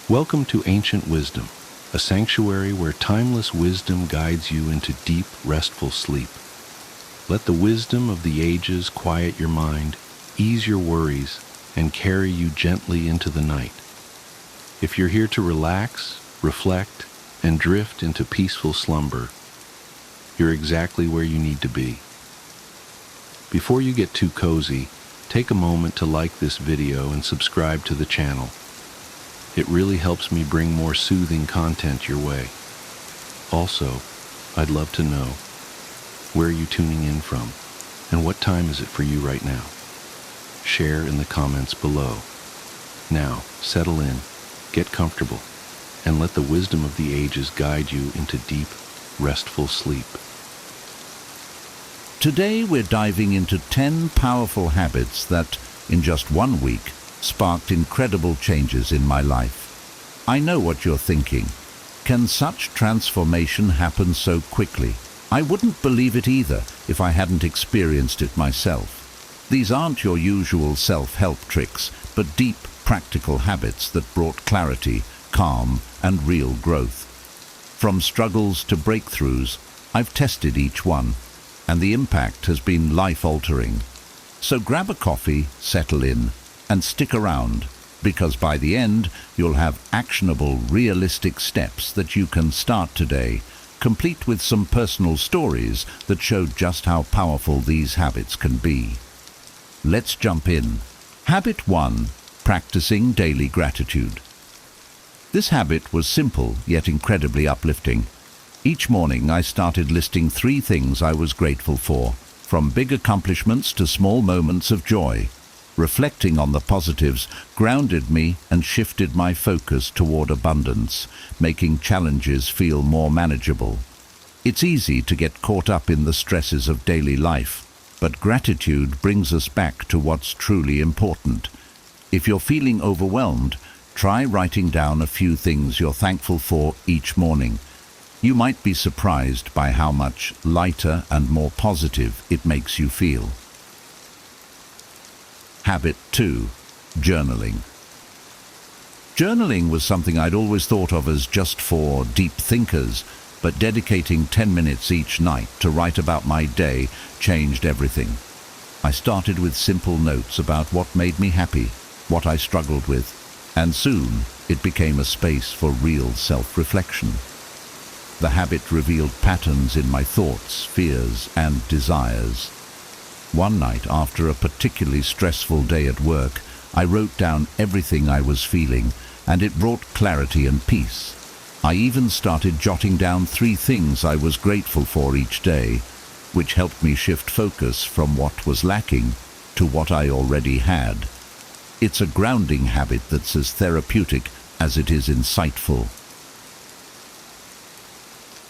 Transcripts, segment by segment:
Welcome to Ancient Wisdom, a sanctuary where timeless wisdom guides you into deep, restful sleep. Let the wisdom of the ages quiet your mind, ease your worries, and carry you gently into the night. If you're here to relax, reflect, and drift into peaceful slumber, you're exactly where you need to be. Before you get too cozy, take a moment to like this video and subscribe to the channel. It really helps me bring more soothing content your way. Also, I'd love to know, where are you tuning in from, and what time is it for you right now? Share in the comments below. Now, settle in, get comfortable, and let the wisdom of the ages guide you into deep, restful sleep. Today we're diving into 10 powerful habits that, in just 1 week, sparked incredible changes in my life. I know what you're thinking. Can such transformation happen so quickly? I wouldn't believe it either if I hadn't experienced it myself. These aren't your usual self-help tricks, but deep, practical habits that brought clarity, calm, and real growth. From struggles to breakthroughs, I've tested each one, and the impact has been life-altering. So grab a coffee, settle in, and stick around, because by the end, you'll have actionable, realistic steps that you can start today, complete with some personal stories that show just how powerful these habits can be. Let's jump in. Habit 1. Practicing daily gratitude. This habit was simple yet incredibly uplifting. Each morning I started listing 3 things I was grateful for, from big accomplishments to small moments of joy. Reflecting on the positives grounded me and shifted my focus toward abundance, making challenges feel more manageable. It's easy to get caught up in the stresses of daily life, but gratitude brings us back to what's truly important. If you're feeling overwhelmed, try writing down a few things you're thankful for each morning. You might be surprised by how much lighter and more positive it makes you feel. Habit 2. Journaling. Journaling was something I'd always thought of as just for deep thinkers, but dedicating 10 minutes each night to write about my day changed everything. I started with simple notes about what made me happy, what I struggled with, and soon it became a space for real self-reflection. The habit revealed patterns in my thoughts, fears, and desires. One night, after a particularly stressful day at work, I wrote down everything I was feeling, and it brought clarity and peace. I even started jotting down 3 things I was grateful for each day, which helped me shift focus from what was lacking to what I already had. It's a grounding habit that's as therapeutic as it is insightful.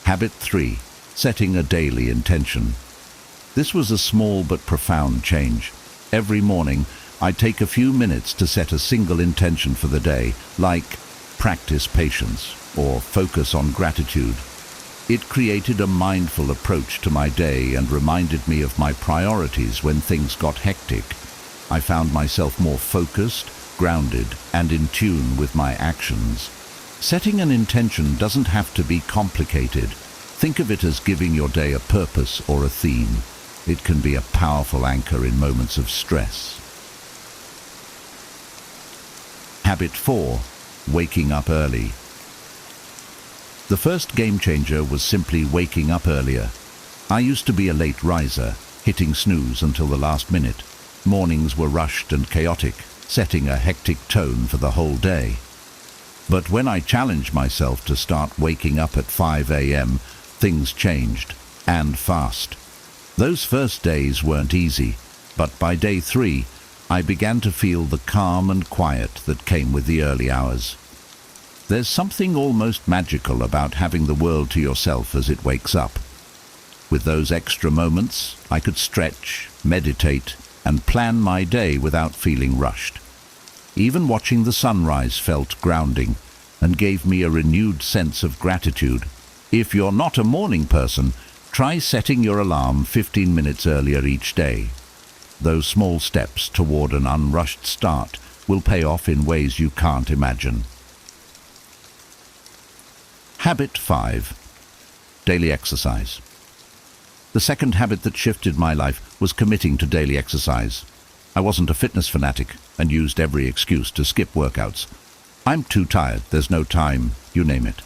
Habit 3. Setting a daily intention. This was a small but profound change. Every morning, I take a few minutes to set a single intention for the day, like practice patience or focus on gratitude. It created a mindful approach to my day and reminded me of my priorities when things got hectic. I found myself more focused, grounded, and in tune with my actions. Setting an intention doesn't have to be complicated. Think of it as giving your day a purpose or a theme. It can be a powerful anchor in moments of stress. Habit 4. Waking up early. The first game changer was simply waking up earlier. I used to be a late riser, hitting snooze until the last minute. Mornings were rushed and chaotic, setting a hectic tone for the whole day. But when I challenged myself to start waking up at 5 a.m., things changed, and fast. Those first days weren't easy, but by day 3, I began to feel the calm and quiet that came with the early hours. There's something almost magical about having the world to yourself as it wakes up. With those extra moments, I could stretch, meditate, and plan my day without feeling rushed. Even watching the sunrise felt grounding and gave me a renewed sense of gratitude. If you're not a morning person, try setting your alarm 15 minutes earlier each day. Those small steps toward an unrushed start will pay off in ways you can't imagine. Habit 5. Daily exercise. The second habit that shifted my life was committing to daily exercise. I wasn't a fitness fanatic and used every excuse to skip workouts. I'm too tired, there's no time, you name it.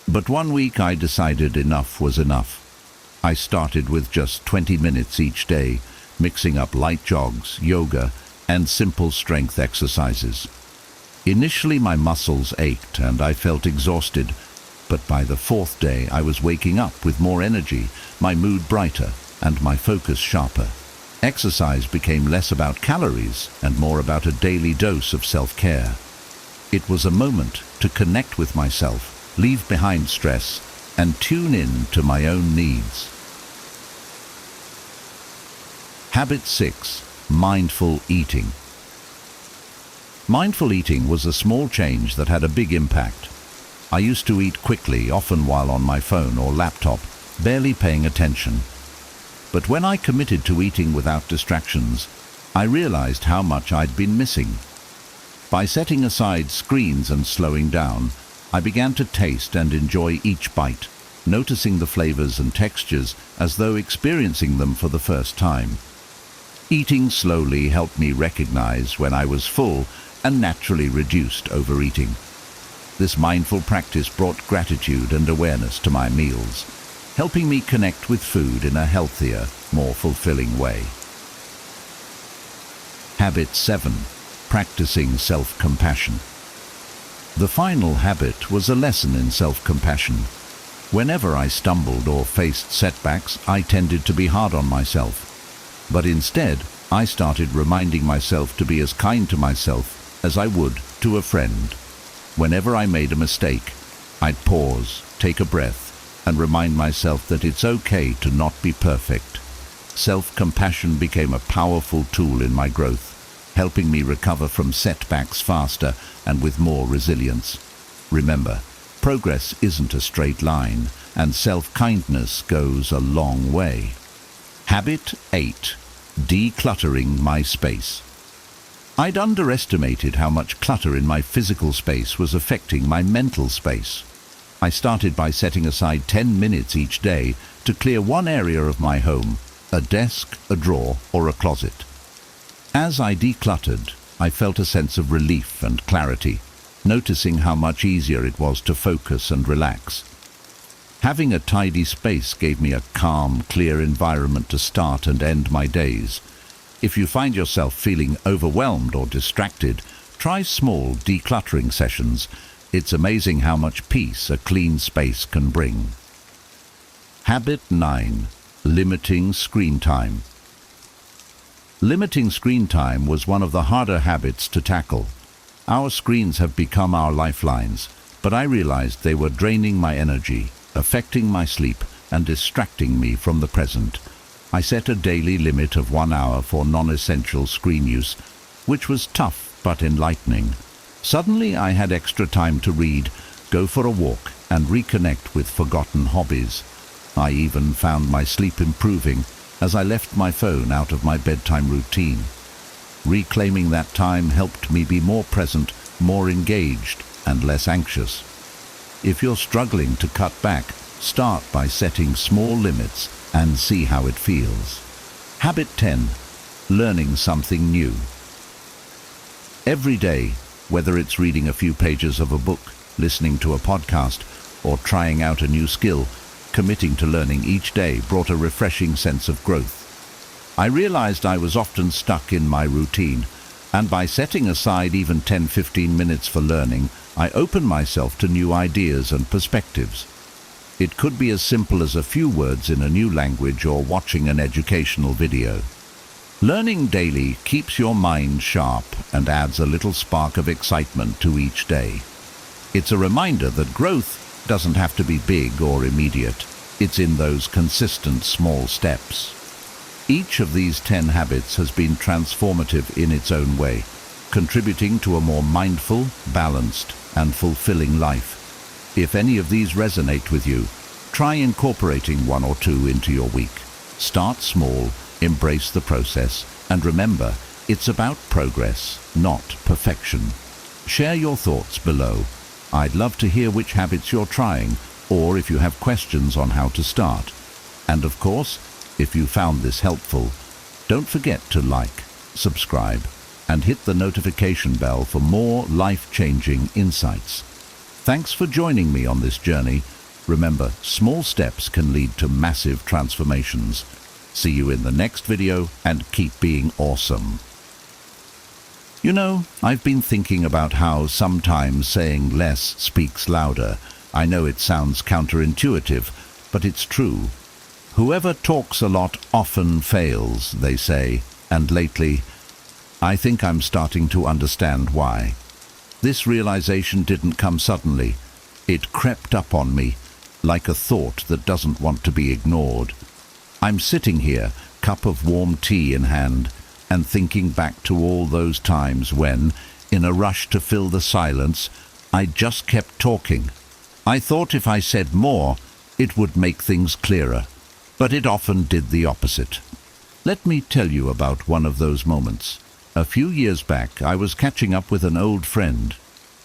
But one week I decided enough was enough. I started with just 20 minutes each day, mixing up light jogs, yoga, and simple strength exercises. Initially my muscles ached and I felt exhausted, but by the fourth day I was waking up with more energy, my mood brighter, and my focus sharper. Exercise became less about calories and more about a daily dose of self-care. It was a moment to connect with myself, leave behind stress, and tune in to my own needs. Habit 6. Mindful eating. Mindful eating was a small change that had a big impact. I used to eat quickly, often while on my phone or laptop, barely paying attention. But when I committed to eating without distractions, I realized how much I'd been missing. By setting aside screens and slowing down, I began to taste and enjoy each bite, noticing the flavors and textures as though experiencing them for the first time. Eating slowly helped me recognize when I was full and naturally reduced overeating. This mindful practice brought gratitude and awareness to my meals, helping me connect with food in a healthier, more fulfilling way. Habit 7. Practicing self-compassion. The final habit was a lesson in self-compassion. Whenever I stumbled or faced setbacks, I tended to be hard on myself. But instead, I started reminding myself to be as kind to myself as I would to a friend. Whenever I made a mistake, I'd pause, take a breath, and remind myself that it's okay to not be perfect. Self-compassion became a powerful tool in my growth, helping me recover from setbacks faster and with more resilience. Remember, progress isn't a straight line, and self-kindness goes a long way. Habit 8. Decluttering my space. I'd underestimated how much clutter in my physical space was affecting my mental space. I started by setting aside 10 minutes each day to clear one area of my home, a desk, a drawer, or a closet. As I decluttered, I felt a sense of relief and clarity, noticing how much easier it was to focus and relax. Having a tidy space gave me a calm, clear environment to start and end my days. If you find yourself feeling overwhelmed or distracted, try small decluttering sessions. It's amazing how much peace a clean space can bring. Habit 9. Limiting screen time. Limiting screen time was one of the harder habits to tackle. Our screens have become our lifelines, but I realized they were draining my energy, affecting my sleep, and distracting me from the present. I set a daily limit of 1 hour for non-essential screen use, which was tough but enlightening. Suddenly I had extra time to read, go for a walk, and reconnect with forgotten hobbies. I even found my sleep improving as I left my phone out of my bedtime routine. Reclaiming that time helped me be more present, more engaged, and less anxious. If you're struggling to cut back, start by setting small limits and see how it feels. Habit 10. Learning something new. Every day, whether it's reading a few pages of a book, listening to a podcast, or trying out a new skill, committing to learning each day brought a refreshing sense of growth. I realized I was often stuck in my routine, and by setting aside even 10-15 minutes for learning, I opened myself to new ideas and perspectives. It could be as simple as a few words in a new language or watching an educational video. Learning daily keeps your mind sharp and adds a little spark of excitement to each day. It's a reminder that growth doesn't have to be big or immediate. It's in those consistent small steps. Each of these 10 habits has been transformative in its own way, contributing to a more mindful, balanced, and fulfilling life. If any of these resonate with you, try incorporating 1 or 2 into your week. Start small, embrace the process, and remember, it's about progress, not perfection. Share your thoughts below. I'd love to hear which habits you're trying or if you have questions on how to start. And of course, if you found this helpful, don't forget to like, subscribe, and hit the notification bell for more life-changing insights. Thanks for joining me on this journey. Remember, small steps can lead to massive transformations. See you in the next video, and keep being awesome. You know, I've been thinking about how sometimes saying less speaks louder. I know it sounds counterintuitive, but it's true. Whoever talks a lot often fails, they say, and lately, I think I'm starting to understand why. This realization didn't come suddenly. It crept up on me, like a thought that doesn't want to be ignored. I'm sitting here, cup of warm tea in hand, and thinking back to all those times when, in a rush to fill the silence, I just kept talking. I thought if I said more, it would make things clearer, but it often did the opposite. Let me tell you about one of those moments. A few years back, I was catching up with an old friend.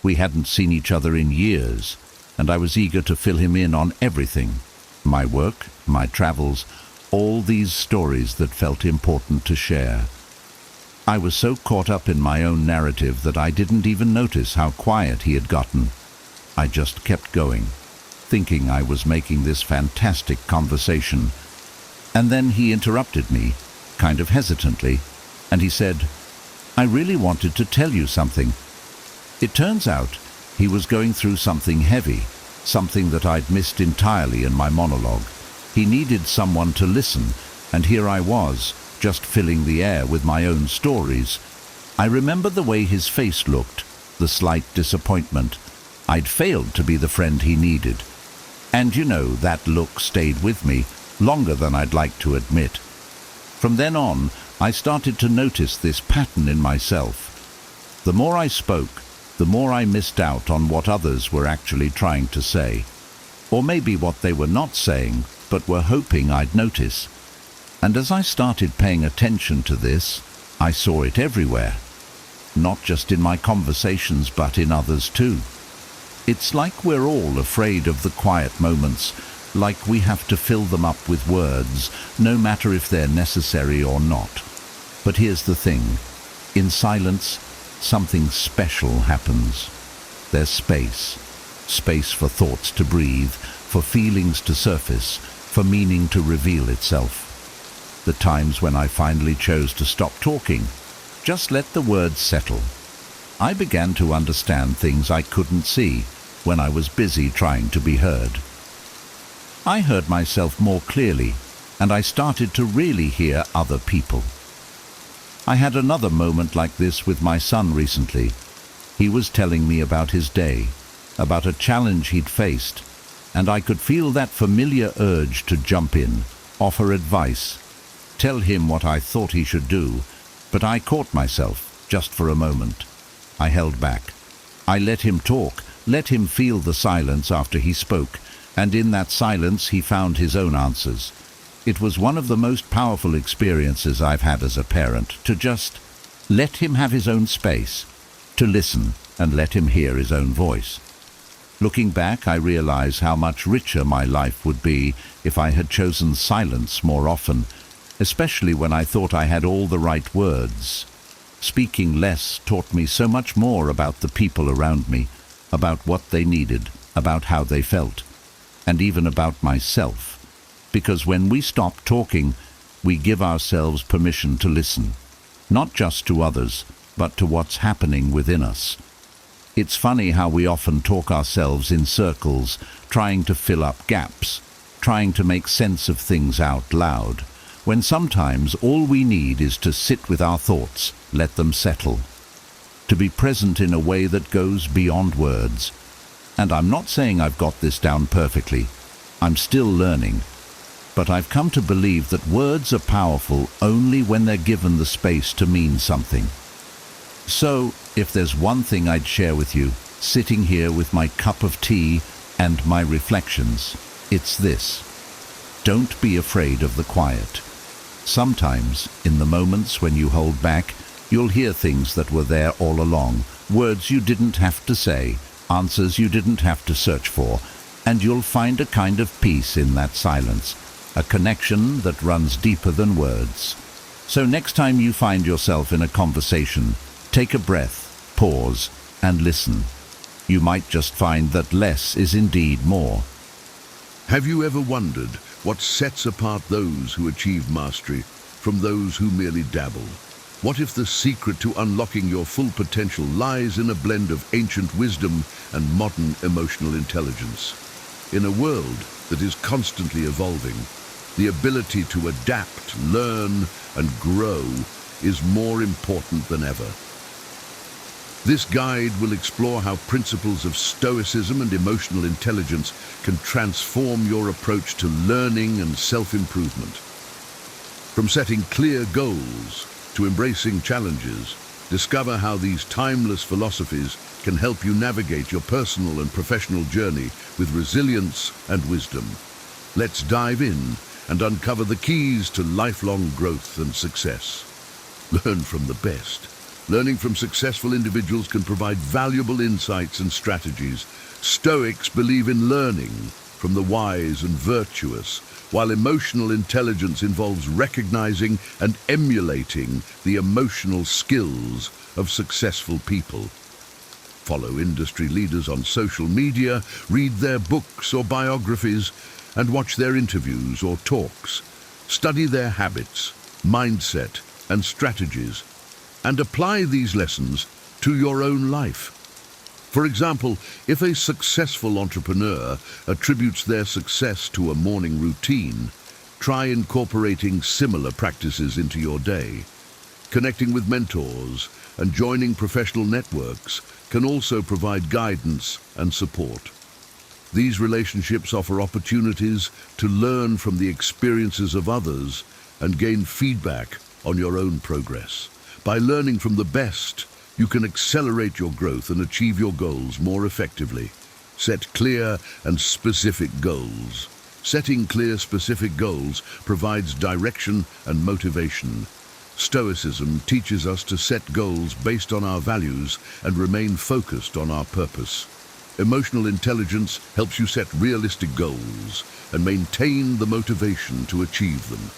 We hadn't seen each other in years, and I was eager to fill him in on everything. My work, my travels, all these stories that felt important to share. I was so caught up in my own narrative that I didn't even notice how quiet he had gotten. I just kept going, thinking I was making this fantastic conversation. And then he interrupted me, kind of hesitantly, and he said, "I really wanted to tell you something." It turns out he was going through something heavy, something that I'd missed entirely in my monologue. He needed someone to listen, and here I was, just filling the air with my own stories. I remember the way his face looked, the slight disappointment. I'd failed to be the friend he needed. And you know, that look stayed with me, longer than I'd like to admit. From then on, I started to notice this pattern in myself. The more I spoke, the more I missed out on what others were actually trying to say. Or maybe what they were not saying, but were hoping I'd notice. And as I started paying attention to this, I saw it everywhere. Not just in my conversations, but in others too. It's like we're all afraid of the quiet moments, like we have to fill them up with words, no matter if they're necessary or not. But here's the thing. In silence, something special happens. There's space. Space for thoughts to breathe, for feelings to surface, for meaning to reveal itself. The times when I finally chose to stop talking, just let the words settle. I began to understand things I couldn't see when I was busy trying to be heard. I heard myself more clearly, and I started to really hear other people. I had another moment like this with my son recently. He was telling me about his day, about a challenge he'd faced, and I could feel that familiar urge to jump in, offer advice, tell him what I thought he should do, but I caught myself just for a moment. I held back. I let him talk, let him feel the silence after he spoke, and in that silence he found his own answers. It was one of the most powerful experiences I've had as a parent, to just let him have his own space, to listen and let him hear his own voice. Looking back, I realize how much richer my life would be if I had chosen silence more often, especially when I thought I had all the right words. Speaking less taught me so much more about the people around me, about what they needed, about how they felt, and even about myself. Because when we stop talking, we give ourselves permission to listen, not just to others, but to what's happening within us. It's funny how we often talk ourselves in circles, trying to fill up gaps, trying to make sense of things out loud, when sometimes all we need is to sit with our thoughts, let them settle, to be present in a way that goes beyond words. And I'm not saying I've got this down perfectly. I'm still learning. But I've come to believe that words are powerful only when they're given the space to mean something. So, if there's one thing I'd share with you, sitting here with my cup of tea and my reflections, it's this. Don't be afraid of the quiet. Sometimes, in the moments when you hold back, you'll hear things that were there all along, words you didn't have to say, answers you didn't have to search for, and you'll find a kind of peace in that silence, a connection that runs deeper than words. So next time you find yourself in a conversation, take a breath, pause, and listen. You might just find that less is indeed more. Have you ever wondered what sets apart those who achieve mastery from those who merely dabble? What if the secret to unlocking your full potential lies in a blend of ancient wisdom and modern emotional intelligence? In a world that is constantly evolving, the ability to adapt, learn, and grow is more important than ever. This guide will explore how principles of Stoicism and emotional intelligence can transform your approach to learning and self-improvement. From setting clear goals to embracing challenges, discover how these timeless philosophies can help you navigate your personal and professional journey with resilience and wisdom. Let's dive in and uncover the keys to lifelong growth and success. Learn from the best. Learning from successful individuals can provide valuable insights and strategies. Stoics believe in learning from the wise and virtuous, while emotional intelligence involves recognizing and emulating the emotional skills of successful people. Follow industry leaders on social media, read their books or biographies, and watch their interviews or talks. Study their habits, mindset, and strategies, and apply these lessons to your own life. For example, if a successful entrepreneur attributes their success to a morning routine, try incorporating similar practices into your day. Connecting with mentors and joining professional networks can also provide guidance and support. These relationships offer opportunities to learn from the experiences of others and gain feedback on your own progress. By learning from the best, you can accelerate your growth and achieve your goals more effectively. Set clear and specific goals. Setting clear, specific goals provides direction and motivation. Stoicism teaches us to set goals based on our values and remain focused on our purpose. Emotional intelligence helps you set realistic goals and maintain the motivation to achieve them.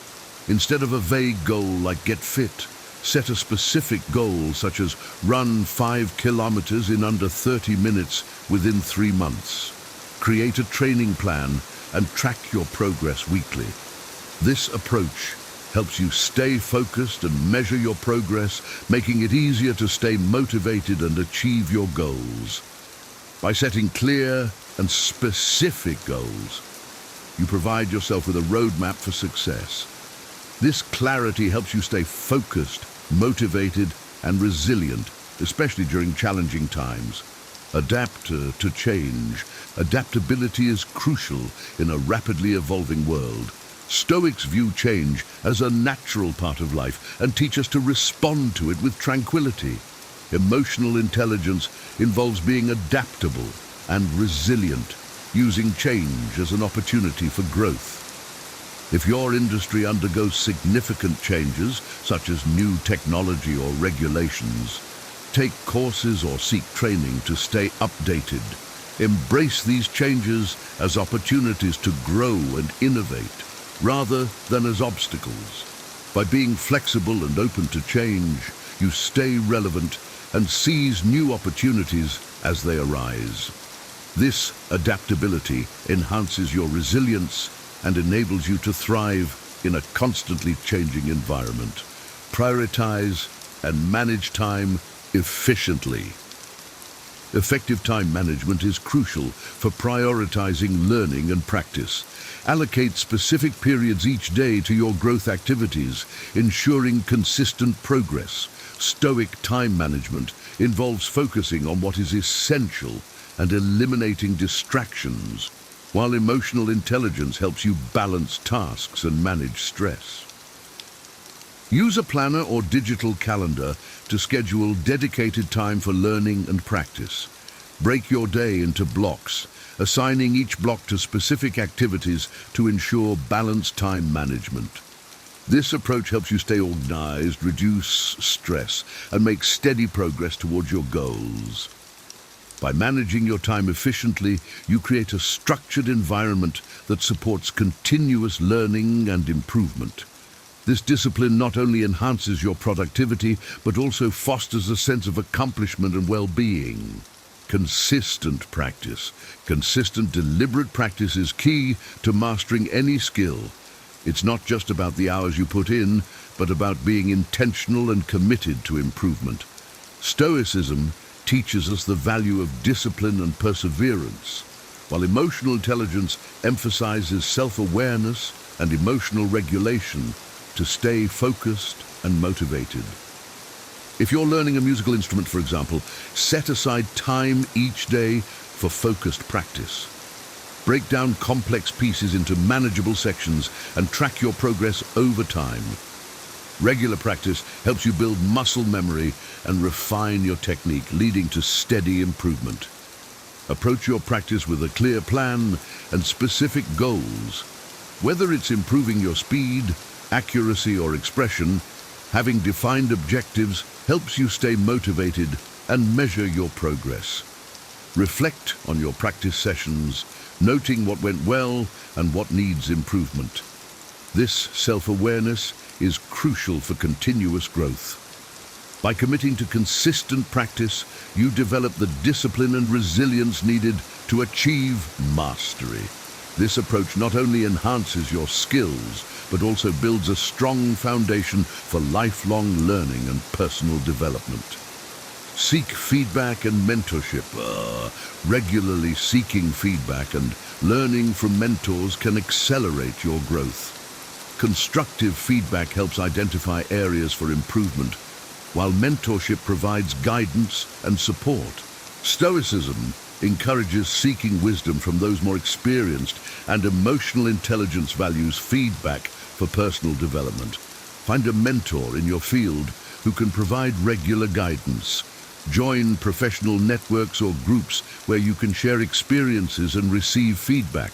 Instead of a vague goal like get fit, set a specific goal such as run 5 kilometers in under 30 minutes within 3 months. Create a training plan and track your progress weekly. This approach helps you stay focused and measure your progress, making it easier to stay motivated and achieve your goals. By setting clear and specific goals, you provide yourself with a roadmap for success. This clarity helps you stay focused, motivated, and resilient, especially during challenging times. Adapt to change. Adaptability is crucial in a rapidly evolving world. Stoics view change as a natural part of life and teach us to respond to it with tranquility. Emotional intelligence involves being adaptable and resilient, using change as an opportunity for growth. If your industry undergoes significant changes, such as new technology or regulations, take courses or seek training to stay updated. Embrace these changes as opportunities to grow and innovate, rather than as obstacles. By being flexible and open to change, you stay relevant and seize new opportunities as they arise. This adaptability enhances your resilience and enables you to thrive in a constantly changing environment. Prioritize and manage time efficiently. Effective time management is crucial for prioritizing learning and practice. Allocate specific periods each day to your growth activities, ensuring consistent progress. Stoic time management involves focusing on what is essential and eliminating distractions, while emotional intelligence helps you balance tasks and manage stress. Use a planner or digital calendar to schedule dedicated time for learning and practice. Break your day into blocks, assigning each block to specific activities to ensure balanced time management. This approach helps you stay organized, reduce stress, and make steady progress towards your goals. By managing your time efficiently, you create a structured environment that supports continuous learning and improvement. This discipline not only enhances your productivity, but also fosters a sense of accomplishment and well-being. Consistent practice. Consistent, deliberate practice is key to mastering any skill. It's not just about the hours you put in, but about being intentional and committed to improvement. Stoicism teaches us the value of discipline and perseverance, while emotional intelligence emphasizes self-awareness and emotional regulation to stay focused and motivated. If you're learning a musical instrument, for example, set aside time each day for focused practice. Break down complex pieces into manageable sections and track your progress over time. Regular practice helps you build muscle memory and refine your technique, leading to steady improvement. Approach your practice with a clear plan and specific goals. Whether it's improving your speed, accuracy, or expression, having defined objectives helps you stay motivated and measure your progress. Reflect on your practice sessions, noting what went well and what needs improvement. This self-awareness is crucial for continuous growth. By committing to consistent practice, you develop the discipline and resilience needed to achieve mastery. This approach not only enhances your skills, but also builds a strong foundation for lifelong learning and personal development. Seek feedback and mentorship. Regularly seeking feedback and learning from mentors can accelerate your growth. Constructive feedback helps identify areas for improvement, while mentorship provides guidance and support. Stoicism encourages seeking wisdom from those more experienced, and emotional intelligence values feedback for personal development. Find a mentor in your field who can provide regular guidance. Join professional networks or groups where you can share experiences and receive feedback.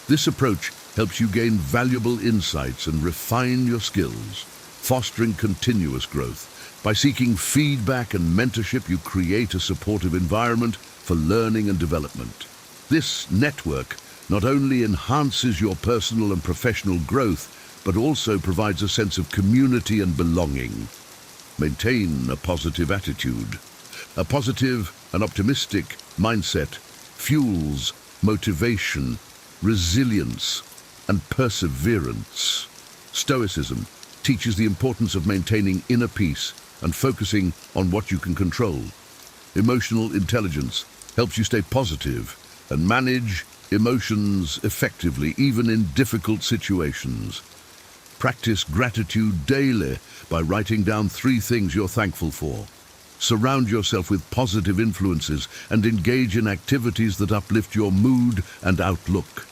This approach helps you gain valuable insights and refine your skills, fostering continuous growth. By seeking feedback and mentorship, you create a supportive environment for learning and development. This network not only enhances your personal and professional growth, but also provides a sense of community and belonging. Maintain a positive attitude. A positive and optimistic mindset fuels motivation, resilience, and perseverance. Stoicism teaches the importance of maintaining inner peace and focusing on what you can control. Emotional intelligence helps you stay positive and manage emotions effectively, even in difficult situations. Practice gratitude daily by writing down 3 things you're thankful for. Surround yourself with positive influences and engage in activities that uplift your mood and outlook.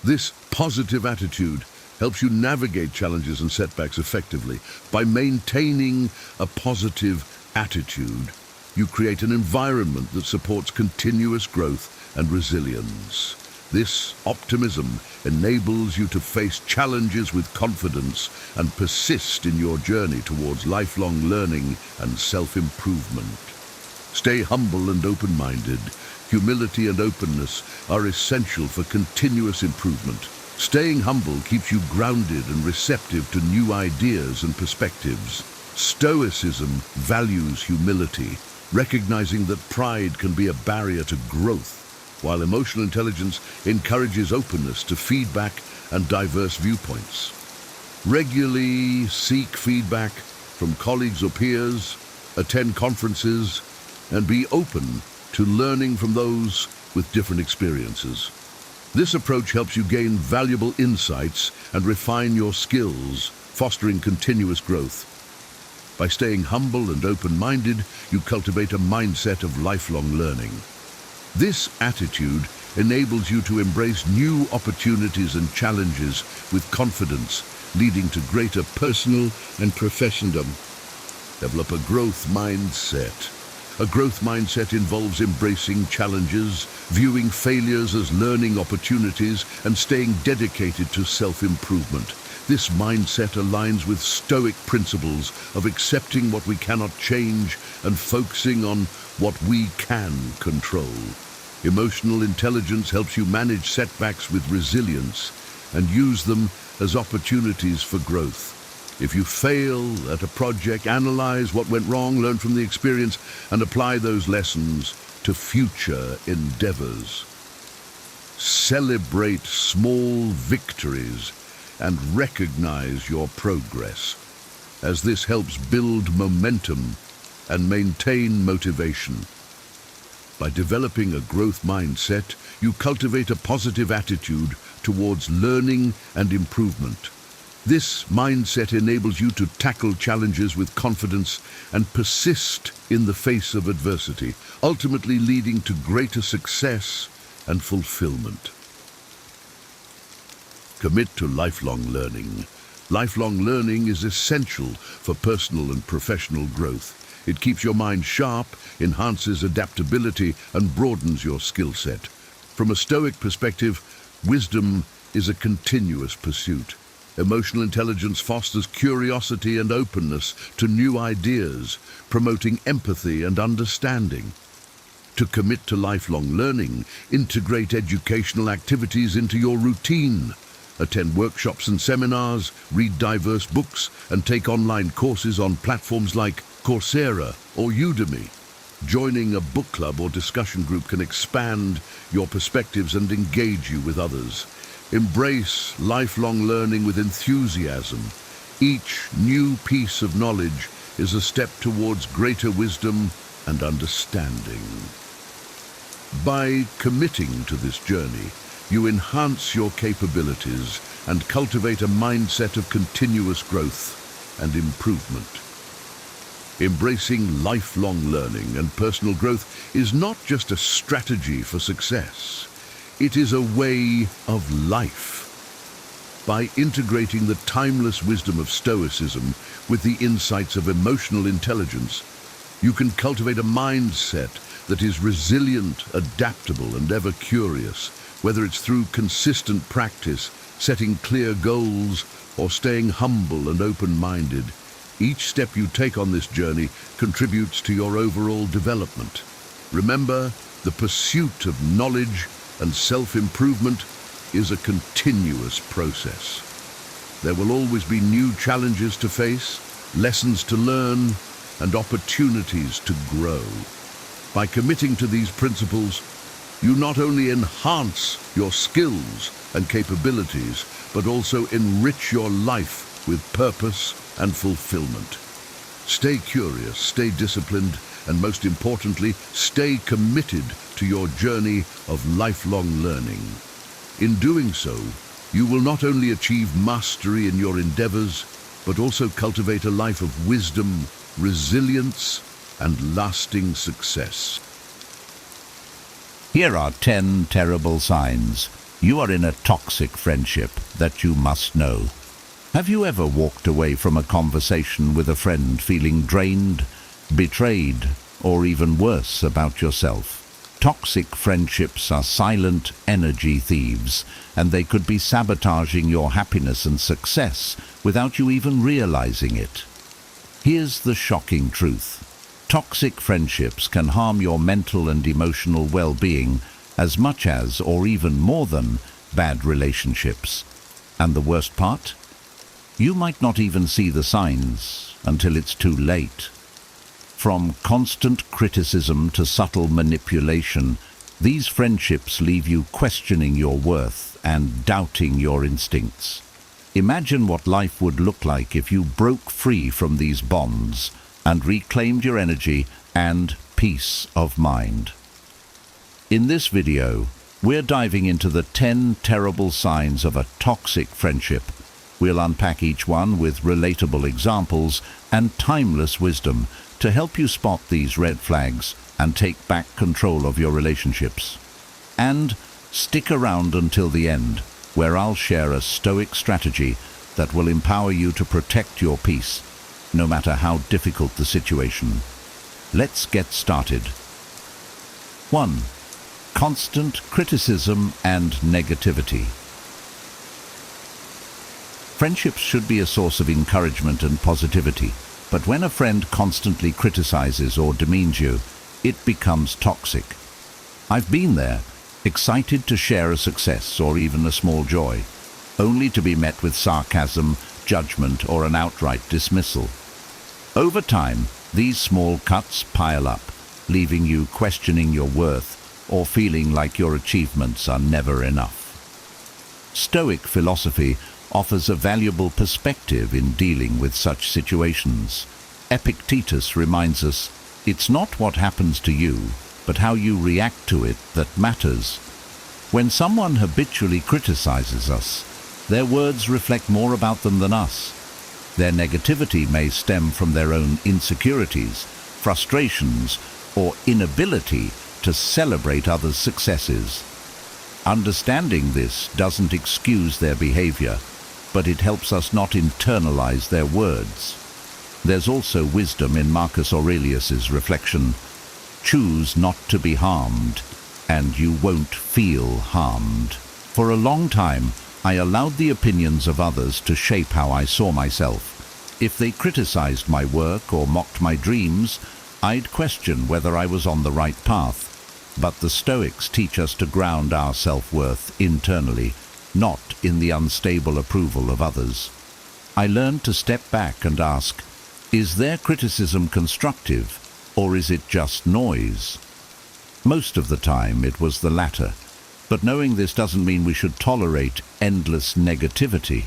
This positive attitude helps you navigate challenges and setbacks effectively. By maintaining a positive attitude, you create an environment that supports continuous growth and resilience. This optimism enables you to face challenges with confidence and persist in your journey towards lifelong learning and self-improvement. Stay humble and open-minded. Humility and openness are essential for continuous improvement. Staying humble keeps you grounded and receptive to new ideas and perspectives. Stoicism values humility, recognizing that pride can be a barrier to growth, while emotional intelligence encourages openness to feedback and diverse viewpoints. Regularly seek feedback from colleagues or peers, attend conferences, and be open to learning from those with different experiences. This approach helps you gain valuable insights and refine your skills, fostering continuous growth. By staying humble and open-minded, you cultivate a mindset of lifelong learning. This attitude enables you to embrace new opportunities and challenges with confidence, leading to greater personal and professional. Develop a growth mindset. A growth mindset involves embracing challenges, viewing failures as learning opportunities, and staying dedicated to self-improvement. This mindset aligns with Stoic principles of accepting what we cannot change and focusing on what we can control. Emotional intelligence helps you manage setbacks with resilience and use them as opportunities for growth. If you fail at a project, analyze what went wrong, learn from the experience, and apply those lessons to future endeavors. Celebrate small victories and recognize your progress, as this helps build momentum and maintain motivation. By developing a growth mindset, you cultivate a positive attitude towards learning and improvement. This mindset enables you to tackle challenges with confidence and persist in the face of adversity, ultimately leading to greater success and fulfillment. Commit to lifelong learning. Lifelong learning is essential for personal and professional growth. It keeps your mind sharp, enhances adaptability, and broadens your skill set. From a Stoic perspective, wisdom is a continuous pursuit. Emotional intelligence fosters curiosity and openness to new ideas, promoting empathy and understanding. To commit to lifelong learning, integrate educational activities into your routine. Attend workshops and seminars, read diverse books, and take online courses on platforms like Coursera or Udemy. Joining a book club or discussion group can expand your perspectives and engage you with others. Embrace lifelong learning with enthusiasm. Each new piece of knowledge is a step towards greater wisdom and understanding. By committing to this journey, you enhance your capabilities and cultivate a mindset of continuous growth and improvement. Embracing lifelong learning and personal growth is not just a strategy for success. It is a way of life. By integrating the timeless wisdom of Stoicism with the insights of emotional intelligence, you can cultivate a mindset that is resilient, adaptable, and ever curious, whether it's through consistent practice, setting clear goals, or staying humble and open-minded. Each step you take on this journey contributes to your overall development. Remember, the pursuit of knowledge and self-improvement is a continuous process. There will always be new challenges to face, lessons to learn, and opportunities to grow. By committing to these principles, you not only enhance your skills and capabilities, but also enrich your life with purpose and fulfillment. Stay curious, stay disciplined, and most importantly, stay committed to your journey of lifelong learning. In doing so, you will not only achieve mastery in your endeavors, but also cultivate a life of wisdom, resilience, and lasting success. Here are 10 terrible signs you are in a toxic friendship that you must know. Have you ever walked away from a conversation with a friend feeling drained, betrayed, or even worse about yourself? Toxic friendships are silent energy thieves, and they could be sabotaging your happiness and success without you even realizing it. Here's the shocking truth. Toxic friendships can harm your mental and emotional well-being as much as, or even more than, bad relationships. And the worst part? You might not even see the signs until it's too late. From constant criticism to subtle manipulation, these friendships leave you questioning your worth and doubting your instincts. Imagine what life would look like if you broke free from these bonds and reclaimed your energy and peace of mind. In this video, we're diving into the 10 terrible signs of a toxic friendship. We'll unpack each one with relatable examples and timeless wisdom to help you spot these red flags and take back control of your relationships. And stick around until the end, where I'll share a Stoic strategy that will empower you to protect your peace, no matter how difficult the situation. Let's get started. 1. Constant criticism and negativity. Friendships should be a source of encouragement and positivity, but when a friend constantly criticizes or demeans you, it becomes toxic. I've been there, excited to share a success or even a small joy, only to be met with sarcasm, judgment, or an outright dismissal. Over time, these small cuts pile up, leaving you questioning your worth or feeling like your achievements are never enough. Stoic philosophy offers a valuable perspective in dealing with such situations. Epictetus reminds us, it's not what happens to you, but how you react to it that matters. When someone habitually criticizes us, their words reflect more about them than us. Their negativity may stem from their own insecurities, frustrations, or inability to celebrate others' successes. Understanding this doesn't excuse their behavior, but it helps us not internalize their words. There's also wisdom in Marcus Aurelius's reflection, choose not to be harmed, and you won't feel harmed. For a long time, I allowed the opinions of others to shape how I saw myself. If they criticized my work or mocked my dreams, I'd question whether I was on the right path. But the Stoics teach us to ground our self-worth internally, not in the unstable approval of others. I learned to step back and ask, is their criticism constructive, or is it just noise? Most of the time it was the latter, but knowing this doesn't mean we should tolerate endless negativity.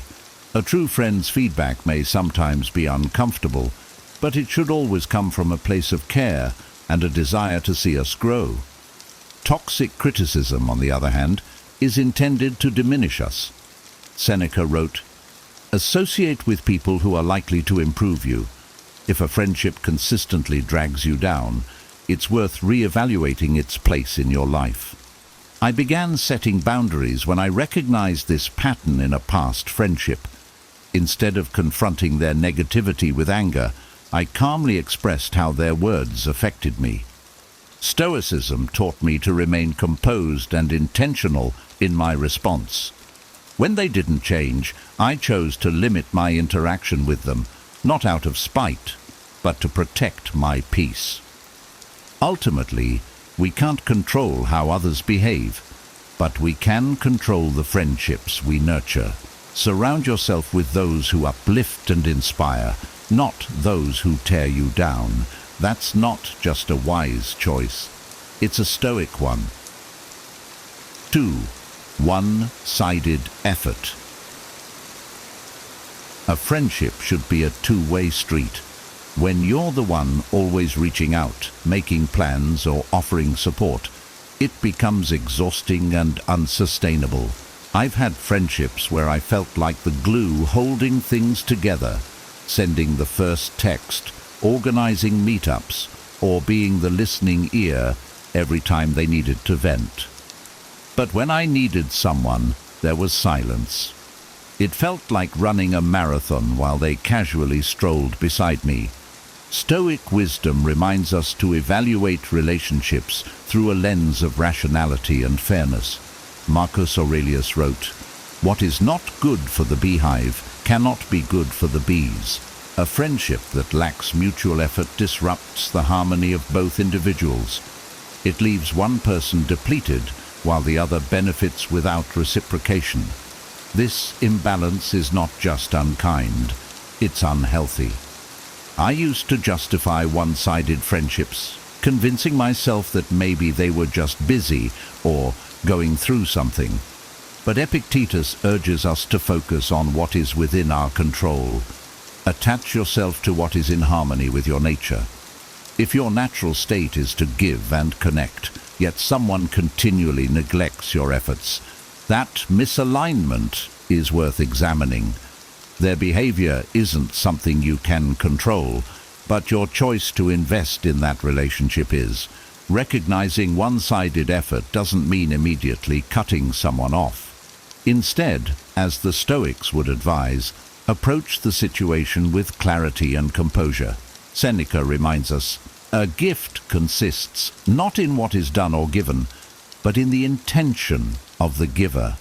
A true friend's feedback may sometimes be uncomfortable, but it should always come from a place of care and a desire to see us grow. Toxic criticism, on the other hand, is intended to diminish us. Seneca wrote, associate with people who are likely to improve you. If a friendship consistently drags you down, it's worth re-evaluating its place in your life. I began setting boundaries when I recognized this pattern in a past friendship. Instead of confronting their negativity with anger, I calmly expressed how their words affected me. Stoicism taught me to remain composed and intentional in my response. When they didn't change, I chose to limit my interaction with them, not out of spite, but to protect my peace. Ultimately, we can't control how others behave, but we can control the friendships we nurture. Surround yourself with those who uplift and inspire, not those who tear you down. That's not just a wise choice, it's a Stoic one. 2. One-sided effort. A friendship should be a two-way street. When you're the one always reaching out, making plans or offering support, it becomes exhausting and unsustainable. I've had friendships where I felt like the glue holding things together, sending the first text, organizing meetups, or being the listening ear every time they needed to vent. But when I needed someone, there was silence. It felt like running a marathon while they casually strolled beside me. Stoic wisdom reminds us to evaluate relationships through a lens of rationality and fairness. Marcus Aurelius wrote, what is not good for the beehive cannot be good for the bees. A friendship that lacks mutual effort disrupts the harmony of both individuals. It leaves one person depleted while the other benefits without reciprocation. This imbalance is not just unkind, it's unhealthy. I used to justify one-sided friendships, convincing myself that maybe they were just busy or going through something. But Epictetus urges us to focus on what is within our control. Attach yourself to what is in harmony with your nature. If your natural state is to give and connect, yet someone continually neglects your efforts, that misalignment is worth examining. Their behavior isn't something you can control, but your choice to invest in that relationship is. Recognizing one-sided effort doesn't mean immediately cutting someone off. Instead, as the Stoics would advise, approach the situation with clarity and composure. Seneca reminds us, a gift consists not in what is done or given, but in the intention of the giver.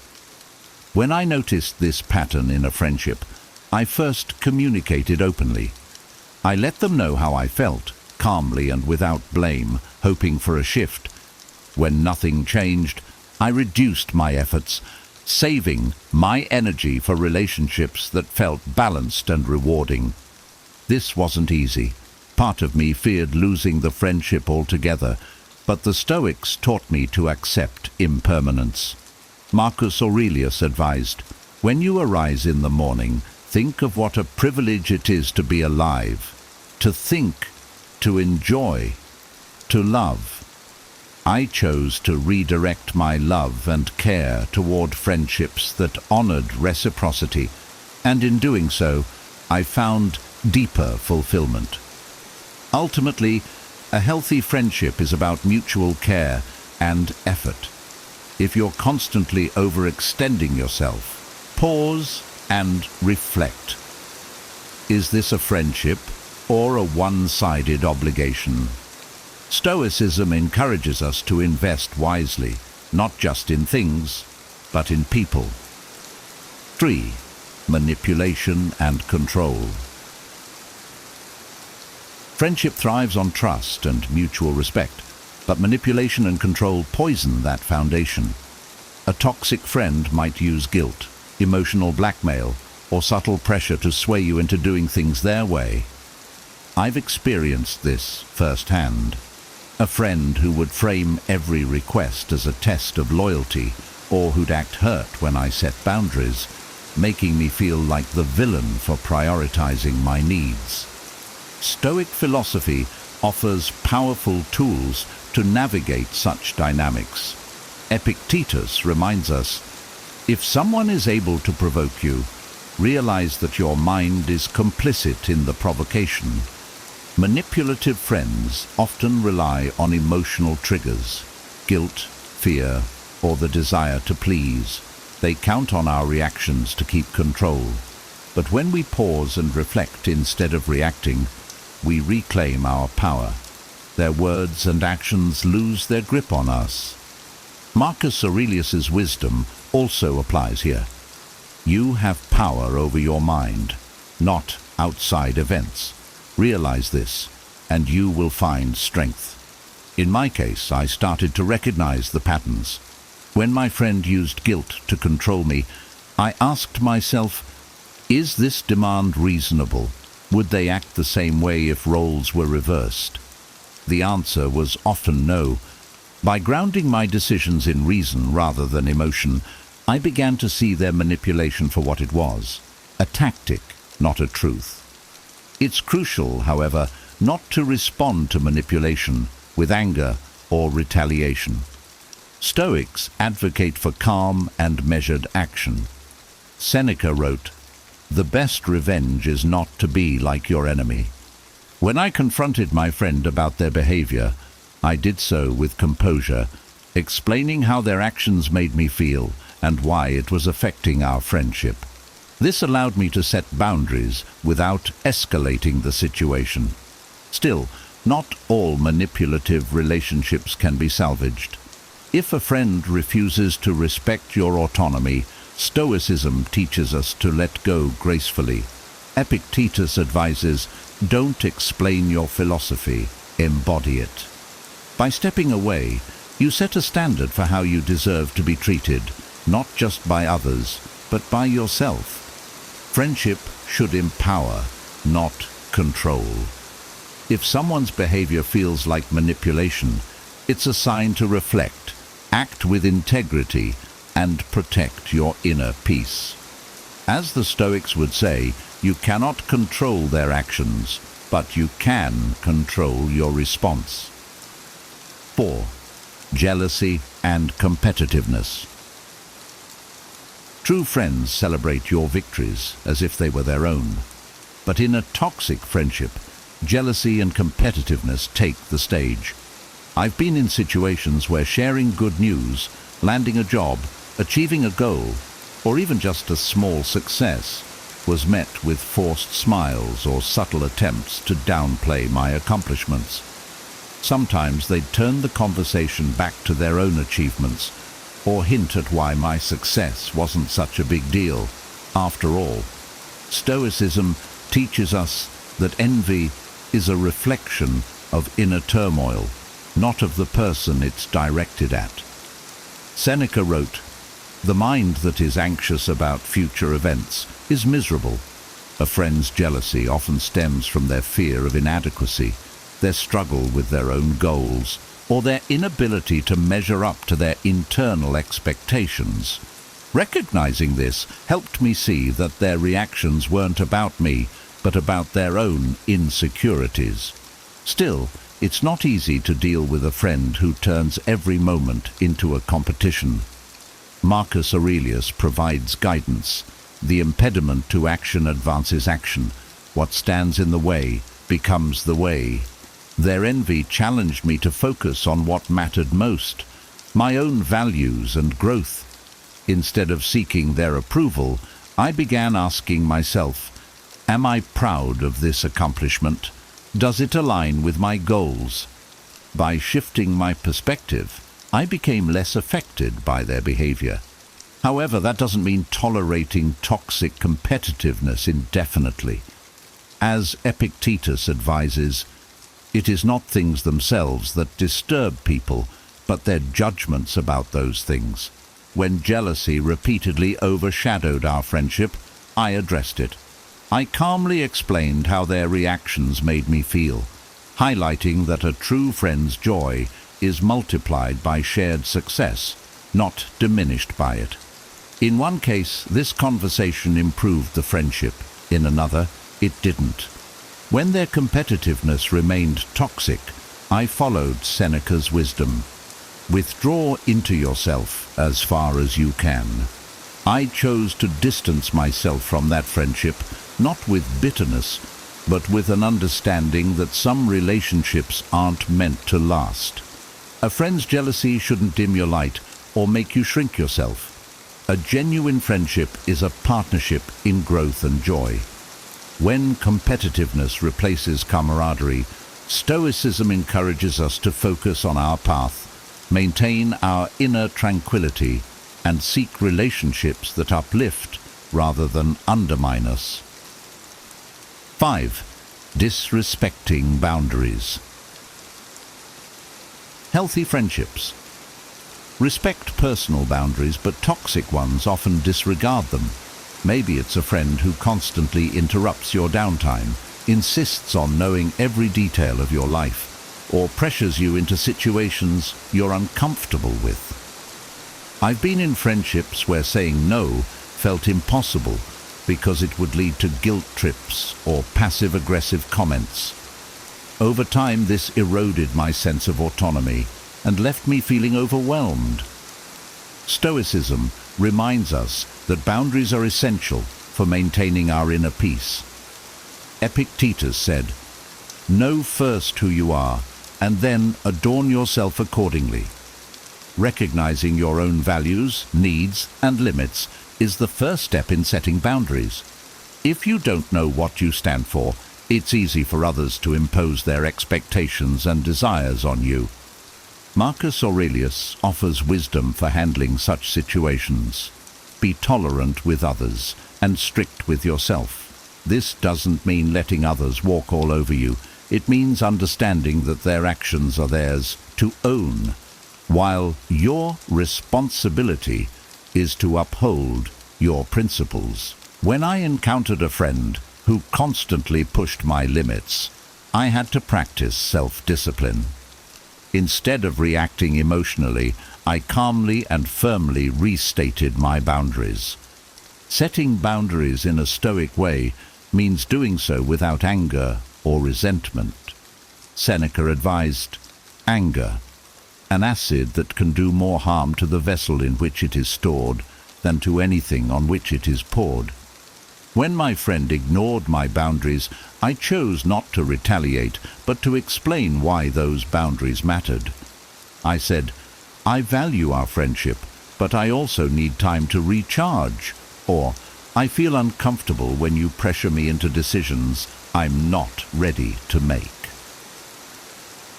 When I noticed this pattern in a friendship, I first communicated openly. I let them know how I felt, calmly and without blame, hoping for a shift. When nothing changed, I reduced my efforts, saving my energy for relationships that felt balanced and rewarding. This wasn't easy. Part of me feared losing the friendship altogether, but the Stoics taught me to accept impermanence. Marcus Aurelius advised, "When you arise in the morning, think of what a privilege it is to be alive, to think, to enjoy, to love." I chose to redirect my love and care toward friendships that honored reciprocity, and in doing so, I found deeper fulfillment. Ultimately, a healthy friendship is about mutual care and effort. If you're constantly overextending yourself, pause and reflect. Is this a friendship or a one-sided obligation? Stoicism encourages us to invest wisely, not just in things, but in people. 3. Manipulation and control. Friendship thrives on trust and mutual respect, but manipulation and control poison that foundation. A toxic friend might use guilt, emotional blackmail, or subtle pressure to sway you into doing things their way. I've experienced this firsthand. A friend who would frame every request as a test of loyalty, or who'd act hurt when I set boundaries, making me feel like the villain for prioritizing my needs. Stoic philosophy offers powerful tools to navigate such dynamics. Epictetus reminds us, if someone is able to provoke you, realize that your mind is complicit in the provocation. Manipulative friends often rely on emotional triggers, guilt, fear, or the desire to please. They count on our reactions to keep control. But when we pause and reflect instead of reacting, we reclaim our power. Their words and actions lose their grip on us. Marcus Aurelius's wisdom also applies here. You have power over your mind, not outside events. Realize this, and you will find strength. In my case, I started to recognize the patterns. When my friend used guilt to control me, I asked myself, is this demand reasonable? Would they act the same way if roles were reversed? The answer was often no. By grounding my decisions in reason rather than emotion, I began to see their manipulation for what it was, a tactic, not a truth. It's crucial, however, not to respond to manipulation with anger or retaliation. Stoics advocate for calm and measured action. Seneca wrote, "The best revenge is not to be like your enemy." When I confronted my friend about their behavior, I did so with composure, explaining how their actions made me feel and why it was affecting our friendship. This allowed me to set boundaries without escalating the situation. Still, not all manipulative relationships can be salvaged. If a friend refuses to respect your autonomy, Stoicism teaches us to let go gracefully. Epictetus advises, don't explain your philosophy, embody it. By stepping away, you set a standard for how you deserve to be treated, not just by others, but by yourself. Friendship should empower, not control. If someone's behavior feels like manipulation, it's a sign to reflect, act with integrity, and protect your inner peace. As the Stoics would say, you cannot control their actions, but you can control your response. 4. Jealousy and competitiveness. True friends celebrate your victories as if they were their own. But in a toxic friendship, jealousy and competitiveness take the stage. I've been in situations where sharing good news, landing a job, achieving a goal, or even just a small success, was met with forced smiles or subtle attempts to downplay my accomplishments. Sometimes they'd turn the conversation back to their own achievements, or hint at why my success wasn't such a big deal. After all, Stoicism teaches us that envy is a reflection of inner turmoil, not of the person it's directed at. Seneca wrote, "The mind that is anxious about future events is miserable. A friend's jealousy often stems from their fear of inadequacy, their struggle with their own goals, or their inability to measure up to their internal expectations." Recognizing this helped me see that their reactions weren't about me, but about their own insecurities. Still, it's not easy to deal with a friend who turns every moment into a competition. Marcus Aurelius provides guidance. The impediment to action advances action. What stands in the way becomes the way. Their envy challenged me to focus on what mattered most, my own values and growth. Instead of seeking their approval, I began asking myself, am I proud of this accomplishment? Does it align with my goals? By shifting my perspective, I became less affected by their behavior. However, that doesn't mean tolerating toxic competitiveness indefinitely. As Epictetus advises, it is not things themselves that disturb people, but their judgments about those things. When jealousy repeatedly overshadowed our friendship, I addressed it. I calmly explained how their reactions made me feel, highlighting that a true friend's joy is multiplied by shared success, not diminished by it. In one case, this conversation improved the friendship. In another, it didn't. When their competitiveness remained toxic, I followed Seneca's wisdom. Withdraw into yourself as far as you can. I chose to distance myself from that friendship, not with bitterness, but with an understanding that some relationships aren't meant to last. A friend's jealousy shouldn't dim your light or make you shrink yourself. A genuine friendship is a partnership in growth and joy. When competitiveness replaces camaraderie, Stoicism encourages us to focus on our path, maintain our inner tranquility, and seek relationships that uplift rather than undermine us. 5. Disrespecting boundaries. Healthy friendships. Respect personal boundaries, but toxic ones often disregard them. Maybe it's a friend who constantly interrupts your downtime, insists on knowing every detail of your life, or pressures you into situations you're uncomfortable with. I've been in friendships where saying no felt impossible because it would lead to guilt trips or passive-aggressive comments. Over time, this eroded my sense of autonomy and left me feeling overwhelmed. Stoicism reminds us that boundaries are essential for maintaining our inner peace. Epictetus said, "Know first who you are, and then adorn yourself accordingly." Recognizing your own values, needs, and limits is the first step in setting boundaries. If you don't know what you stand for, it's easy for others to impose their expectations and desires on you. Marcus Aurelius offers wisdom for handling such situations. Be tolerant with others and strict with yourself. This doesn't mean letting others walk all over you. It means understanding that their actions are theirs to own, while your responsibility is to uphold your principles. When I encountered a friend who constantly pushed my limits, I had to practice self-discipline. Instead of reacting emotionally, I calmly and firmly restated my boundaries. Setting boundaries in a Stoic way means doing so without anger or resentment. Seneca advised, "Anger, an acid that can do more harm to the vessel in which it is stored than to anything on which it is poured." When my friend ignored my boundaries, I chose not to retaliate, but to explain why those boundaries mattered. I said, "I value our friendship, but I also need time to recharge," or "I feel uncomfortable when you pressure me into decisions I'm not ready to make."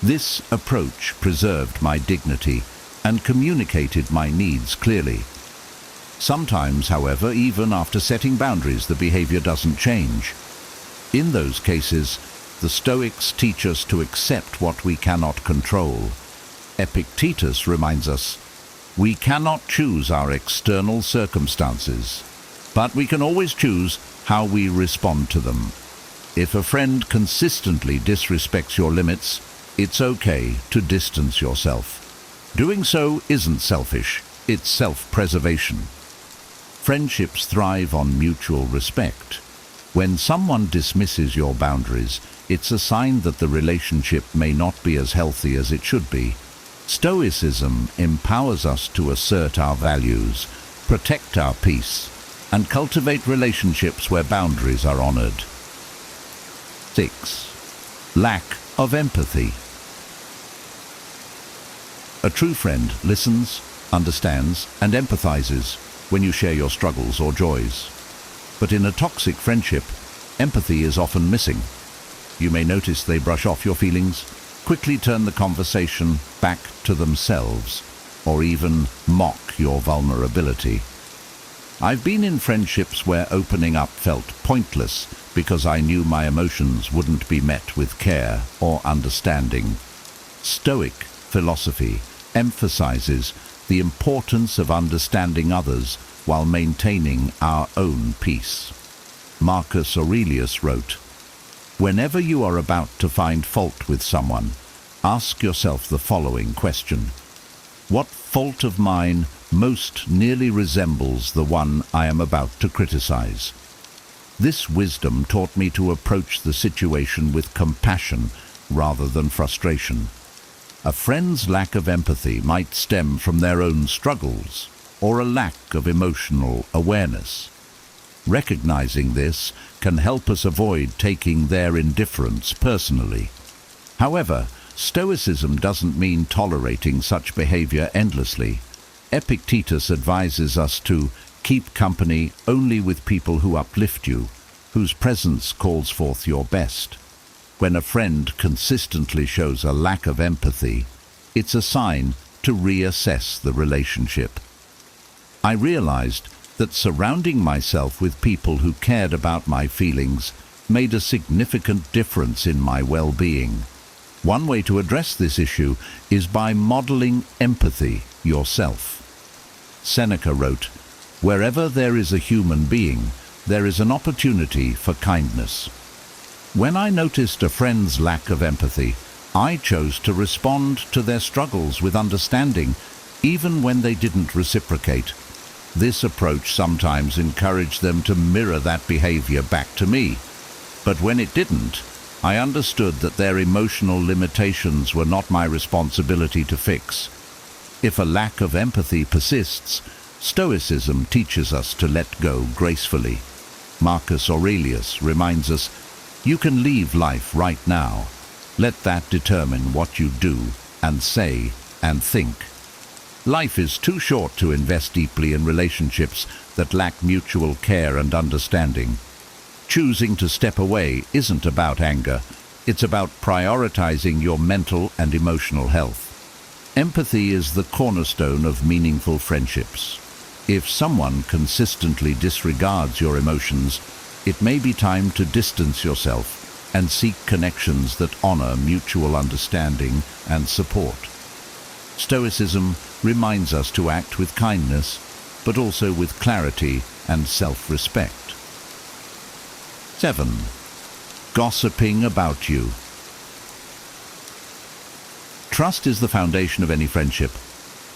This approach preserved my dignity and communicated my needs clearly. Sometimes, however, even after setting boundaries, the behavior doesn't change. In those cases, The Stoics teach us to accept what we cannot control. Epictetus reminds us, we cannot choose our external circumstances, but we can always choose how we respond to them. If a friend consistently disrespects your limits, it's okay to distance yourself. Doing so isn't selfish, it's self-preservation. Friendships thrive on mutual respect. When someone dismisses your boundaries, it's a sign that the relationship may not be as healthy as it should be. Stoicism empowers us to assert our values, protect our peace, and cultivate relationships where boundaries are honored. 6. Lack of empathy. A true friend listens, understands, and empathizes when you share your struggles or joys. But in a toxic friendship, empathy is often missing. You may notice they brush off your feelings, quickly turn the conversation back to themselves, or even mock your vulnerability. I've been in friendships where opening up felt pointless because I knew my emotions wouldn't be met with care or understanding. Stoic philosophy emphasizes the importance of understanding others while maintaining our own peace. Marcus Aurelius wrote, "Whenever you are about to find fault with someone, ask yourself the following question: what fault of mine most nearly resembles the one I am about to criticize?" This wisdom taught me to approach the situation with compassion rather than frustration. A friend's lack of empathy might stem from their own struggles or a lack of emotional awareness. Recognizing this can help us avoid taking their indifference personally. However, Stoicism doesn't mean tolerating such behavior endlessly. Epictetus advises us to keep company only with people who uplift you, whose presence calls forth your best. When a friend consistently shows a lack of empathy, it's a sign to reassess the relationship. I realized that surrounding myself with people who cared about my feelings made a significant difference in my well-being. One way to address this issue is by modeling empathy yourself. Seneca wrote, "Wherever there is a human being, there is an opportunity for kindness." When I noticed a friend's lack of empathy, I chose to respond to their struggles with understanding, even when they didn't reciprocate. This approach sometimes encouraged them to mirror that behavior back to me. But when it didn't, I understood that their emotional limitations were not my responsibility to fix. If a lack of empathy persists, Stoicism teaches us to let go gracefully. Marcus Aurelius reminds us, "You can leave life right now. Let that determine what you do and say and think." Life is too short to invest deeply in relationships that lack mutual care and understanding. Choosing to step away isn't about anger. It's about prioritizing your mental and emotional health. Empathy is the cornerstone of meaningful friendships. If someone consistently disregards your emotions, it may be time to distance yourself and seek connections that honor mutual understanding and support. Stoicism reminds us to act with kindness, but also with clarity and self-respect. 7. Gossiping about you. Trust is the foundation of any friendship,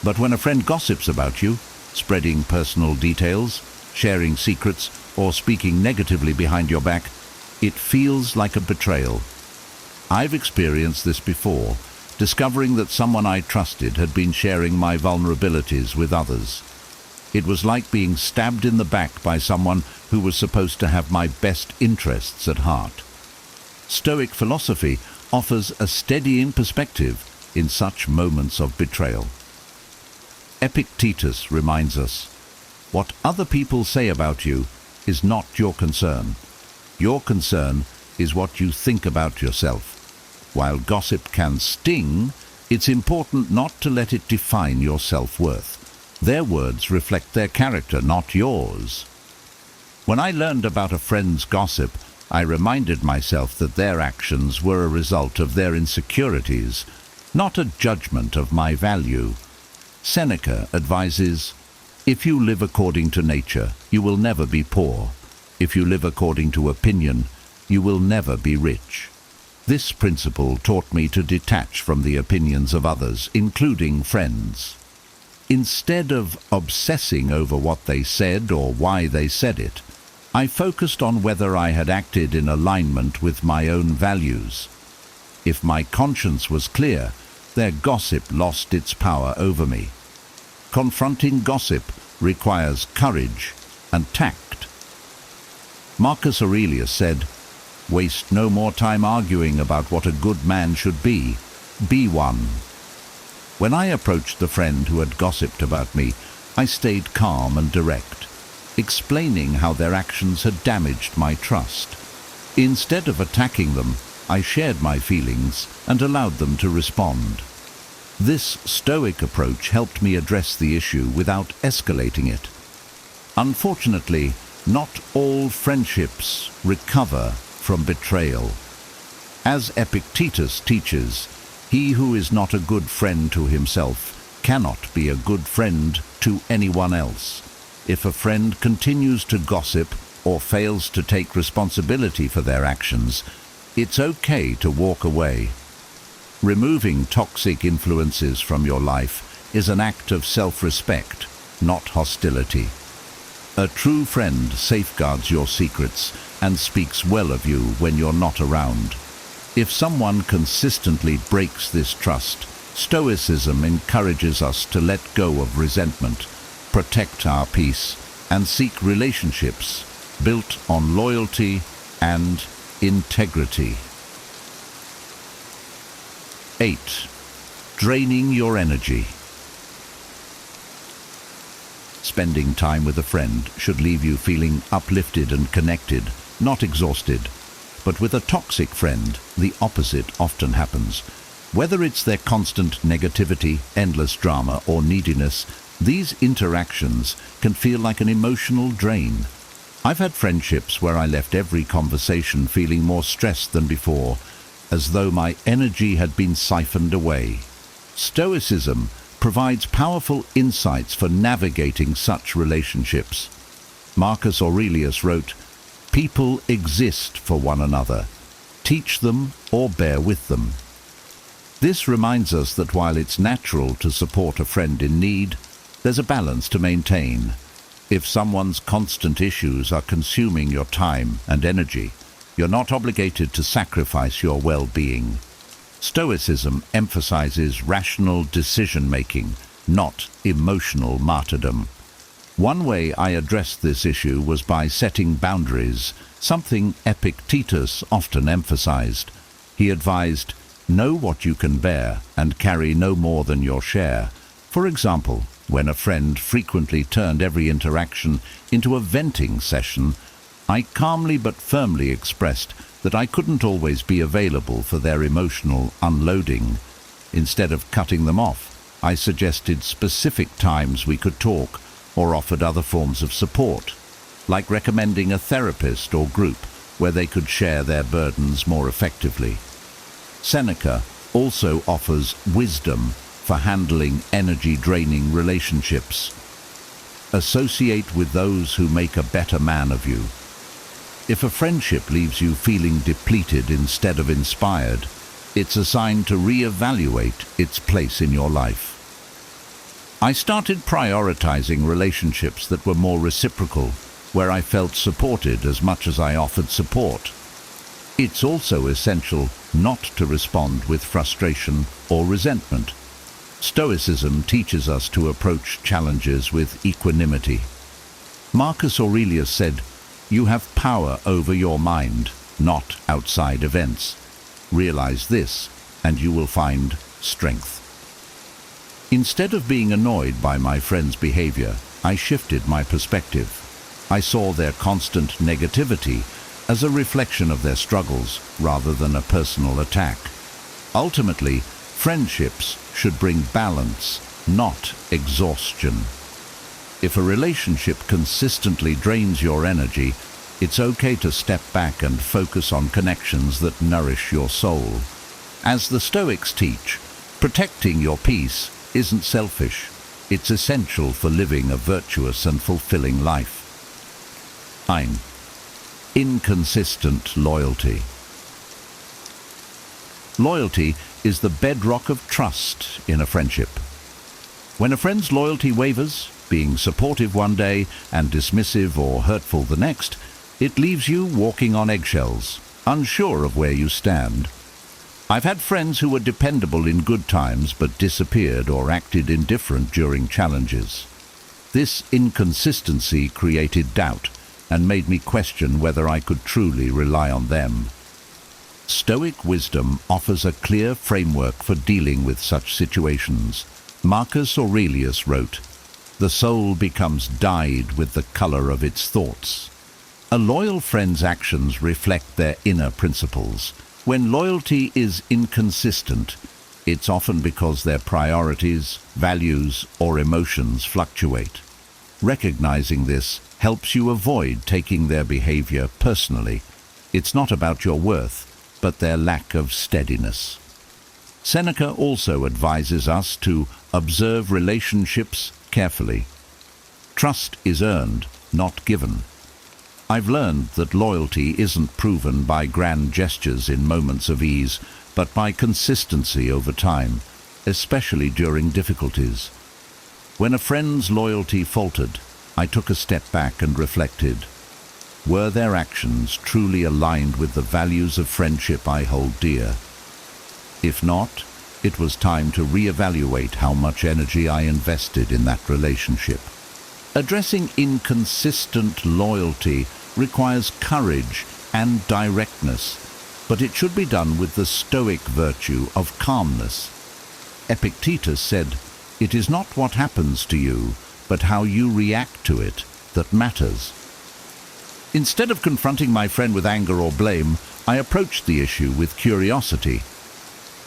but when a friend gossips about you, spreading personal details, sharing secrets, or speaking negatively behind your back, it feels like a betrayal. I've experienced this before, discovering that someone I trusted had been sharing my vulnerabilities with others. It was like being stabbed in the back by someone who was supposed to have my best interests at heart. Stoic philosophy offers a steadying perspective in such moments of betrayal. Epictetus reminds us, "What other people say about you is not your concern. Your concern is what you think about yourself." While gossip can sting, it's important not to let it define your self-worth. Their words reflect their character, not yours. When I learned about a friend's gossip, I reminded myself that their actions were a result of their insecurities, not a judgment of my value. Seneca advises, "If you live according to nature, you will never be poor. If you live according to opinion, you will never be rich." This principle taught me to detach from the opinions of others, including friends. Instead of obsessing over what they said or why they said it, I focused on whether I had acted in alignment with my own values. If my conscience was clear, their gossip lost its power over me. Confronting gossip requires courage and tact. Marcus Aurelius said, "Waste no more time arguing about what a good man should be. Be one." When I approached the friend who had gossiped about me, I stayed calm and direct, explaining how their actions had damaged my trust. Instead of attacking them, I shared my feelings and allowed them to respond. This Stoic approach helped me address the issue without escalating it. Unfortunately, not all friendships recover from betrayal. As Epictetus teaches, he who is not a good friend to himself cannot be a good friend to anyone else. If a friend continues to gossip or fails to take responsibility for their actions, it's okay to walk away. Removing toxic influences from your life is an act of self-respect, not hostility. A true friend safeguards your secrets and speaks well of you when you're not around. If someone consistently breaks this trust, Stoicism encourages us to let go of resentment, protect our peace, and seek relationships built on loyalty and integrity. 8. Draining your energy. Spending time with a friend should leave you feeling uplifted and connected, not exhausted. But with a toxic friend, the opposite often happens. Whether it's their constant negativity, endless drama, or neediness, these interactions can feel like an emotional drain. I've had friendships where I left every conversation feeling more stressed than before, as though my energy had been siphoned away. Stoicism provides powerful insights for navigating such relationships. Marcus Aurelius wrote, "People exist for one another. Teach them or bear with them." This reminds us that while it's natural to support a friend in need, there's a balance to maintain. If someone's constant issues are consuming your time and energy, you're not obligated to sacrifice your well-being. Stoicism emphasizes rational decision-making, not emotional martyrdom. One way I addressed this issue was by setting boundaries, something Epictetus often emphasized. He advised, "Know what you can bear and carry no more than your share." For example, when a friend frequently turned every interaction into a venting session, I calmly but firmly expressed that I couldn't always be available for their emotional unloading. Instead of cutting them off, I suggested specific times we could talk, or offered other forms of support, like recommending a therapist or group where they could share their burdens more effectively. Seneca also offers wisdom for handling energy-draining relationships. Associate with those who make a better man of you. If a friendship leaves you feeling depleted instead of inspired, it's a sign to reevaluate its place in your life. I started prioritizing relationships that were more reciprocal, where I felt supported as much as I offered support. It's also essential not to respond with frustration or resentment. Stoicism teaches us to approach challenges with equanimity. Marcus Aurelius said, "You have power over your mind, not outside events. Realize this, and you will find strength." Instead of being annoyed by my friend's behavior, I shifted my perspective. I saw their constant negativity as a reflection of their struggles rather than a personal attack. Ultimately, friendships should bring balance, not exhaustion. If a relationship consistently drains your energy, It's okay to step back and focus on connections that nourish your soul. As the Stoics teach, protecting your peace isn't selfish. It's essential for living a virtuous and fulfilling life. 9. Inconsistent loyalty. Loyalty is the bedrock of trust in a friendship. When a friend's loyalty wavers, being supportive one day and dismissive or hurtful the next, it leaves you walking on eggshells, unsure of where you stand. I've had friends who were dependable in good times but disappeared or acted indifferent during challenges. This inconsistency created doubt and made me question whether I could truly rely on them. Stoic wisdom offers a clear framework for dealing with such situations. Marcus Aurelius wrote, "The soul becomes dyed with the color of its thoughts." A loyal friend's actions reflect their inner principles. When loyalty is inconsistent, it's often because their priorities, values, or emotions fluctuate. Recognizing this helps you avoid taking their behavior personally. It's not about your worth, but their lack of steadiness. Seneca also advises us to observe relationships carefully. Trust is earned, not given. I've learned that loyalty isn't proven by grand gestures in moments of ease, but by consistency over time, especially during difficulties. When a friend's loyalty faltered, I took a step back and reflected. Were their actions truly aligned with the values of friendship I hold dear? If not, it was time to reevaluate how much energy I invested in that relationship. Addressing inconsistent loyalty requires courage and directness, but it should be done with the Stoic virtue of calmness. Epictetus said, "It is not what happens to you, but how you react to it that matters." Instead of confronting my friend with anger or blame, I approached the issue with curiosity.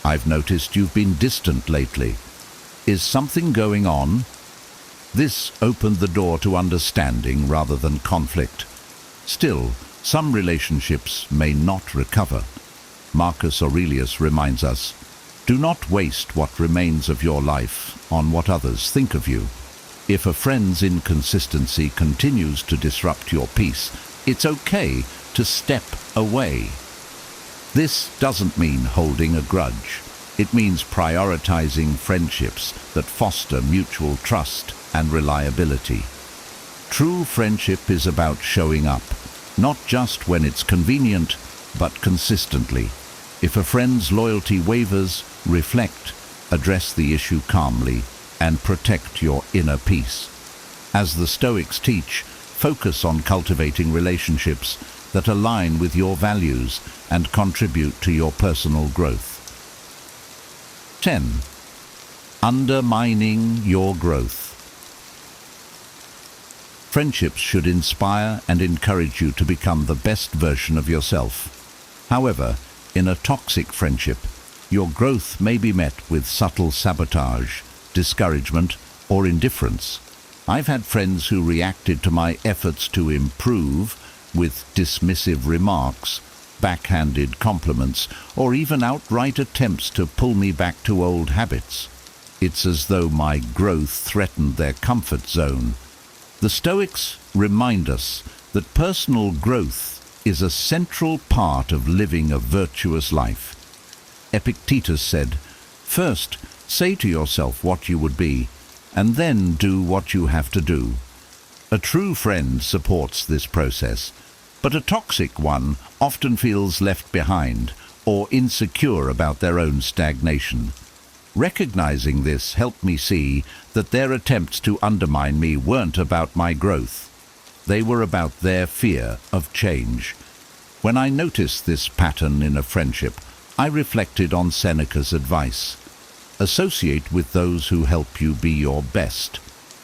"I've noticed you've been distant lately. Is something going on?" This opened the door to understanding rather than conflict. Still, some relationships may not recover. Marcus Aurelius reminds us, "Do not waste what remains of your life on what others think of you." If a friend's inconsistency continues to disrupt your peace, it's okay to step away. This doesn't mean holding a grudge. It means prioritizing friendships that foster mutual trust and reliability. True friendship is about showing up, not just when it's convenient, but consistently. If a friend's loyalty wavers, reflect, address the issue calmly, and protect your inner peace. As the Stoics teach, focus on cultivating relationships that align with your values and contribute to your personal growth. 10. Undermining your growth. Friendships should inspire and encourage you to become the best version of yourself. However, in a toxic friendship, your growth may be met with subtle sabotage, discouragement, or indifference. I've had friends who reacted to my efforts to improve with dismissive remarks, backhanded compliments, or even outright attempts to pull me back to old habits. It's as though my growth threatened their comfort zone. The Stoics remind us that personal growth is a central part of living a virtuous life. Epictetus said, "First, say to yourself what you would be, and then do what you have to do." A true friend supports this process, but a toxic one often feels left behind or insecure about their own stagnation. Recognizing this helped me see that their attempts to undermine me weren't about my growth. They were about their fear of change. When I noticed this pattern in a friendship, I reflected on Seneca's advice. Associate with those who help you be your best.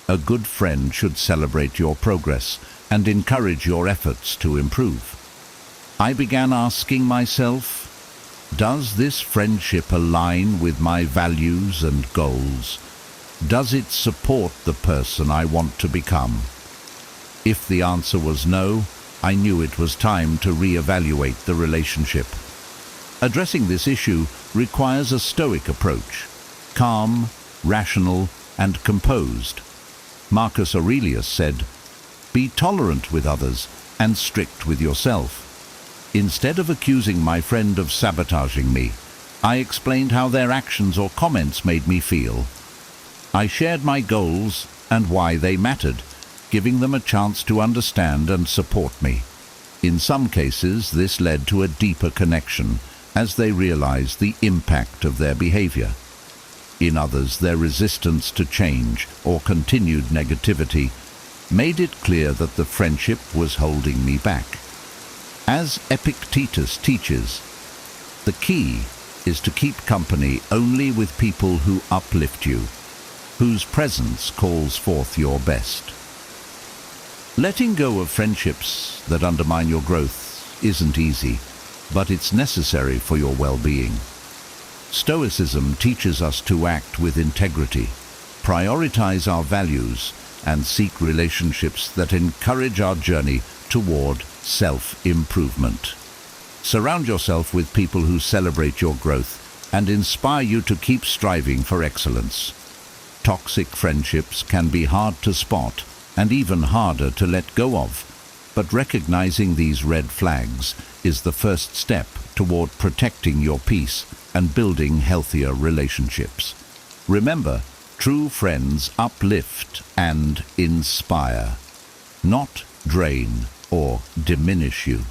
A good friend should celebrate your progress and encourage your efforts to improve. I began asking myself, does this friendship align with my values and goals? Does it support the person I want to become? If the answer was no, I knew it was time to re-evaluate the relationship. Addressing this issue requires a Stoic approach, calm, rational, and composed. Marcus Aurelius said, "Be tolerant with others and strict with yourself." Instead of accusing my friend of sabotaging me, I explained how their actions or comments made me feel. I shared my goals and why they mattered, giving them a chance to understand and support me. In some cases, this led to a deeper connection as they realized the impact of their behavior. In others, their resistance to change or continued negativity made it clear that the friendship was holding me back. As Epictetus teaches, the key is to keep company only with people who uplift you, whose presence calls forth your best. Letting go of friendships that undermine your growth isn't easy, but it's necessary for your well-being. Stoicism teaches us to act with integrity, prioritize our values, and seek relationships that encourage our journey toward self-improvement. Surround yourself with people who celebrate your growth and inspire you to keep striving for excellence. Toxic friendships can be hard to spot and even harder to let go of, but recognizing these red flags is the first step toward protecting your peace and building healthier relationships. Remember, true friends uplift and inspire, not drain or diminish you.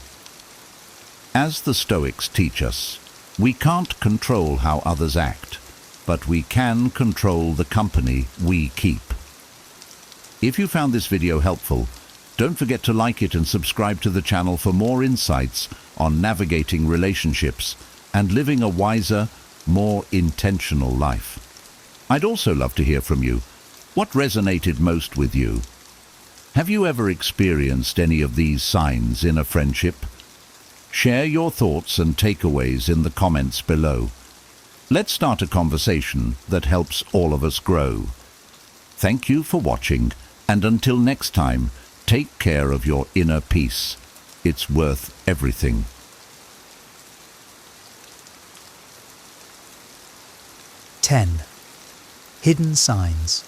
As the Stoics teach us, we can't control how others act, but we can control the company we keep. If you found this video helpful, don't forget to like it and subscribe to the channel for more insights on navigating relationships and living a wiser, more intentional life. I'd also love to hear from you. What resonated most with you? Have you ever experienced any of these signs in a friendship? Share your thoughts and takeaways in the comments below. Let's start a conversation that helps all of us grow. Thank you for watching, and until next time, take care of your inner peace. It's worth everything. Hidden signs.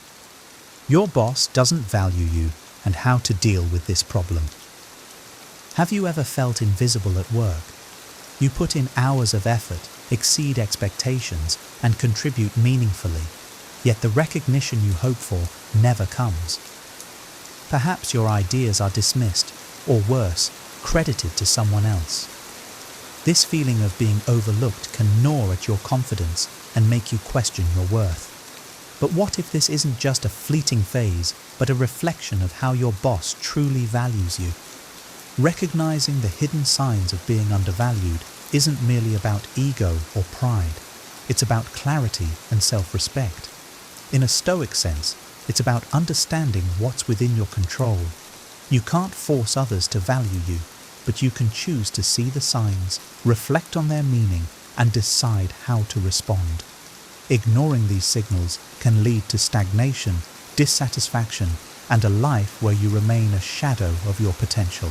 Your boss doesn't value you, and how to deal with this problem. Have you ever felt invisible at work? You put in hours of effort, exceed expectations, and contribute meaningfully, yet the recognition you hope for never comes. Perhaps your ideas are dismissed, or worse, credited to someone else. This feeling of being overlooked can gnaw at your confidence and make you question your worth. But what if this isn't just a fleeting phase, but a reflection of how your boss truly values you? Recognizing the hidden signs of being undervalued isn't merely about ego or pride. It's about clarity and self-respect. In a Stoic sense, it's about understanding what's within your control. You can't force others to value you, but you can choose to see the signs, reflect on their meaning, and decide how to respond. Ignoring these signals can lead to stagnation, dissatisfaction, and a life where you remain a shadow of your potential.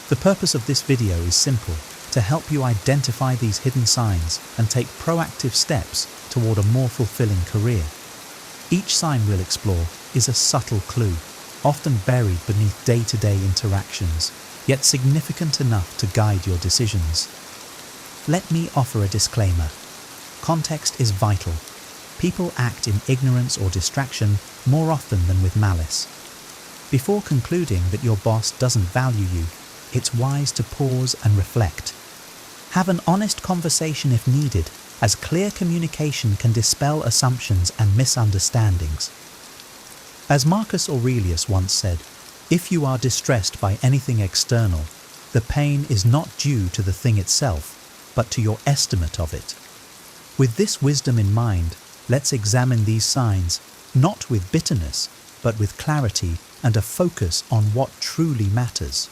The purpose of this video is simple: to help you identify these hidden signs and take proactive steps toward a more fulfilling career. Each sign we'll explore is a subtle clue, often buried beneath day-to-day interactions, yet significant enough to guide your decisions. Let me offer a disclaimer. Context is vital. People act in ignorance or distraction more often than with malice. Before concluding that your boss doesn't value you, it's wise to pause and reflect. Have an honest conversation if needed, as clear communication can dispel assumptions and misunderstandings. As Marcus Aurelius once said, if you are distressed by anything external, the pain is not due to the thing itself, but to your estimate of it. With this wisdom in mind, let's examine these signs, not with bitterness, but with clarity and a focus on what truly matters: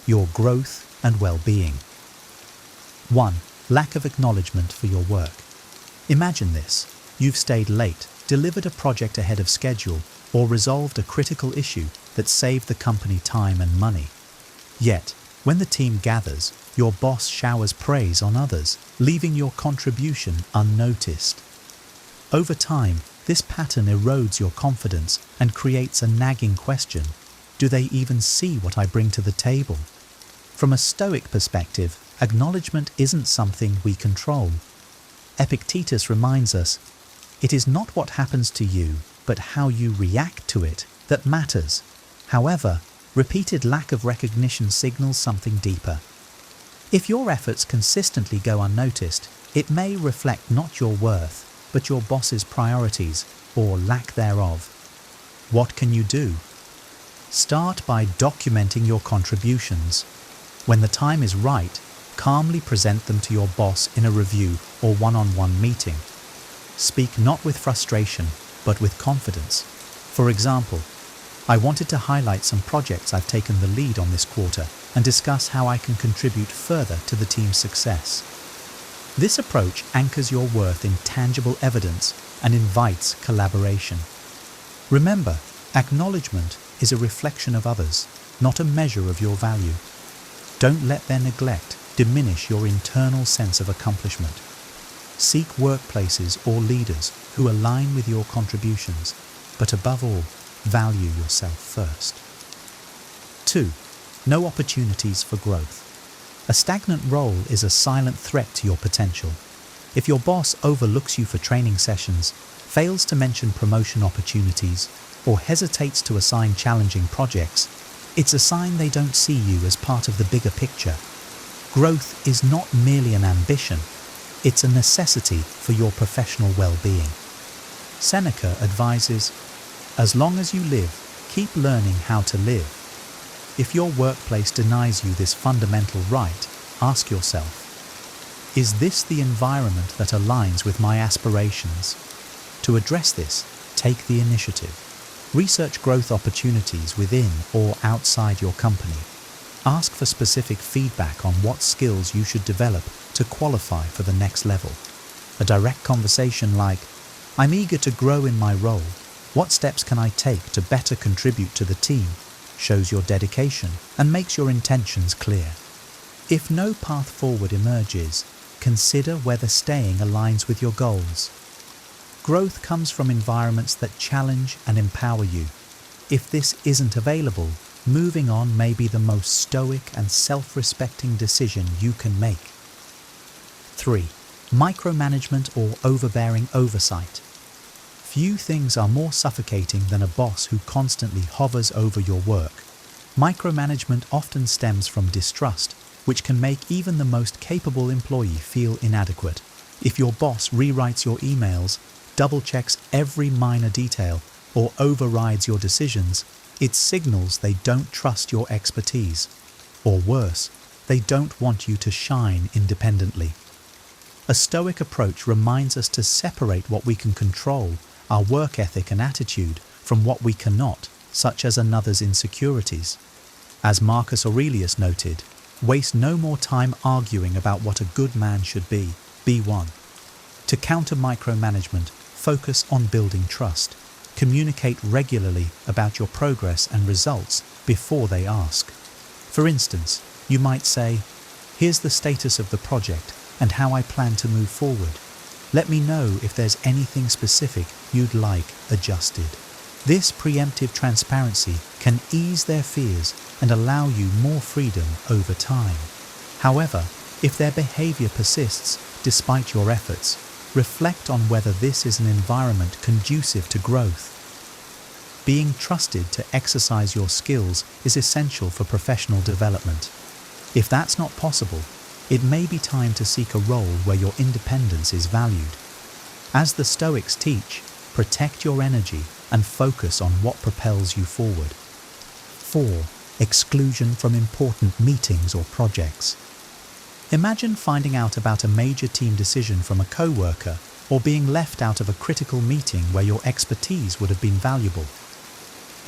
your growth and well-being. 1. Lack of acknowledgement for your work. Imagine this: you've stayed late, delivered a project ahead of schedule, or resolved a critical issue that saved the company time and money. Yet, When the team gathers, your boss showers praise on others, leaving your contribution unnoticed. Over time, this pattern erodes your confidence and creates a nagging question: do they even see what I bring to the table? From a Stoic perspective, acknowledgement isn't something we control. Epictetus reminds us, it is not what happens to you, but how you react to it that matters. However, repeated lack of recognition signals something deeper. If your efforts consistently go unnoticed, it may reflect not your worth, but your boss's priorities, or lack thereof. What can you do? Start by documenting your contributions. When the time is right, calmly present them to your boss in a review or one-on-one meeting. Speak not with frustration, but with confidence. For example, I wanted to highlight some projects I've taken the lead on this quarter and discuss how I can contribute further to the team's success. This approach anchors your worth in tangible evidence and invites collaboration. Remember, acknowledgement is a reflection of others, not a measure of your value. Don't let their neglect diminish your internal sense of accomplishment. Seek workplaces or leaders who align with your contributions, but above all, value yourself first. 2. No opportunities for growth. A stagnant role is a silent threat to your potential. If your boss overlooks you for training sessions, fails to mention promotion opportunities, or hesitates to assign challenging projects, it's a sign they don't see you as part of the bigger picture. Growth is not merely an ambition, it's a necessity for your professional well-being. Seneca advises, as long as you live, keep learning how to live. If your workplace denies you this fundamental right, ask yourself, is this the environment that aligns with my aspirations? To address this, take the initiative. Research growth opportunities within or outside your company. Ask for specific feedback on what skills you should develop to qualify for the next level. A direct conversation like, I'm eager to grow in my role. What steps can I take to better contribute to the team? Shows your dedication and makes your intentions clear. If no path forward emerges, consider whether staying aligns with your goals. Growth comes from environments that challenge and empower you. If this isn't available, moving on may be the most stoic and self-respecting decision you can make. 3. Micromanagement or overbearing oversight. Few things are more suffocating than a boss who constantly hovers over your work. Micromanagement often stems from distrust, which can make even the most capable employee feel inadequate. If your boss rewrites your emails, double-checks every minor detail, or overrides your decisions, it signals they don't trust your expertise. Or worse, they don't want you to shine independently. A Stoic approach reminds us to separate what we can control, our work ethic and attitude, from what we cannot, such as another's insecurities. As Marcus Aurelius noted, waste no more time arguing about what a good man should be one. To counter micromanagement, focus on building trust. Communicate regularly about your progress and results before they ask. For instance, you might say, here's the status of the project and how I plan to move forward. Let me know if there's anything specific you'd like adjusted. This preemptive transparency can ease their fears and allow you more freedom over time. However, if their behavior persists despite your efforts, reflect on whether this is an environment conducive to growth. Being trusted to exercise your skills is essential for professional development. If that's not possible, it may be time to seek a role where your independence is valued. As the Stoics teach, protect your energy and focus on what propels you forward. 4. Exclusion from important meetings or projects. Imagine finding out about a major team decision from a co-worker or being left out of a critical meeting where your expertise would have been valuable.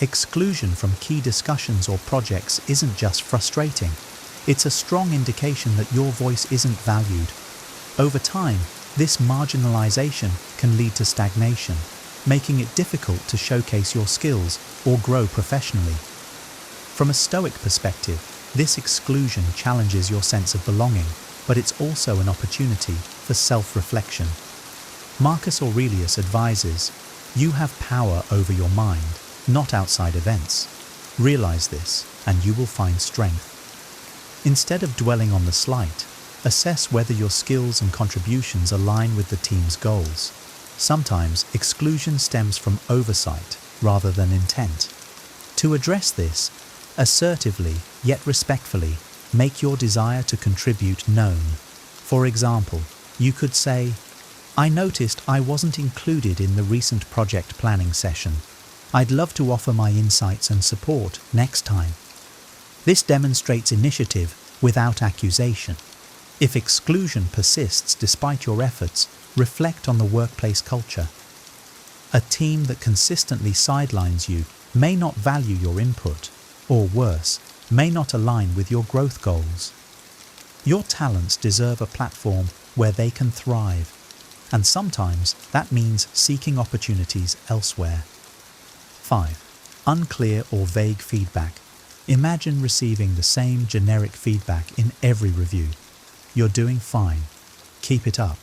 Exclusion from key discussions or projects isn't just frustrating, it's a strong indication that your voice isn't valued. Over time, this marginalization can lead to stagnation, making it difficult to showcase your skills or grow professionally. From a Stoic perspective, This exclusion challenges your sense of belonging, but it's also an opportunity for self-reflection. Marcus Aurelius advises, "You have power over your mind, not outside events. Realize this, and you will find strength." Instead of dwelling on the slight, assess whether your skills and contributions align with the team's goals. Sometimes exclusion stems from oversight rather than intent. To address this, assertively yet respectfully, make your desire to contribute known. For example, you could say, "I noticed I wasn't included in the recent project planning session. I'd love to offer my insights and support next time." This demonstrates initiative without accusation. If exclusion persists despite your efforts, reflect on the workplace culture. A team that consistently sidelines you may not value your input, or worse, may not align with your growth goals. Your talents deserve a platform where they can thrive, and sometimes that means seeking opportunities elsewhere. 5. Unclear or vague feedback. Imagine receiving the same generic feedback in every review. "You're doing fine. Keep it up."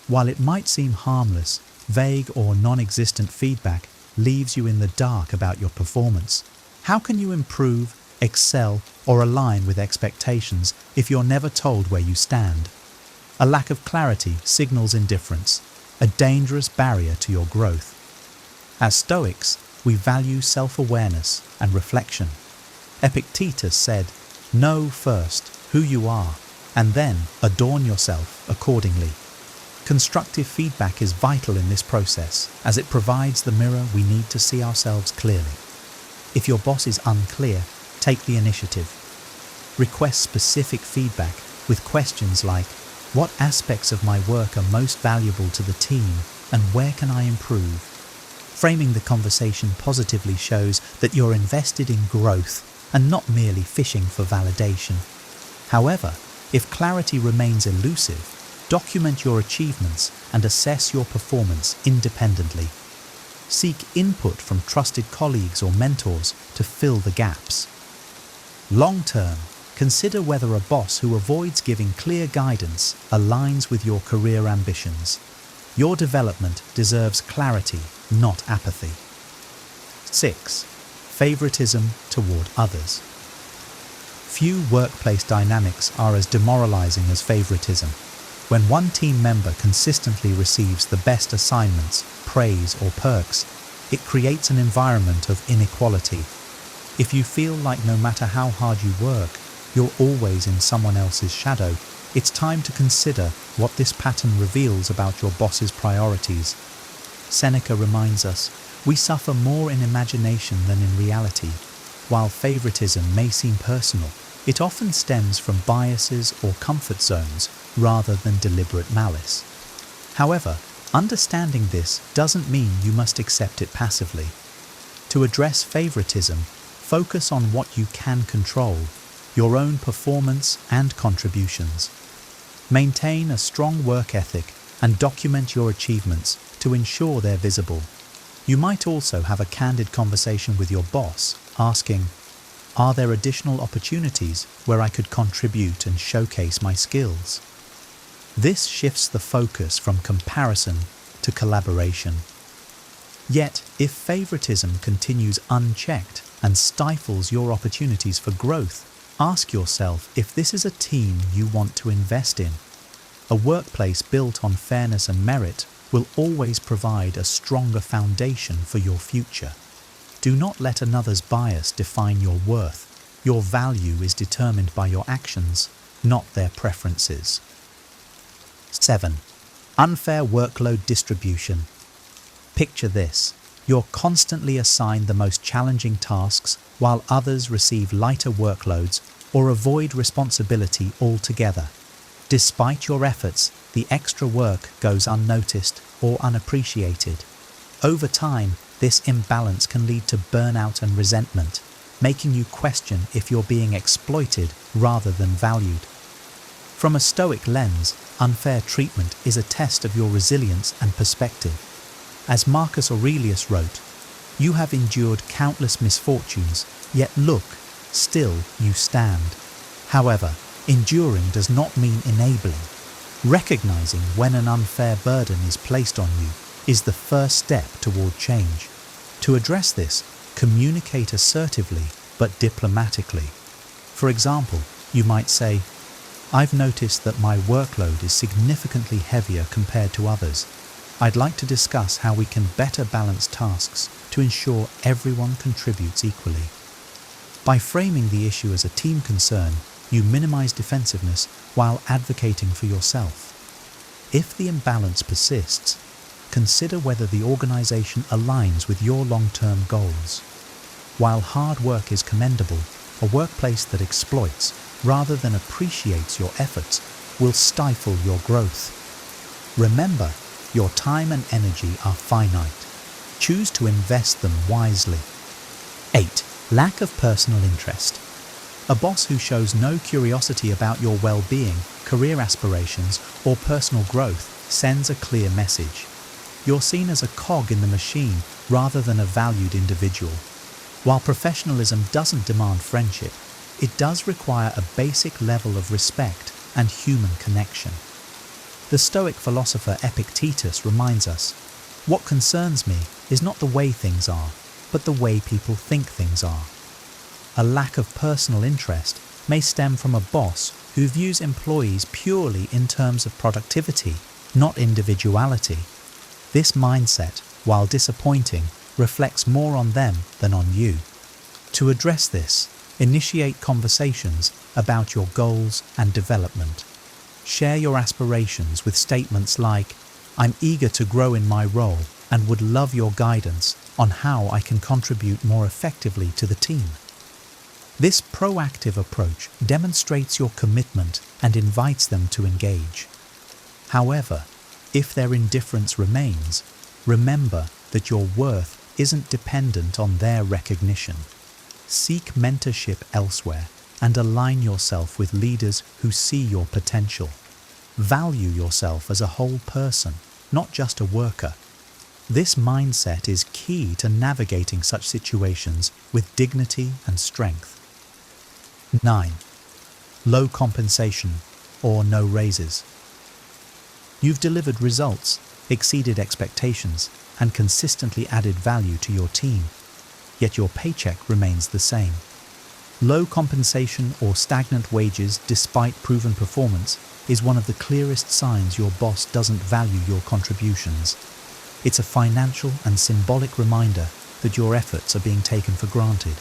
While it might seem harmless, vague or non-existent feedback leaves you in the dark about your performance. How can you improve, excel, or align with expectations if you're never told where you stand? A lack of clarity signals indifference, a dangerous barrier to your growth. As Stoics, we value self-awareness and reflection. Epictetus said, "Know first who you are, and then adorn yourself accordingly." Constructive feedback is vital in this process, as it provides the mirror we need to see ourselves clearly. If your boss is unclear, take the initiative. Request specific feedback with questions like, "What aspects of my work are most valuable to the team, and where can I improve?" Framing the conversation positively shows that you're invested in growth and not merely fishing for validation. However, if clarity remains elusive, document your achievements and assess your performance independently. Seek input from trusted colleagues or mentors to fill the gaps. Long term, consider whether a boss who avoids giving clear guidance aligns with your career ambitions. Your development deserves clarity, not apathy. 6. Favoritism toward others. Few workplace dynamics are as demoralizing as favoritism. When one team member consistently receives the best assignments, praise, or perks, it creates an environment of inequality. If you feel like no matter how hard you work, you're always in someone else's shadow, it's time to consider what this pattern reveals about your boss's priorities. Seneca reminds us, "We suffer more in imagination than in reality." While favoritism may seem personal, it often stems from biases or comfort zones rather than deliberate malice. However, understanding this doesn't mean you must accept it passively. To address favoritism, focus on what you can control, your own performance and contributions. Maintain a strong work ethic and document your achievements to ensure they're visible. You might also have a candid conversation with your boss, asking, "Are there additional opportunities where I could contribute and showcase my skills?" This shifts the focus from comparison to collaboration. Yet, if favoritism continues unchecked and stifles your opportunities for growth, ask yourself if this is a team you want to invest in. A workplace built on fairness and merit will always provide a stronger foundation for your future. Do not let another's bias define your worth. Your value is determined by your actions, not their preferences. 7. Unfair workload distribution. Picture this. You're constantly assigned the most challenging tasks while others receive lighter workloads or avoid responsibility altogether. Despite your efforts, the extra work goes unnoticed or unappreciated. Over time, this imbalance can lead to burnout and resentment, making you question if you're being exploited rather than valued. From a Stoic lens, unfair treatment is a test of your resilience and perspective. As Marcus Aurelius wrote, "You have endured countless misfortunes, yet look, still you stand. However, enduring does not mean enabling. Recognizing when an unfair burden is placed on you is the first step toward change. To address this, communicate assertively but diplomatically. For example, you might say, "I've noticed that my workload is significantly heavier compared to others. I'd like to discuss how we can better balance tasks to ensure everyone contributes equally." By framing the issue as a team concern, you minimize defensiveness while advocating for yourself. If the imbalance persists, consider whether the organization aligns with your long-term goals. While hard work is commendable, a workplace that exploits rather than appreciates your efforts will stifle your growth. Remember, your time and energy are finite. Choose to invest them wisely. 8. Lack of personal interest. A boss who shows no curiosity about your well-being, career aspirations, or personal growth sends a clear message. You're seen as a cog in the machine rather than a valued individual. While professionalism doesn't demand friendship, it does require a basic level of respect and human connection. The Stoic philosopher Epictetus reminds us, "What concerns me is not the way things are, but the way people think things are." A lack of personal interest may stem from a boss who views employees purely in terms of productivity, not individuality. This mindset, while disappointing, reflects more on them than on you. To address this, initiate conversations about your goals and development. Share your aspirations with statements like, "I'm eager to grow in my role and would love your guidance on how I can contribute more effectively to the team." This proactive approach demonstrates your commitment and invites them to engage. However, if their indifference remains, remember that your worth isn't dependent on their recognition. Seek mentorship elsewhere and align yourself with leaders who see your potential. Value yourself as a whole person, not just a worker. This mindset is key to navigating such situations with dignity and strength. 9. Low compensation or no raises. You've delivered results, exceeded expectations, and consistently added value to your team, yet your paycheck remains the same. Low compensation or stagnant wages despite proven performance is one of the clearest signs your boss doesn't value your contributions. It's a financial and symbolic reminder that your efforts are being taken for granted.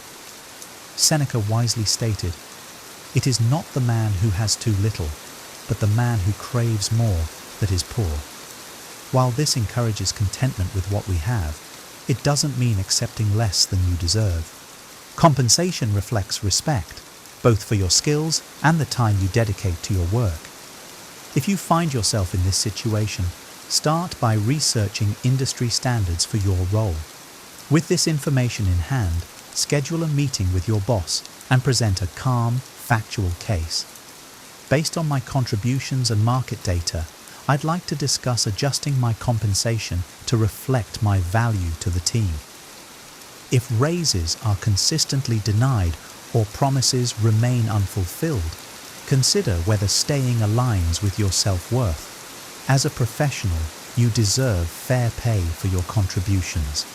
Seneca wisely stated, "It is not the man who has too little, but the man who craves more that is poor." While this encourages contentment with what we have, it doesn't mean accepting less than you deserve. Compensation reflects respect, both for your skills and the time you dedicate to your work. If you find yourself in this situation, start by researching industry standards for your role. With this information in hand, schedule a meeting with your boss and present a calm, factual case. Based on my contributions and market data, I'd like to discuss adjusting my compensation to reflect my value to the team. If raises are consistently denied or promises remain unfulfilled, consider whether staying aligns with your self-worth. As a professional, you deserve fair pay for your contributions.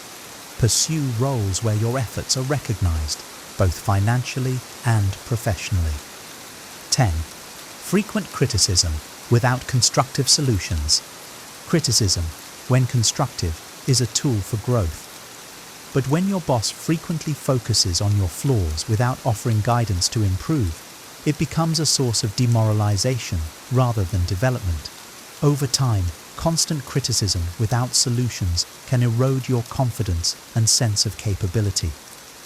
Pursue roles where your efforts are recognized, both financially and professionally. 10. Frequent criticism without constructive solutions. Criticism, when constructive, is a tool for growth. But when your boss frequently focuses on your flaws without offering guidance to improve, it becomes a source of demoralization rather than development. Over time, constant criticism without solutions can erode your confidence and sense of capability.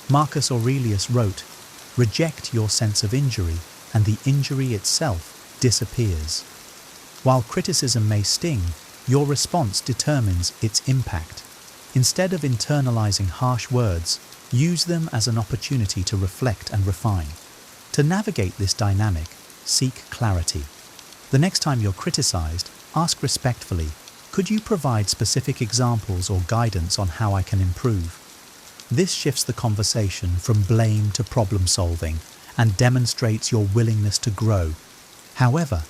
Marcus Aurelius wrote, "Reject your sense of injury, and the injury itself disappears." While criticism may sting, your response determines its impact. Instead of internalizing harsh words, use them as an opportunity to reflect and refine. To navigate this dynamic, seek clarity. The next time you're criticized, ask respectfully, "Could you provide specific examples or guidance on how I can improve?" This shifts the conversation from blame to problem solving and demonstrates your willingness to grow. However,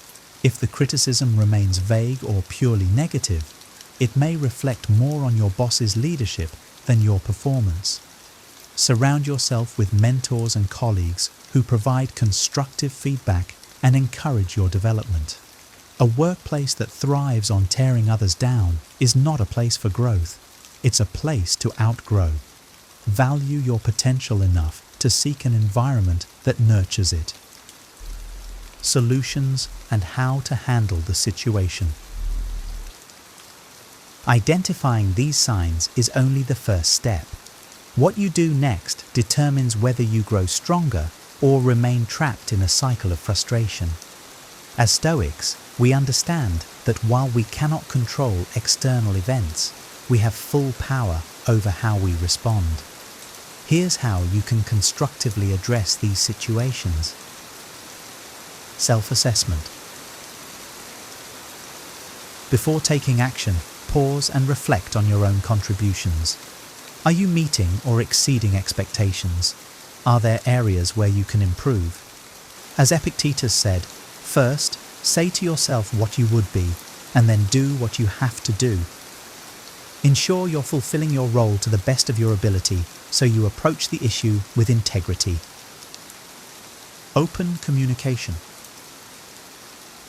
if the criticism remains vague or purely negative, it may reflect more on your boss's leadership than your performance. Surround yourself with mentors and colleagues who provide constructive feedback and encourage your development. A workplace that thrives on tearing others down is not a place for growth. It's a place to outgrow. Value your potential enough to seek an environment that nurtures it. Solutions and how to handle the situation. Identifying these signs is only the first step. What you do next determines whether you grow stronger or remain trapped in a cycle of frustration. As Stoics, we understand that while we cannot control external events, we have full power over how we respond. Here's how you can constructively address these situations. Self-assessment. Before taking action, pause and reflect on your own contributions. Are you meeting or exceeding expectations? Are there areas where you can improve? As Epictetus said, first, say to yourself what you would be, and then do what you have to do. Ensure you're fulfilling your role to the best of your ability, so you approach the issue with integrity. Open communication.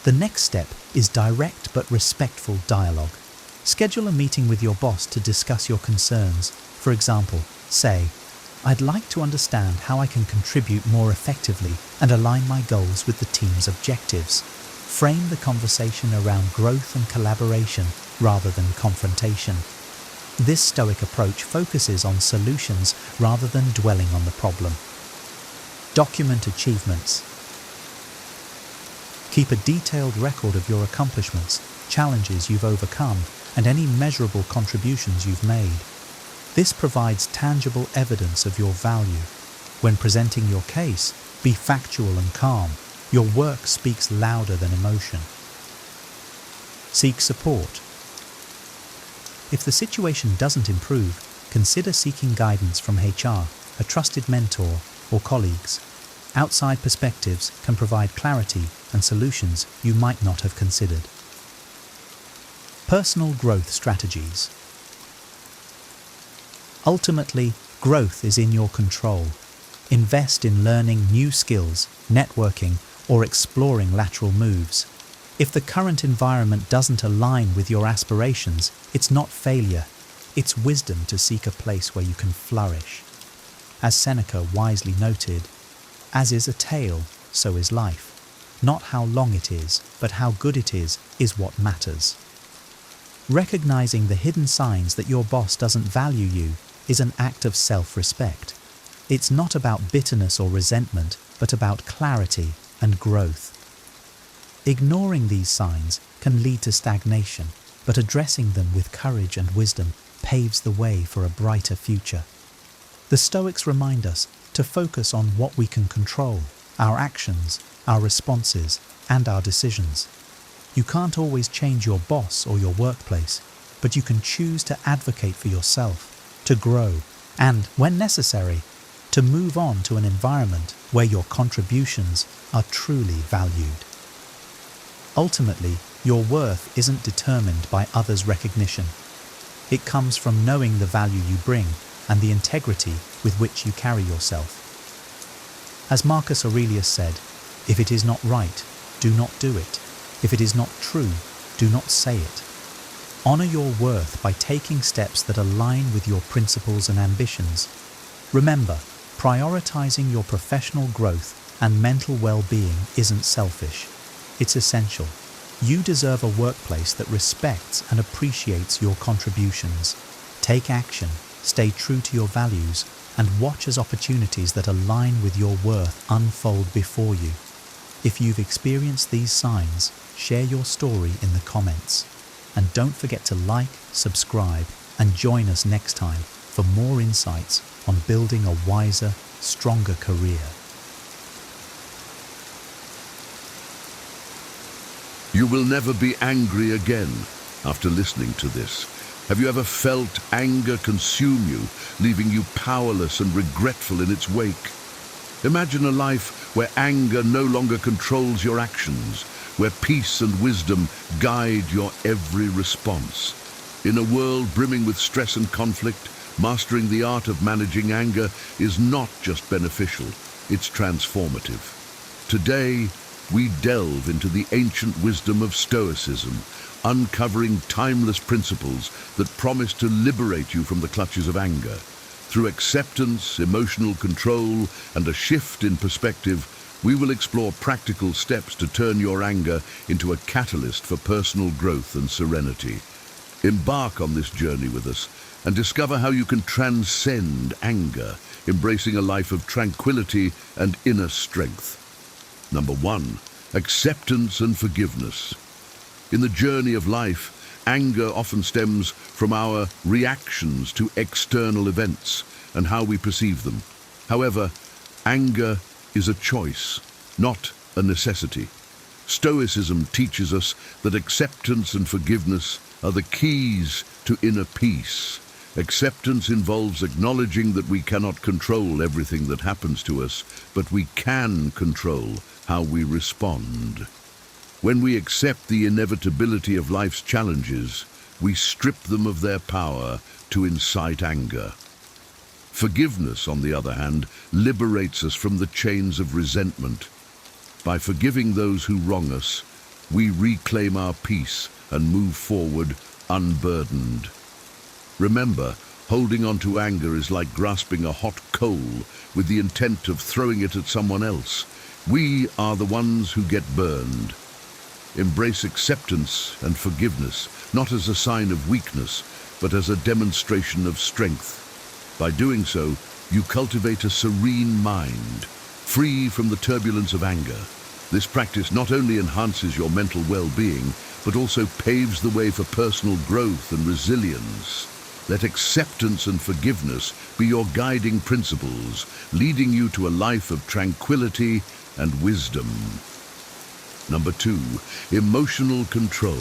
The next step is direct but respectful dialogue. Schedule a meeting with your boss to discuss your concerns. For example, say, "I'd like to understand how I can contribute more effectively and align my goals with the team's objectives." Frame the conversation around growth and collaboration rather than confrontation. This Stoic approach focuses on solutions rather than dwelling on the problem. Document achievements. Keep a detailed record of your accomplishments, challenges you've overcome, and any measurable contributions you've made. This provides tangible evidence of your value. When presenting your case, be factual and calm. Your work speaks louder than emotion. Seek support. If the situation doesn't improve, consider seeking guidance from HR, a trusted mentor, or colleagues. Outside perspectives can provide clarity and solutions you might not have considered. Personal growth strategies. Ultimately, growth is in your control. Invest in learning new skills, networking, or exploring lateral moves. If the current environment doesn't align with your aspirations, it's not failure. It's wisdom to seek a place where you can flourish. As Seneca wisely noted, "As is a tale, so is life. Not how long it is, but how good it is what matters." Recognizing the hidden signs that your boss doesn't value you is an act of self-respect. It's not about bitterness or resentment, but about clarity and growth. Ignoring these signs can lead to stagnation, but addressing them with courage and wisdom paves the way for a brighter future. The Stoics remind us to focus on what we can control, our actions, our responses, and our decisions. You can't always change your boss or your workplace, but you can choose to advocate for yourself, to grow, and, when necessary, to move on to an environment where your contributions are truly valued. Ultimately, your worth isn't determined by others' recognition. It comes from knowing the value you bring and the integrity with which you carry yourself. As Marcus Aurelius said, "If it is not right, do not do it. If it is not true, do not say it." Honor your worth by taking steps that align with your principles and ambitions. Remember, prioritizing your professional growth and mental well-being isn't selfish. It's essential. You deserve a workplace that respects and appreciates your contributions. Take action, stay true to your values, and watch as opportunities that align with your worth unfold before you. If you've experienced these signs, share your story in the comments. And don't forget to like, subscribe, and join us next time for more insights on building a wiser, stronger career. You will never be angry again after listening to this. Have you ever felt anger consume you, leaving you powerless and regretful in its wake? Imagine a life where anger no longer controls your actions, where peace and wisdom guide your every response. In a world brimming with stress and conflict, mastering the art of managing anger is not just beneficial, it's transformative. Today, we delve into the ancient wisdom of Stoicism, uncovering timeless principles that promise to liberate you from the clutches of anger. Through acceptance, emotional control, and a shift in perspective, we will explore practical steps to turn your anger into a catalyst for personal growth and serenity. Embark on this journey with us and discover how you can transcend anger, embracing a life of tranquility and inner strength. Number 1, acceptance and forgiveness. In the journey of life, anger often stems from our reactions to external events and how we perceive them. However, anger is a choice, not a necessity. Stoicism teaches us that acceptance and forgiveness are the keys to inner peace. Acceptance involves acknowledging that we cannot control everything that happens to us, but we can control how we respond. When we accept the inevitability of life's challenges, we strip them of their power to incite anger. Forgiveness, on the other hand, liberates us from the chains of resentment. By forgiving those who wrong us, we reclaim our peace and move forward unburdened. Remember, holding on to anger is like grasping a hot coal with the intent of throwing it at someone else. We are the ones who get burned. Embrace acceptance and forgiveness, not as a sign of weakness, but as a demonstration of strength. By doing so, you cultivate a serene mind, free from the turbulence of anger. This practice not only enhances your mental well-being, but also paves the way for personal growth and resilience. Let acceptance and forgiveness be your guiding principles, leading you to a life of tranquility and wisdom. Number 2, emotional control.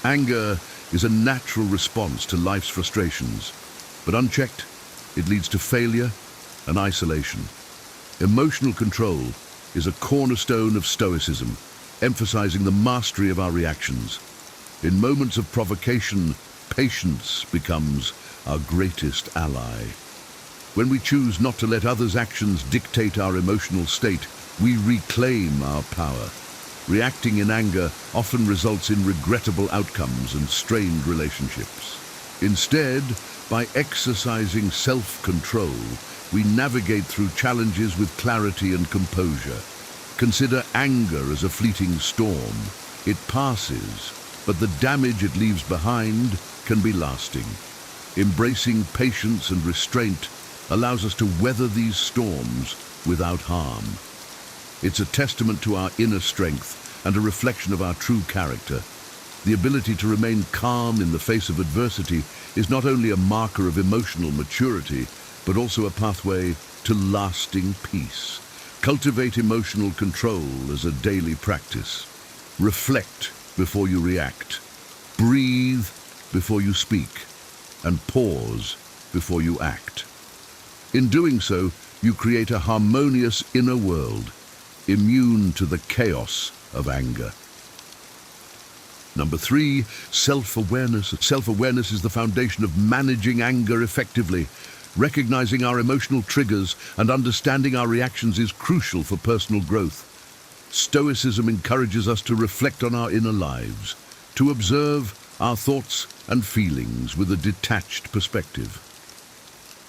Anger is a natural response to life's frustrations, but unchecked, it leads to failure and isolation. Emotional control is a cornerstone of Stoicism, emphasizing the mastery of our reactions. In moments of provocation, patience becomes our greatest ally. When we choose not to let others' actions dictate our emotional state, we reclaim our power. Reacting in anger often results in regrettable outcomes and strained relationships. Instead, by exercising self-control, we navigate through challenges with clarity and composure. Consider anger as a fleeting storm. It passes, but the damage it leaves behind can be lasting. Embracing patience and restraint allows us to weather these storms without harm. It's a testament to our inner strength and a reflection of our true character. The ability to remain calm in the face of adversity is not only a marker of emotional maturity, but also a pathway to lasting peace. Cultivate emotional control as a daily practice. Reflect before you react. Breathe before you speak. And pause before you act. In doing so, you create a harmonious inner world, immune to the chaos of anger. Number 3, self-awareness. Self-awareness is the foundation of managing anger effectively. Recognizing our emotional triggers and understanding our reactions is crucial for personal growth. Stoicism encourages us to reflect on our inner lives, to observe our thoughts and feelings with a detached perspective.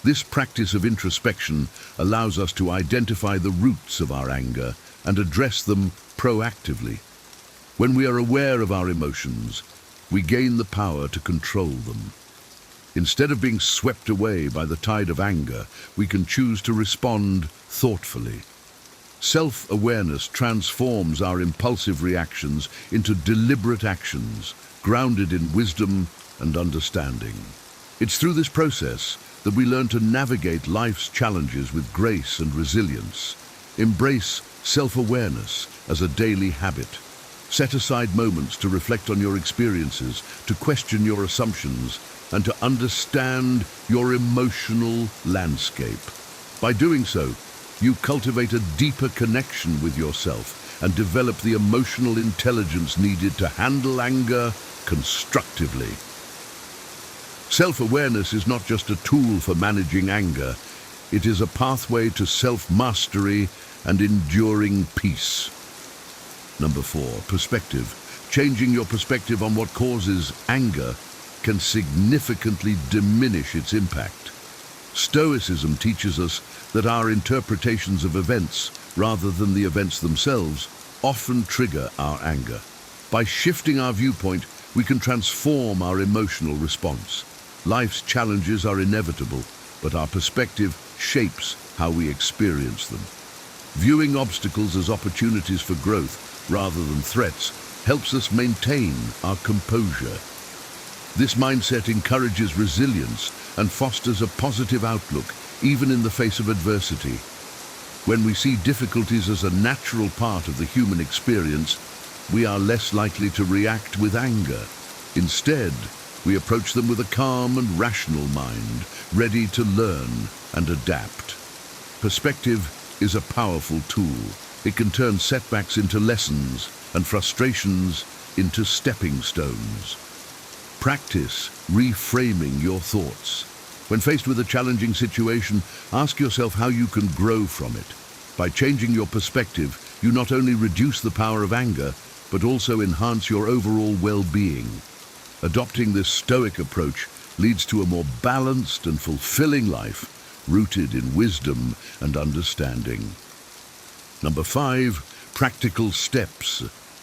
This practice of introspection allows us to identify the roots of our anger and address them proactively. When we are aware of our emotions, we gain the power to control them. Instead of being swept away by the tide of anger, we can choose to respond thoughtfully. Self-awareness transforms our impulsive reactions into deliberate actions, grounded in wisdom and understanding. It's through this process that we learn to navigate life's challenges with grace and resilience. Embrace self-awareness as a daily habit. Set aside moments to reflect on your experiences, to question your assumptions, and to understand your emotional landscape. By doing so, you cultivate a deeper connection with yourself and develop the emotional intelligence needed to handle anger constructively. Self-awareness is not just a tool for managing anger, it is a pathway to self-mastery and enduring peace. Number 4, perspective. Changing your perspective on what causes anger can significantly diminish its impact. Stoicism teaches us that our interpretations of events, rather than the events themselves, often trigger our anger. By shifting our viewpoint, we can transform our emotional response. Life's challenges are inevitable, but our perspective shapes how we experience them. Viewing obstacles as opportunities for growth rather than threats helps us maintain our composure. This mindset encourages resilience and fosters a positive outlook, even in the face of adversity. When we see difficulties as a natural part of the human experience, we are less likely to react with anger. Instead, we approach them with a calm and rational mind, ready to learn and adapt. Perspective is a powerful tool. It can turn setbacks into lessons and frustrations into stepping stones. Practice reframing your thoughts. When faced with a challenging situation, ask yourself how you can grow from it. By changing your perspective, you not only reduce the power of anger, but also enhance your overall well-being. Adopting this Stoic approach leads to a more balanced and fulfilling life, rooted in wisdom and understanding. Number 5, practical steps.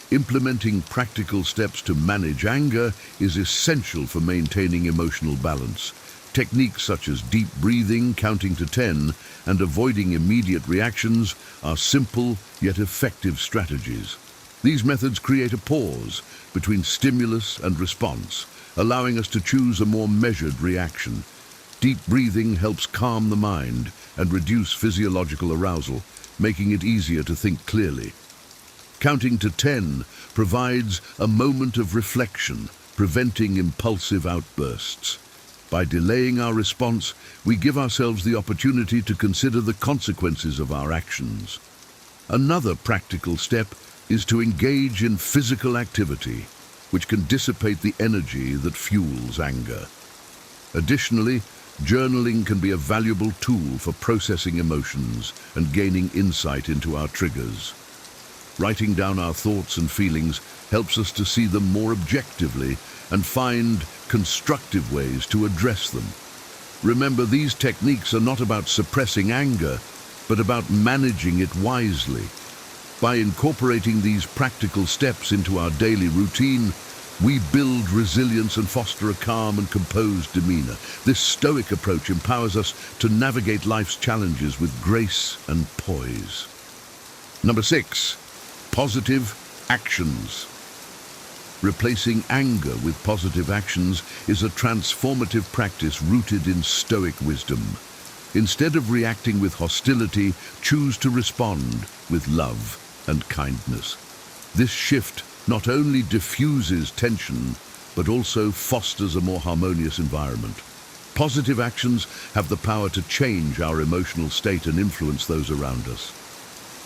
Implementing practical steps to manage anger is essential for maintaining emotional balance. Techniques such as deep breathing, counting to 10, and avoiding immediate reactions are simple yet effective strategies. These methods create a pause between stimulus and response, allowing us to choose a more measured reaction. Deep breathing helps calm the mind and reduce physiological arousal, making it easier to think clearly. Counting to 10 provides a moment of reflection, preventing impulsive outbursts. By delaying our response, we give ourselves the opportunity to consider the consequences of our actions. Another practical step is to engage in physical activity, which can dissipate the energy that fuels anger. Additionally, journaling can be a valuable tool for processing emotions and gaining insight into our triggers. Writing down our thoughts and feelings helps us to see them more objectively and find constructive ways to address them. Remember, these techniques are not about suppressing anger, but about managing it wisely. By incorporating these practical steps into our daily routine, we build resilience and foster a calm and composed demeanor. This Stoic approach empowers us to navigate life's challenges with grace and poise. Number 6, positive actions. Replacing anger with positive actions is a transformative practice rooted in Stoic wisdom. Instead of reacting with hostility, choose to respond with love and kindness. This shift not only diffuses tension, but also fosters a more harmonious environment. Positive actions have the power to change our emotional state and influence those around us.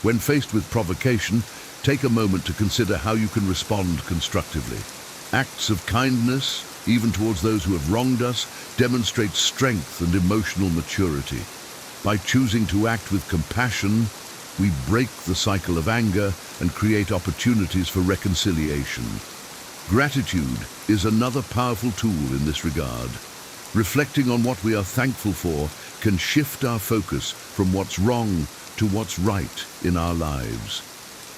When faced with provocation, take a moment to consider how you can respond constructively. Acts of kindness, even towards those who have wronged us, demonstrate strength and emotional maturity. By choosing to act with compassion, we break the cycle of anger and create opportunities for reconciliation. Gratitude is another powerful tool in this regard. Reflecting on what we are thankful for can shift our focus from what's wrong to what's right in our lives.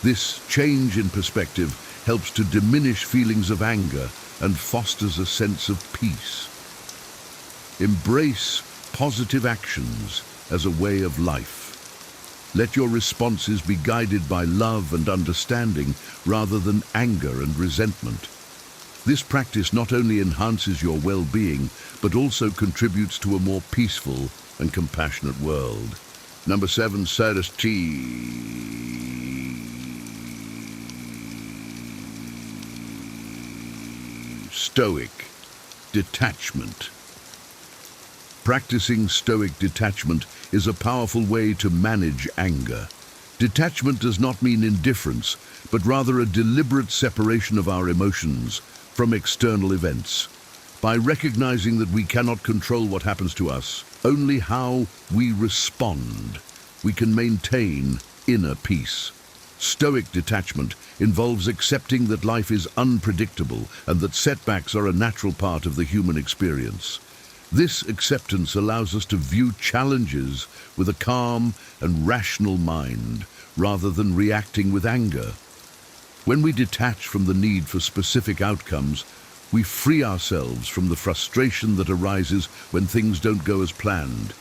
This change in perspective helps to diminish feelings of anger and fosters a sense of peace. Embrace positive actions as a way of life. Let your responses be guided by love and understanding rather than anger and resentment. This practice not only enhances your well-being, but also contributes to a more peaceful and compassionate world. Number 7, Stoic detachment. Practicing Stoic detachment is a powerful way to manage anger. Detachment does not mean indifference, but rather a deliberate separation of our emotions from external events. By recognizing that we cannot control what happens to us, only how we respond, we can maintain inner peace. Stoic detachment involves accepting that life is unpredictable and that setbacks are a natural part of the human experience. This acceptance allows us to view challenges with a calm and rational mind, rather than reacting with anger. When we detach from the need for specific outcomes, we free ourselves from the frustration that arises when things don't go as planned.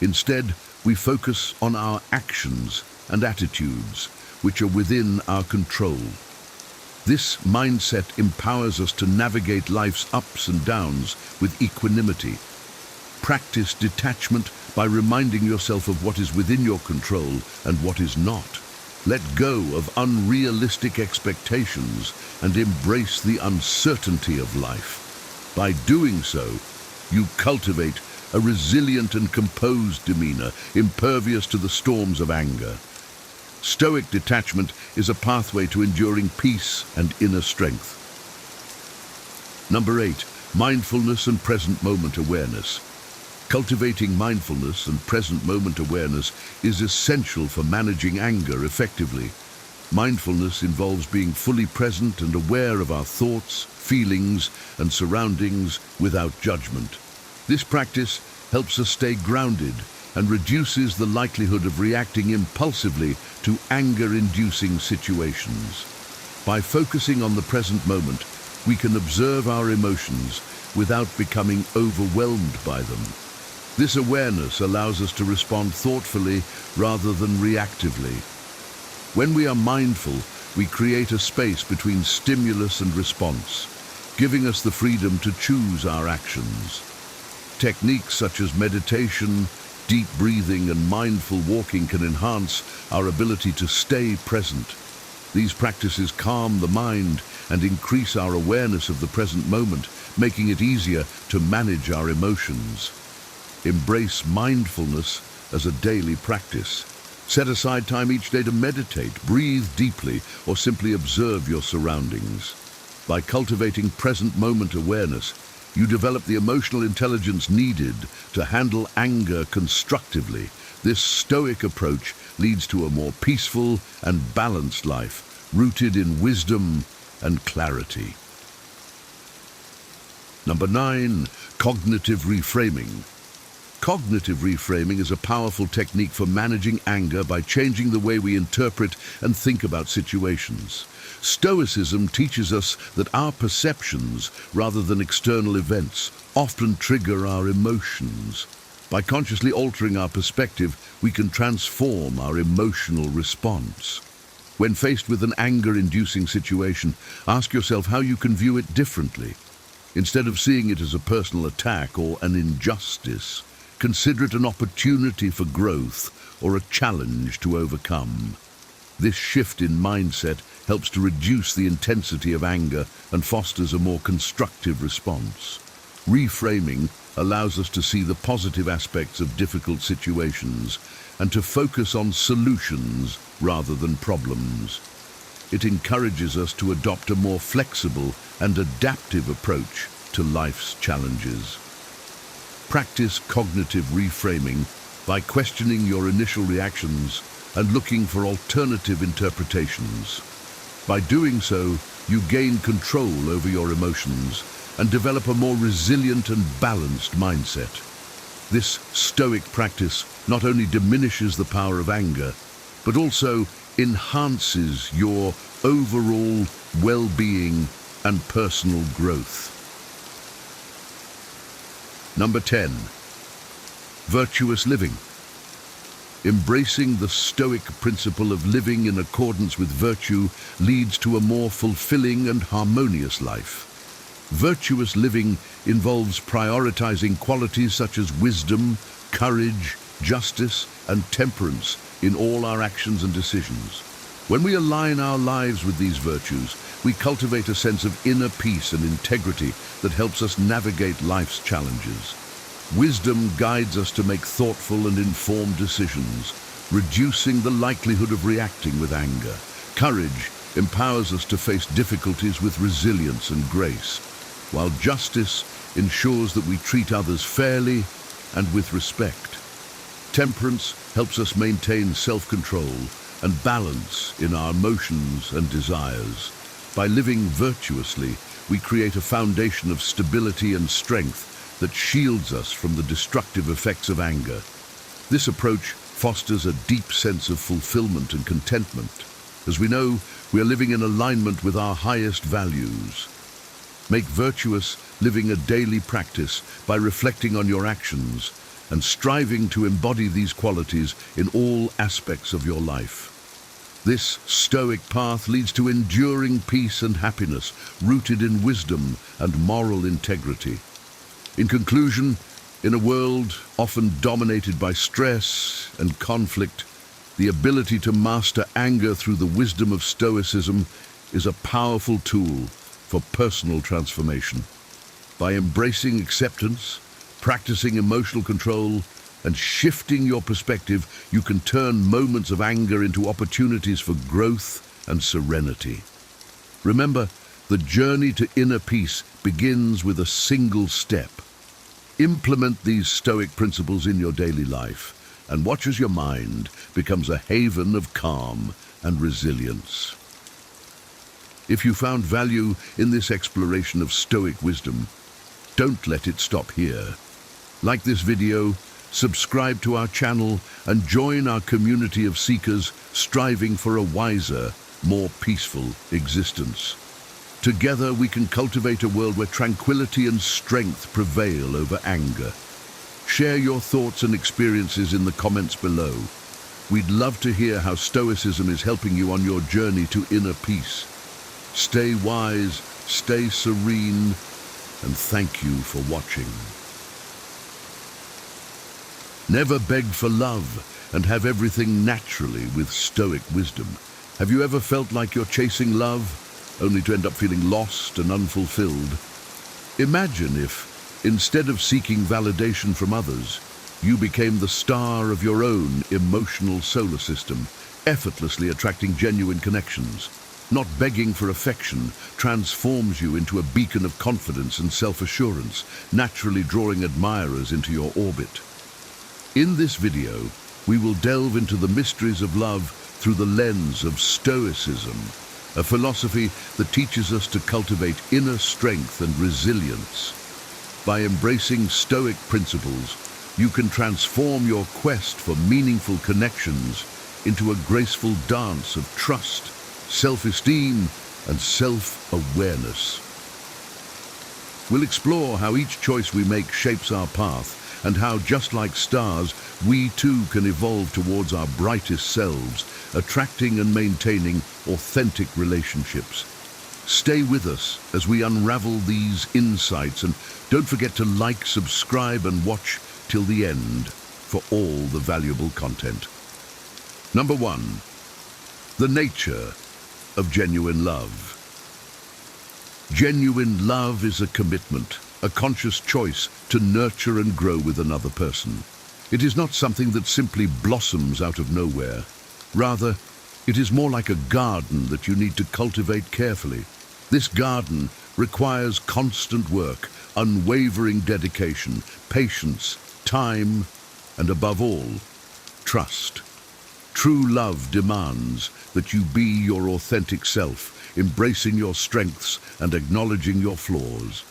Instead, we focus on our actions and attitudes, which are within our control. This mindset empowers us to navigate life's ups and downs with equanimity. Practice detachment by reminding yourself of what is within your control and what is not. Let go of unrealistic expectations and embrace the uncertainty of life. By doing so, you cultivate a resilient and composed demeanor, impervious to the storms of anger. Stoic detachment is a pathway to enduring peace and inner strength. Number 8, mindfulness and present moment awareness. Cultivating mindfulness and present moment awareness is essential for managing anger effectively. Mindfulness involves being fully present and aware of our thoughts, feelings, and surroundings without judgment. This practice helps us stay grounded and reduces the likelihood of reacting impulsively to anger-inducing situations. By focusing on the present moment, we can observe our emotions without becoming overwhelmed by them. This awareness allows us to respond thoughtfully rather than reactively. When we are mindful, we create a space between stimulus and response, giving us the freedom to choose our actions. Techniques such as meditation, deep breathing, and mindful walking can enhance our ability to stay present. These practices calm the mind and increase our awareness of the present moment, making it easier to manage our emotions. Embrace mindfulness as a daily practice. Set aside time each day to meditate, breathe deeply, or simply observe your surroundings. By cultivating present moment awareness, you develop the emotional intelligence needed to handle anger constructively. This Stoic approach leads to a more peaceful and balanced life, rooted in wisdom and clarity. Number 9, cognitive reframing. Cognitive reframing is a powerful technique for managing anger by changing the way we interpret and think about situations. Stoicism teaches us that our perceptions, rather than external events, often trigger our emotions. By consciously altering our perspective, we can transform our emotional response. When faced with an anger-inducing situation, ask yourself how you can view it differently. Instead of seeing it as a personal attack or an injustice, consider it an opportunity for growth or a challenge to overcome. This shift in mindset helps to reduce the intensity of anger and fosters a more constructive response. Reframing allows us to see the positive aspects of difficult situations and to focus on solutions rather than problems. It encourages us to adopt a more flexible and adaptive approach to life's challenges. Practice cognitive reframing by questioning your initial reactions and looking for alternative interpretations. By doing so, you gain control over your emotions and develop a more resilient and balanced mindset. This Stoic practice not only diminishes the power of anger, but also enhances your overall well-being and personal growth. Number 10, virtuous living. Embracing the Stoic principle of living in accordance with virtue leads to a more fulfilling and harmonious life. Virtuous living involves prioritizing qualities such as wisdom, courage, justice, and temperance in all our actions and decisions. When we align our lives with these virtues, we cultivate a sense of inner peace and integrity that helps us navigate life's challenges. Wisdom guides us to make thoughtful and informed decisions, reducing the likelihood of reacting with anger. Courage empowers us to face difficulties with resilience and grace, while justice ensures that we treat others fairly and with respect. Temperance helps us maintain self-control and balance in our emotions and desires. By living virtuously, we create a foundation of stability and strength that shields us from the destructive effects of anger. This approach fosters a deep sense of fulfillment and contentment, as we know we are living in alignment with our highest values. Make virtuous living a daily practice by reflecting on your actions and striving to embody these qualities in all aspects of your life. This Stoic path leads to enduring peace and happiness, rooted in wisdom and moral integrity. In conclusion, in a world often dominated by stress and conflict, the ability to master anger through the wisdom of Stoicism is a powerful tool for personal transformation. By embracing acceptance, practicing emotional control, and shifting your perspective, you can turn moments of anger into opportunities for growth and serenity. Remember, the journey to inner peace begins with a single step. Implement these Stoic principles in your daily life, and watch as your mind becomes a haven of calm and resilience. If you found value in this exploration of Stoic wisdom, don't let it stop here. Like this video, subscribe to our channel, and join our community of seekers striving for a wiser, more peaceful existence. Together we can cultivate a world where tranquility and strength prevail over anger. Share your thoughts and experiences in the comments below. We'd love to hear how Stoicism is helping you on your journey to inner peace. Stay wise, stay serene, and thank you for watching. Never beg for love and have everything naturally with Stoic wisdom. Have you ever felt like you're chasing love, only to end up feeling lost and unfulfilled? Imagine if, instead of seeking validation from others, you became the star of your own emotional solar system, effortlessly attracting genuine connections. Not begging for affection transforms you into a beacon of confidence and self-assurance, naturally drawing admirers into your orbit. In this video, we will delve into the mysteries of love through the lens of Stoicism, a philosophy that teaches us to cultivate inner strength and resilience. By embracing Stoic principles, you can transform your quest for meaningful connections into a graceful dance of trust, self-esteem, and self-awareness. We'll explore how each choice we make shapes our path, and how, just like stars, we too can evolve towards our brightest selves, attracting and maintaining authentic relationships. Stay with us as we unravel these insights, and don't forget to like, subscribe, and watch till the end for all the valuable content. Number 1. The nature of genuine love. Genuine love is a commitment, a conscious choice to nurture and grow with another person. It is not something that simply blossoms out of nowhere. Rather, it is more like a garden that you need to cultivate carefully. This garden requires constant work, unwavering dedication, patience, time, and above all, trust. True love demands that you be your authentic self, embracing your strengths and acknowledging your flaws.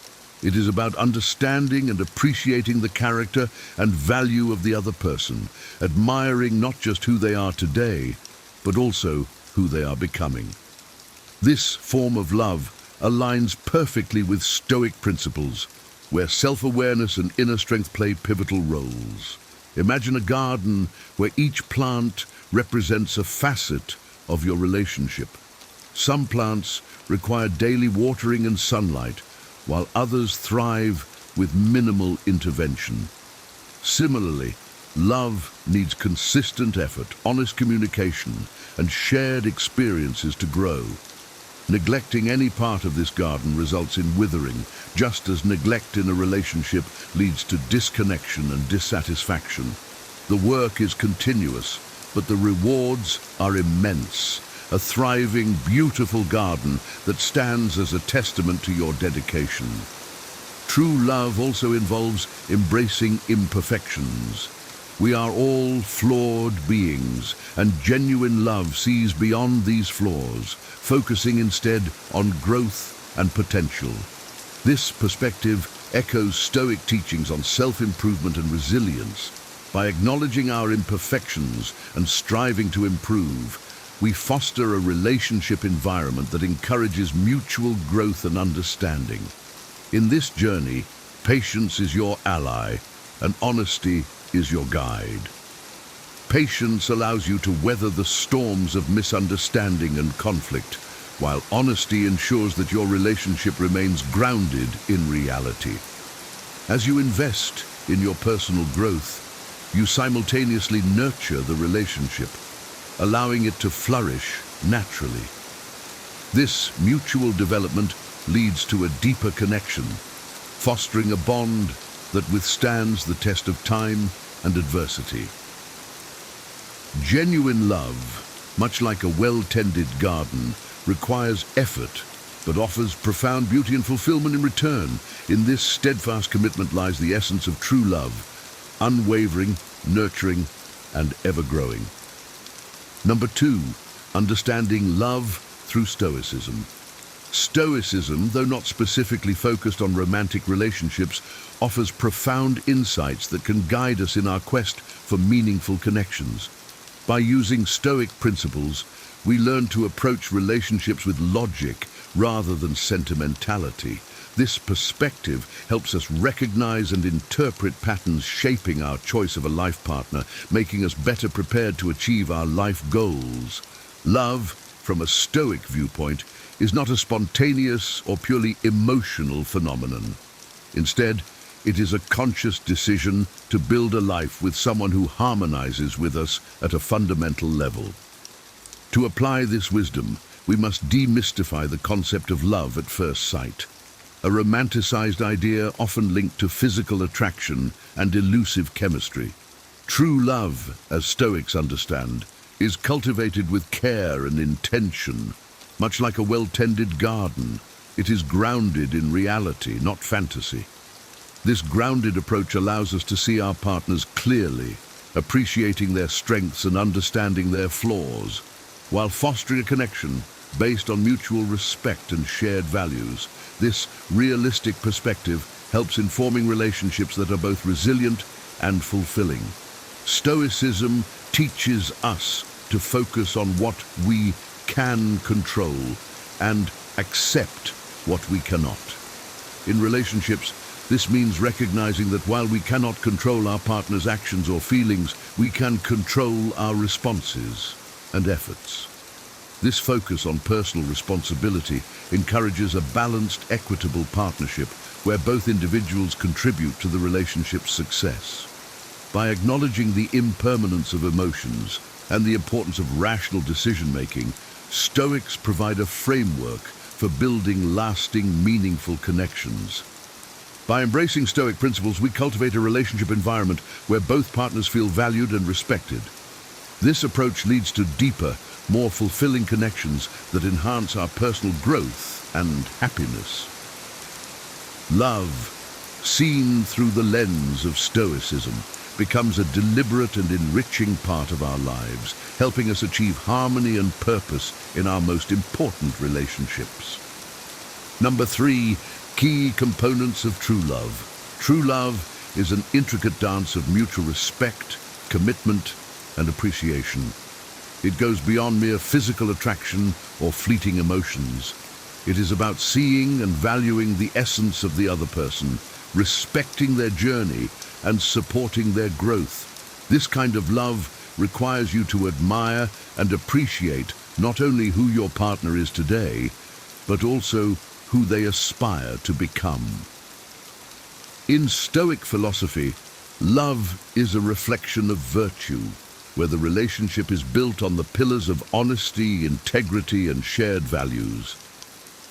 It is about understanding and appreciating the character and value of the other person, admiring not just who they are today, but also who they are becoming. This form of love aligns perfectly with Stoic principles, where self-awareness and inner strength play pivotal roles. Imagine a garden where each plant represents a facet of your relationship. Some plants require daily watering and sunlight, while others thrive with minimal intervention. Similarly, love needs consistent effort, honest communication, and shared experiences to grow. Neglecting any part of this garden results in withering, just as neglect in a relationship leads to disconnection and dissatisfaction. The work is continuous, but the rewards are immense. A thriving, beautiful garden that stands as a testament to your dedication. True love also involves embracing imperfections. We are all flawed beings, and genuine love sees beyond these flaws, focusing instead on growth and potential. This perspective echoes Stoic teachings on self-improvement and resilience. By acknowledging our imperfections and striving to improve, we foster a relationship environment that encourages mutual growth and understanding. In this journey, patience is your ally, and honesty is your guide. Patience allows you to weather the storms of misunderstanding and conflict, while honesty ensures that your relationship remains grounded in reality. As you invest in your personal growth, you simultaneously nurture the relationship, allowing it to flourish naturally. This mutual development leads to a deeper connection, fostering a bond that withstands the test of time and adversity. Genuine love, much like a well-tended garden, requires effort, but offers profound beauty and fulfillment in return. In this steadfast commitment lies the essence of true love, unwavering, nurturing, and ever-growing. Number 2, understanding love through Stoicism. Stoicism, though not specifically focused on romantic relationships, offers profound insights that can guide us in our quest for meaningful connections. By using Stoic principles, we learn to approach relationships with logic rather than sentimentality. This perspective helps us recognize and interpret patterns shaping our choice of a life partner, making us better prepared to achieve our life goals. Love, from a Stoic viewpoint, is not a spontaneous or purely emotional phenomenon. Instead, it is a conscious decision to build a life with someone who harmonizes with us at a fundamental level. To apply this wisdom, we must demystify the concept of love at first sight, a romanticized idea often linked to physical attraction and elusive chemistry. True love, as Stoics understand, is cultivated with care and intention. Much like a well-tended garden, it is grounded in reality, not fantasy. This grounded approach allows us to see our partners clearly, appreciating their strengths and understanding their flaws, while fostering a connection based on mutual respect and shared values. This realistic perspective helps in forming relationships that are both resilient and fulfilling. Stoicism teaches us to focus on what we can control and accept what we cannot. In relationships, this means recognizing that while we cannot control our partner's actions or feelings, we can control our responses and efforts. This focus on personal responsibility encourages a balanced, equitable partnership where both individuals contribute to the relationship's success. By acknowledging the impermanence of emotions and the importance of rational decision-making, Stoics provide a framework for building lasting, meaningful connections. By embracing Stoic principles, we cultivate a relationship environment where both partners feel valued and respected. This approach leads to deeper, more fulfilling connections that enhance our personal growth and happiness. Love, seen through the lens of Stoicism, becomes a deliberate and enriching part of our lives, helping us achieve harmony and purpose in our most important relationships. Number 3, key components of true love. True love is an intricate dance of mutual respect, commitment, and appreciation. It goes beyond mere physical attraction or fleeting emotions. It is about seeing and valuing the essence of the other person, respecting their journey, and supporting their growth. This kind of love requires you to admire and appreciate not only who your partner is today, but also who they aspire to become. In Stoic philosophy, love is a reflection of virtue, where the relationship is built on the pillars of honesty, integrity, and shared values.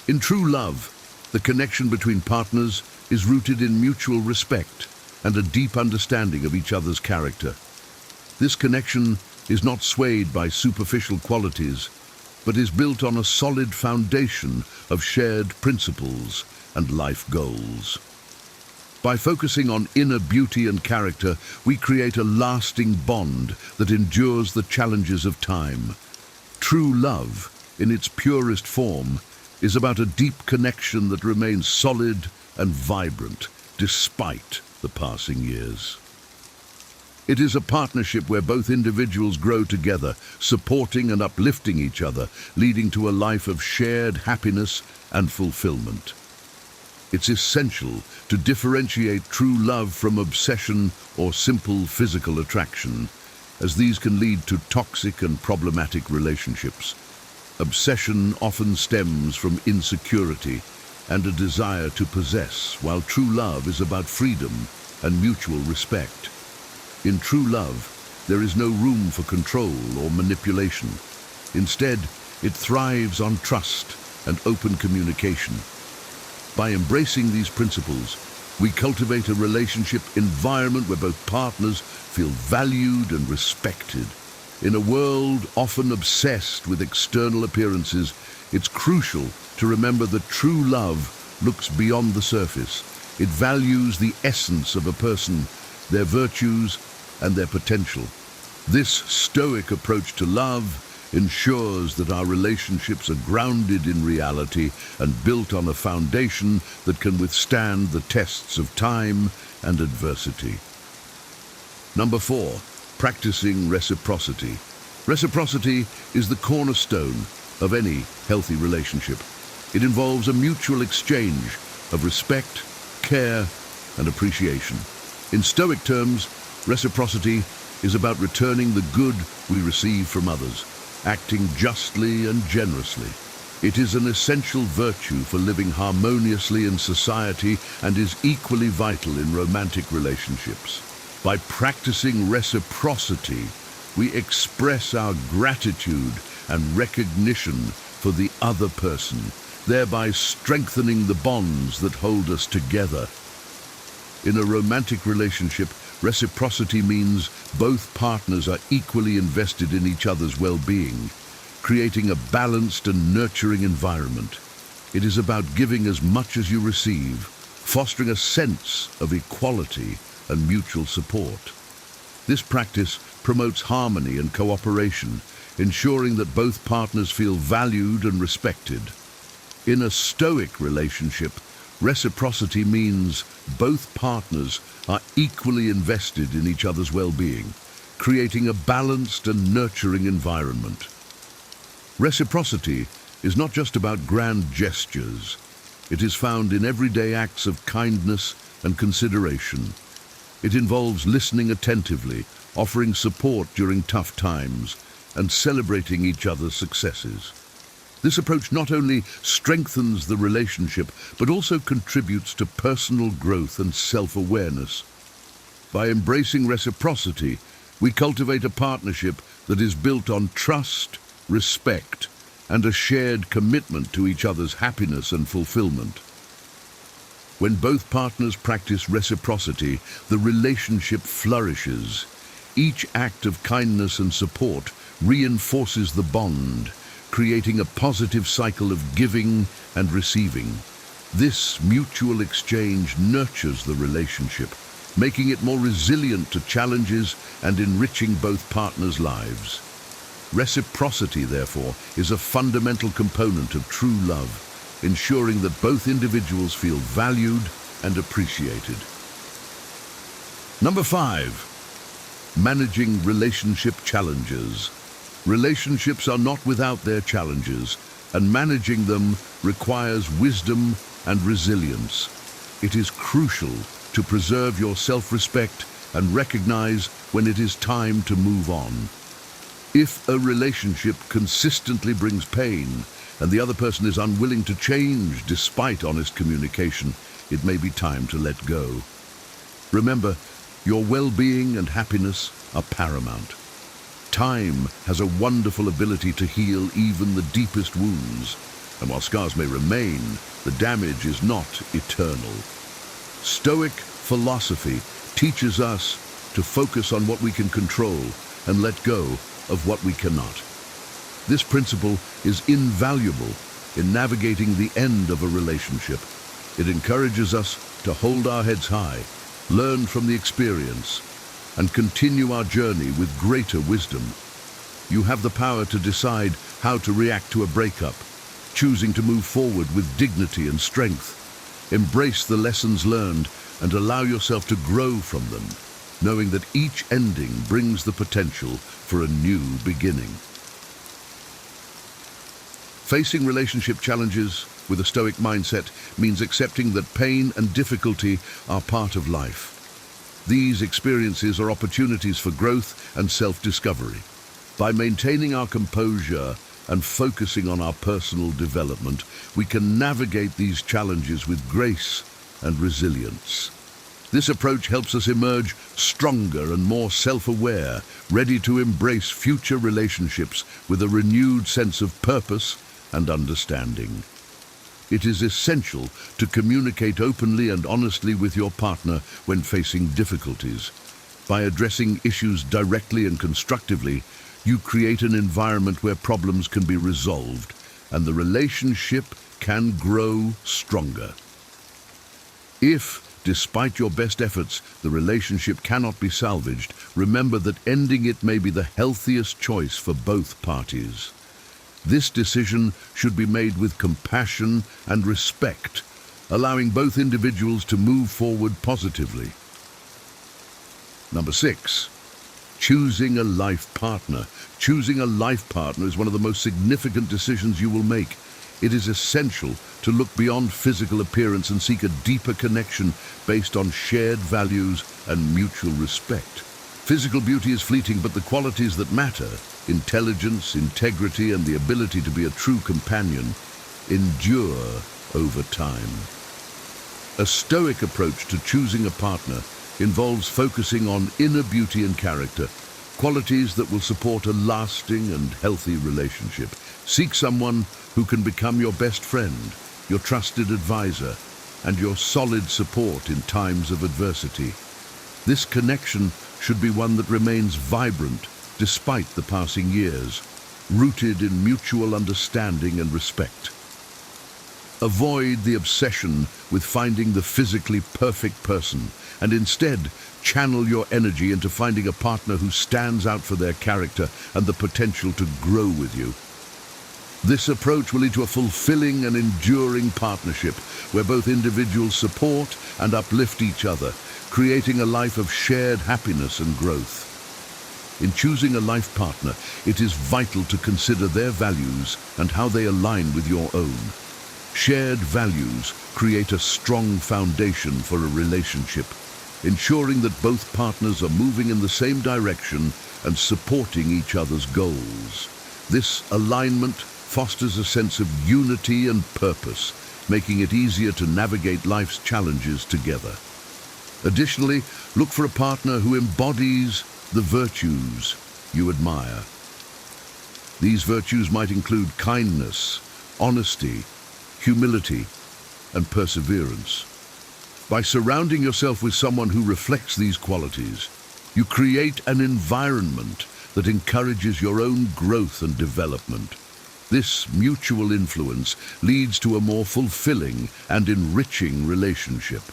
In true love, the connection between partners is rooted in mutual respect and a deep understanding of each other's character. This connection is not swayed by superficial qualities, but is built on a solid foundation of shared principles and life goals. By focusing on inner beauty and character, we create a lasting bond that endures the challenges of time. True love, in its purest form, is about a deep connection that remains solid and vibrant despite the passing years. It is a partnership where both individuals grow together, supporting and uplifting each other, leading to a life of shared happiness and fulfillment. It's essential to differentiate true love from obsession or simple physical attraction, as these can lead to toxic and problematic relationships. Obsession often stems from insecurity and a desire to possess, while true love is about freedom and mutual respect. In true love, there is no room for control or manipulation. Instead, it thrives on trust and open communication. By embracing these principles, we cultivate a relationship environment where both partners feel valued and respected. In a world often obsessed with external appearances, it's crucial to remember that true love looks beyond the surface. It values the essence of a person, their virtues, and their potential. This Stoic approach to love ensures that our relationships are grounded in reality and built on a foundation that can withstand the tests of time and adversity. Number 4, practicing reciprocity. Reciprocity is the cornerstone of any healthy relationship. It involves a mutual exchange of respect, care, and appreciation. In Stoic terms, reciprocity is about returning the good we receive from others, acting justly and generously. It is an essential virtue for living harmoniously in society and is equally vital in romantic relationships. By practicing reciprocity, we express our gratitude and recognition for the other person, thereby strengthening the bonds that hold us together. In a romantic relationship, reciprocity means both partners are equally invested in each other's well-being, creating a balanced and nurturing environment. It is about giving as much as you receive, fostering a sense of equality and mutual support. This practice promotes harmony and cooperation, ensuring that both partners feel valued and respected. In a Stoic relationship, reciprocity means both partners are equally invested in each other's well-being, creating a balanced and nurturing environment. Reciprocity is not just about grand gestures. It is found in everyday acts of kindness and consideration. It involves listening attentively, offering support during tough times, and celebrating each other's successes. This approach not only strengthens the relationship, but also contributes to personal growth and self-awareness. By embracing reciprocity, we cultivate a partnership that is built on trust, respect, and a shared commitment to each other's happiness and fulfillment. When both partners practice reciprocity, the relationship flourishes. Each act of kindness and support reinforces the bond, creating a positive cycle of giving and receiving. This mutual exchange nurtures the relationship, making it more resilient to challenges and enriching both partners' lives. Reciprocity, therefore, is a fundamental component of true love, ensuring that both individuals feel valued and appreciated. Number 5, managing relationship challenges. Relationships are not without their challenges, and managing them requires wisdom and resilience. It is crucial to preserve your self-respect and recognize when it is time to move on. If a relationship consistently brings pain and the other person is unwilling to change despite honest communication, it may be time to let go. Remember, your well-being and happiness are paramount. Time has a wonderful ability to heal even the deepest wounds. And while scars may remain, the damage is not eternal. Stoic philosophy teaches us to focus on what we can control and let go of what we cannot. This principle is invaluable in navigating the end of a relationship. It encourages us to hold our heads high, learn from the experience, and continue our journey with greater wisdom. You have the power to decide how to react to a breakup, choosing to move forward with dignity and strength. Embrace the lessons learned and allow yourself to grow from them, knowing that each ending brings the potential for a new beginning. Facing relationship challenges with a Stoic mindset means accepting that pain and difficulty are part of life. These experiences are opportunities for growth and self-discovery. By maintaining our composure and focusing on our personal development, we can navigate these challenges with grace and resilience. This approach helps us emerge stronger and more self-aware, ready to embrace future relationships with a renewed sense of purpose and understanding. It is essential to communicate openly and honestly with your partner when facing difficulties. By addressing issues directly and constructively, you create an environment where problems can be resolved and the relationship can grow stronger. If, despite your best efforts, the relationship cannot be salvaged, remember that ending it may be the healthiest choice for both parties. This decision should be made with compassion and respect, allowing both individuals to move forward positively. Number 6, choosing a life partner. Choosing a life partner is one of the most significant decisions you will make. It is essential to look beyond physical appearance and seek a deeper connection based on shared values and mutual respect. Physical beauty is fleeting, but the qualities that matter, intelligence, integrity, and the ability to be a true companion, endure over time. A Stoic approach to choosing a partner involves focusing on inner beauty and character, qualities that will support a lasting and healthy relationship. Seek someone who can become your best friend, your trusted advisor, and your solid support in times of adversity. This connection should be one that remains vibrant despite the passing years, rooted in mutual understanding and respect. Avoid the obsession with finding the physically perfect person, and instead channel your energy into finding a partner who stands out for their character and the potential to grow with you. This approach will lead to a fulfilling and enduring partnership where both individuals support and uplift each other, creating a life of shared happiness and growth. In choosing a life partner, it is vital to consider their values and how they align with your own. Shared values create a strong foundation for a relationship, ensuring that both partners are moving in the same direction and supporting each other's goals. This alignment fosters a sense of unity and purpose, making it easier to navigate life's challenges together. Additionally, look for a partner who embodies the virtues you admire. These virtues might include kindness, honesty, humility, and perseverance. By surrounding yourself with someone who reflects these qualities, you create an environment that encourages your own growth and development. This mutual influence leads to a more fulfilling and enriching relationship.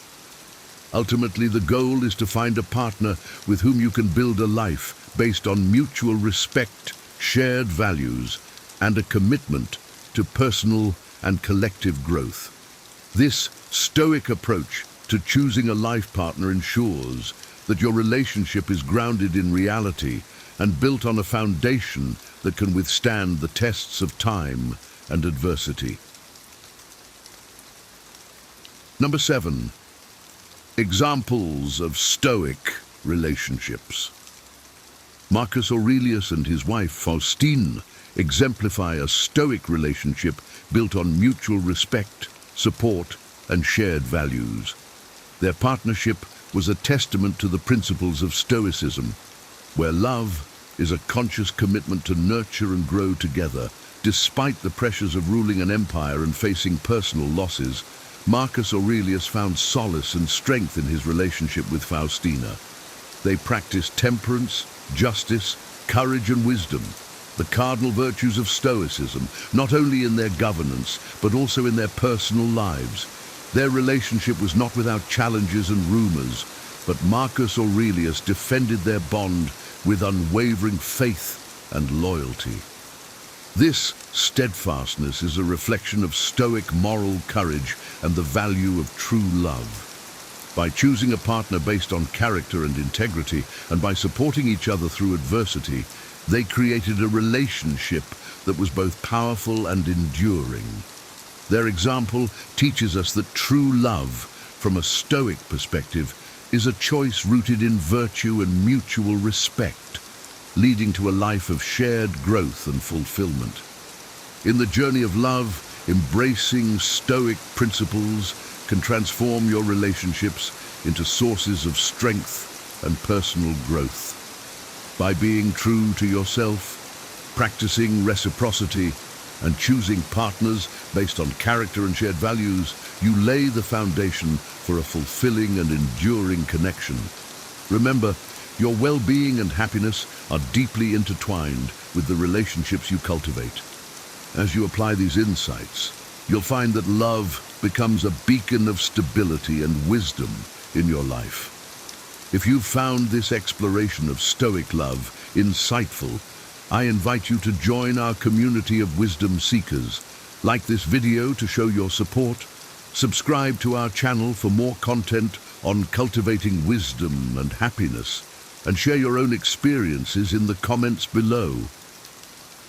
Ultimately, the goal is to find a partner with whom you can build a life based on mutual respect, shared values, and a commitment to personal and collective growth. This Stoic approach to choosing a life partner ensures that your relationship is grounded in reality and built on a foundation that can withstand the tests of time and adversity. Number 7. Examples of Stoic relationships. Marcus Aurelius and his wife Faustine exemplify a Stoic relationship built on mutual respect, support, and shared values. Their partnership was a testament to the principles of Stoicism, where love is a conscious commitment to nurture and grow together, Despite the pressures of ruling an empire and facing personal losses, Marcus Aurelius found solace and strength in his relationship with Faustina. They practiced temperance, justice, courage and wisdom, the cardinal virtues of Stoicism, not only in their governance, but also in their personal lives. Their relationship was not without challenges and rumors, but Marcus Aurelius defended their bond with unwavering faith and loyalty. This steadfastness is a reflection of Stoic moral courage and the value of true love. By choosing a partner based on character and integrity, and by supporting each other through adversity, they created a relationship that was both powerful and enduring. Their example teaches us that true love, from a Stoic perspective, is a choice rooted in virtue and mutual respect, leading to a life of shared growth and fulfillment. In the journey of love, embracing Stoic principles can transform your relationships into sources of strength and personal growth. By being true to yourself, practicing reciprocity, and choosing partners based on character and shared values, you lay the foundation for a fulfilling and enduring connection. Remember, your well-being and happiness are deeply intertwined with the relationships you cultivate. As you apply these insights, you'll find that love becomes a beacon of stability and wisdom in your life. If you've found this exploration of Stoic love insightful, I invite you to join our community of wisdom seekers. Like this video to show your support, subscribe to our channel for more content on cultivating wisdom and happiness, and share your own experiences in the comments below.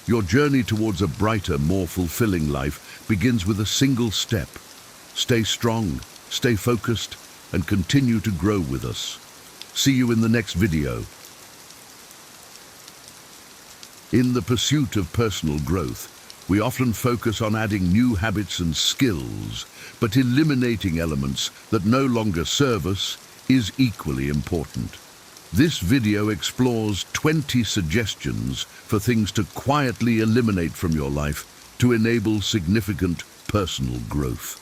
Your journey towards a brighter, more fulfilling life begins with a single step. Stay strong, stay focused, and continue to grow with us. See you in the next video. In the pursuit of personal growth, we often focus on adding new habits and skills, but eliminating elements that no longer serve us is equally important. This video explores 20 suggestions for things to quietly eliminate from your life to enable significant personal growth.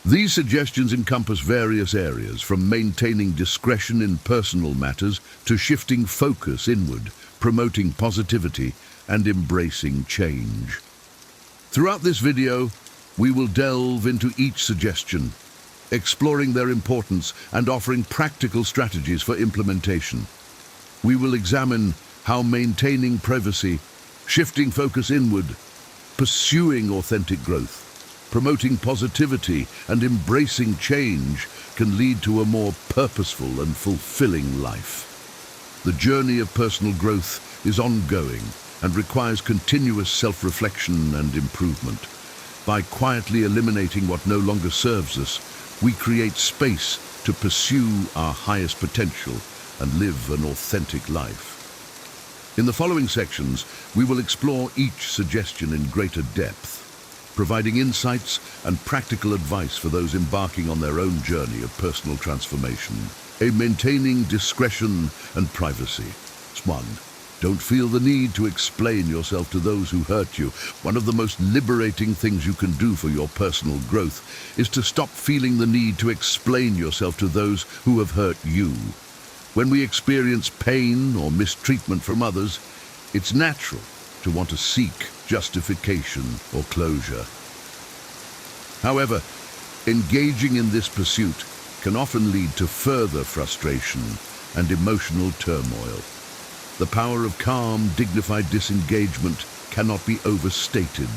These suggestions encompass various areas, from maintaining discretion in personal matters to shifting focus inward, promoting positivity, and embracing change. Throughout this video, we will delve into each suggestion, exploring their importance and offering practical strategies for implementation. We will examine how maintaining privacy, shifting focus inward, pursuing authentic growth, promoting positivity, and embracing change can lead to a more purposeful and fulfilling life. The journey of personal growth is ongoing and requires continuous self-reflection and improvement. By quietly eliminating what no longer serves us, we create space to pursue our highest potential and live an authentic life. In the following sections, we will explore each suggestion in greater depth, providing insights and practical advice for those embarking on their own journey of personal transformation. Maintaining discretion and privacy. 1. Don't feel the need to explain yourself to those who hurt you. One of the most liberating things you can do for your personal growth is to stop feeling the need to explain yourself to those who have hurt you. When we experience pain or mistreatment from others, it's natural to want to seek justification or closure. However, engaging in this pursuit can often lead to further frustration and emotional turmoil. The power of calm, dignified disengagement cannot be overstated.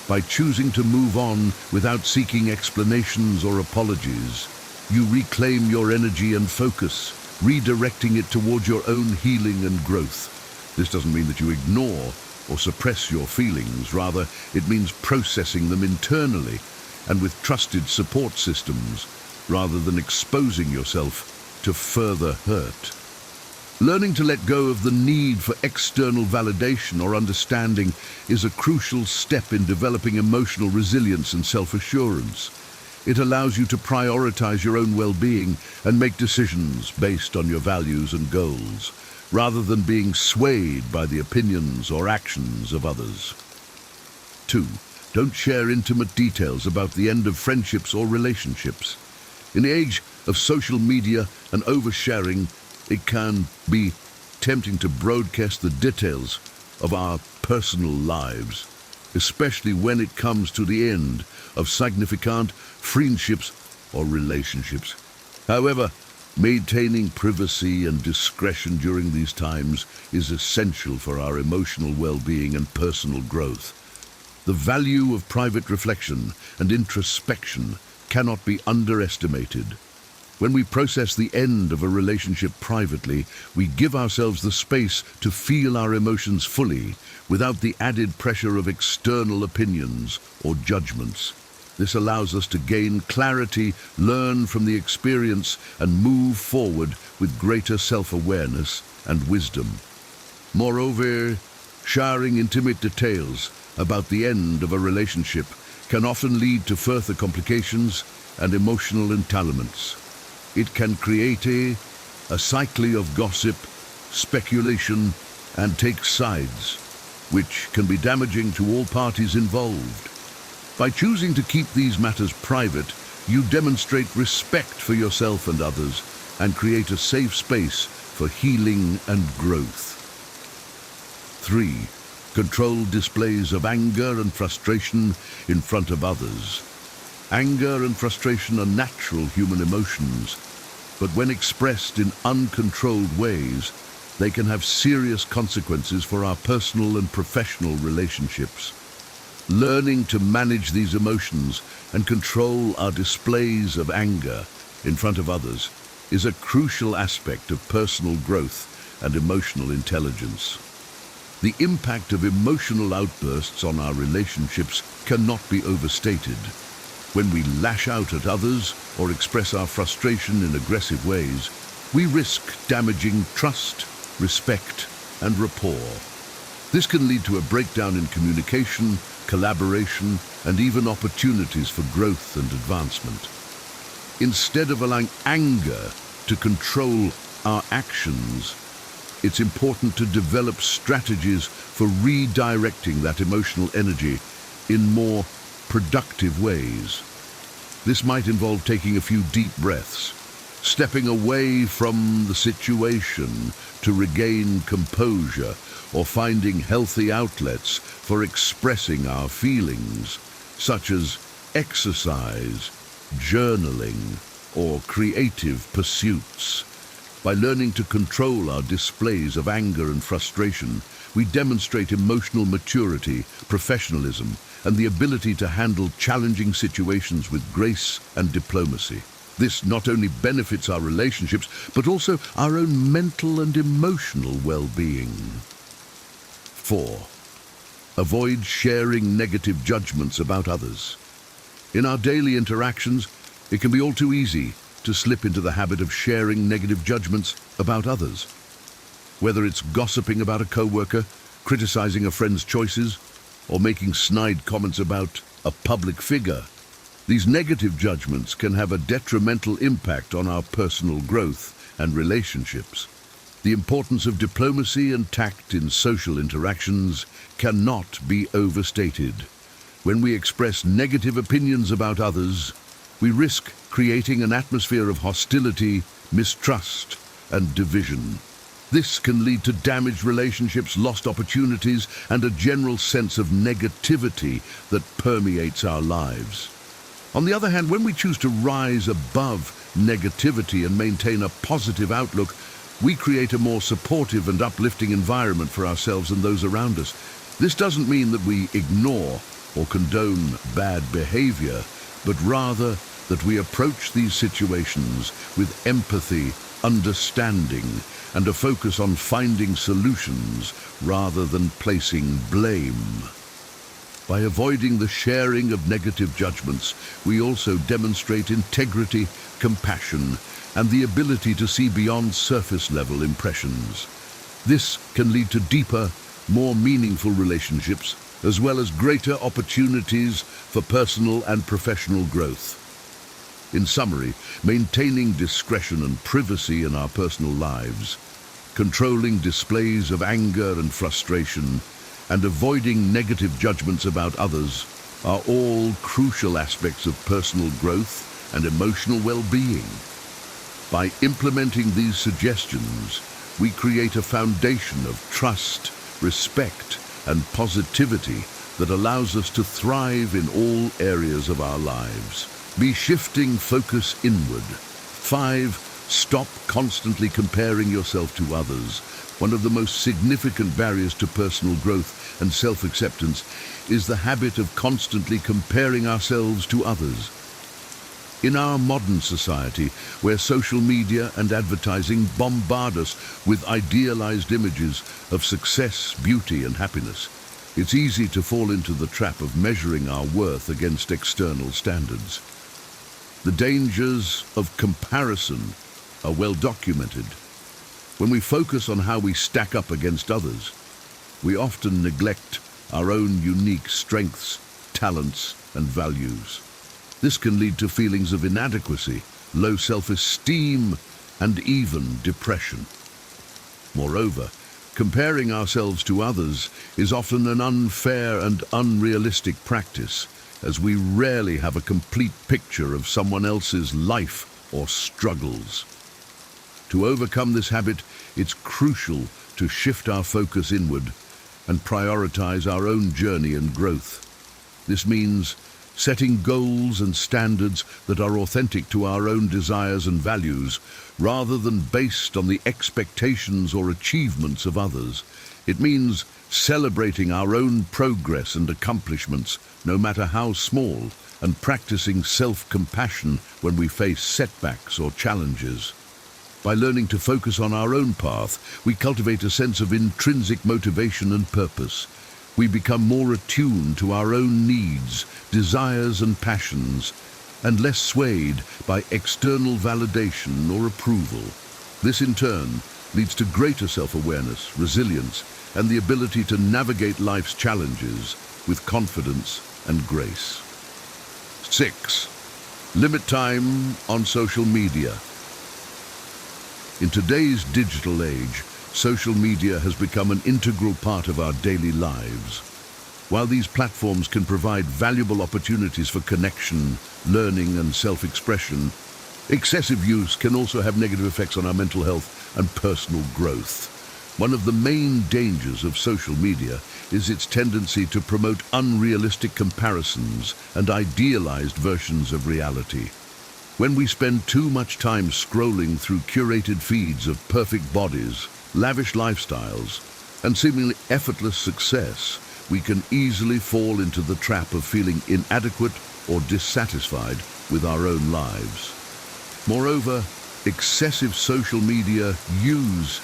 By choosing to move on without seeking explanations or apologies, you reclaim your energy and focus, redirecting it towards your own healing and growth. This doesn't mean that you ignore or suppress your feelings. Rather, it means processing them internally and with trusted support systems, rather than exposing yourself to further hurt. Learning to let go of the need for external validation or understanding is a crucial step in developing emotional resilience and self-assurance. It allows you to prioritize your own well-being and make decisions based on your values and goals, rather than being swayed by the opinions or actions of others. 2. Don't share intimate details about the end of friendships or relationships. In the age of social media and oversharing, it can be tempting to broadcast the details of our personal lives, especially when it comes to the end of significant friendships or relationships. However, maintaining privacy and discretion during these times is essential for our emotional well-being and personal growth. The value of private reflection and introspection cannot be underestimated. When we process the end of a relationship privately, we give ourselves the space to feel our emotions fully without the added pressure of external opinions or judgments. This allows us to gain clarity, learn from the experience, and move forward with greater self-awareness and wisdom. Moreover, sharing intimate details about the end of a relationship can often lead to further complications and emotional entanglements. It can create a cycle of gossip, speculation, and take sides, which can be damaging to all parties involved. By choosing to keep these matters private, you demonstrate respect for yourself and others and create a safe space for healing and growth. 3. Control displays of anger and frustration in front of others. Anger and frustration are natural human emotions, but when expressed in uncontrolled ways, they can have serious consequences for our personal and professional relationships. Learning to manage these emotions and control our displays of anger in front of others is a crucial aspect of personal growth and emotional intelligence. The impact of emotional outbursts on our relationships cannot be overstated. When we lash out at others or express our frustration in aggressive ways, we risk damaging trust, respect, and rapport. This can lead to a breakdown in communication, collaboration, and even opportunities for growth and advancement. Instead of allowing anger to control our actions, it's important to develop strategies for redirecting that emotional energy in more productive ways. This might involve taking a few deep breaths, stepping away from the situation to regain composure, or finding healthy outlets for expressing our feelings, such as exercise, journaling, or creative pursuits. By learning to control our displays of anger and frustration, we demonstrate emotional maturity, professionalism, and the ability to handle challenging situations with grace and diplomacy. This not only benefits our relationships, but also our own mental and emotional well-being. 4. Avoid sharing negative judgments about others. In our daily interactions, it can be all too easy to slip into the habit of sharing negative judgments about others. Whether it's gossiping about a coworker, criticizing a friend's choices, or making snide comments about a public figure, these negative judgments can have a detrimental impact on our personal growth and relationships. The importance of diplomacy and tact in social interactions cannot be overstated. When we express negative opinions about others, we risk creating an atmosphere of hostility, mistrust, and division. This can lead to damaged relationships, lost opportunities, and a general sense of negativity that permeates our lives. On the other hand, when we choose to rise above negativity and maintain a positive outlook, we create a more supportive and uplifting environment for ourselves and those around us. This doesn't mean that we ignore or condone bad behavior, but rather that we approach these situations with empathy, understanding, and a focus on finding solutions rather than placing blame. By avoiding the sharing of negative judgments, we also demonstrate integrity, compassion, and the ability to see beyond surface-level impressions. This can lead to deeper, more meaningful relationships, as well as greater opportunities for personal and professional growth. In summary, maintaining discretion and privacy in our personal lives, controlling displays of anger and frustration, and avoiding negative judgments about others are all crucial aspects of personal growth and emotional well-being. By implementing these suggestions, we create a foundation of trust, respect, and positivity that allows us to thrive in all areas of our lives. Be shifting focus inward. 5. Stop constantly comparing yourself to others. One of the most significant barriers to personal growth and self-acceptance is the habit of constantly comparing ourselves to others. In our modern society, where social media and advertising bombard us with idealized images of success, beauty, and happiness, it's easy to fall into the trap of measuring our worth against external standards. The dangers of comparison are well documented. When we focus on how we stack up against others, we often neglect our own unique strengths, talents, and values. This can lead to feelings of inadequacy, low self-esteem, and even depression. Moreover, comparing ourselves to others is often an unfair and unrealistic practice, as we rarely have a complete picture of someone else's life or struggles. To overcome this habit, it's crucial to shift our focus inward and prioritize our own journey and growth. This means setting goals and standards that are authentic to our own desires and values, rather than based on the expectations or achievements of others. It means celebrating our own progress and accomplishments, no matter how small, and practicing self-compassion when we face setbacks or challenges. By learning to focus on our own path, we cultivate a sense of intrinsic motivation and purpose. We become more attuned to our own needs, desires, and passions, and less swayed by external validation or approval. This, in turn, leads to greater self-awareness, resilience, and the ability to navigate life's challenges with confidence and grace. 6. Limit time on social media. In today's digital age, social media has become an integral part of our daily lives. While these platforms can provide valuable opportunities for connection, learning, and self-expression, excessive use can also have negative effects on our mental health and personal growth. One of the main dangers of social media is its tendency to promote unrealistic comparisons and idealized versions of reality. When we spend too much time scrolling through curated feeds of perfect bodies, lavish lifestyles, and seemingly effortless success, we can easily fall into the trap of feeling inadequate or dissatisfied with our own lives. Moreover, excessive social media use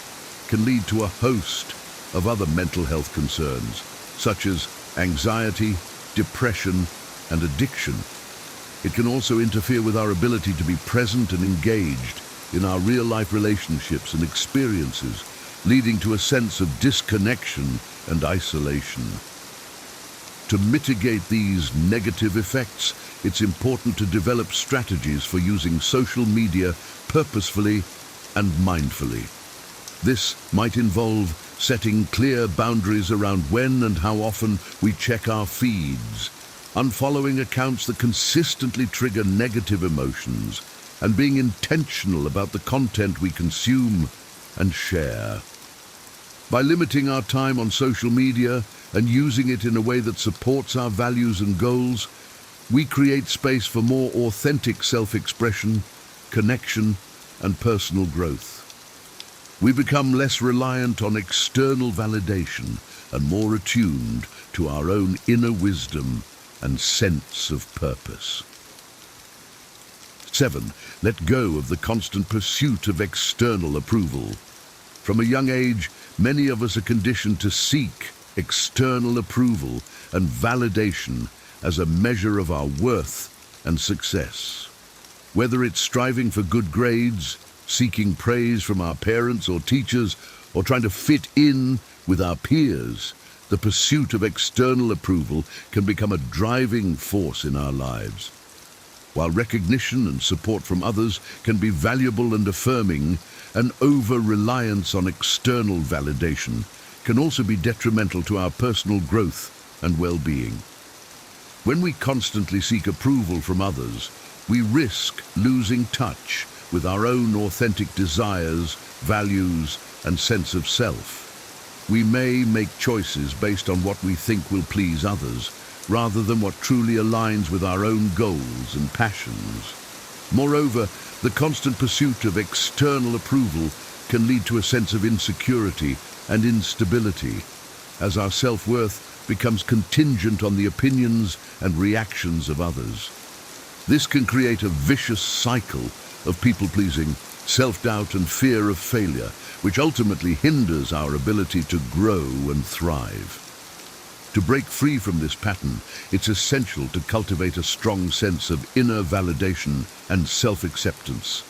can lead to a host of other mental health concerns, such as anxiety, depression, and addiction. It can also interfere with our ability to be present and engaged in our real-life relationships and experiences, leading to a sense of disconnection and isolation. To mitigate these negative effects, it's important to develop strategies for using social media purposefully and mindfully. This might involve setting clear boundaries around when and how often we check our feeds, unfollowing accounts that consistently trigger negative emotions, and being intentional about the content we consume and share. By limiting our time on social media and using it in a way that supports our values and goals, we create space for more authentic self-expression, connection, and personal growth. We become less reliant on external validation and more attuned to our own inner wisdom and sense of purpose. 7. Let go of the constant pursuit of external approval. From a young age, many of us are conditioned to seek external approval and validation as a measure of our worth and success. Whether it's striving for good grades, seeking praise from our parents or teachers, or trying to fit in with our peers, the pursuit of external approval can become a driving force in our lives. While recognition and support from others can be valuable and affirming, an over-reliance on external validation can also be detrimental to our personal growth and well-being. When we constantly seek approval from others, we risk losing touch with our own authentic desires, values, and sense of self. We may make choices based on what we think will please others, rather than what truly aligns with our own goals and passions. Moreover, the constant pursuit of external approval can lead to a sense of insecurity and instability, as our self-worth becomes contingent on the opinions and reactions of others. This can create a vicious cycle of people-pleasing, self-doubt and fear of failure, which ultimately hinders our ability to grow and thrive. To break free from this pattern, it's essential to cultivate a strong sense of inner validation and self-acceptance.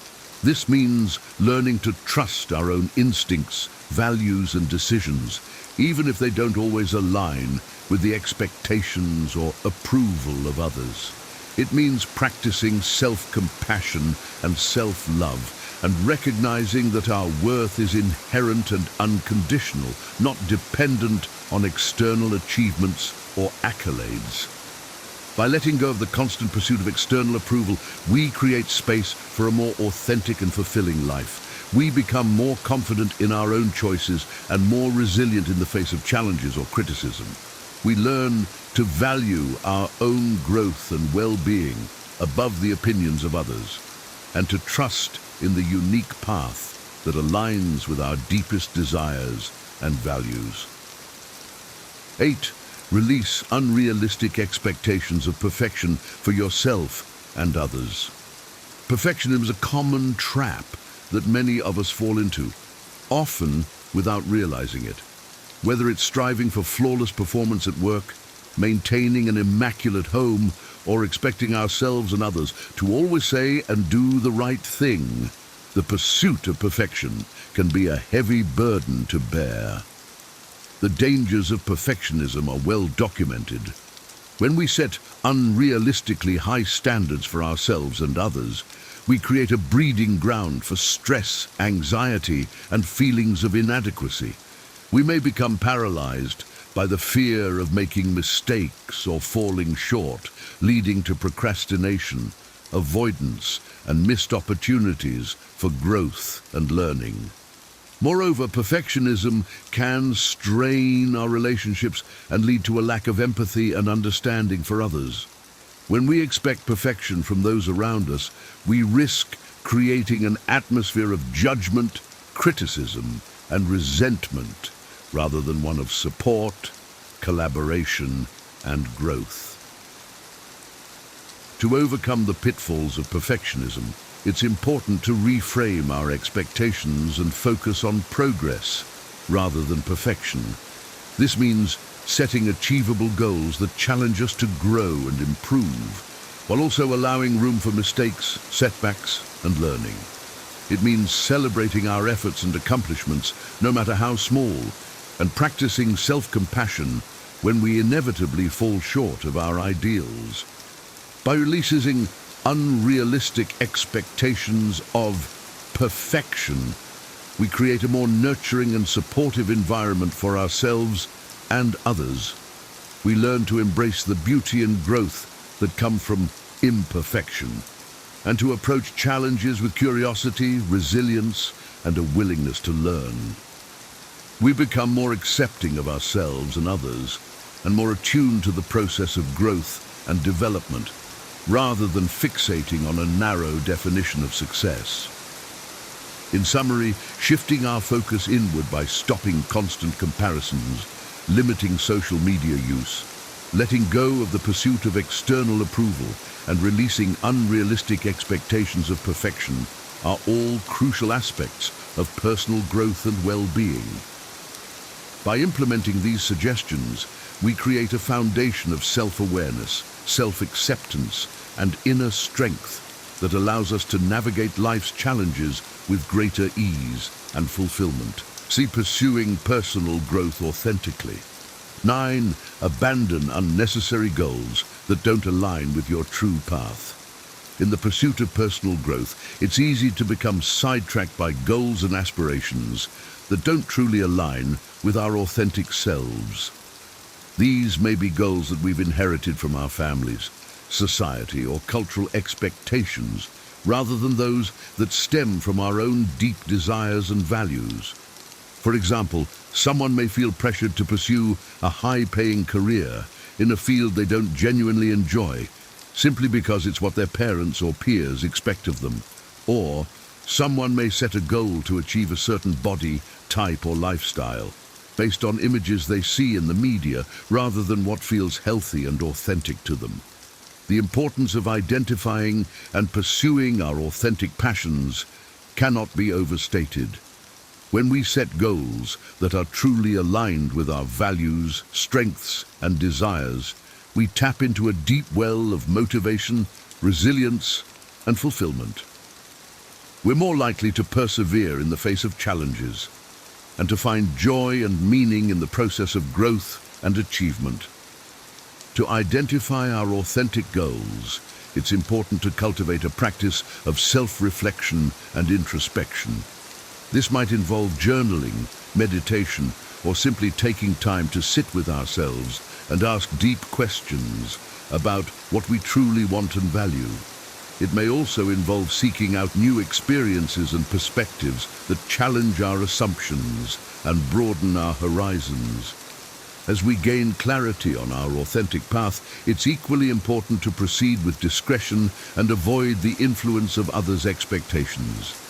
This means learning to trust our own instincts, values and decisions, even if they don't always align with the expectations or approval of others. It means practicing self-compassion and self-love, and recognizing that our worth is inherent and unconditional, not dependent on external achievements or accolades. By letting go of the constant pursuit of external approval, we create space for a more authentic and fulfilling life. We become more confident in our own choices and more resilient in the face of challenges or criticism. We learn to value our own growth and well-being above the opinions of others, and to trust in the unique path that aligns with our deepest desires and values. 8. Release unrealistic expectations of perfection for yourself and others. Perfectionism is a common trap that many of us fall into, often without realizing it. Whether it's striving for flawless performance at work, maintaining an immaculate home, or expecting ourselves and others to always say and do the right thing, the pursuit of perfection can be a heavy burden to bear. The dangers of perfectionism are well documented. When we set unrealistically high standards for ourselves and others, we create a breeding ground for stress, anxiety, and feelings of inadequacy. We may become paralyzed by the fear of making mistakes or falling short, leading to procrastination, avoidance, and missed opportunities for growth and learning. Moreover, perfectionism can strain our relationships and lead to a lack of empathy and understanding for others. When we expect perfection from those around us, we risk creating an atmosphere of judgment, criticism, and resentment, rather than one of support, collaboration, and growth. To overcome the pitfalls of perfectionism, it's important to reframe our expectations and focus on progress rather than perfection. This means setting achievable goals that challenge us to grow and improve, while also allowing room for mistakes, setbacks, and learning. It means celebrating our efforts and accomplishments, no matter how small, and practicing self-compassion when we inevitably fall short of our ideals. By releasing unrealistic expectations of perfection, we create a more nurturing and supportive environment for ourselves and others. We learn to embrace the beauty and growth that come from imperfection, and to approach challenges with curiosity, resilience, and a willingness to learn. We become more accepting of ourselves and others, and more attuned to the process of growth and development, rather than fixating on a narrow definition of success. In summary, shifting our focus inward by stopping constant comparisons, limiting social media use, letting go of the pursuit of external approval, and releasing unrealistic expectations of perfection are all crucial aspects of personal growth and well-being. By implementing these suggestions, we create a foundation of self-awareness, self-acceptance, and inner strength that allows us to navigate life's challenges with greater ease and fulfillment. See pursuing personal growth authentically. 9. Abandon unnecessary goals that don't align with your true path. In the pursuit of personal growth, it's easy to become sidetracked by goals and aspirations that don't truly align with our authentic selves. These may be goals that we've inherited from our families, society, or cultural expectations, rather than those that stem from our own deep desires and values. For example, someone may feel pressured to pursue a high-paying career in a field they don't genuinely enjoy, simply because it's what their parents or peers expect of them. Or someone may set a goal to achieve a certain body, type, or lifestyle, based on images they see in the media rather than what feels healthy and authentic to them. The importance of identifying and pursuing our authentic passions cannot be overstated. When we set goals that are truly aligned with our values, strengths, and desires, we tap into a deep well of motivation, resilience, and fulfillment. We're more likely to persevere in the face of challenges and to find joy and meaning in the process of growth and achievement. To identify our authentic goals, it's important to cultivate a practice of self-reflection and introspection. This might involve journaling, meditation, or simply taking time to sit with ourselves and ask deep questions about what we truly want and value. It may also involve seeking out new experiences and perspectives that challenge our assumptions and broaden our horizons. As we gain clarity on our authentic path, it's equally important to proceed with discretion and avoid the influence of others' expectations.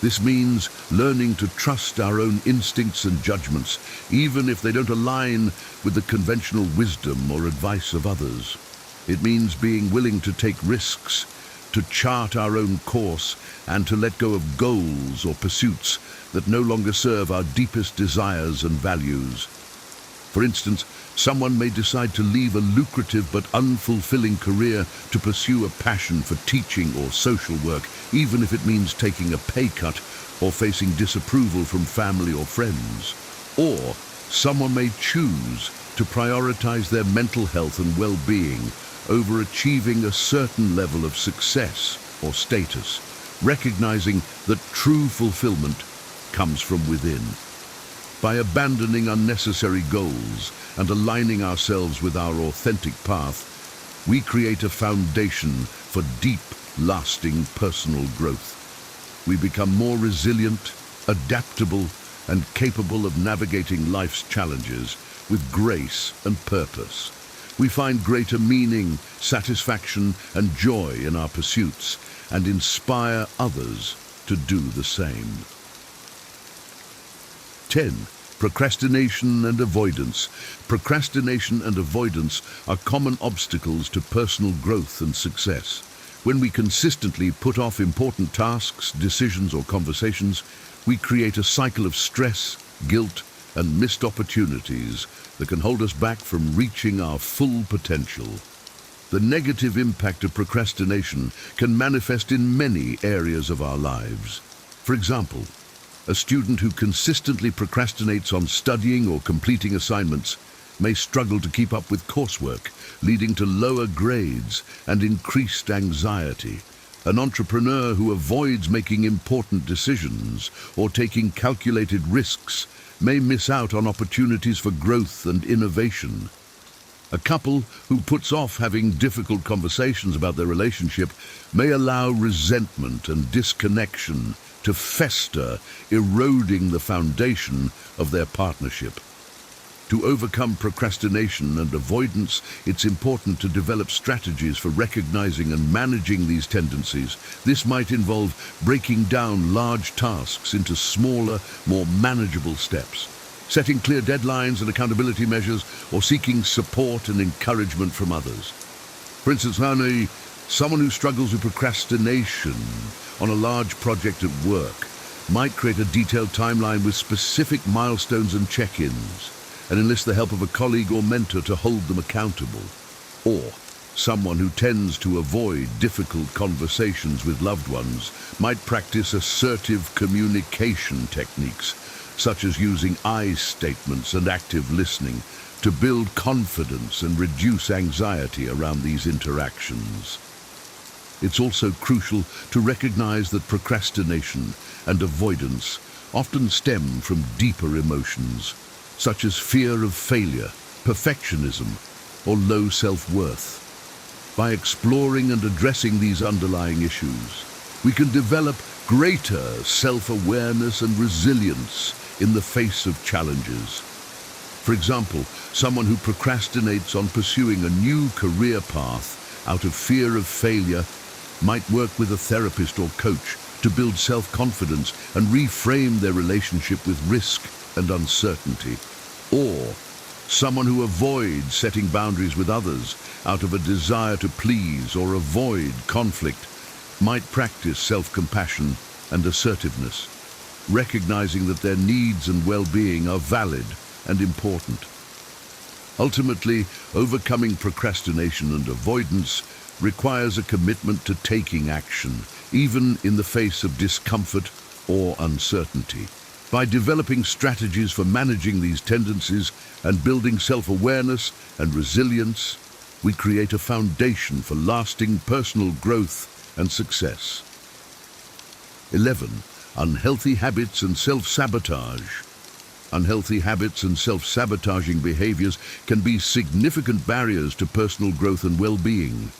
This means learning to trust our own instincts and judgments, even if they don't align with the conventional wisdom or advice of others. It means being willing to take risks, to chart our own course, and to let go of goals or pursuits that no longer serve our deepest desires and values. For instance, someone may decide to leave a lucrative but unfulfilling career to pursue a passion for teaching or social work, even if it means taking a pay cut or facing disapproval from family or friends. Or someone may choose to prioritize their mental health and well-being over achieving a certain level of success or status, recognizing that true fulfillment comes from within. By abandoning unnecessary goals and aligning ourselves with our authentic path, we create a foundation for deep, lasting personal growth. We become more resilient, adaptable, and capable of navigating life's challenges with grace and purpose. We find greater meaning, satisfaction, and joy in our pursuits and inspire others to do the same. 10. Procrastination and avoidance. Procrastination and avoidance are common obstacles to personal growth and success. When we consistently put off important tasks, decisions, or conversations, we create a cycle of stress, guilt, and missed opportunities that can hold us back from reaching our full potential. The negative impact of procrastination can manifest in many areas of our lives. For example, a student who consistently procrastinates on studying or completing assignments may struggle to keep up with coursework, leading to lower grades and increased anxiety. An entrepreneur who avoids making important decisions or taking calculated risks may miss out on opportunities for growth and innovation. A couple who puts off having difficult conversations about their relationship may allow resentment and disconnection to fester, eroding the foundation of their partnership. To overcome procrastination and avoidance, it's important to develop strategies for recognizing and managing these tendencies. This might involve breaking down large tasks into smaller, more manageable steps, setting clear deadlines and accountability measures, or seeking support and encouragement from others. For instance, someone who struggles with procrastination on a large project at work might create a detailed timeline with specific milestones and check-ins, and enlist the help of a colleague or mentor to hold them accountable. Or someone who tends to avoid difficult conversations with loved ones might practice assertive communication techniques, such as using I statements and active listening, to build confidence and reduce anxiety around these interactions. It's also crucial to recognize that procrastination and avoidance often stem from deeper emotions, such as fear of failure, perfectionism, or low self-worth. By exploring and addressing these underlying issues, we can develop greater self-awareness and resilience in the face of challenges. For example, someone who procrastinates on pursuing a new career path out of fear of failure might work with a therapist or coach to build self-confidence and reframe their relationship with risk and uncertainty. Or someone who avoids setting boundaries with others out of a desire to please or avoid conflict might practice self-compassion and assertiveness, recognizing that their needs and well-being are valid and important. Ultimately, overcoming procrastination and avoidance requires a commitment to taking action, even in the face of discomfort or uncertainty. By developing strategies for managing these tendencies and building self-awareness and resilience, we create a foundation for lasting personal growth and success. 11. Unhealthy habits and self-sabotage. Unhealthy habits and self-sabotaging behaviors can be significant barriers to personal growth and well-being.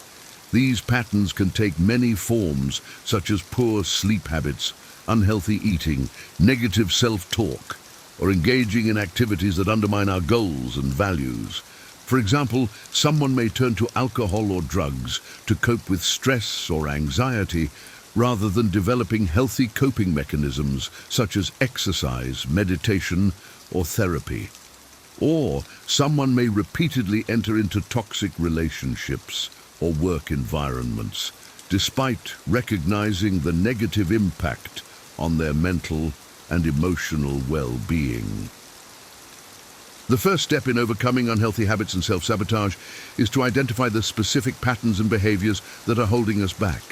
These patterns can take many forms, such as poor sleep habits, unhealthy eating, negative self-talk, or engaging in activities that undermine our goals and values. For example, someone may turn to alcohol or drugs to cope with stress or anxiety, rather than developing healthy coping mechanisms such as exercise, meditation, or therapy. Or someone may repeatedly enter into toxic relationships or work environments, despite recognizing the negative impact on their mental and emotional well-being. The first step in overcoming unhealthy habits and self-sabotage is to identify the specific patterns and behaviors that are holding us back.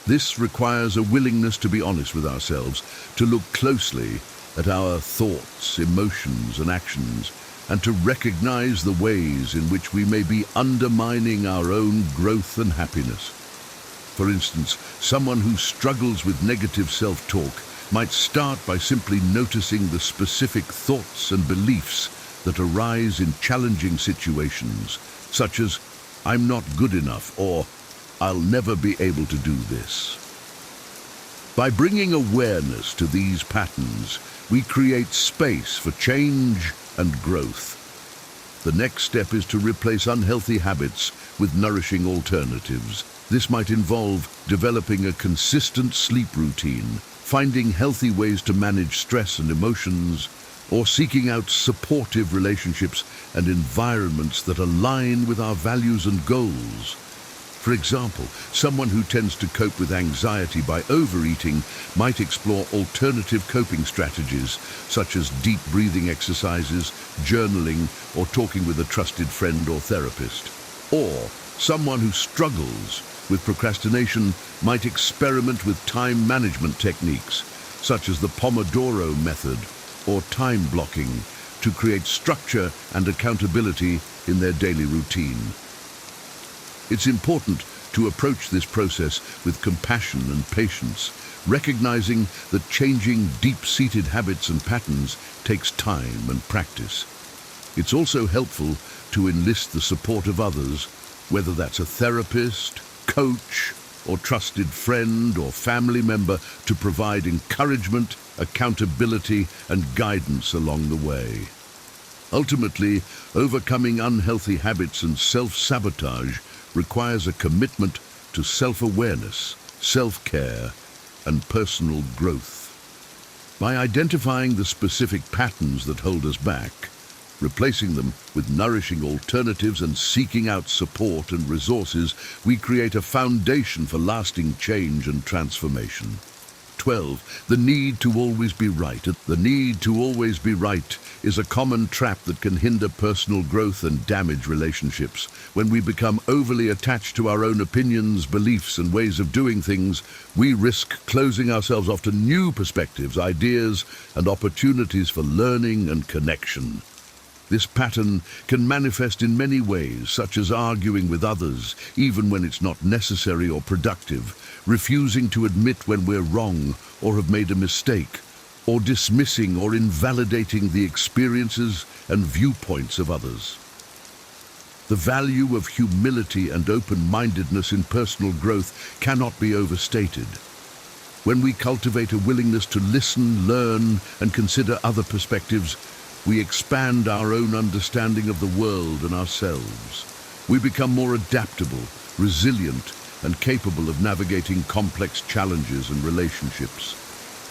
This requires a willingness to be honest with ourselves, to look closely at our thoughts, emotions, and actions, and to recognize the ways in which we may be undermining our own growth and happiness. For instance, someone who struggles with negative self-talk might start by simply noticing the specific thoughts and beliefs that arise in challenging situations, such as, "I'm not good enough," or "I'll never be able to do this." By bringing awareness to these patterns, we create space for change and growth. The next step is to replace unhealthy habits with nourishing alternatives. This might involve developing a consistent sleep routine, finding healthy ways to manage stress and emotions, or seeking out supportive relationships and environments that align with our values and goals. For example, someone who tends to cope with anxiety by overeating might explore alternative coping strategies, such as deep breathing exercises, journaling, or talking with a trusted friend or therapist. Or someone who struggles with procrastination might experiment with time management techniques, such as the Pomodoro method or time blocking, to create structure and accountability in their daily routine. It's important to approach this process with compassion and patience, recognizing that changing deep-seated habits and patterns takes time and practice. It's also helpful to enlist the support of others, whether that's a therapist, coach, or trusted friend or family member, to provide encouragement, accountability, and guidance along the way. Ultimately, overcoming unhealthy habits and self-sabotage requires a commitment to self-awareness, self-care, and personal growth. By identifying the specific patterns that hold us back, replacing them with nourishing alternatives, and seeking out support and resources, we create a foundation for lasting change and transformation. 12. The need to always be right. The need to always be right is a common trap that can hinder personal growth and damage relationships. When we become overly attached to our own opinions, beliefs, and ways of doing things, we risk closing ourselves off to new perspectives, ideas, and opportunities for learning and connection. This pattern can manifest in many ways, such as arguing with others, even when it's not necessary or productive, refusing to admit when we're wrong or have made a mistake, or dismissing or invalidating the experiences and viewpoints of others. The value of humility and open-mindedness in personal growth cannot be overstated. When we cultivate a willingness to listen, learn, and consider other perspectives, we expand our own understanding of the world and ourselves. We become more adaptable, resilient, and capable of navigating complex challenges and relationships.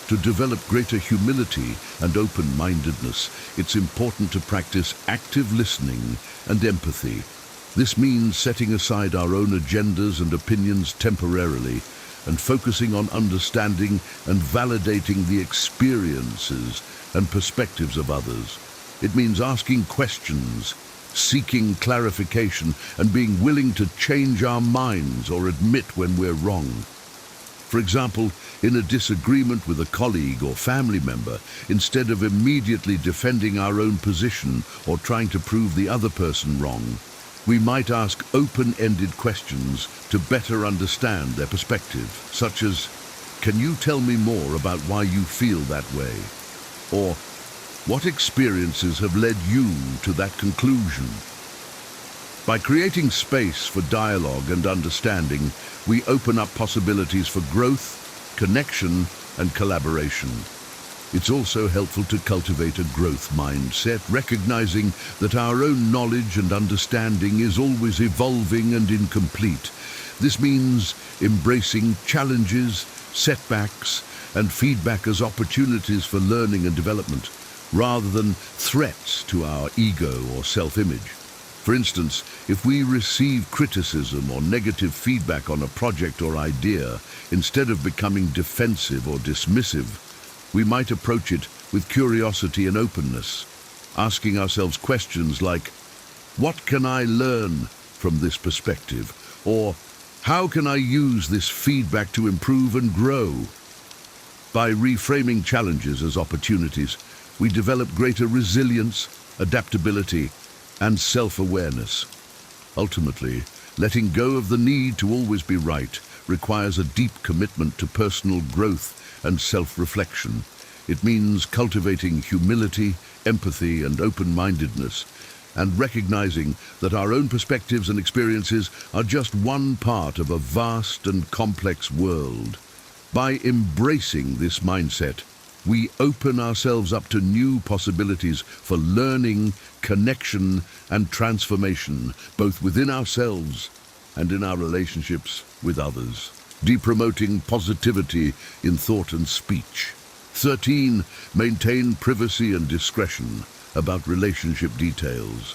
To develop greater humility and open-mindedness, it's important to practice active listening and empathy. This means setting aside our own agendas and opinions temporarily and focusing on understanding and validating the experiences and perspectives of others. It means asking questions, seeking clarification, and being willing to change our minds or admit when we're wrong. For example, in a disagreement with a colleague or family member, instead of immediately defending our own position or trying to prove the other person wrong, we might ask open-ended questions to better understand their perspective, such as, "Can you tell me more about why you feel that way?" Or, "What experiences have led you to that conclusion?" By creating space for dialogue and understanding, we open up possibilities for growth, connection, and collaboration. It's also helpful to cultivate a growth mindset, recognizing that our own knowledge and understanding is always evolving and incomplete. This means embracing challenges, setbacks, and feedback as opportunities for learning and development, rather than threats to our ego or self-image. For instance, if we receive criticism or negative feedback on a project or idea, instead of becoming defensive or dismissive, we might approach it with curiosity and openness, asking ourselves questions like, "What can I learn from this perspective?" Or, "How can I use this feedback to improve and grow?" By reframing challenges as opportunities, we develop greater resilience, adaptability, and self-awareness. Ultimately, letting go of the need to always be right requires a deep commitment to personal growth and self-reflection. It means cultivating humility, empathy, and open-mindedness, and recognizing that our own perspectives and experiences are just one part of a vast and complex world. By embracing this mindset, we open ourselves up to new possibilities for learning, connection, and transformation, both within ourselves and in our relationships with others. Promoting positivity in thought and speech. 13. Maintain privacy and discretion about relationship details.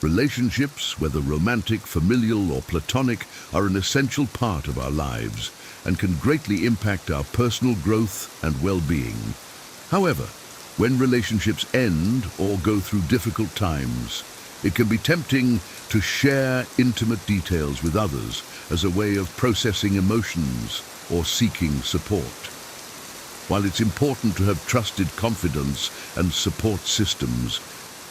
Relationships, whether romantic, familial, or platonic, are an essential part of our lives and can greatly impact our personal growth and well-being. However, when relationships end or go through difficult times, it can be tempting to share intimate details with others as a way of processing emotions or seeking support. While it's important to have trusted confidence and support systems,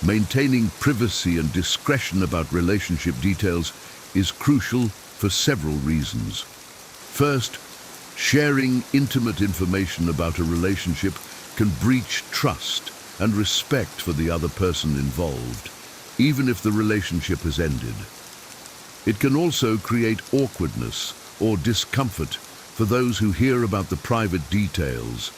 maintaining privacy and discretion about relationship details is crucial for several reasons. First, sharing intimate information about a relationship can breach trust and respect for the other person involved, even if the relationship has ended. It can also create awkwardness or discomfort for those who hear about the private details,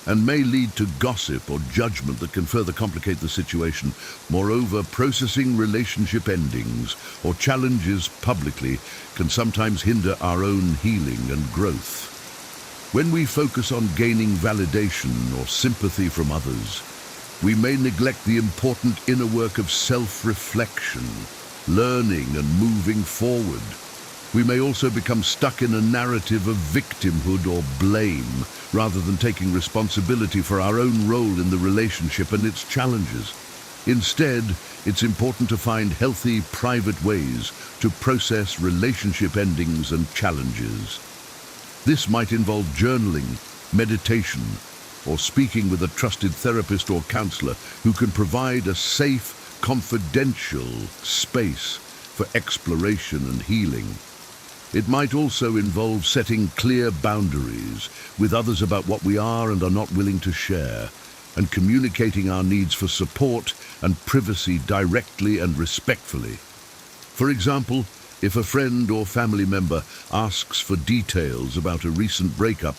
and may lead to gossip or judgment that can further complicate the situation. Moreover, processing relationship endings or challenges publicly can sometimes hinder our own healing and growth. When we focus on gaining validation or sympathy from others, we may neglect the important inner work of self-reflection, learning and moving forward. We may also become stuck in a narrative of victimhood or blame, rather than taking responsibility for our own role in the relationship and its challenges. Instead, it's important to find healthy, private ways to process relationship endings and challenges. This might involve journaling, meditation, or speaking with a trusted therapist or counselor who can provide a safe, confidential space for exploration and healing. It might also involve setting clear boundaries with others about what we are and are not willing to share, and communicating our needs for support and privacy directly and respectfully. For example, if a friend or family member asks for details about a recent breakup,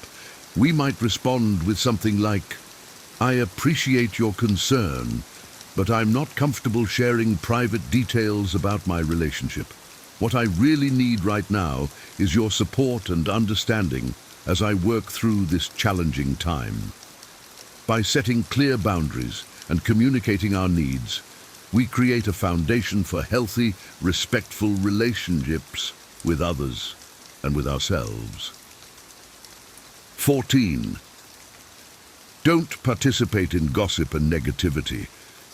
we might respond with something like, "I appreciate your concern, but I'm not comfortable sharing private details about my relationship. What I really need right now is your support and understanding as I work through this challenging time." By setting clear boundaries and communicating our needs, we create a foundation for healthy, respectful relationships with others and with ourselves. 14. Don't participate in gossip and negativity.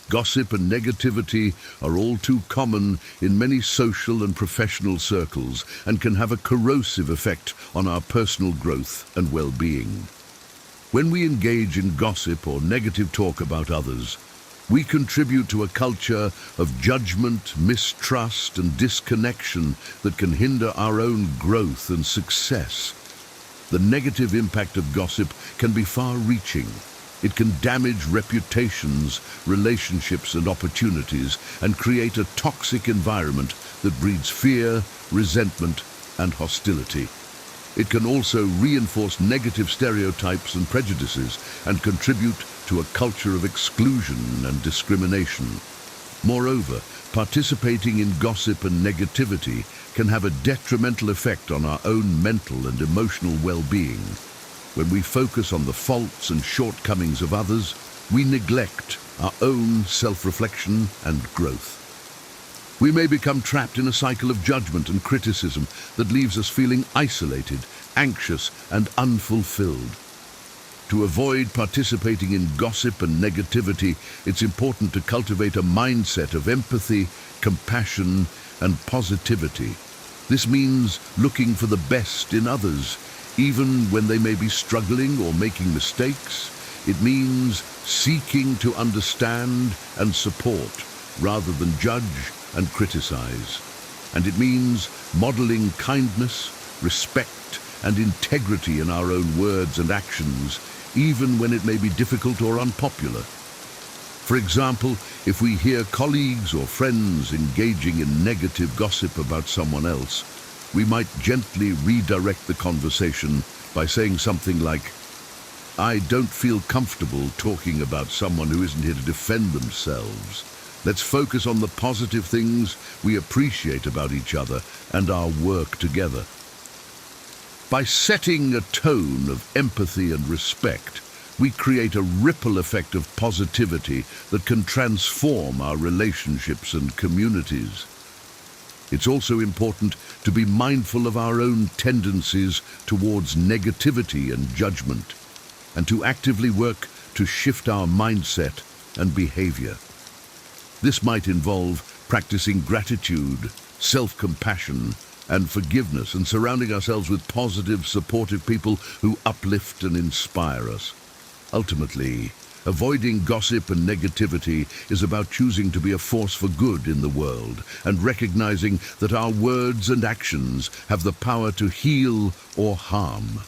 Gossip and negativity are all too common in many social and professional circles and can have a corrosive effect on our personal growth and well-being. When we engage in gossip or negative talk about others, we contribute to a culture of judgment, mistrust, and disconnection that can hinder our own growth and success. The negative impact of gossip can be far-reaching. It can damage reputations, relationships, and opportunities, and create a toxic environment that breeds fear, resentment, and hostility. It can also reinforce negative stereotypes and prejudices and contribute to a culture of exclusion and discrimination. Moreover, participating in gossip and negativity can have a detrimental effect on our own mental and emotional well-being. When we focus on the faults and shortcomings of others, we neglect our own self-reflection and growth. We may become trapped in a cycle of judgment and criticism that leaves us feeling isolated, anxious, and unfulfilled. To avoid participating in gossip and negativity, it's important to cultivate a mindset of empathy, compassion, and positivity. This means looking for the best in others, even when they may be struggling or making mistakes. It means seeking to understand and support rather than judge and criticize. And it means modeling kindness, respect, and integrity in our own words and actions, even when it may be difficult or unpopular. For example, if we hear colleagues or friends engaging in negative gossip about someone else, we might gently redirect the conversation by saying something like, "I don't feel comfortable talking about someone who isn't here to defend themselves. Let's focus on the positive things we appreciate about each other and our work together." By setting a tone of empathy and respect, we create a ripple effect of positivity that can transform our relationships and communities. It's also important to be mindful of our own tendencies towards negativity and judgment, and to actively work to shift our mindset and behavior. This might involve practicing gratitude, self-compassion, and forgiveness, and surrounding ourselves with positive, supportive people who uplift and inspire us. Ultimately, avoiding gossip and negativity is about choosing to be a force for good in the world and recognizing that our words and actions have the power to heal or harm.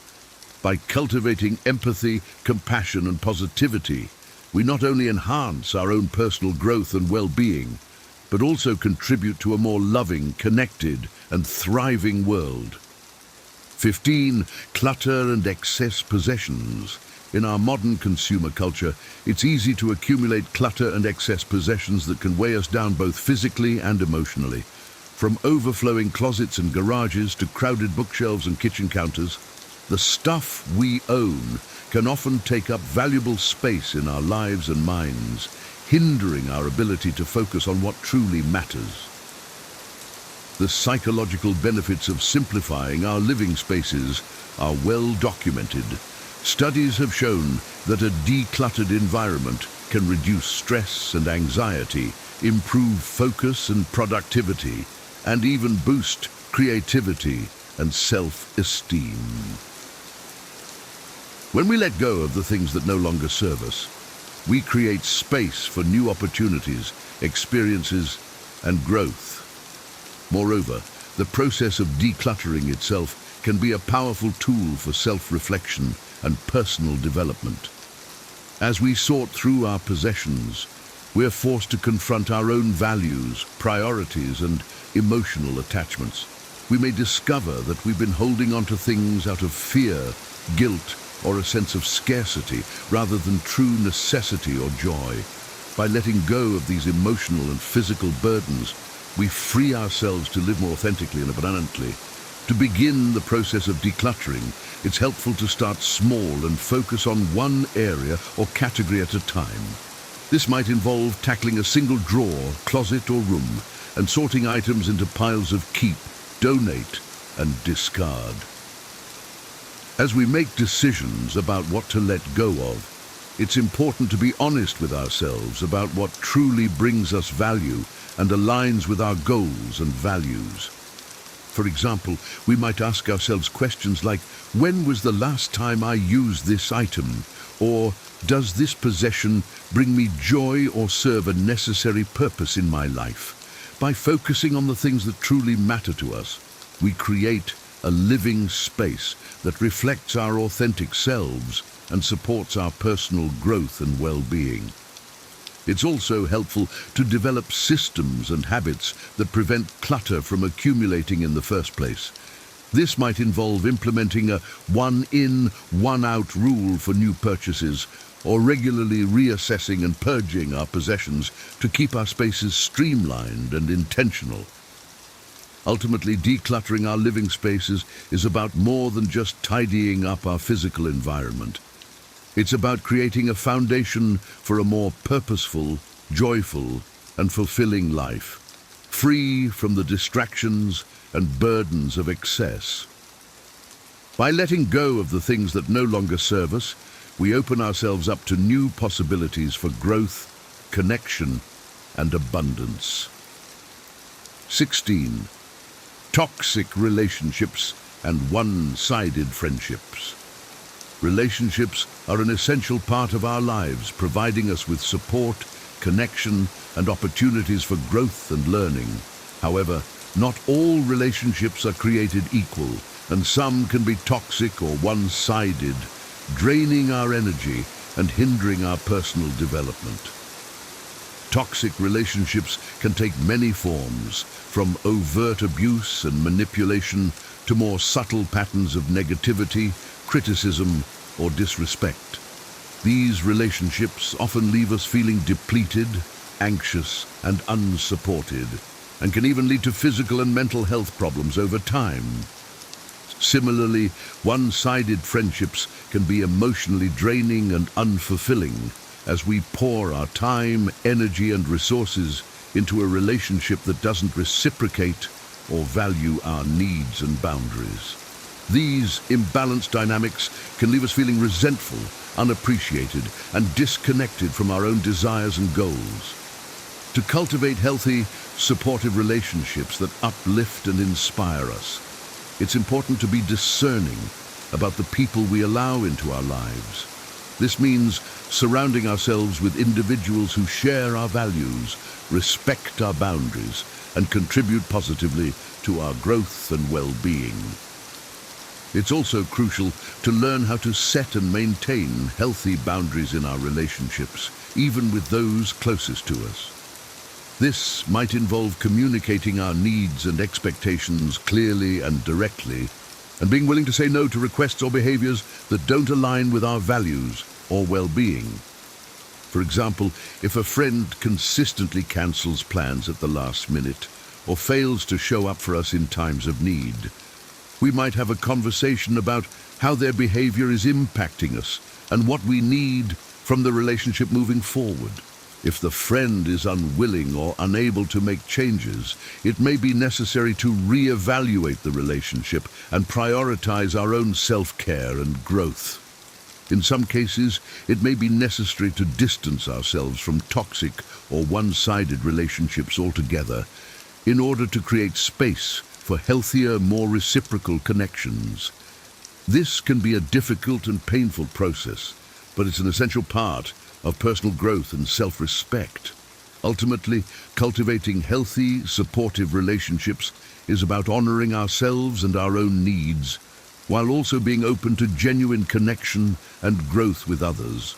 By cultivating empathy, compassion, and positivity, we not only enhance our own personal growth and well-being, but also contribute to a more loving, connected, and thriving world. 15. Clutter and excess possessions. In our modern consumer culture, it's easy to accumulate clutter and excess possessions that can weigh us down both physically and emotionally. From overflowing closets and garages to crowded bookshelves and kitchen counters, the stuff we own can often take up valuable space in our lives and minds, hindering our ability to focus on what truly matters. The psychological benefits of simplifying our living spaces are well documented. Studies have shown that a decluttered environment can reduce stress and anxiety, improve focus and productivity, and even boost creativity and self-esteem. When we let go of the things that no longer serve us, we create space for new opportunities, experiences, and growth. Moreover, the process of decluttering itself can be a powerful tool for self-reflection and personal development. As we sort through our possessions, we're forced to confront our own values, priorities, and emotional attachments. We may discover that we've been holding on to things out of fear, guilt, or a sense of scarcity, rather than true necessity or joy. By letting go of these emotional and physical burdens, we free ourselves to live more authentically and abundantly. To begin the process of decluttering, it's helpful to start small and focus on one area or category at a time. This might involve tackling a single drawer, closet, or room, and sorting items into piles of keep, donate, and discard. As we make decisions about what to let go of, it's important to be honest with ourselves about what truly brings us value and aligns with our goals and values. For example, we might ask ourselves questions like, when was the last time I used this item? Or, does this possession bring me joy or serve a necessary purpose in my life? By focusing on the things that truly matter to us, we create a living space that reflects our authentic selves and supports our personal growth and well-being. It's also helpful to develop systems and habits that prevent clutter from accumulating in the first place. This might involve implementing a one-in, one-out rule for new purchases, or regularly reassessing and purging our possessions to keep our spaces streamlined and intentional. Ultimately, decluttering our living spaces is about more than just tidying up our physical environment. It's about creating a foundation for a more purposeful, joyful, and fulfilling life, free from the distractions and burdens of excess. By letting go of the things that no longer serve us, we open ourselves up to new possibilities for growth, connection, and abundance. 16. Toxic relationships and one-sided friendships. Relationships are an essential part of our lives, providing us with support, connection, and opportunities for growth and learning. However, not all relationships are created equal, and some can be toxic or one-sided, draining our energy and hindering our personal development. Toxic relationships can take many forms, from overt abuse and manipulation to more subtle patterns of negativity, criticism, or disrespect. These relationships often leave us feeling depleted, anxious, and unsupported, and can even lead to physical and mental health problems over time. Similarly, one-sided friendships can be emotionally draining and unfulfilling as we pour our time, energy, and resources into a relationship that doesn't reciprocate or value our needs and boundaries. These imbalanced dynamics can leave us feeling resentful, unappreciated, and disconnected from our own desires and goals. To cultivate healthy, supportive relationships that uplift and inspire us, it's important to be discerning about the people we allow into our lives. This means surrounding ourselves with individuals who share our values, respect our boundaries, and contribute positively to our growth and well-being. It's also crucial to learn how to set and maintain healthy boundaries in our relationships, even with those closest to us. This might involve communicating our needs and expectations clearly and directly, and being willing to say no to requests or behaviors that don't align with our values or well-being. For example, if a friend consistently cancels plans at the last minute or fails to show up for us in times of need, we might have a conversation about how their behavior is impacting us and what we need from the relationship moving forward. If the friend is unwilling or unable to make changes, it may be necessary to reevaluate the relationship and prioritize our own self-care and growth. In some cases, it may be necessary to distance ourselves from toxic or one-sided relationships altogether in order to create space for healthier, more reciprocal connections. This can be a difficult and painful process, but it's an essential part of personal growth and self-respect. Ultimately, cultivating healthy, supportive relationships is about honoring ourselves and our own needs, while also being open to genuine connection and growth with others.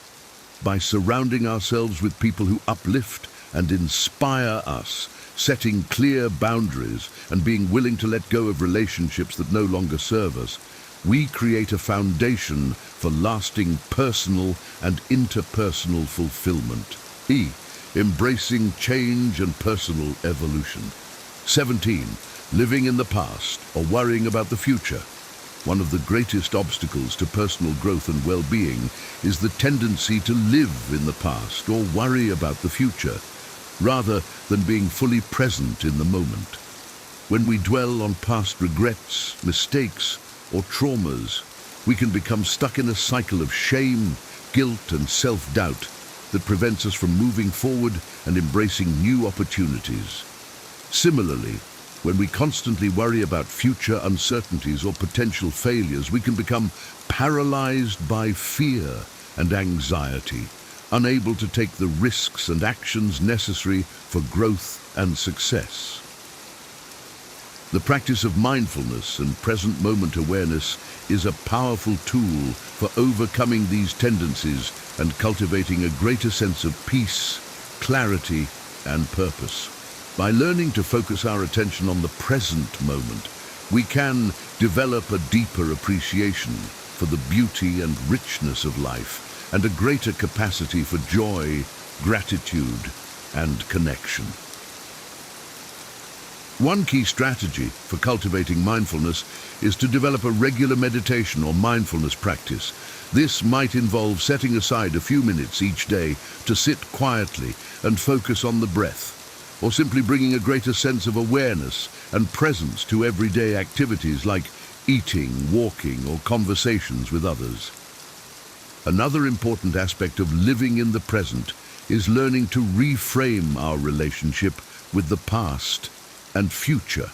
By surrounding ourselves with people who uplift and inspire us, setting clear boundaries and being willing to let go of relationships that no longer serve us, we create a foundation for lasting personal and interpersonal fulfillment. Embracing change and personal evolution. 17. Living in the past or worrying about the future. One of the greatest obstacles to personal growth and well-being is the tendency to live in the past or worry about the future, rather than being fully present in the moment. When we dwell on past regrets, mistakes, or traumas, we can become stuck in a cycle of shame, guilt, and self-doubt that prevents us from moving forward and embracing new opportunities. Similarly, when we constantly worry about future uncertainties or potential failures, we can become paralyzed by fear and anxiety, unable to take the risks and actions necessary for growth and success. The practice of mindfulness and present moment awareness is a powerful tool for overcoming these tendencies and cultivating a greater sense of peace, clarity, and purpose. By learning to focus our attention on the present moment, we can develop a deeper appreciation for the beauty and richness of life and a greater capacity for joy, gratitude, and connection. One key strategy for cultivating mindfulness is to develop a regular meditation or mindfulness practice. This might involve setting aside a few minutes each day to sit quietly and focus on the breath, or simply bringing a greater sense of awareness and presence to everyday activities like eating, walking, or conversations with others. Another important aspect of living in the present is learning to reframe our relationship with the past and future.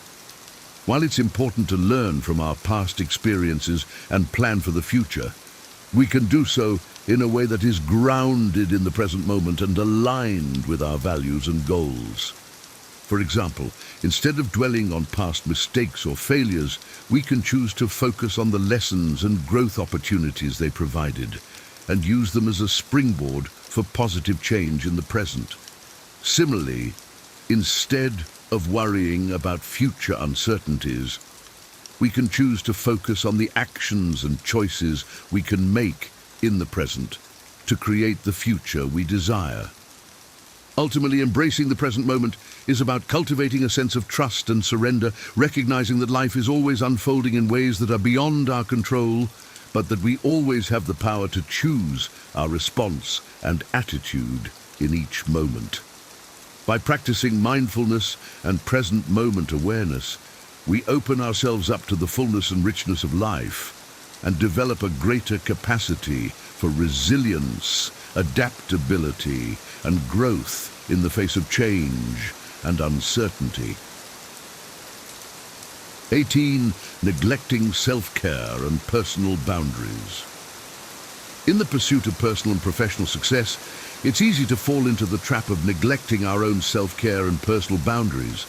While it's important to learn from our past experiences and plan for the future, we can do so in a way that is grounded in the present moment and aligned with our values and goals. For example, instead of dwelling on past mistakes or failures, we can choose to focus on the lessons and growth opportunities they provided and use them as a springboard for positive change in the present. Similarly, instead of worrying about future uncertainties, we can choose to focus on the actions and choices we can make in the present to create the future we desire. Ultimately, embracing the present moment is about cultivating a sense of trust and surrender, recognizing that life is always unfolding in ways that are beyond our control, but that we always have the power to choose our response and attitude in each moment. By practicing mindfulness and present moment awareness, we open ourselves up to the fullness and richness of life and develop a greater capacity for resilience, adaptability, and growth in the face of change and uncertainty. 18. Neglecting self-care and personal boundaries. In the pursuit of personal and professional success, it's easy to fall into the trap of neglecting our own self-care and personal boundaries.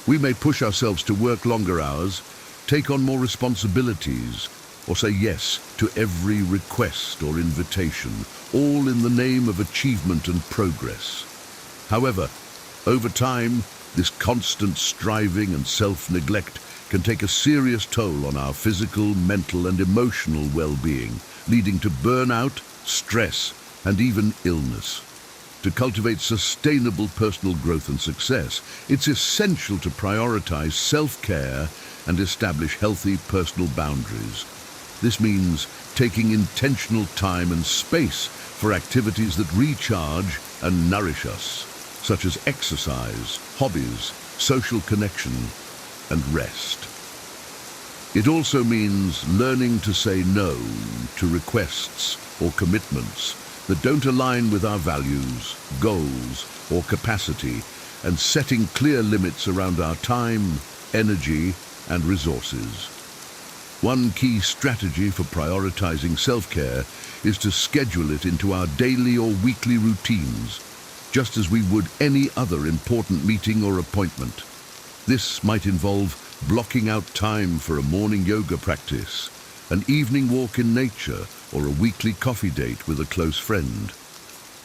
We may push ourselves to work longer hours, take on more responsibilities, or say yes to every request or invitation, all in the name of achievement and progress. However, over time, this constant striving and self-neglect can take a serious toll on our physical, mental, and emotional well-being, leading to burnout, stress, and even illness. To cultivate sustainable personal growth and success, it's essential to prioritize self-care and establish healthy personal boundaries. This means taking intentional time and space for activities that recharge and nourish us, such as exercise, hobbies, social connection, and rest. It also means learning to say no to requests or commitments that don't align with our values, goals, or capacity, and setting clear limits around our time, energy, and resources. One key strategy for prioritizing self-care is to schedule it into our daily or weekly routines, just as we would any other important meeting or appointment. This might involve blocking out time for a morning yoga practice, an evening walk in nature, or a weekly coffee date with a close friend.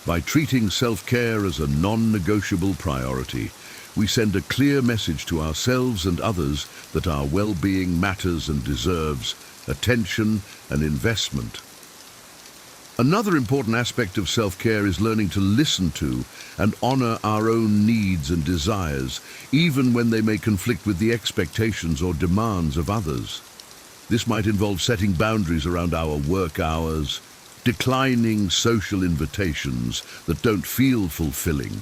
By treating self-care as a non-negotiable priority, we send a clear message to ourselves and others that our well-being matters and deserves attention and investment. Another important aspect of self-care is learning to listen to and honor our own needs and desires, even when they may conflict with the expectations or demands of others. This might involve setting boundaries around our work hours, declining social invitations that don't feel fulfilling,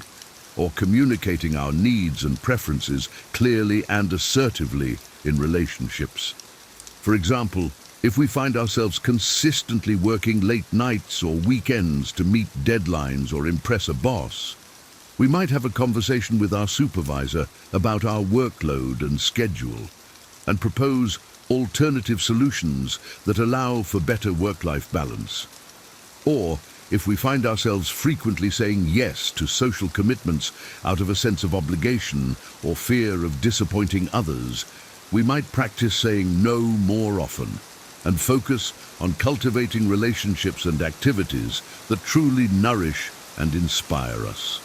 or communicating our needs and preferences clearly and assertively in relationships. For example, if we find ourselves consistently working late nights or weekends to meet deadlines or impress a boss, we might have a conversation with our supervisor about our workload and schedule and propose alternative solutions that allow for better work-life balance. Or, if we find ourselves frequently saying yes to social commitments out of a sense of obligation or fear of disappointing others, we might practice saying no more often and focus on cultivating relationships and activities that truly nourish and inspire us.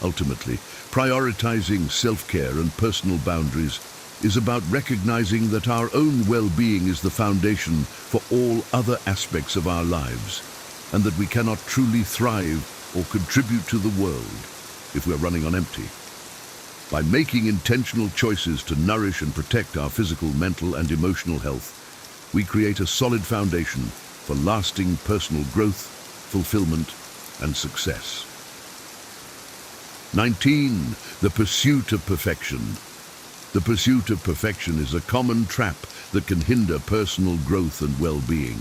Ultimately, prioritizing self-care and personal boundaries is about recognizing that our own well-being is the foundation for all other aspects of our lives, and that we cannot truly thrive or contribute to the world if we're running on empty. By making intentional choices to nourish and protect our physical, mental, and emotional health, we create a solid foundation for lasting personal growth, fulfillment, and success. 19. The pursuit of perfection. The pursuit of perfection is a common trap that can hinder personal growth and well-being.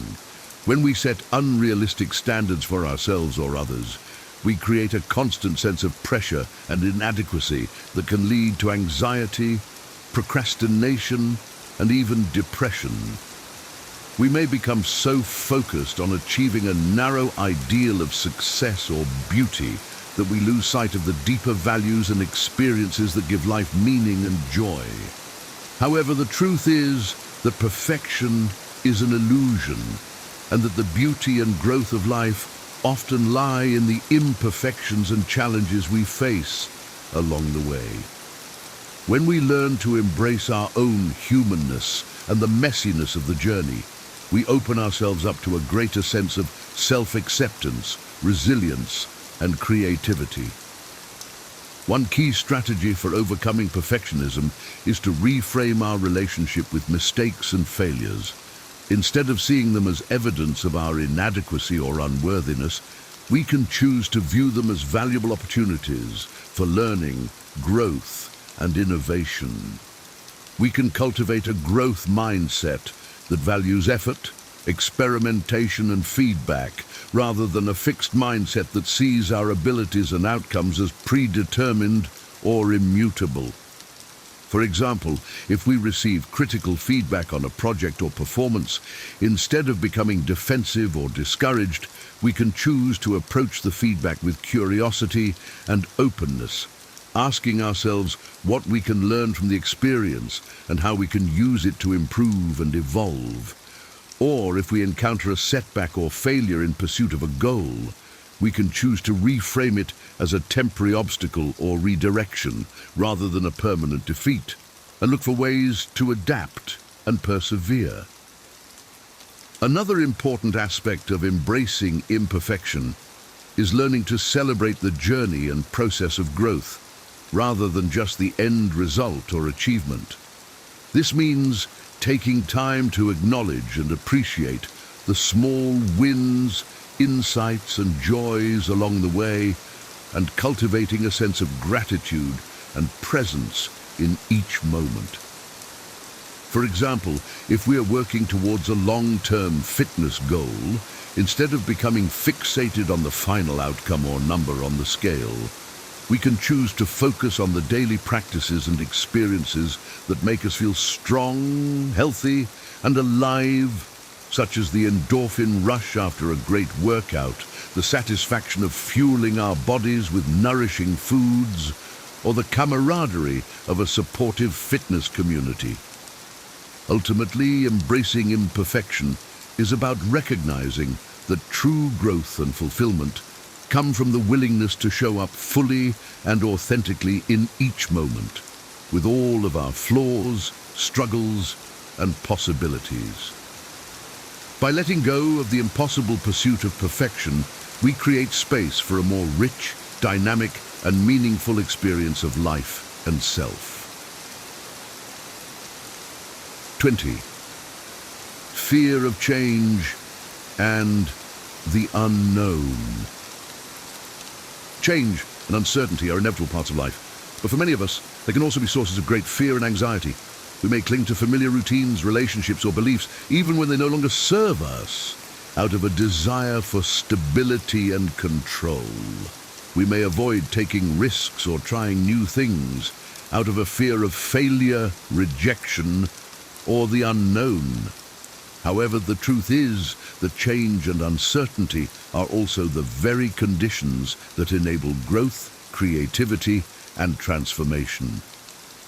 When we set unrealistic standards for ourselves or others, we create a constant sense of pressure and inadequacy that can lead to anxiety, procrastination, and even depression. We may become so focused on achieving a narrow ideal of success or beauty that we lose sight of the deeper values and experiences that give life meaning and joy. However, the truth is that perfection is an illusion, and that the beauty and growth of life often lie in the imperfections and challenges we face along the way. When we learn to embrace our own humanness and the messiness of the journey, we open ourselves up to a greater sense of self-acceptance, resilience, and creativity. One key strategy for overcoming perfectionism is to reframe our relationship with mistakes and failures. Instead of seeing them as evidence of our inadequacy or unworthiness, we can choose to view them as valuable opportunities for learning, growth, and innovation. We can cultivate a growth mindset that values effort, experimentation, and feedback, rather than a fixed mindset that sees our abilities and outcomes as predetermined or immutable. For example, if we receive critical feedback on a project or performance, instead of becoming defensive or discouraged, we can choose to approach the feedback with curiosity and openness, asking ourselves what we can learn from the experience and how we can use it to improve and evolve. Or if we encounter a setback or failure in pursuit of a goal, we can choose to reframe it as a temporary obstacle or redirection rather than a permanent defeat, and look for ways to adapt and persevere. Another important aspect of embracing imperfection is learning to celebrate the journey and process of growth, rather than just the end result or achievement. This means taking time to acknowledge and appreciate the small wins, insights, and joys along the way, and cultivating a sense of gratitude and presence in each moment. For example, if we are working towards a long-term fitness goal, instead of becoming fixated on the final outcome or number on the scale, we can choose to focus on the daily practices and experiences that make us feel strong, healthy, and alive, such as the endorphin rush after a great workout, the satisfaction of fueling our bodies with nourishing foods, or the camaraderie of a supportive fitness community. Ultimately, embracing imperfection is about recognizing that true growth and fulfillment come from the willingness to show up fully and authentically in each moment, with all of our flaws, struggles, and possibilities. By letting go of the impossible pursuit of perfection, we create space for a more rich, dynamic, and meaningful experience of life and self. 20. Fear of change and the unknown. Change and uncertainty are inevitable parts of life, but for many of us, they can also be sources of great fear and anxiety. We may cling to familiar routines, relationships, or beliefs, even when they no longer serve us, out of a desire for stability and control. We may avoid taking risks or trying new things out of a fear of failure, rejection, or the unknown. However, the truth is that change and uncertainty are also the very conditions that enable growth, creativity, and transformation.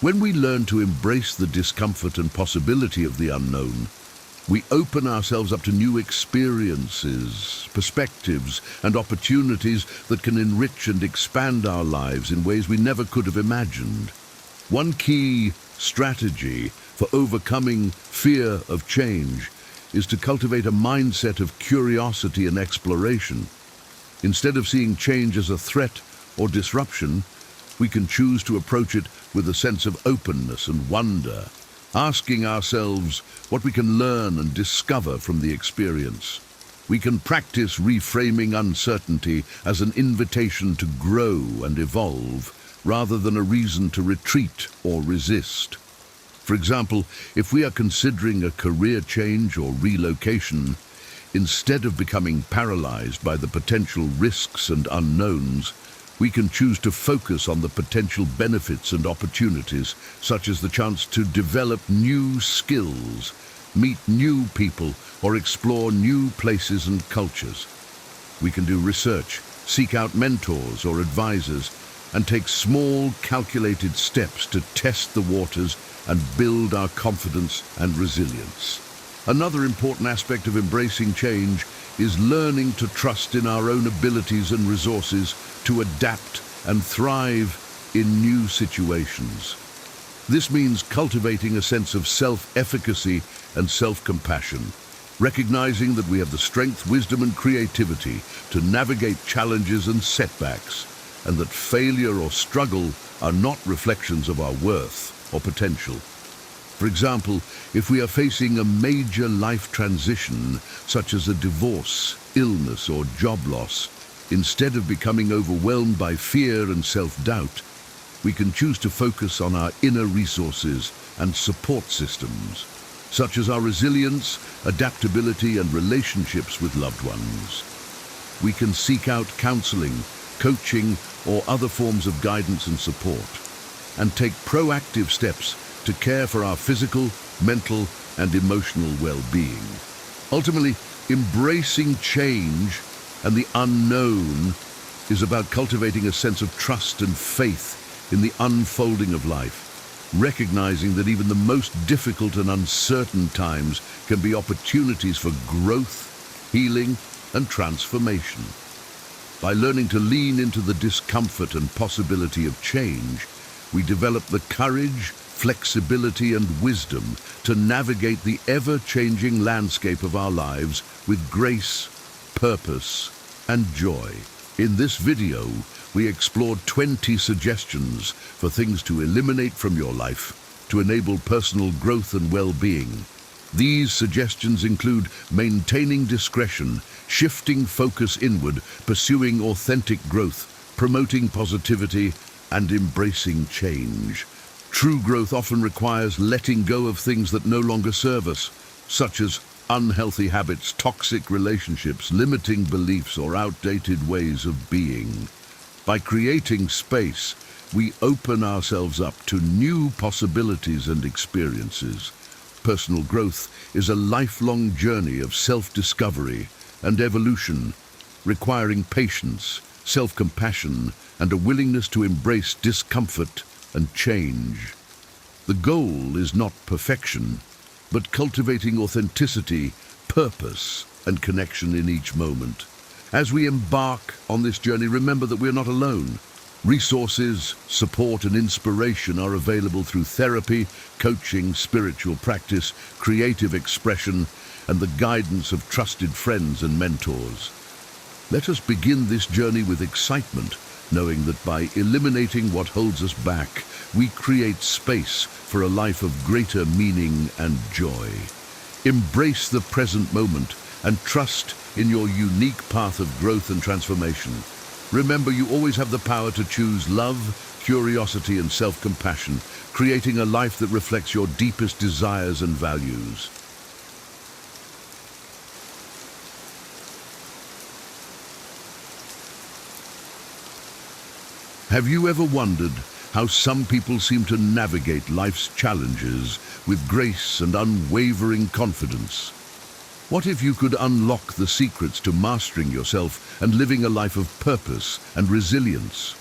When we learn to embrace the discomfort and possibility of the unknown, we open ourselves up to new experiences, perspectives, and opportunities that can enrich and expand our lives in ways we never could have imagined. One key strategy for overcoming fear of change is to cultivate a mindset of curiosity and exploration. Instead of seeing change as a threat or disruption, we can choose to approach it with a sense of openness and wonder, asking ourselves what we can learn and discover from the experience. We can practice reframing uncertainty as an invitation to grow and evolve, rather than a reason to retreat or resist. For example, if we are considering a career change or relocation, instead of becoming paralyzed by the potential risks and unknowns, we can choose to focus on the potential benefits and opportunities, such as the chance to develop new skills, meet new people, or explore new places and cultures. We can do research, seek out mentors or advisors, and take small, calculated steps to test the waters and build our confidence and resilience. Another important aspect of embracing change is learning to trust in our own abilities and resources to adapt and thrive in new situations. This means cultivating a sense of self-efficacy and self-compassion, recognizing that we have the strength, wisdom, and creativity to navigate challenges and setbacks, and that failure or struggle are not reflections of our worth or potential. For example, if we are facing a major life transition, such as a divorce, illness, or job loss, instead of becoming overwhelmed by fear and self-doubt, we can choose to focus on our inner resources and support systems, such as our resilience, adaptability, and relationships with loved ones. We can seek out counseling, coaching, or other forms of guidance and support, and take proactive steps to care for our physical, mental, and emotional well-being. Ultimately, embracing change and the unknown is about cultivating a sense of trust and faith in the unfolding of life, recognizing that even the most difficult and uncertain times can be opportunities for growth, healing, and transformation. By learning to lean into the discomfort and possibility of change, we develop the courage, flexibility, and wisdom to navigate the ever-changing landscape of our lives with grace, purpose, and joy. In this video, we explored 20 suggestions for things to eliminate from your life to enable personal growth and well-being. These suggestions include maintaining discretion, shifting focus inward, pursuing authentic growth, promoting positivity, and embracing change. True growth often requires letting go of things that no longer serve us, such as unhealthy habits, toxic relationships, limiting beliefs, or outdated ways of being. By creating space, we open ourselves up to new possibilities and experiences. Personal growth is a lifelong journey of self-discovery and evolution, requiring patience, self-compassion, and a willingness to embrace discomfort and change. The goal is not perfection, but cultivating authenticity, purpose, and connection in each moment. As we embark on this journey, remember that we're not alone. Resources, support, and inspiration are available through therapy, coaching, spiritual practice, creative expression, and the guidance of trusted friends and mentors. Let us begin this journey with excitement, knowing that by eliminating what holds us back, we create space for a life of greater meaning and joy. Embrace the present moment and trust in your unique path of growth and transformation. Remember, you always have the power to choose love, curiosity, and self-compassion, creating a life that reflects your deepest desires and values. Have you ever wondered how some people seem to navigate life's challenges with grace and unwavering confidence? What if you could unlock the secrets to mastering yourself and living a life of purpose and resilience?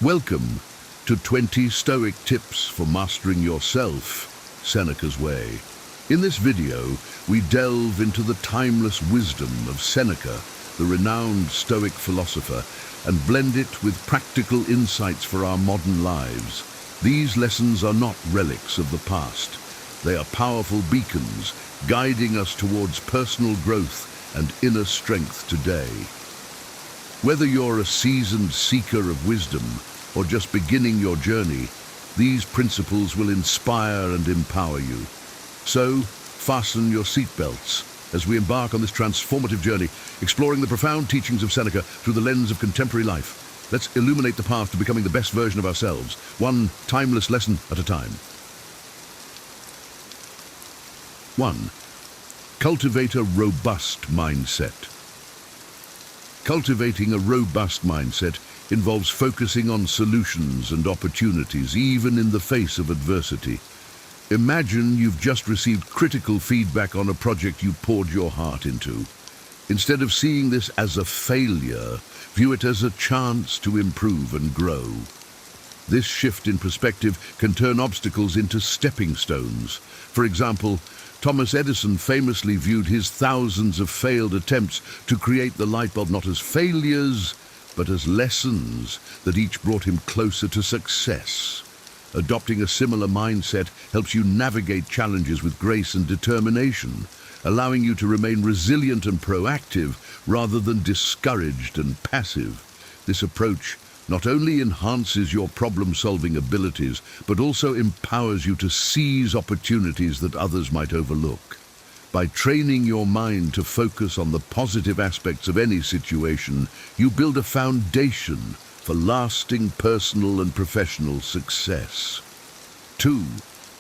Welcome to 20 Stoic Tips for Mastering Yourself, Seneca's Way. In this video, we delve into the timeless wisdom of Seneca, the renowned Stoic philosopher, and blend it with practical insights for our modern lives. These lessons are not relics of the past. They are powerful beacons, guiding us towards personal growth and inner strength today. Whether you're a seasoned seeker of wisdom or just beginning your journey, these principles will inspire and empower you. So, fasten your seatbelts as we embark on this transformative journey, exploring the profound teachings of Seneca through the lens of contemporary life. Let's illuminate the path to becoming the best version of ourselves, one timeless lesson at a time. 1. Cultivate a robust mindset. Cultivating a robust mindset involves focusing on solutions and opportunities, even in the face of adversity. Imagine you've just received critical feedback on a project you poured your heart into. Instead of seeing this as a failure, view it as a chance to improve and grow. This shift in perspective can turn obstacles into stepping stones. For example, Thomas Edison famously viewed his thousands of failed attempts to create the light bulb not as failures, but as lessons that each brought him closer to success. Adopting a similar mindset helps you navigate challenges with grace and determination, allowing you to remain resilient and proactive rather than discouraged and passive. This approach not only enhances your problem-solving abilities, but also empowers you to seize opportunities that others might overlook. By training your mind to focus on the positive aspects of any situation, you build a foundation for lasting personal and professional success. 2.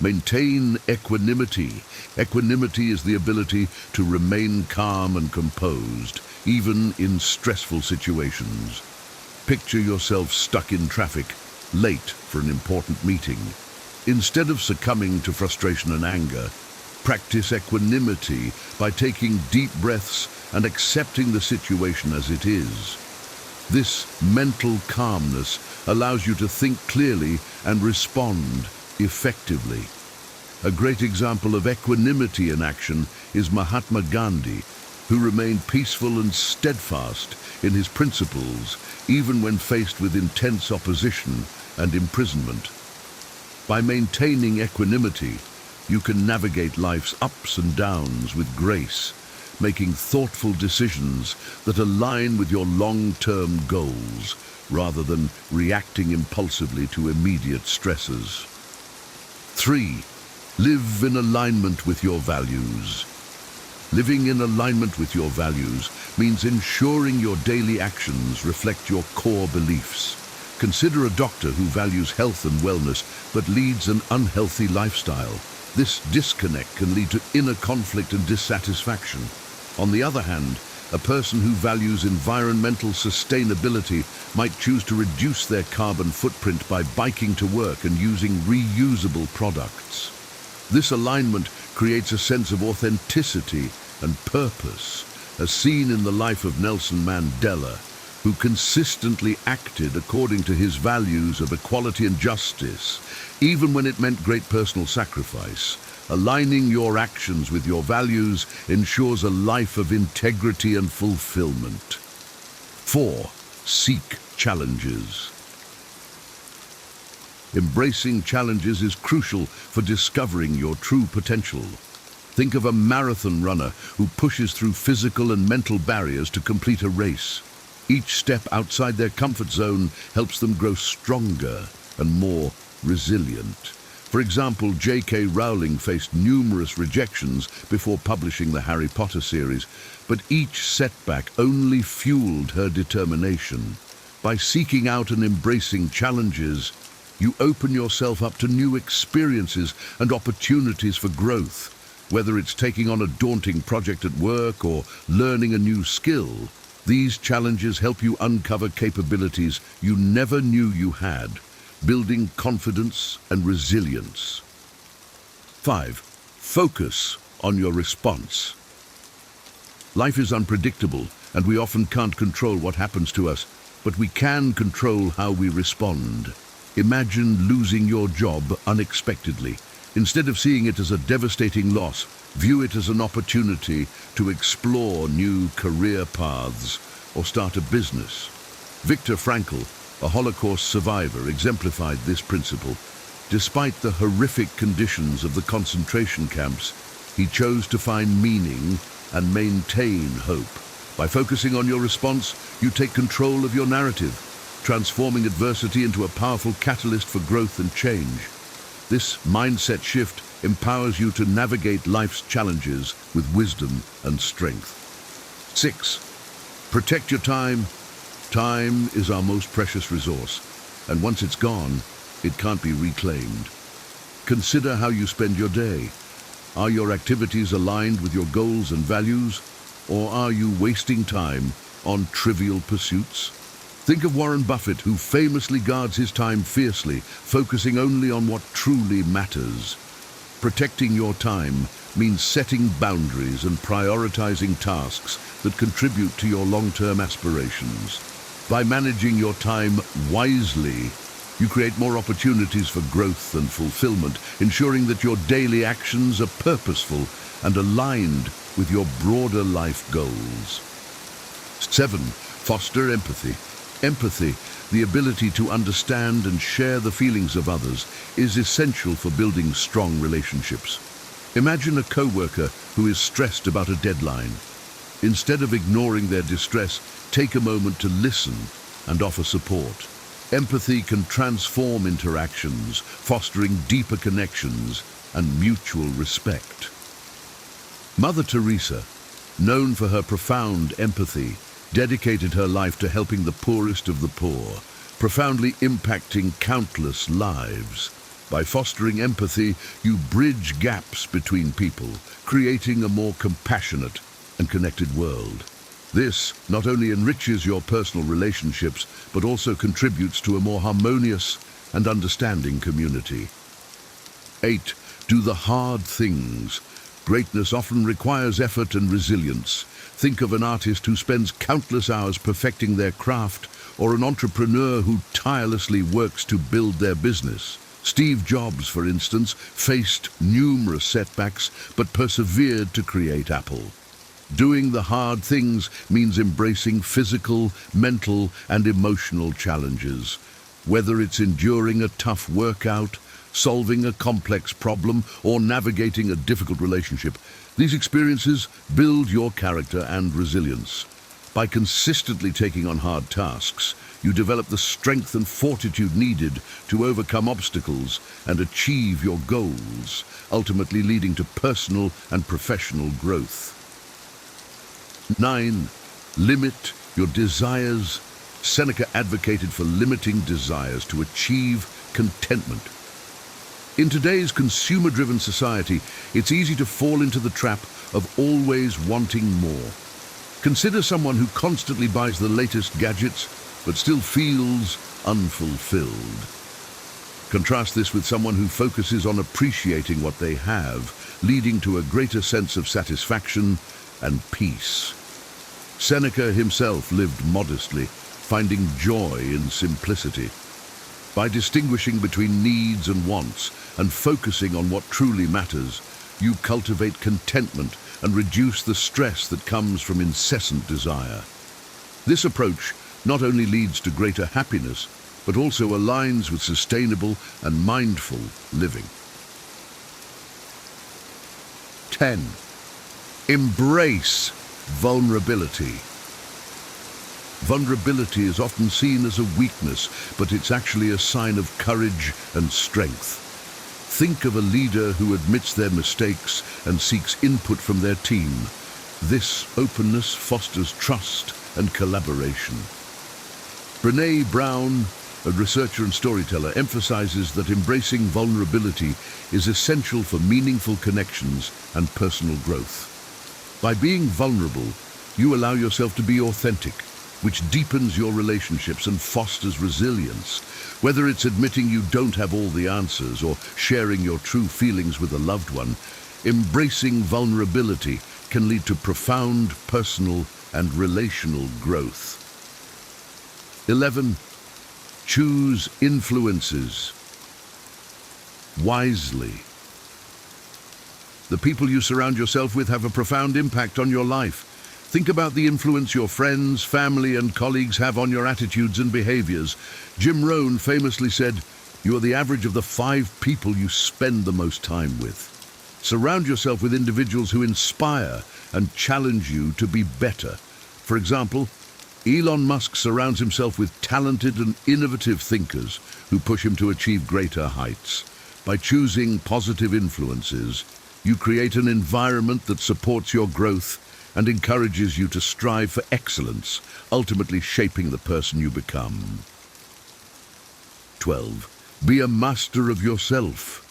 Maintain equanimity. Equanimity is the ability to remain calm and composed, even in stressful situations. Picture yourself stuck in traffic, late for an important meeting. Instead of succumbing to frustration and anger, practice equanimity by taking deep breaths and accepting the situation as it is. This mental calmness allows you to think clearly and respond effectively. A great example of equanimity in action is Mahatma Gandhi, who remained peaceful and steadfast in his principles even when faced with intense opposition and imprisonment. By maintaining equanimity, you can navigate life's ups and downs with grace, making thoughtful decisions that align with your long-term goals rather than reacting impulsively to immediate stresses. 3. Live in alignment with your values. Living in alignment with your values means ensuring your daily actions reflect your core beliefs. Consider a doctor who values health and wellness but leads an unhealthy lifestyle. This disconnect can lead to inner conflict and dissatisfaction. On the other hand, a person who values environmental sustainability might choose to reduce their carbon footprint by biking to work and using reusable products. This alignment creates a sense of authenticity and purpose, as seen in the life of Nelson Mandela, who consistently acted according to his values of equality and justice, even when it meant great personal sacrifice. Aligning your actions with your values ensures a life of integrity and fulfillment. 4. Seek challenges. Embracing challenges is crucial for discovering your true potential. Think of a marathon runner who pushes through physical and mental barriers to complete a race. Each step outside their comfort zone helps them grow stronger and more resilient. For example, J.K. Rowling faced numerous rejections before publishing the Harry Potter series, but each setback only fueled her determination. By seeking out and embracing challenges, you open yourself up to new experiences and opportunities for growth. Whether it's taking on a daunting project at work or learning a new skill, these challenges help you uncover capabilities you never knew you had, building confidence and resilience. 5. Focus on your response. Life is unpredictable, and we often can't control what happens to us, but we can control how we respond. Imagine losing your job unexpectedly. Instead of seeing it as a devastating loss, view it as an opportunity to explore new career paths or start a business. Viktor Frankl, a Holocaust survivor, exemplified this principle. Despite the horrific conditions of the concentration camps, he chose to find meaning and maintain hope. By focusing on your response, you take control of your narrative, transforming adversity into a powerful catalyst for growth and change. This mindset shift empowers you to navigate life's challenges with wisdom and strength. 6. Protect your time. Time is our most precious resource, and once it's gone, it can't be reclaimed. Consider how you spend your day. Are your activities aligned with your goals and values, or are you wasting time on trivial pursuits? Think of Warren Buffett, who famously guards his time fiercely, focusing only on what truly matters. Protecting your time means setting boundaries and prioritizing tasks that contribute to your long-term aspirations. By managing your time wisely, you create more opportunities for growth and fulfillment, ensuring that your daily actions are purposeful and aligned with your broader life goals. 7. Foster empathy. Empathy, the ability to understand and share the feelings of others, is essential for building strong relationships. Imagine a coworker who is stressed about a deadline. Instead of ignoring their distress, take a moment to listen and offer support. Empathy can transform interactions, fostering deeper connections and mutual respect. Mother Teresa, known for her profound empathy, dedicated her life to helping the poorest of the poor, profoundly impacting countless lives. By fostering empathy, you bridge gaps between people, creating a more compassionate and connected world. This not only enriches your personal relationships, but also contributes to a more harmonious and understanding community. 8. Do the hard things. Greatness often requires effort and resilience. Think of an artist who spends countless hours perfecting their craft, or an entrepreneur who tirelessly works to build their business. Steve Jobs, for instance, faced numerous setbacks, but persevered to create Apple. Doing the hard things means embracing physical, mental, and emotional challenges. Whether it's enduring a tough workout, solving a complex problem, or navigating a difficult relationship, these experiences build your character and resilience. By consistently taking on hard tasks, you develop the strength and fortitude needed to overcome obstacles and achieve your goals, ultimately leading to personal and professional growth. 9. Limit your desires. Seneca advocated for limiting desires to achieve contentment. In today's consumer-driven society, it's easy to fall into the trap of always wanting more. Consider someone who constantly buys the latest gadgets, but still feels unfulfilled. Contrast this with someone who focuses on appreciating what they have, leading to a greater sense of satisfaction and peace. Seneca himself lived modestly, finding joy in simplicity. By distinguishing between needs and wants and focusing on what truly matters, you cultivate contentment and reduce the stress that comes from incessant desire. This approach not only leads to greater happiness, but also aligns with sustainable and mindful living. 10. Embrace vulnerability. Vulnerability is often seen as a weakness, but it's actually a sign of courage and strength. Think of a leader who admits their mistakes and seeks input from their team. This openness fosters trust and collaboration. Brené Brown, a researcher and storyteller, emphasizes that embracing vulnerability is essential for meaningful connections and personal growth. By being vulnerable, you allow yourself to be authentic, which deepens your relationships and fosters resilience. Whether it's admitting you don't have all the answers or sharing your true feelings with a loved one, embracing vulnerability can lead to profound personal and relational growth. 11. Choose influences wisely. The people you surround yourself with have a profound impact on your life. Think about the influence your friends, family, and colleagues have on your attitudes and behaviors. Jim Rohn famously said, "You are the average of the 5 people you spend the most time with." Surround yourself with individuals who inspire and challenge you to be better. For example, Elon Musk surrounds himself with talented and innovative thinkers who push him to achieve greater heights. By choosing positive influences, you create an environment that supports your growth and encourages you to strive for excellence, ultimately shaping the person you become. 12. Be a master of yourself.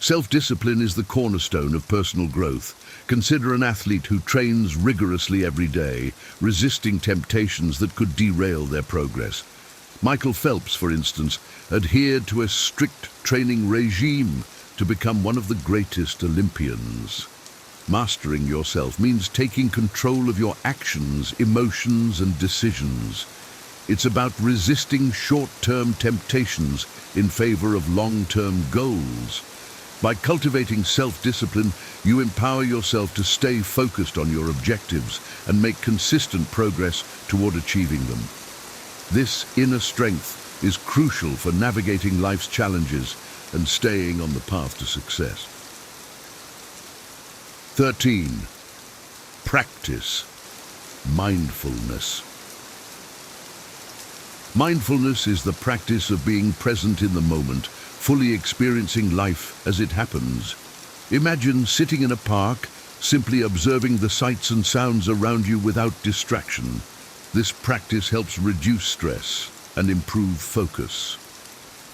Self-discipline is the cornerstone of personal growth. Consider an athlete who trains rigorously every day, resisting temptations that could derail their progress. Michael Phelps, for instance, adhered to a strict training regime to become one of the greatest Olympians. Mastering yourself means taking control of your actions, emotions, and decisions. It's about resisting short-term temptations in favor of long-term goals. By cultivating self-discipline, you empower yourself to stay focused on your objectives and make consistent progress toward achieving them. This inner strength is crucial for navigating life's challenges and staying on the path to success. 13. Practice mindfulness. Mindfulness is the practice of being present in the moment, fully experiencing life as it happens. Imagine sitting in a park, simply observing the sights and sounds around you without distraction. This practice helps reduce stress and improve focus.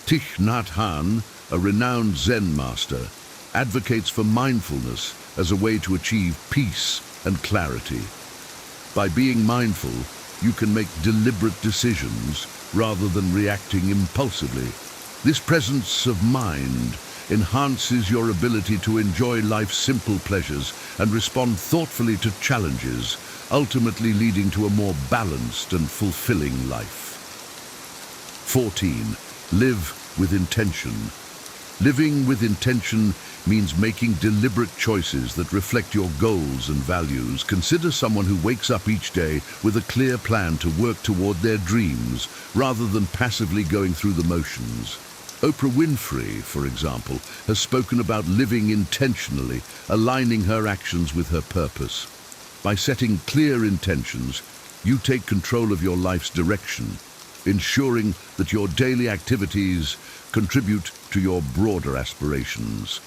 Thich Nhat Hanh, a renowned Zen master, advocates for mindfulness as a way to achieve peace and clarity. By being mindful, you can make deliberate decisions rather than reacting impulsively. This presence of mind enhances your ability to enjoy life's simple pleasures and respond thoughtfully to challenges, ultimately leading to a more balanced and fulfilling life. 14. Live with intention. Living with intention means making deliberate choices that reflect your goals and values. Consider someone who wakes up each day with a clear plan to work toward their dreams, rather than passively going through the motions. Oprah Winfrey, for example, has spoken about living intentionally, aligning her actions with her purpose. By setting clear intentions, you take control of your life's direction, ensuring that your daily activities contribute to your broader aspirations.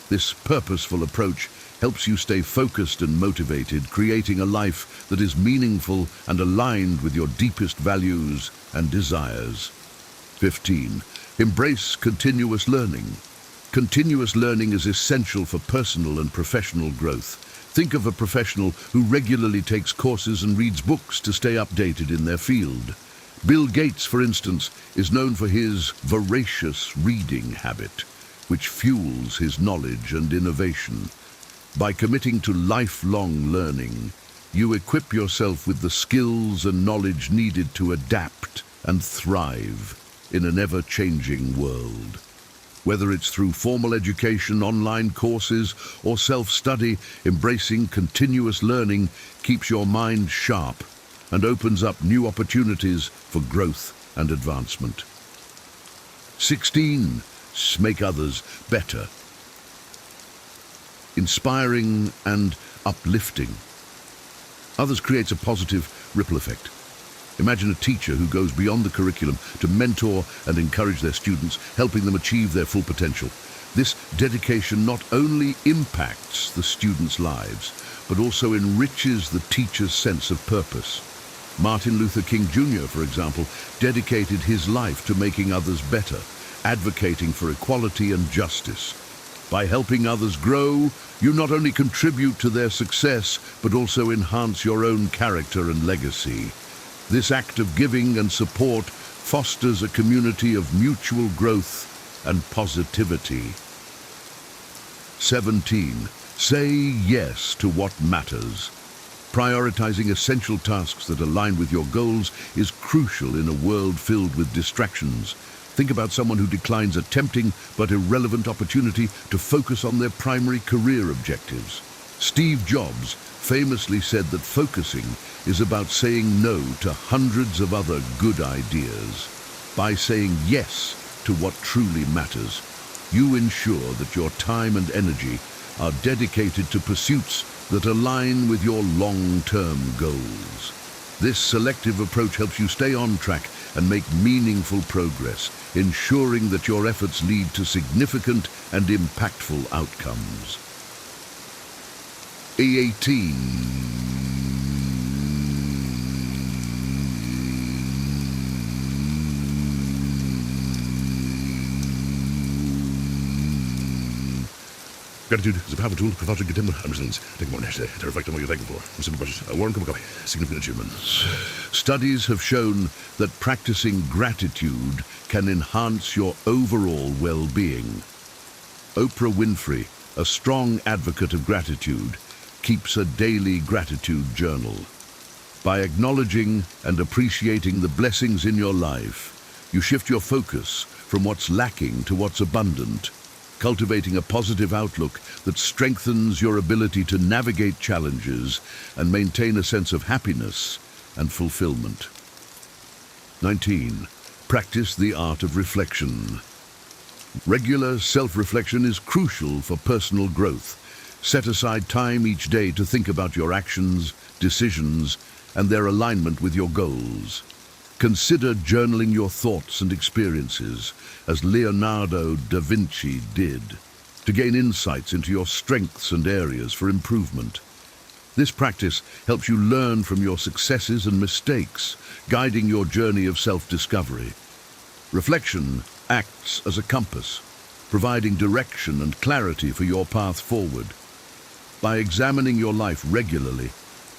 This purposeful approach helps you stay focused and motivated, creating a life that is meaningful and aligned with your deepest values and desires. 15. Embrace continuous learning. Continuous learning is essential for personal and professional growth. Think of a professional who regularly takes courses and reads books to stay updated in their field. Bill Gates, for instance, is known for his voracious reading habit, which fuels his knowledge and innovation. By committing to lifelong learning, you equip yourself with the skills and knowledge needed to adapt and thrive in an ever-changing world. Whether it's through formal education, online courses, or self-study, embracing continuous learning keeps your mind sharp and opens up new opportunities for growth and advancement. 16. Make others better. Inspiring and uplifting. Others creates a positive ripple effect. Imagine a teacher who goes beyond the curriculum to mentor and encourage their students, helping them achieve their full potential. This dedication not only impacts the students' lives, but also enriches the teacher's sense of purpose. Martin Luther King Jr., for example, dedicated his life to making others better, advocating for equality and justice. By helping others grow, you not only contribute to their success, but also enhance your own character and legacy. This act of giving and support fosters a community of mutual growth and positivity. 17. Say yes to what matters. Prioritizing essential tasks that align with your goals is crucial in a world filled with distractions. Think about someone who declines a tempting but irrelevant opportunity to focus on their primary career objectives. Steve Jobs famously said that focusing is about saying no to hundreds of other good ideas. By saying yes to what truly matters, you ensure that your time and energy are dedicated to pursuits that align with your long-term goals. This selective approach helps you stay on track and make meaningful progress, ensuring that your efforts lead to significant and impactful outcomes. 18. Gratitude is a powerful tool for fostering contentment and resilience. Take a moment today to reflect on what you're thankful for. Simple questions. A warm cup of coffee. Significant achievements. Studies have shown that practicing gratitude can enhance your overall well-being. Oprah Winfrey, a strong advocate of gratitude, keeps a daily gratitude journal. By acknowledging and appreciating the blessings in your life, you shift your focus from what's lacking to what's abundant, cultivating a positive outlook that strengthens your ability to navigate challenges and maintain a sense of happiness and fulfillment. 19. Practice the art of reflection. Regular self-reflection is crucial for personal growth. Set aside time each day to think about your actions, decisions, and their alignment with your goals. Consider journaling your thoughts and experiences, as Leonardo da Vinci did, to gain insights into your strengths and areas for improvement. This practice helps you learn from your successes and mistakes, guiding your journey of self-discovery. Reflection acts as a compass, providing direction and clarity for your path forward. By examining your life regularly,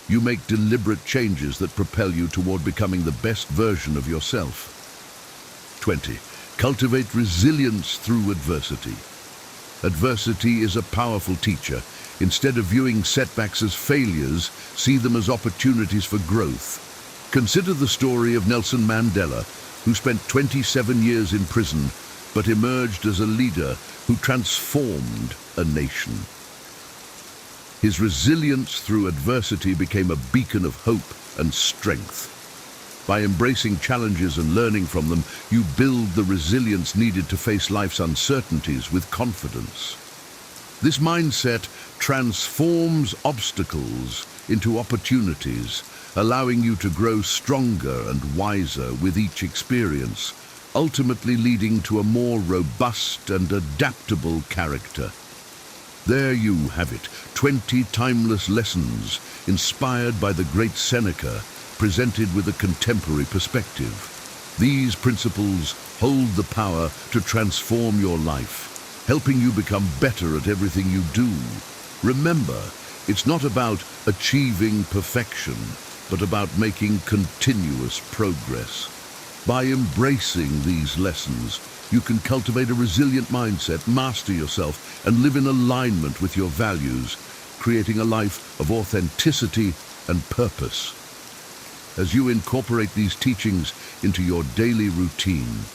you make deliberate changes that propel you toward becoming the best version of yourself. 20. Cultivate resilience through adversity. Adversity is a powerful teacher. Instead of viewing setbacks as failures, see them as opportunities for growth. Consider the story of Nelson Mandela, who spent 27 years in prison, but emerged as a leader who transformed a nation. His resilience through adversity became a beacon of hope and strength. By embracing challenges and learning from them, you build the resilience needed to face life's uncertainties with confidence. This mindset transforms obstacles into opportunities, allowing you to grow stronger and wiser with each experience, ultimately leading to a more robust and adaptable character. There you have it, 20 timeless lessons inspired by the great Seneca, presented with a contemporary perspective. These principles hold the power to transform your life, helping you become better at everything you do. Remember, it's not about achieving perfection, but about making continuous progress. By embracing these lessons, you can cultivate a resilient mindset, master yourself, and live in alignment with your values, creating a life of authenticity and purpose. As you incorporate these teachings into your daily routine,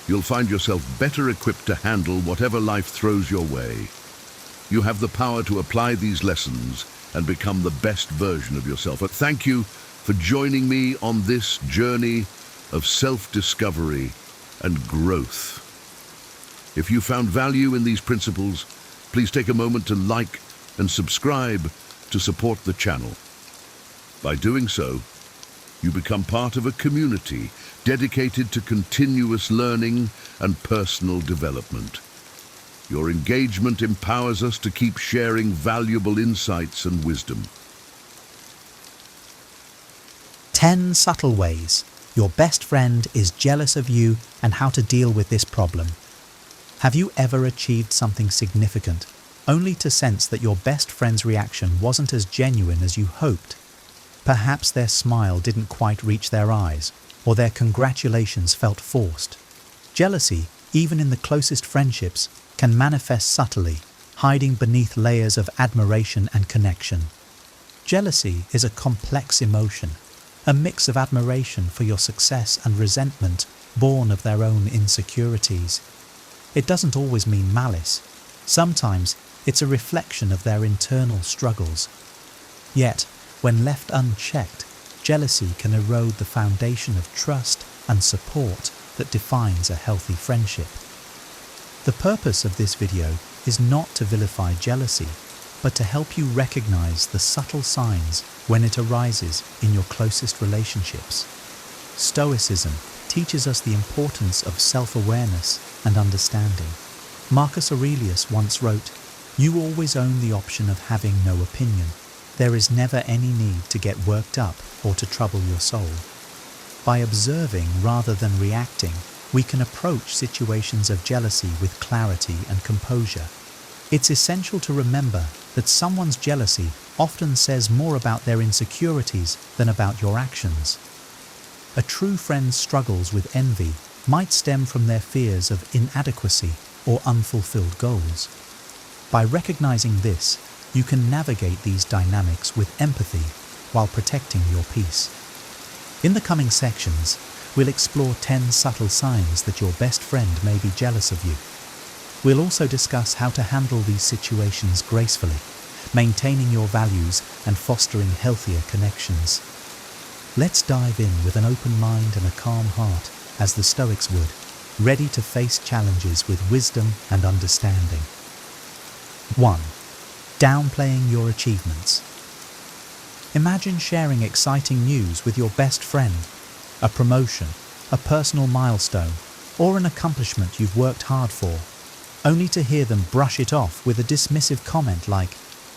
you'll find yourself better equipped to handle whatever life throws your way. You have the power to apply these lessons and become the best version of yourself. Thank you for joining me on this journey of self-discovery and growth. If you found value in these principles, please take a moment to like and subscribe to support the channel. By doing so, you become part of a community dedicated to continuous learning and personal development. Your engagement empowers us to keep sharing valuable insights and wisdom. 10 subtle ways your best friend is jealous of you and how to deal with this problem. Have you ever achieved something significant only to sense that your best friend's reaction wasn't as genuine as you hoped? Perhaps their smile didn't quite reach their eyes, or their congratulations felt forced. Jealousy, even in the closest friendships, can manifest subtly, hiding beneath layers of admiration and connection. Jealousy is a complex emotion, a mix of admiration for your success and resentment born of their own insecurities. It doesn't always mean malice. Sometimes it's a reflection of their internal struggles. Yet, when left unchecked, jealousy can erode the foundation of trust and support that defines a healthy friendship. The purpose of this video is not to vilify jealousy, but to help you recognize the subtle signs when it arises in your closest relationships. Stoicism teaches us the importance of self-awareness and understanding. Marcus Aurelius once wrote, "You always own the option of having no opinion. There is never any need to get worked up or to trouble your soul." By observing rather than reacting, we can approach situations of jealousy with clarity and composure. It's essential to remember that someone's jealousy often says more about their insecurities than about your actions. A true friend's struggles with envy might stem from their fears of inadequacy or unfulfilled goals. By recognizing this, you can navigate these dynamics with empathy while protecting your peace. In the coming sections, we'll explore 10 subtle signs that your best friend may be jealous of you. We'll also discuss how to handle these situations gracefully, maintaining your values and fostering healthier connections. Let's dive in with an open mind and a calm heart, as the Stoics would, ready to face challenges with wisdom and understanding. 1. Downplaying your achievements. Imagine sharing exciting news with your best friend, a promotion, a personal milestone, or an accomplishment you've worked hard for, only to hear them brush it off with a dismissive comment like,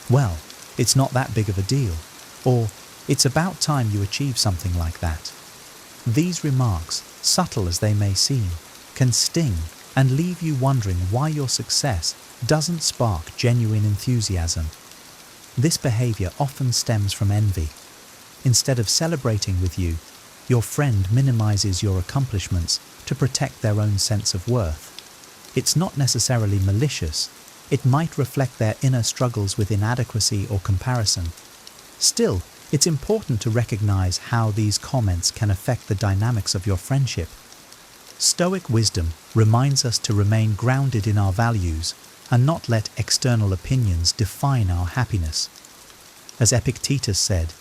"Well, it's not that big of a deal," or "It's about time you achieve something like that." These remarks, subtle as they may seem, can sting and leave you wondering why your success doesn't spark genuine enthusiasm. This behavior often stems from envy. Instead of celebrating with you, your friend minimizes your accomplishments to protect their own sense of worth. It's not necessarily malicious. It might reflect their inner struggles with inadequacy or comparison. Still, it's important to recognize how these comments can affect the dynamics of your friendship. Stoic wisdom reminds us to remain grounded in our values and not let external opinions define our happiness. As Epictetus said,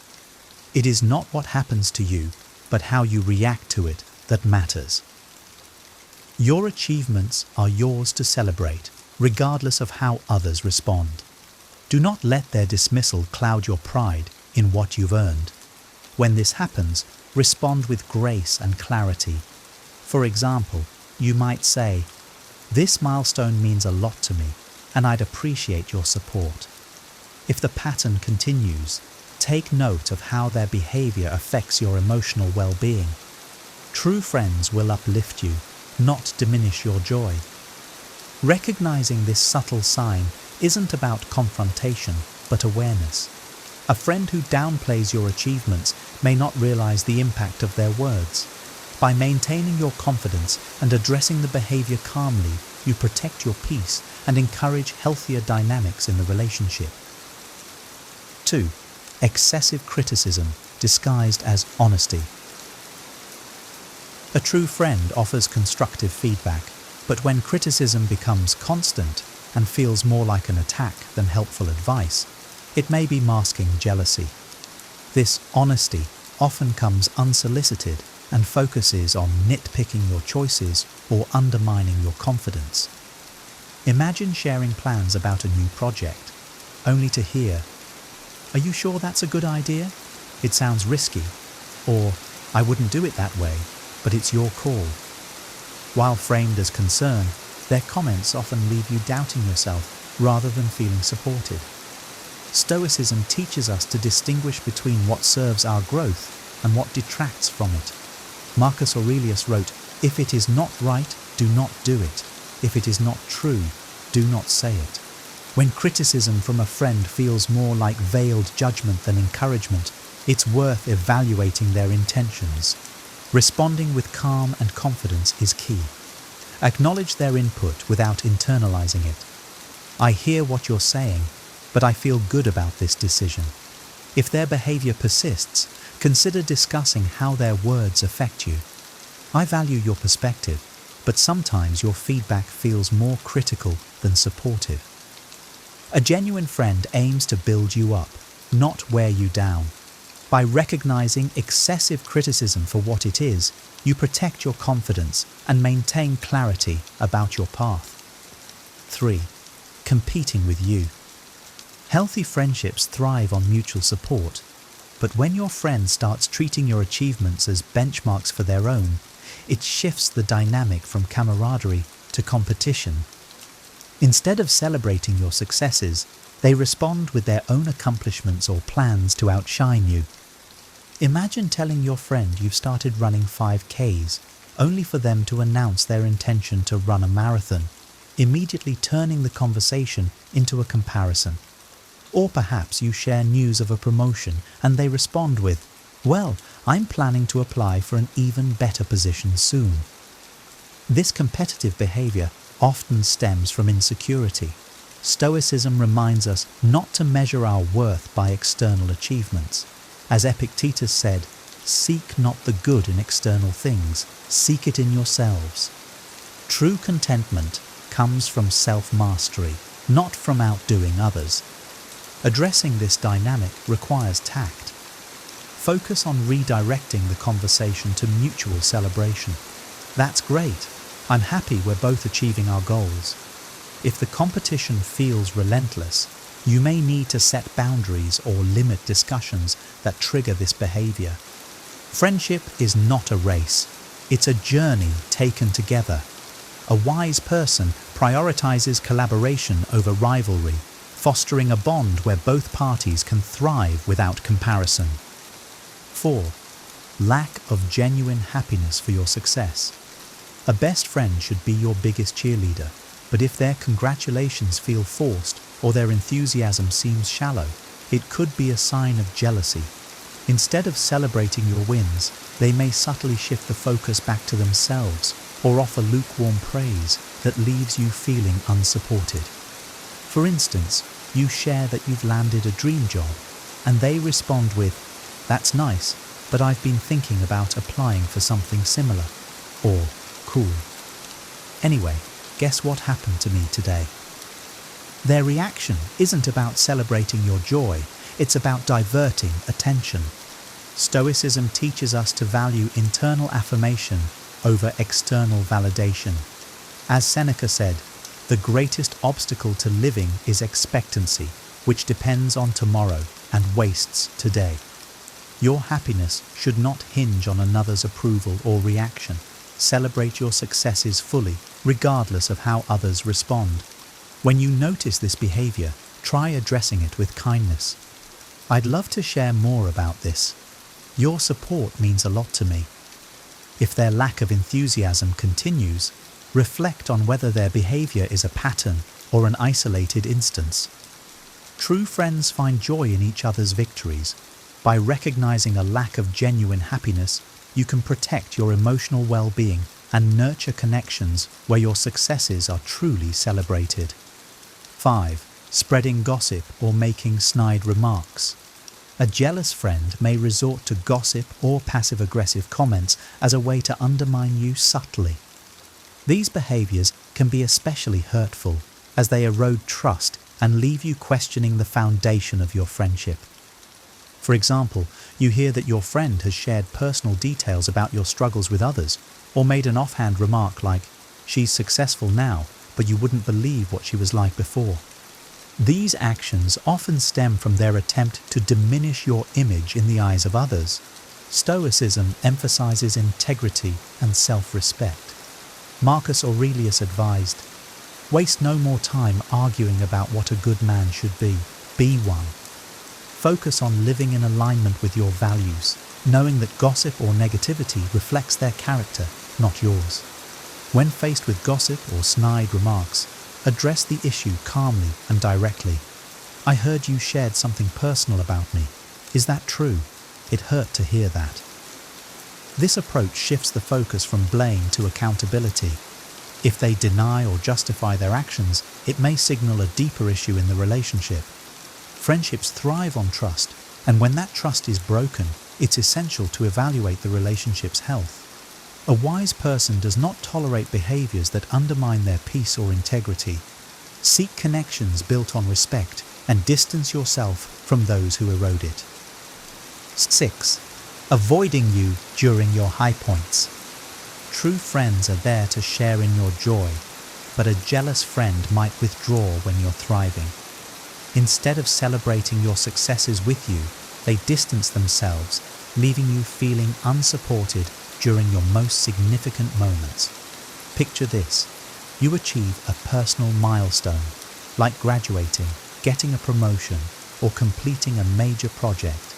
"It is not what happens to you, but how you react to it that matters." Your achievements are yours to celebrate, regardless of how others respond. Do not let their dismissal cloud your pride in what you've earned. When this happens, respond with grace and clarity. For example, you might say, "This milestone means a lot to me, and I'd appreciate your support." If the pattern continues, take note of how their behavior affects your emotional well-being. True friends will uplift you, not diminish your joy. Recognizing this subtle sign isn't about confrontation, but awareness. A friend who downplays your achievements may not realize the impact of their words. By maintaining your confidence and addressing the behavior calmly, you protect your peace and encourage healthier dynamics in the relationship. 2. excessive criticism disguised as honesty. A true friend offers constructive feedback, but when criticism becomes constant and feels more like an attack than helpful advice, it may be masking jealousy. This honesty often comes unsolicited and focuses on nitpicking your choices or undermining your confidence. Imagine sharing plans about a new project, only to hear, "Are you sure that's a good idea? It sounds risky," or "I wouldn't do it that way, but it's your call." While framed as concern, their comments often leave you doubting yourself rather than feeling supported. Stoicism teaches us to distinguish between what serves our growth and what detracts from it. Marcus Aurelius wrote, "If it is not right, do not do it. If it is not true, do not say it." When criticism from a friend feels more like veiled judgment than encouragement, it's worth evaluating their intentions. Responding with calm and confidence is key. Acknowledge their input without internalizing it. "I hear what you're saying, but I feel good about this decision." If their behavior persists, consider discussing how their words affect you. "I value your perspective, but sometimes your feedback feels more critical than supportive." A genuine friend aims to build you up, not wear you down. By recognizing excessive criticism for what it is, you protect your confidence and maintain clarity about your path. 3. Competing with you. Healthy friendships thrive on mutual support, but when your friend starts treating your achievements as benchmarks for their own, it shifts the dynamic from camaraderie to competition. Instead of celebrating your successes, they respond with their own accomplishments or plans to outshine you. Imagine telling your friend you've started running 5Ks, only for them to announce their intention to run a marathon, immediately turning the conversation into a comparison. Or perhaps you share news of a promotion and they respond with, "Well, I'm planning to apply for an even better position soon." This competitive behavior often stems from insecurity. Stoicism reminds us not to measure our worth by external achievements. As Epictetus said, "Seek not the good in external things, seek it in yourselves." True contentment comes from self-mastery, not from outdoing others. Addressing this dynamic requires tact. Focus on redirecting the conversation to mutual celebration. "That's great. I'm happy we're both achieving our goals." If the competition feels relentless, you may need to set boundaries or limit discussions that trigger this behavior. Friendship is not a race. It's a journey taken together. A wise person prioritizes collaboration over rivalry, fostering a bond where both parties can thrive without comparison. 4. Lack of genuine happiness for your success. A best friend should be your biggest cheerleader, but if their congratulations feel forced or their enthusiasm seems shallow, it could be a sign of jealousy. Instead of celebrating your wins, they may subtly shift the focus back to themselves or offer lukewarm praise that leaves you feeling unsupported. For instance, you share that you've landed a dream job, and they respond with, "That's nice, but I've been thinking about applying for something similar," or "Cool. Anyway, guess what happened to me today?" Their reaction isn't about celebrating your joy, it's about diverting attention. Stoicism teaches us to value internal affirmation over external validation. As Seneca said, "The greatest obstacle to living is expectancy, which depends on tomorrow and wastes today." Your happiness should not hinge on another's approval or reaction. Celebrate your successes fully, regardless of how others respond. When you notice this behavior, try addressing it with kindness. "I'd love to share more about this. Your support means a lot to me." If their lack of enthusiasm continues, reflect on whether their behavior is a pattern or an isolated instance. True friends find joy in each other's victories. By recognizing a lack of genuine happiness, you can protect your emotional well-being and nurture connections where your successes are truly celebrated. 5. Spreading gossip or making snide remarks. A jealous friend may resort to gossip or passive-aggressive comments as a way to undermine you subtly. These behaviors can be especially hurtful as they erode trust and leave you questioning the foundation of your friendship. For example, you hear that your friend has shared personal details about your struggles with others, or made an offhand remark like, "She's successful now, but you wouldn't believe what she was like before." These actions often stem from their attempt to diminish your image in the eyes of others. Stoicism emphasizes integrity and self-respect. Marcus Aurelius advised, "Waste no more time arguing about what a good man should be. Be one." Focus on living in alignment with your values, knowing that gossip or negativity reflects their character, not yours. When faced with gossip or snide remarks, address the issue calmly and directly. "I heard you shared something personal about me. Is that true? It hurt to hear that." This approach shifts the focus from blame to accountability. If they deny or justify their actions, it may signal a deeper issue in the relationship. Friendships thrive on trust, and when that trust is broken, it's essential to evaluate the relationship's health. A wise person does not tolerate behaviors that undermine their peace or integrity. Seek connections built on respect and distance yourself from those who erode it. 6. Avoiding you during your high points. True friends are there to share in your joy, but a jealous friend might withdraw when you're thriving. Instead of celebrating your successes with you, they distance themselves, leaving you feeling unsupported during your most significant moments. Picture this. You achieve a personal milestone, like graduating, getting a promotion, or completing a major project.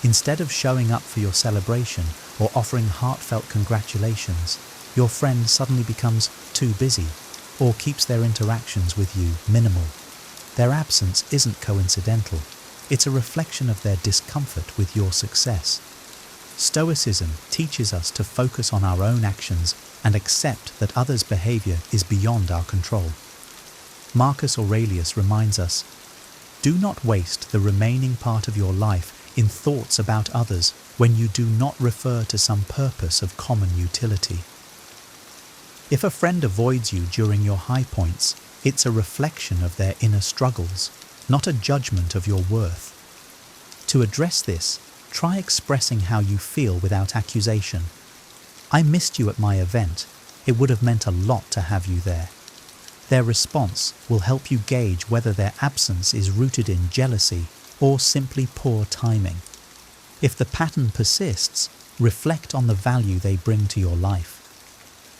Instead of showing up for your celebration or offering heartfelt congratulations, your friend suddenly becomes too busy or keeps their interactions with you minimal. Their absence isn't coincidental. It's a reflection of their discomfort with your success. Stoicism teaches us to focus on our own actions and accept that others' behavior is beyond our control. Marcus Aurelius reminds us, "Do not waste the remaining part of your life in thoughts about others when you do not refer to some purpose of common utility." If a friend avoids you during your high points, it's a reflection of their inner struggles, not a judgment of your worth. To address this, try expressing how you feel without accusation. "I missed you at my event. It would have meant a lot to have you there." Their response will help you gauge whether their absence is rooted in jealousy or simply poor timing. If the pattern persists, reflect on the value they bring to your life.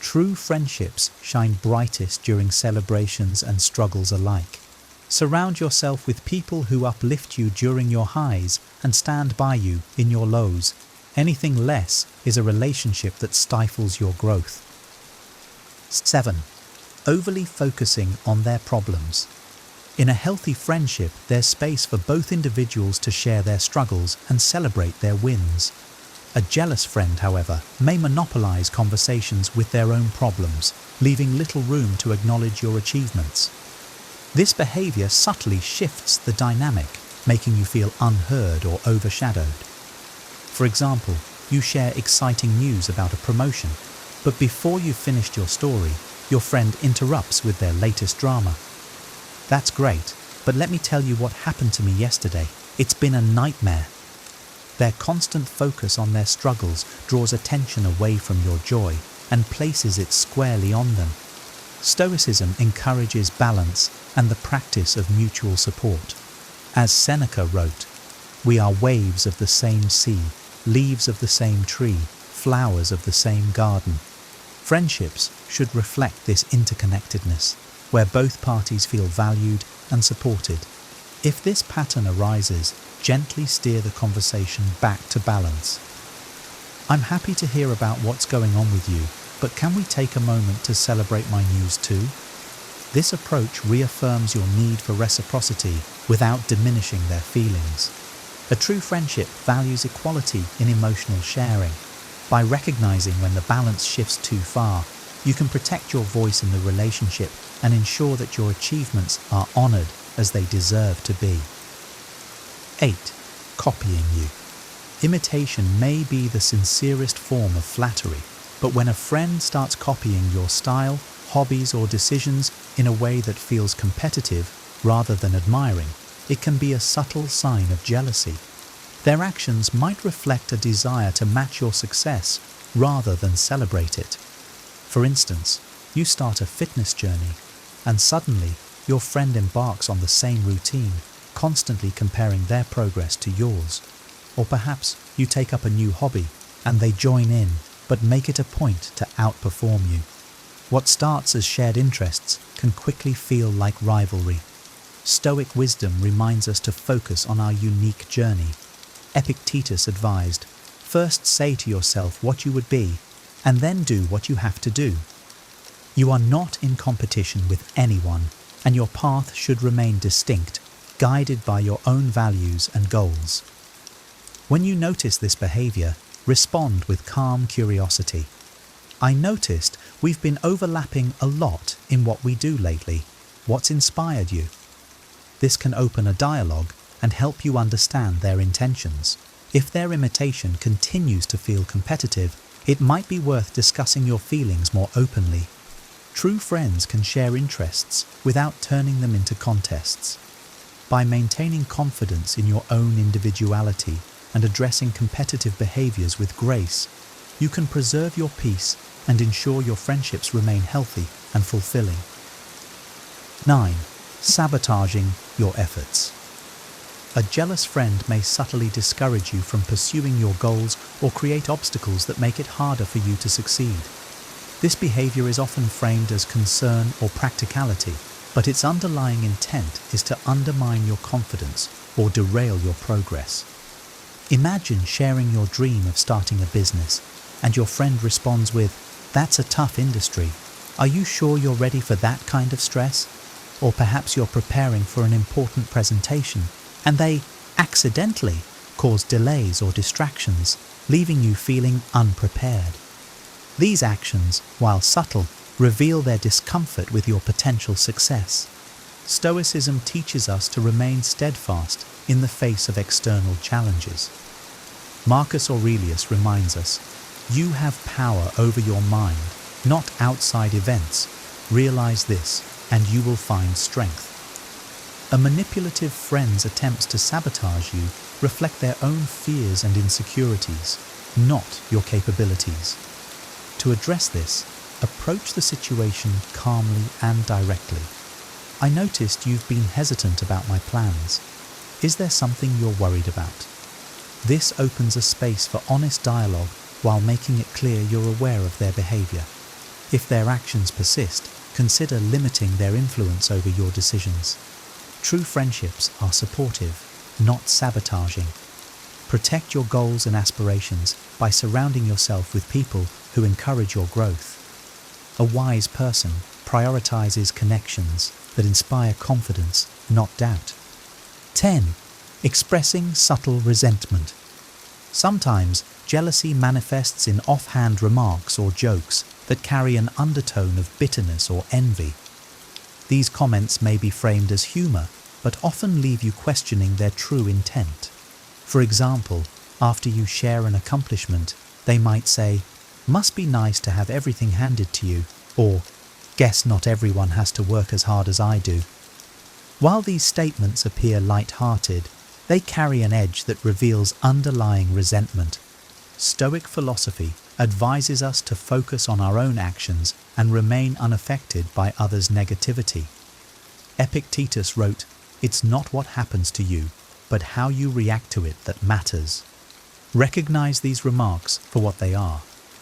True friendships shine brightest during celebrations and struggles alike. Surround yourself with people who uplift you during your highs and stand by you in your lows. Anything less is a relationship that stifles your growth. 7. Overly focusing on their problems. In a healthy friendship, there's space for both individuals to share their struggles and celebrate their wins. A jealous friend, however, may monopolize conversations with their own problems, leaving little room to acknowledge your achievements. This behavior subtly shifts the dynamic, making you feel unheard or overshadowed. For example, you share exciting news about a promotion, but before you've finished your story, your friend interrupts with their latest drama. "That's great, but let me tell you what happened to me yesterday. It's been a nightmare." Their constant focus on their struggles draws attention away from your joy and places it squarely on them. Stoicism encourages balance and the practice of mutual support. As Seneca wrote, "We are waves of the same sea, leaves of the same tree, flowers of the same garden." Friendships should reflect this interconnectedness, where both parties feel valued and supported. If this pattern arises, gently steer the conversation back to balance. "I'm happy to hear about what's going on with you, but can we take a moment to celebrate my news too?" This approach reaffirms your need for reciprocity without diminishing their feelings. A true friendship values equality in emotional sharing. By recognizing when the balance shifts too far, you can protect your voice in the relationship and ensure that your achievements are honored as they deserve to be. 8. copying you. Imitation may be the sincerest form of flattery, but when a friend starts copying your style, hobbies, or decisions in a way that feels competitive rather than admiring, it can be a subtle sign of jealousy. Their actions might reflect a desire to match your success rather than celebrate it. For instance, you start a fitness journey, and suddenly your friend embarks on the same routine, constantly comparing their progress to yours. Or perhaps you take up a new hobby, and they join in, but make it a point to outperform you. What starts as shared interests can quickly feel like rivalry. Stoic wisdom reminds us to focus on our unique journey. Epictetus advised, first say to yourself what you would be, and then do what you have to do. You are not in competition with anyone, and your path should remain distinct, guided by your own values and goals. When you notice this behavior, respond with calm curiosity. I noticed we've been overlapping a lot in what we do lately. What's inspired you? This can open a dialogue and help you understand their intentions. If their imitation continues to feel competitive, it might be worth discussing your feelings more openly. True friends can share interests without turning them into contests. By maintaining confidence in your own individuality and addressing competitive behaviors with grace, you can preserve your peace and ensure your friendships remain healthy and fulfilling. 9. Sabotaging your efforts. A jealous friend may subtly discourage you from pursuing your goals or create obstacles that make it harder for you to succeed. This behavior is often framed as concern or practicality, but its underlying intent is to undermine your confidence or derail your progress. Imagine sharing your dream of starting a business, and your friend responds with, "That's a tough industry. Are you sure you're ready for that kind of stress?" Or perhaps you're preparing for an important presentation, and they accidentally cause delays or distractions, leaving you feeling unprepared. These actions, while subtle, reveal their discomfort with your potential success. Stoicism teaches us to remain steadfast in the face of external challenges. Marcus Aurelius reminds us, "You have power over your mind, not outside events. Realize this, and you will find strength." A manipulative friend's attempts to sabotage you reflect their own fears and insecurities, not your capabilities. To address this, approach the situation calmly and directly. "I noticed you've been hesitant about my plans. Is there something you're worried about?" This opens a space for honest dialogue while making it clear you're aware of their behavior. If their actions persist, consider limiting their influence over your decisions. True friendships are supportive, not sabotaging. Protect your goals and aspirations by surrounding yourself with people who encourage your growth. A wise person prioritizes connections that inspire confidence, not doubt. 10. Expressing subtle resentment. Sometimes jealousy manifests in offhand remarks or jokes that carry an undertone of bitterness or envy. These comments may be framed as humor, but often leave you questioning their true intent. For example, after you share an accomplishment, they might say, "Must be nice to have everything handed to you," or "Guess not everyone has to work as hard as I do." While these statements appear light-hearted, they carry an edge that reveals underlying resentment. Stoic philosophy advises us to focus on our own actions and remain unaffected by others' negativity. Epictetus wrote, "It's not what happens to you, but how you react to it that matters." Recognize these remarks for what they are,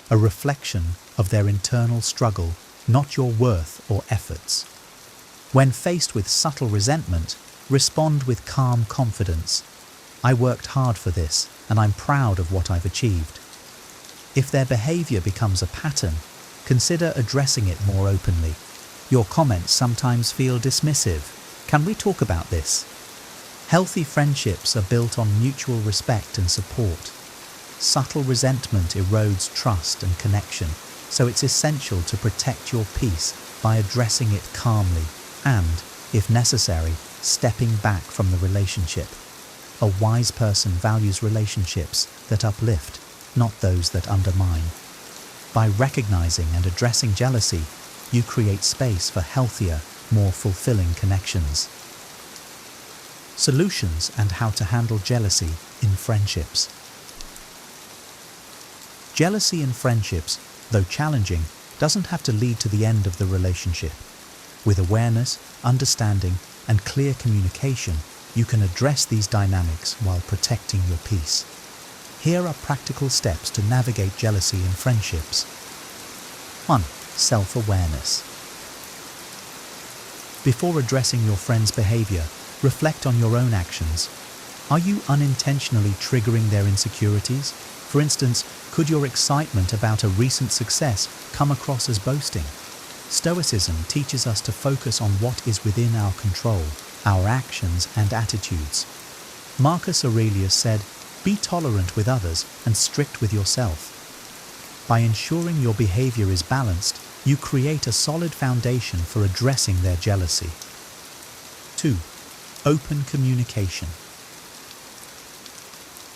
a reflection of their internal struggle, not your worth or efforts. When faced with subtle resentment, respond with calm confidence. "I worked hard for this, and I'm proud of what I've achieved." If their behavior becomes a pattern, consider addressing it more openly. Your comments sometimes feel dismissive. Can we talk about this? Healthy friendships are built on mutual respect and support. Subtle resentment erodes trust and connection, so it's essential to protect your peace by addressing it calmly and, if necessary, stepping back from the relationship. A wise person values relationships that uplift, not those that undermine. By recognizing and addressing jealousy, you create space for healthier, more fulfilling connections. Solutions and how to handle jealousy in friendships. Jealousy in friendships, though challenging, doesn't have to lead to the end of the relationship. With awareness, understanding, and clear communication, you can address these dynamics while protecting your peace. Here are practical steps to navigate jealousy in friendships. 1. Self-awareness. Before addressing your friend's behavior, reflect on your own actions. Are you unintentionally triggering their insecurities? For instance, could your excitement about a recent success come across as boasting? Stoicism teaches us to focus on what is within our control, our actions and attitudes. Marcus Aurelius said, "Be tolerant with others and strict with yourself." By ensuring your behavior is balanced, you create a solid foundation for addressing their jealousy. 2. Open communication.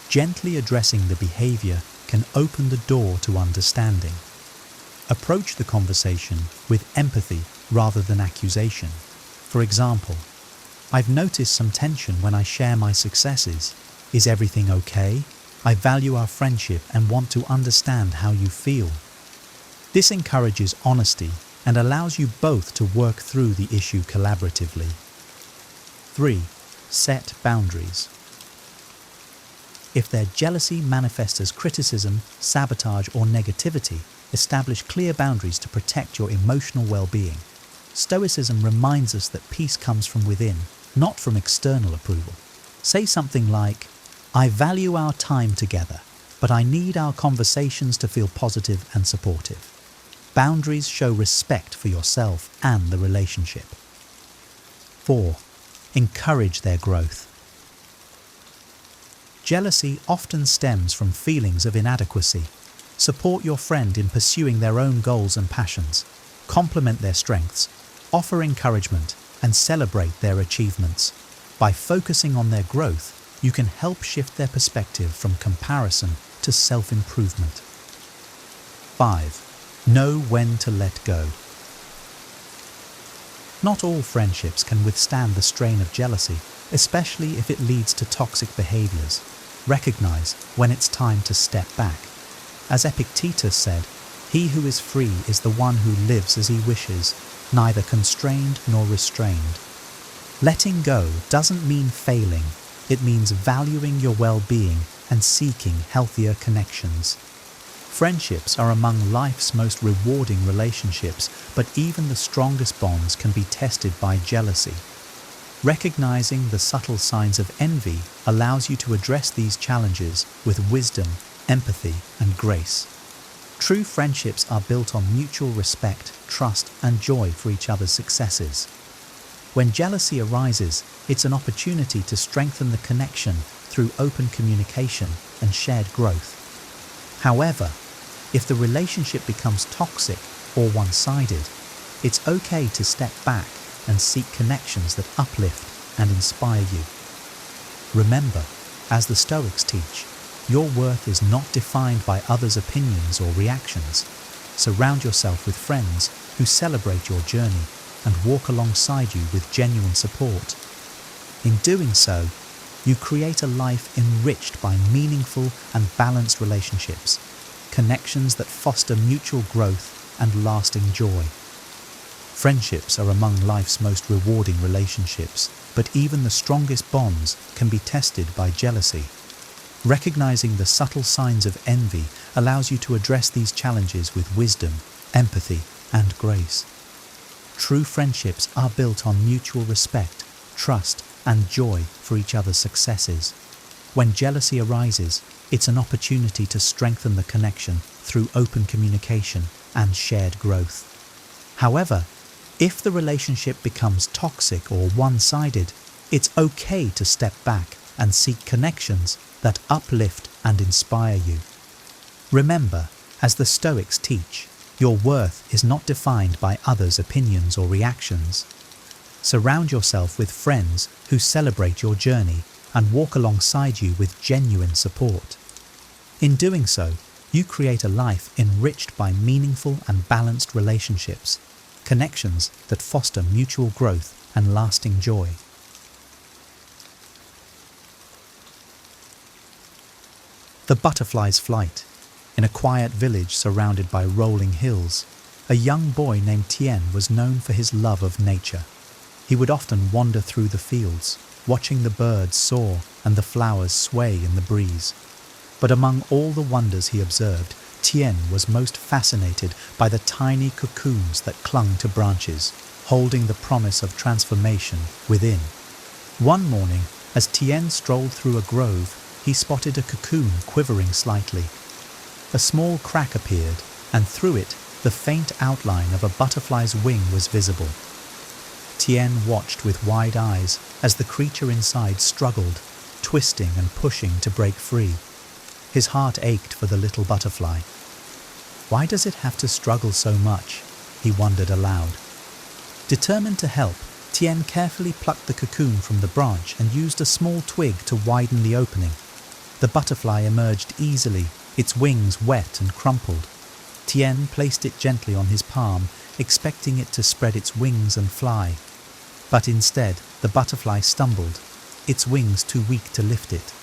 Gently addressing the behavior can open the door to understanding. Approach the conversation with empathy rather than accusation. For example, "I've noticed some tension when I share my successes. Is everything okay? I value our friendship and want to understand how you feel." This encourages honesty and allows you both to work through the issue collaboratively. 3. Set boundaries. If their jealousy manifests as criticism, sabotage, or negativity, establish clear boundaries to protect your emotional well-being. Stoicism reminds us that peace comes from within, not from external approval. Say something like, "I value our time together, but I need our conversations to feel positive and supportive." Boundaries show respect for yourself and the relationship. 4. Encourage their growth. Jealousy often stems from feelings of inadequacy. Support your friend in pursuing their own goals and passions. Complement their strengths, offer encouragement, and celebrate their achievements. By focusing on their growth, you can help shift their perspective from comparison to self-improvement. 5. Know when to let go. Not all friendships can withstand the strain of jealousy, especially if it leads to toxic behaviors. Recognize when it's time to step back. As Epictetus said, "He who is free is the one who lives as he wishes, neither constrained nor restrained." Letting go doesn't mean failing. It means valuing your well-being and seeking healthier connections. Friendships are among life's most rewarding relationships, but even the strongest bonds can be tested by jealousy. Recognizing the subtle signs of envy allows you to address these challenges with wisdom, empathy, and grace. True friendships are built on mutual respect, trust, and joy for each other's successes. When jealousy arises, it's an opportunity to strengthen the connection through open communication and shared growth. However, if the relationship becomes toxic or one-sided, it's okay to step back and seek connections that uplift and inspire you. Remember, as the Stoics teach, your worth is not defined by others' opinions or reactions. Surround yourself with friends who celebrate your journey and walk alongside you with genuine support. In doing so, you create a life enriched by meaningful and balanced relationships, connections that foster mutual growth and lasting joy. Friendships are among life's most rewarding relationships, but even the strongest bonds can be tested by jealousy. Recognizing the subtle signs of envy allows you to address these challenges with wisdom, empathy, and grace. True friendships are built on mutual respect, trust, and joy for each other's successes. When jealousy arises, it's an opportunity to strengthen the connection through open communication and shared growth. However, if the relationship becomes toxic or one-sided, it's okay to step back and seek connections that uplift and inspire you. Remember, as the Stoics teach, your worth is not defined by others' opinions or reactions. Surround yourself with friends who celebrate your journey and walk alongside you with genuine support. In doing so, you create a life enriched by meaningful and balanced relationships, connections that foster mutual growth and lasting joy. The butterfly's flight. In a quiet village surrounded by rolling hills, a young boy named Tien was known for his love of nature. He would often wander through the fields, watching the birds soar and the flowers sway in the breeze. But among all the wonders he observed, Tien was most fascinated by the tiny cocoons that clung to branches, holding the promise of transformation within. One morning, as Tien strolled through a grove, he spotted a cocoon quivering slightly. A small crack appeared, and through it, the faint outline of a butterfly's wing was visible. Tien watched with wide eyes as the creature inside struggled, twisting and pushing to break free. His heart ached for the little butterfly. Why does it have to struggle so much? He wondered aloud. Determined to help, Tien carefully plucked the cocoon from the branch and used a small twig to widen the opening. The butterfly emerged easily, its wings wet and crumpled. Tien placed it gently on his palm, expecting it to spread its wings and fly. But instead, the butterfly stumbled, its wings too weak to lift it.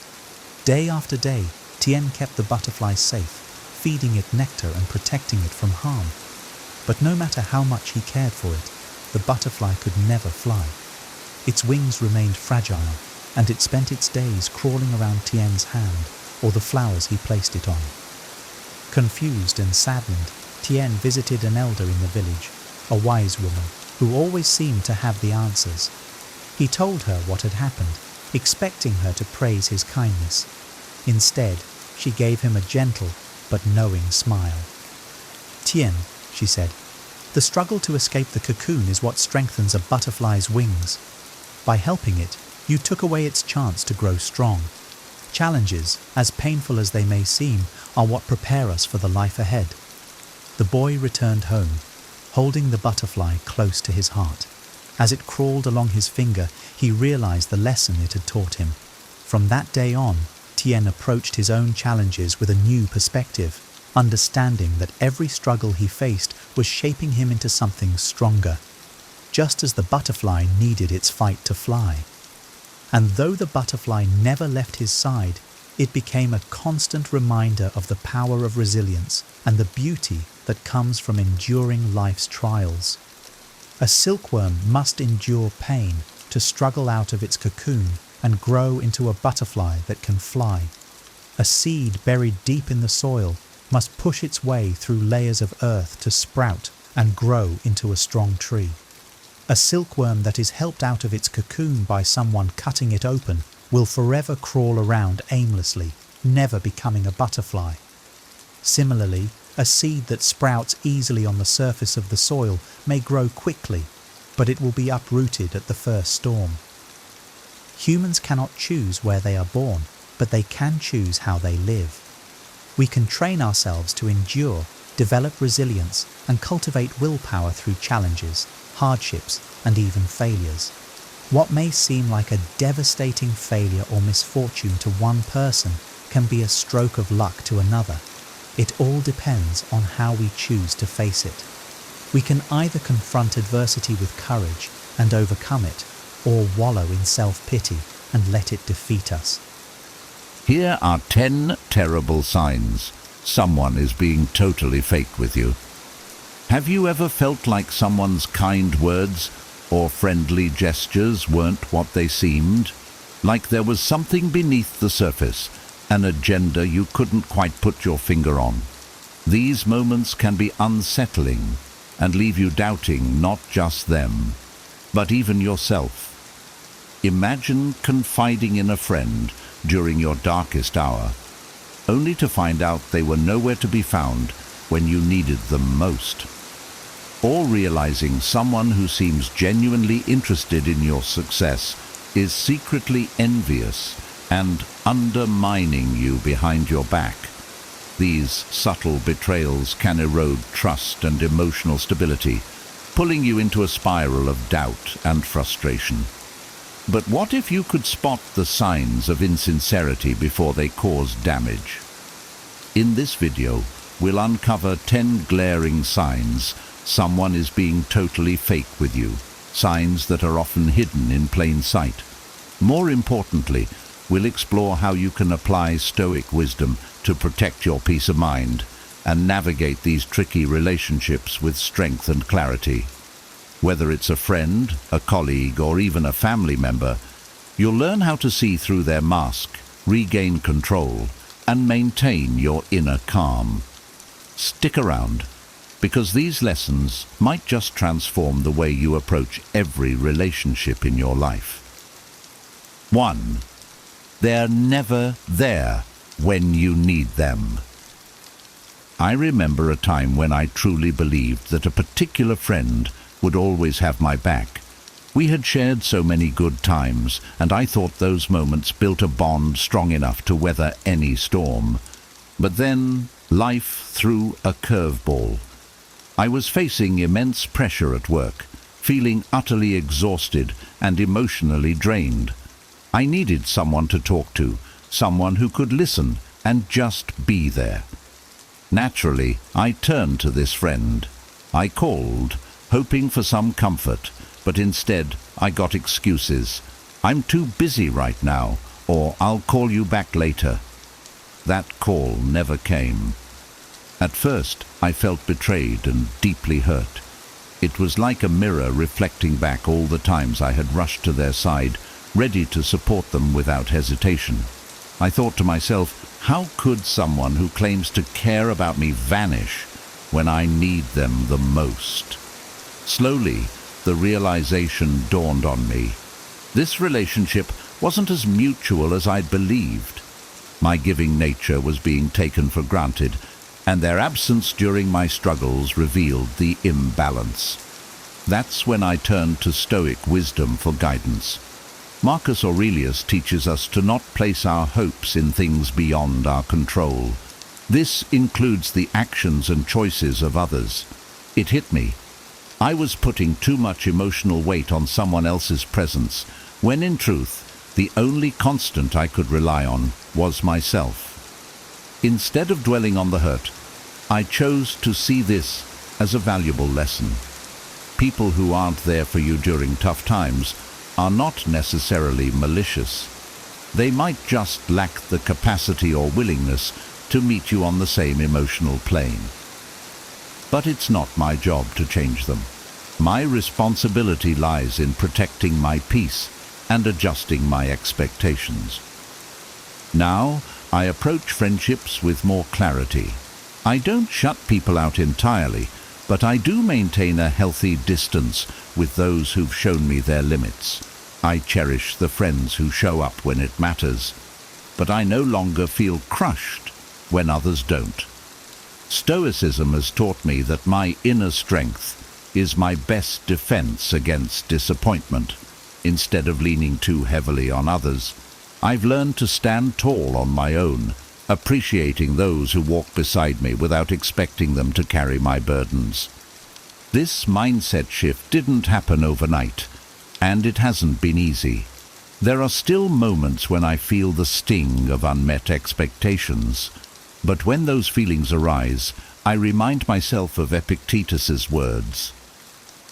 Day after day, Tien kept the butterfly safe, feeding it nectar and protecting it from harm. But no matter how much he cared for it, the butterfly could never fly. Its wings remained fragile, and it spent its days crawling around Tien's hand or the flowers he placed it on. Confused and saddened, Tien visited an elder in the village, a wise woman who always seemed to have the answers. He told her what had happened, expecting her to praise his kindness. Instead, she gave him a gentle but knowing smile. "Tien," she said, "the struggle to escape the cocoon is what strengthens a butterfly's wings. By helping it, you took away its chance to grow strong. Challenges, as painful as they may seem, are what prepare us for the life ahead." The boy returned home, holding the butterfly close to his heart. As it crawled along his finger, he realized the lesson it had taught him. From that day on, Tien approached his own challenges with a new perspective, understanding that every struggle he faced was shaping him into something stronger, just as the butterfly needed its fight to fly. And though the butterfly never left his side, it became a constant reminder of the power of resilience and the beauty that comes from enduring life's trials. A silkworm must endure pain to struggle out of its cocoon and grow into a butterfly that can fly. A seed buried deep in the soil must push its way through layers of earth to sprout and grow into a strong tree. A silkworm that is helped out of its cocoon by someone cutting it open will forever crawl around aimlessly, never becoming a butterfly. Similarly, a seed that sprouts easily on the surface of the soil may grow quickly, but it will be uprooted at the first storm. Humans cannot choose where they are born, but they can choose how they live. We can train ourselves to endure, develop resilience, and cultivate willpower through challenges, hardships, and even failures. What may seem like a devastating failure or misfortune to one person can be a stroke of luck to another. It all depends on how we choose to face it. We can either confront adversity with courage and overcome it, or wallow in self-pity and let it defeat us. Here are 10 terrible signs someone is being totally fake with you. Have you ever felt like someone's kind words or friendly gestures weren't what they seemed? Like there was something beneath the surface, an agenda you couldn't quite put your finger on. These moments can be unsettling and leave you doubting not just them, but even yourself. Imagine confiding in a friend during your darkest hour, only to find out they were nowhere to be found when you needed them most. Or realizing someone who seems genuinely interested in your success is secretly envious and undermining you behind your back. These subtle betrayals can erode trust and emotional stability, pulling you into a spiral of doubt and frustration. But what if you could spot the signs of insincerity before they cause damage? In this video, we'll uncover 10 glaring signs someone is being totally fake with you, signs that are often hidden in plain sight. More importantly, we'll explore how you can apply Stoic wisdom to protect your peace of mind and navigate these tricky relationships with strength and clarity. Whether it's a friend, a colleague, or even a family member, you'll learn how to see through their mask, regain control, and maintain your inner calm. Stick around, because these lessons might just transform the way you approach every relationship in your life. 1. They're never there when you need them. I remember a time when I truly believed that a particular friend would always have my back. We had shared so many good times, and I thought those moments built a bond strong enough to weather any storm. But then life threw a curveball. I was facing immense pressure at work, feeling utterly exhausted and emotionally drained. I needed someone to talk to, someone who could listen and just be there. Naturally, I turned to this friend. I called, hoping for some comfort, but instead I got excuses. "I'm too busy right now," or "I'll call you back later." That call never came. At first, I felt betrayed and deeply hurt. It was like a mirror reflecting back all the times I had rushed to their side, ready to support them without hesitation. I thought to myself, how could someone who claims to care about me vanish when I need them the most? Slowly, the realization dawned on me. This relationship wasn't as mutual as I'd believed. My giving nature was being taken for granted, and their absence during my struggles revealed the imbalance. That's when I turned to Stoic wisdom for guidance. Marcus Aurelius teaches us to not place our hopes in things beyond our control. This includes the actions and choices of others. It hit me. I was putting too much emotional weight on someone else's presence, when in truth, the only constant I could rely on was myself. Instead of dwelling on the hurt, I chose to see this as a valuable lesson. People who aren't there for you during tough times are not necessarily malicious. They might just lack the capacity or willingness to meet you on the same emotional plane. But it's not my job to change them. My responsibility lies in protecting my peace and adjusting my expectations. Now, I approach friendships with more clarity. I don't shut people out entirely, but I do maintain a healthy distance with those who've shown me their limits. I cherish the friends who show up when it matters, but I no longer feel crushed when others don't. Stoicism has taught me that my inner strength is my best defense against disappointment. Instead of leaning too heavily on others, I've learned to stand tall on my own, appreciating those who walk beside me without expecting them to carry my burdens. This mindset shift didn't happen overnight, and it hasn't been easy. There are still moments when I feel the sting of unmet expectations, but when those feelings arise, I remind myself of Epictetus's words.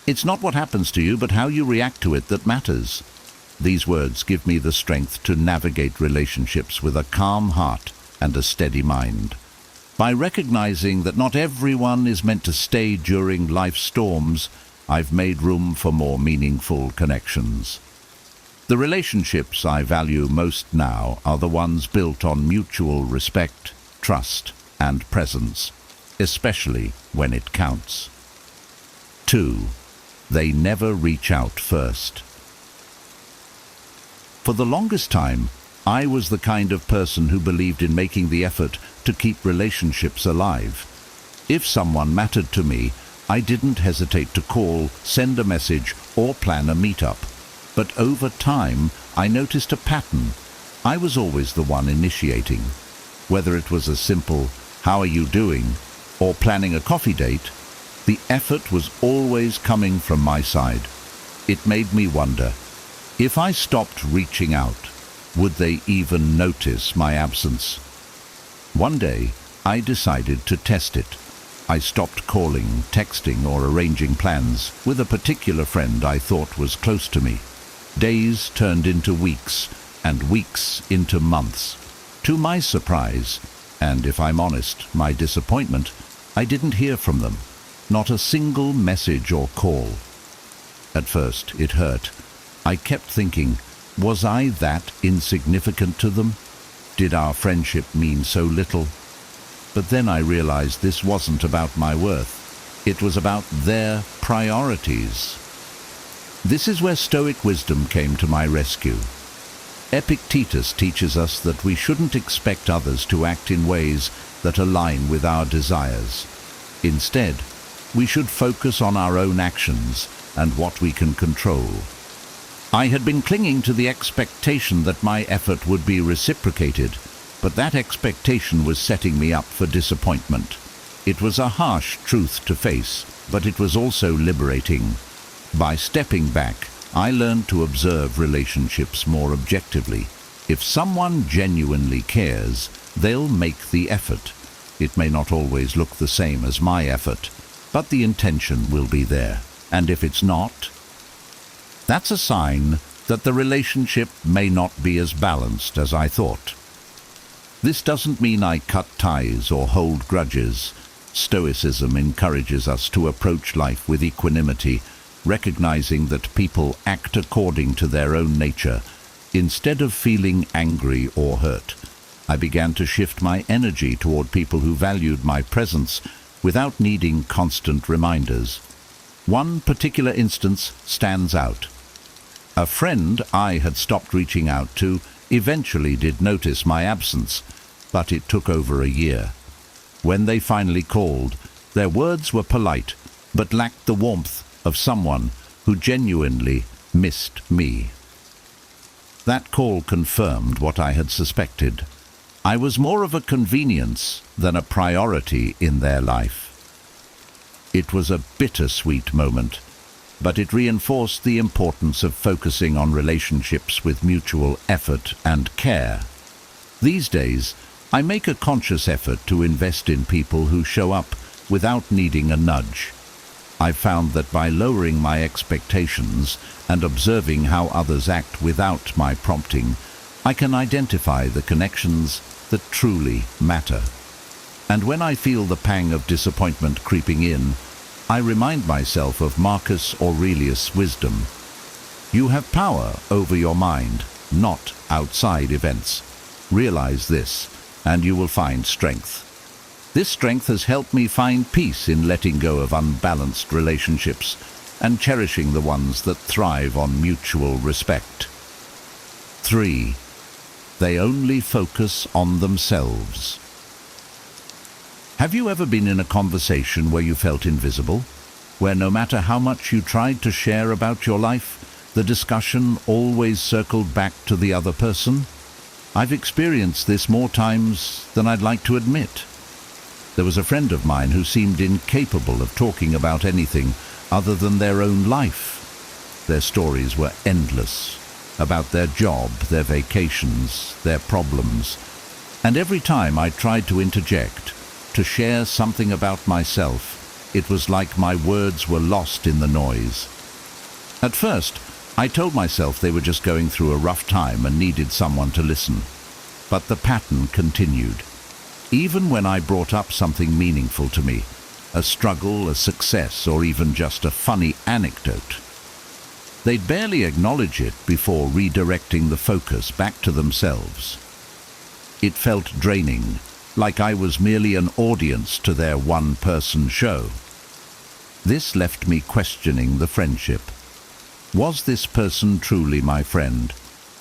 "It's not what happens to you, but how you react to it that matters." These words give me the strength to navigate relationships with a calm heart and a steady mind. By recognizing that not everyone is meant to stay during life's storms, I've made room for more meaningful connections. The relationships I value most now are the ones built on mutual respect, trust, and presence, especially when it counts. 2. They never reach out first. For the longest time, I was the kind of person who believed in making the effort to keep relationships alive. If someone mattered to me, I didn't hesitate to call, send a message, or plan a meetup. But over time, I noticed a pattern. I was always the one initiating. Whether it was a simple, "How are you doing?" or planning a coffee date, the effort was always coming from my side. It made me wonder, If I stopped reaching out, would they even notice my absence? One day, I decided to test it. I stopped calling, texting, or arranging plans with a particular friend I thought was close to me. Days turned into weeks, and weeks into months. To my surprise, and if I'm honest, my disappointment, I didn't hear from them. Not a single message or call. At first, it hurt. I kept thinking, was I that insignificant to them? Did our friendship mean so little? But then I realized this wasn't about my worth. It was about their priorities. This is where Stoic wisdom came to my rescue. Epictetus teaches us that we shouldn't expect others to act in ways that align with our desires. Instead, we should focus on our own actions and what we can control. I had been clinging to the expectation that my effort would be reciprocated, but that expectation was setting me up for disappointment. It was a harsh truth to face, but it was also liberating. By stepping back, I learned to observe relationships more objectively. If someone genuinely cares, they'll make the effort. It may not always look the same as my effort, but the intention will be there. And if it's not, that's a sign that the relationship may not be as balanced as I thought. This doesn't mean I cut ties or hold grudges. Stoicism encourages us to approach life with equanimity, recognizing that people act according to their own nature. Instead of feeling angry or hurt, I began to shift my energy toward people who valued my presence without needing constant reminders. One particular instance stands out. A friend I had stopped reaching out to eventually did notice my absence, but it took over a year. When they finally called, their words were polite, but lacked the warmth of someone who genuinely missed me. That call confirmed what I had suspected. I was more of a convenience than a priority in their life. It was a bittersweet moment, but it reinforced the importance of focusing on relationships with mutual effort and care. These days, I make a conscious effort to invest in people who show up without needing a nudge. I've found that by lowering my expectations and observing how others act without my prompting, I can identify the connections that truly matter. And when I feel the pang of disappointment creeping in, I remind myself of Marcus Aurelius' wisdom. You have power over your mind, not outside events. Realize this, and you will find strength. This strength has helped me find peace in letting go of unbalanced relationships and cherishing the ones that thrive on mutual respect. 3. They only focus on themselves. Have you ever been in a conversation where you felt invisible? Where no matter how much you tried to share about your life, the discussion always circled back to the other person? I've experienced this more times than I'd like to admit. There was a friend of mine who seemed incapable of talking about anything other than their own life. Their stories were endless, about their job, their vacations, their problems. And every time I tried to interject, to share something about myself, it was like my words were lost in the noise. At first, I told myself they were just going through a rough time and needed someone to listen. But the pattern continued. Even when I brought up something meaningful to me, a struggle, a success, or even just a funny anecdote, they'd barely acknowledge it before redirecting the focus back to themselves. It felt draining, like I was merely an audience to their one-person show. This left me questioning the friendship. Was this person truly my friend,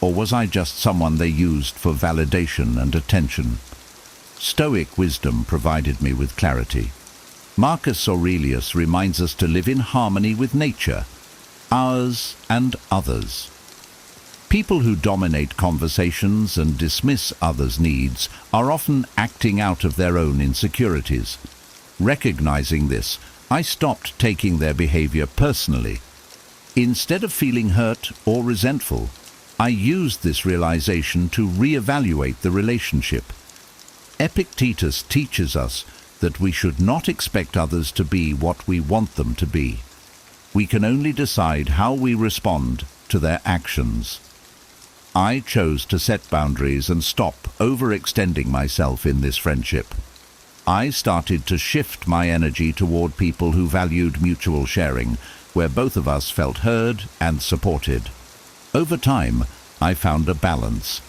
or was I just someone they used for validation and attention? Stoic wisdom provided me with clarity. Marcus Aurelius reminds us to live in harmony with nature, ours and others. People who dominate conversations and dismiss others' needs are often acting out of their own insecurities. Recognizing this, I stopped taking their behavior personally. Instead of feeling hurt or resentful, I used this realization to reevaluate the relationship. Epictetus teaches us that we should not expect others to be what we want them to be. We can only decide how we respond to their actions. I chose to set boundaries and stop overextending myself in this friendship. I started to shift my energy toward people who valued mutual sharing, where both of us felt heard and supported. Over time, I found a balance.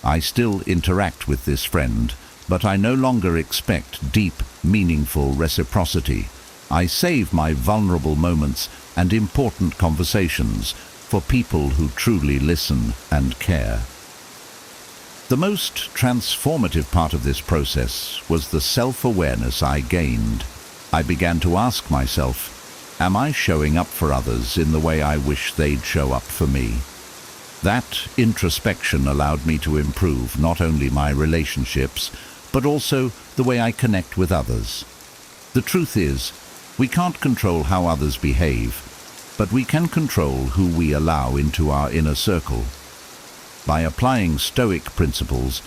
I still interact with this friend, but I no longer expect deep, meaningful reciprocity. I save my vulnerable moments and important conversations for people who truly listen and care. The most transformative part of this process was the self-awareness I gained. I began to ask myself, am I showing up for others in the way I wish they'd show up for me? That introspection allowed me to improve not only my relationships, but also the way I connect with others. The truth is, we can't control how others behave, but we can control who we allow into our inner circle. By applying Stoic principles,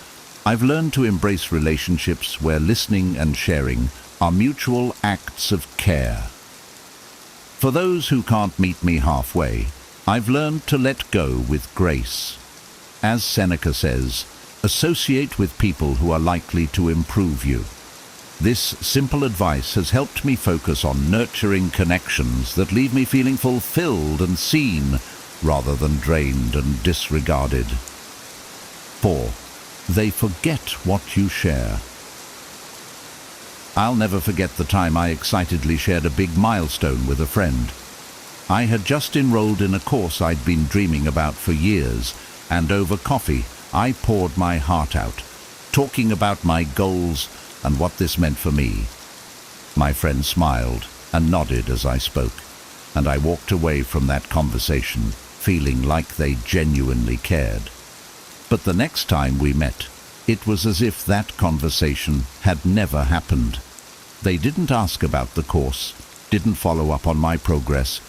I've learned to embrace relationships where listening and sharing are mutual acts of care. For those who can't meet me halfway, I've learned to let go with grace. As Seneca says, associate with people who are likely to improve you. This simple advice has helped me focus on nurturing connections that leave me feeling fulfilled and seen, rather than drained and disregarded. 4. They forget what you share. I'll never forget the time I excitedly shared a big milestone with a friend. I had just enrolled in a course I'd been dreaming about for years, and over coffee I poured my heart out, talking about my goals and what this meant for me. My friend smiled and nodded as I spoke, and I walked away from that conversation feeling like they genuinely cared. But the next time we met, it was as if that conversation had never happened. They didn't ask about the course, didn't follow up on my progress,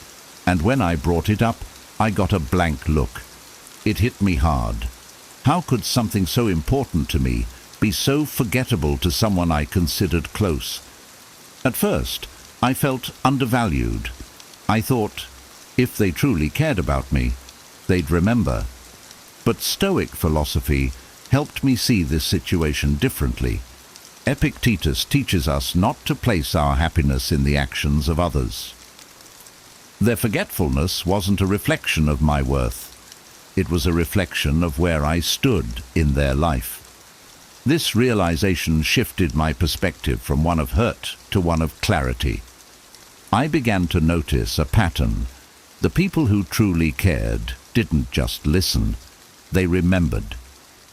and when I brought it up, I got a blank look. It hit me hard. How could something so important to me be so forgettable to someone I considered close? At first, I felt undervalued. I thought, if they truly cared about me, they'd remember. But Stoic philosophy helped me see this situation differently. Epictetus teaches us not to place our happiness in the actions of others. Their forgetfulness wasn't a reflection of my worth. It was a reflection of where I stood in their life. This realization shifted my perspective from one of hurt to one of clarity. I began to notice a pattern. The people who truly cared didn't just listen, they remembered.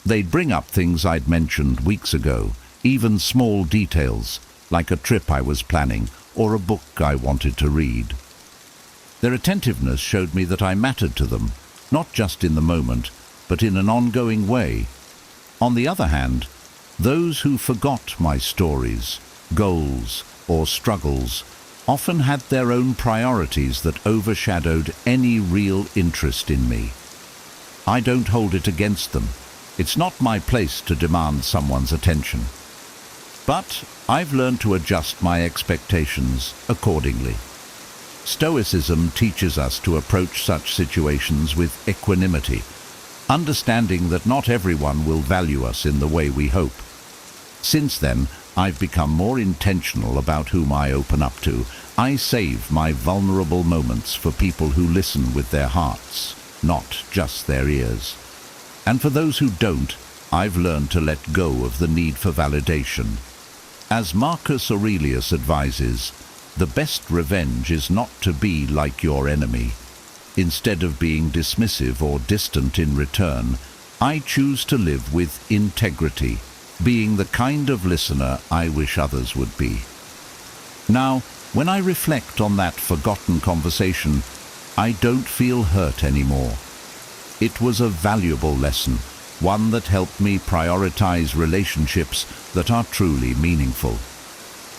They'd bring up things I'd mentioned weeks ago, even small details, like a trip I was planning or a book I wanted to read. Their attentiveness showed me that I mattered to them, not just in the moment, but in an ongoing way. On the other hand, those who forgot my stories, goals, or struggles often had their own priorities that overshadowed any real interest in me. I don't hold it against them. It's not my place to demand someone's attention. But I've learned to adjust my expectations accordingly. Stoicism teaches us to approach such situations with equanimity, understanding that not everyone will value us in the way we hope. Since then, I've become more intentional about whom I open up to. I save my vulnerable moments for people who listen with their hearts, not just their ears. And for those who don't, I've learned to let go of the need for validation. As Marcus Aurelius advises, the best revenge is not to be like your enemy. Instead of being dismissive or distant in return, I choose to live with integrity, being the kind of listener I wish others would be. Now, when I reflect on that forgotten conversation, I don't feel hurt anymore. It was a valuable lesson, one that helped me prioritize relationships that are truly meaningful.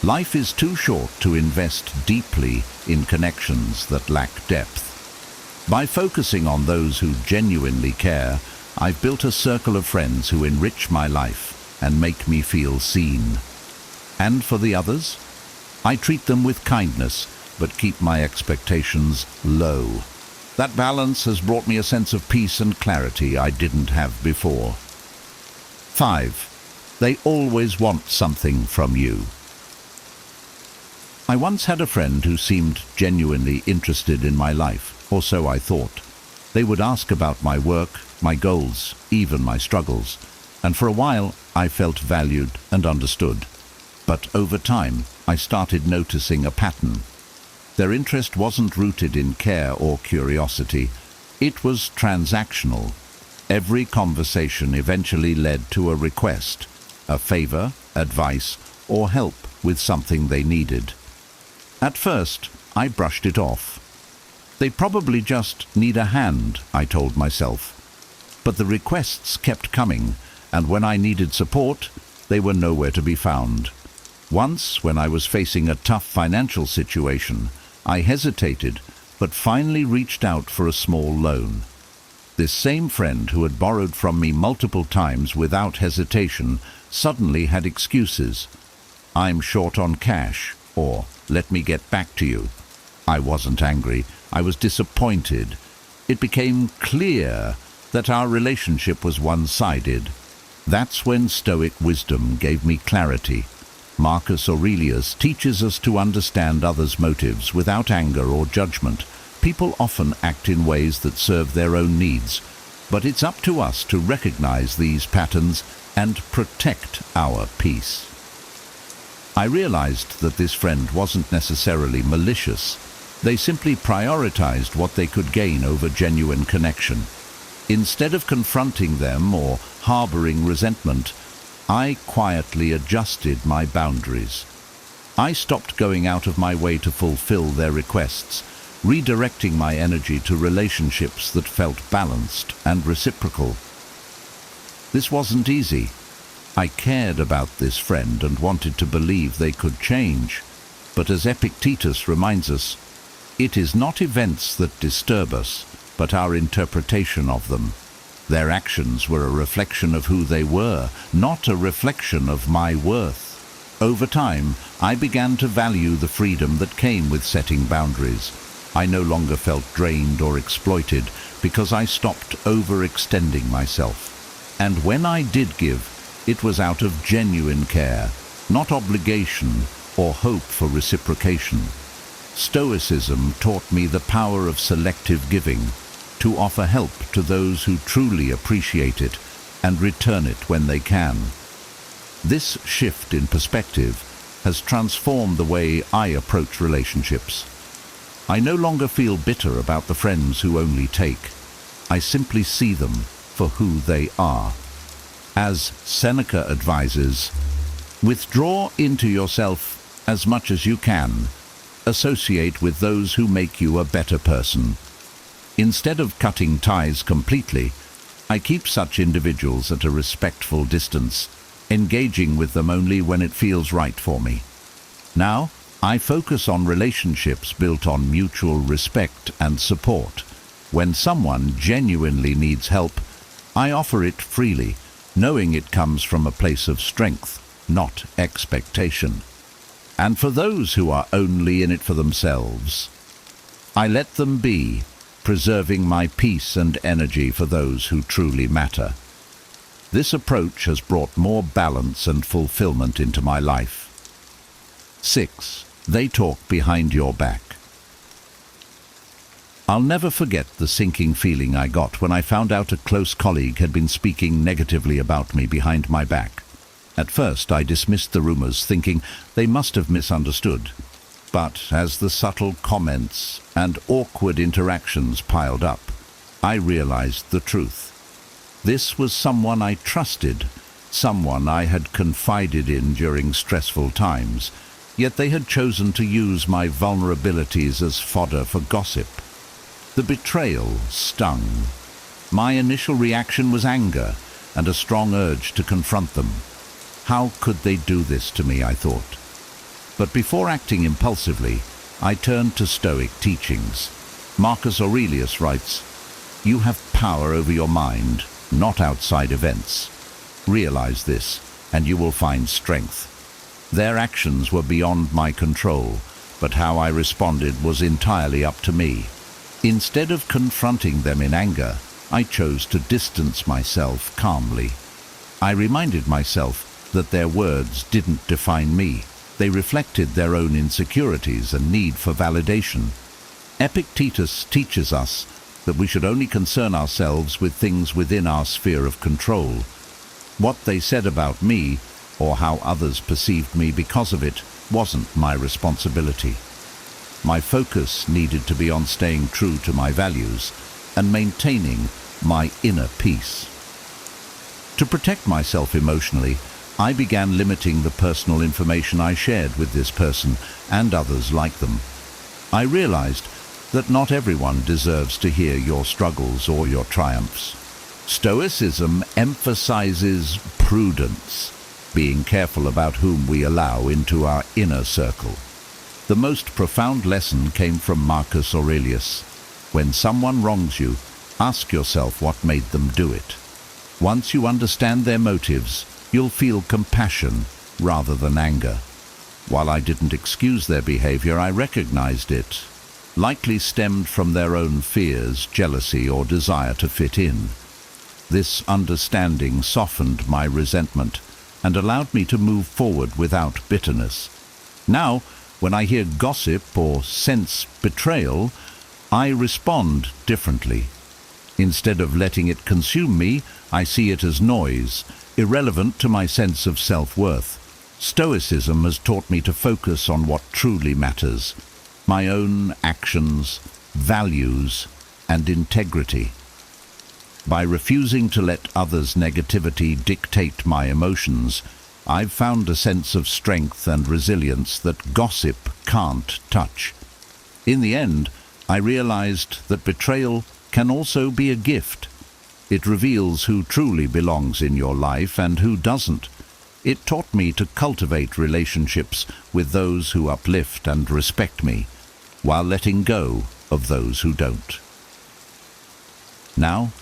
Life is too short to invest deeply in connections that lack depth. By focusing on those who genuinely care, I've built a circle of friends who enrich my life and make me feel seen. And for the others, I treat them with kindness, but keep my expectations low. That balance has brought me a sense of peace and clarity I didn't have before. 5. They always want something from you. I once had a friend who seemed genuinely interested in my life, or so I thought. They would ask about my work, my goals, even my struggles, and for a while I felt valued and understood. But over time, I started noticing a pattern. Their interest wasn't rooted in care or curiosity. It was transactional. Every conversation eventually led to a request, a favor, advice, or help with something they needed. At first, I brushed it off. They probably just need a hand, I told myself. But the requests kept coming, and when I needed support, they were nowhere to be found. Once, when I was facing a tough financial situation, I hesitated, but finally reached out for a small loan. This same friend who had borrowed from me multiple times without hesitation suddenly had excuses. "I'm short on cash," or "let me get back to you." I wasn't angry. I was disappointed. It became clear that our relationship was one-sided. That's when Stoic wisdom gave me clarity. Marcus Aurelius teaches us to understand others' motives without anger or judgment. People often act in ways that serve their own needs, but it's up to us to recognize these patterns and protect our peace. I realized that this friend wasn't necessarily malicious. They simply prioritized what they could gain over genuine connection. Instead of confronting them or harboring resentment, I quietly adjusted my boundaries. I stopped going out of my way to fulfill their requests, redirecting my energy to relationships that felt balanced and reciprocal. This wasn't easy. I cared about this friend and wanted to believe they could change. But as Epictetus reminds us, it is not events that disturb us, but our interpretation of them. Their actions were a reflection of who they were, not a reflection of my worth. Over time, I began to value the freedom that came with setting boundaries. I no longer felt drained or exploited because I stopped overextending myself. And when I did give, it was out of genuine care, not obligation or hope for reciprocation. Stoicism taught me the power of selective giving, to offer help to those who truly appreciate it and return it when they can. This shift in perspective has transformed the way I approach relationships. I no longer feel bitter about the friends who only take. I simply see them for who they are. As Seneca advises, withdraw into yourself as much as you can. Associate with those who make you a better person. Instead of cutting ties completely, I keep such individuals at a respectful distance, engaging with them only when it feels right for me. Now, I focus on relationships built on mutual respect and support. When someone genuinely needs help, I offer it freely, knowing it comes from a place of strength, not expectation. And for those who are only in it for themselves, I let them be, preserving my peace and energy for those who truly matter. This approach has brought more balance and fulfillment into my life. 6. They talk behind your back. I'll never forget the sinking feeling I got when I found out a close colleague had been speaking negatively about me behind my back. At first, I dismissed the rumors, thinking they must have misunderstood. But as the subtle comments and awkward interactions piled up, I realized the truth. This was someone I trusted, someone I had confided in during stressful times, yet they had chosen to use my vulnerabilities as fodder for gossip. The betrayal stung. My initial reaction was anger and a strong urge to confront them. How could they do this to me, I thought. But before acting impulsively, I turned to Stoic teachings. Marcus Aurelius writes, "You have power over your mind, not outside events. Realize this, and you will find strength." Their actions were beyond my control, but how I responded was entirely up to me. Instead of confronting them in anger, I chose to distance myself calmly. I reminded myself that their words didn't define me. They reflected their own insecurities and need for validation. Epictetus teaches us that we should only concern ourselves with things within our sphere of control. What they said about me, or how others perceived me because of it, wasn't my responsibility. My focus needed to be on staying true to my values and maintaining my inner peace. To protect myself emotionally, I began limiting the personal information I shared with this person and others like them. I realized that not everyone deserves to hear your struggles or your triumphs. Stoicism emphasizes prudence, being careful about whom we allow into our inner circle. The most profound lesson came from Marcus Aurelius. When someone wrongs you, ask yourself what made them do it. Once you understand their motives, you'll feel compassion rather than anger. While I didn't excuse their behavior, I recognized it likely stemmed from their own fears, jealousy, or desire to fit in. This understanding softened my resentment and allowed me to move forward without bitterness. Now, when I hear gossip or sense betrayal, I respond differently. Instead of letting it consume me, I see it as noise, irrelevant to my sense of self-worth. Stoicism has taught me to focus on what truly matters: my own actions, values, and integrity. By refusing to let others' negativity dictate my emotions, I've found a sense of strength and resilience that gossip can't touch. In the end, I realized that betrayal can also be a gift. It reveals who truly belongs in your life and who doesn't. It taught me to cultivate relationships with those who uplift and respect me, while letting go of those who don't. Now,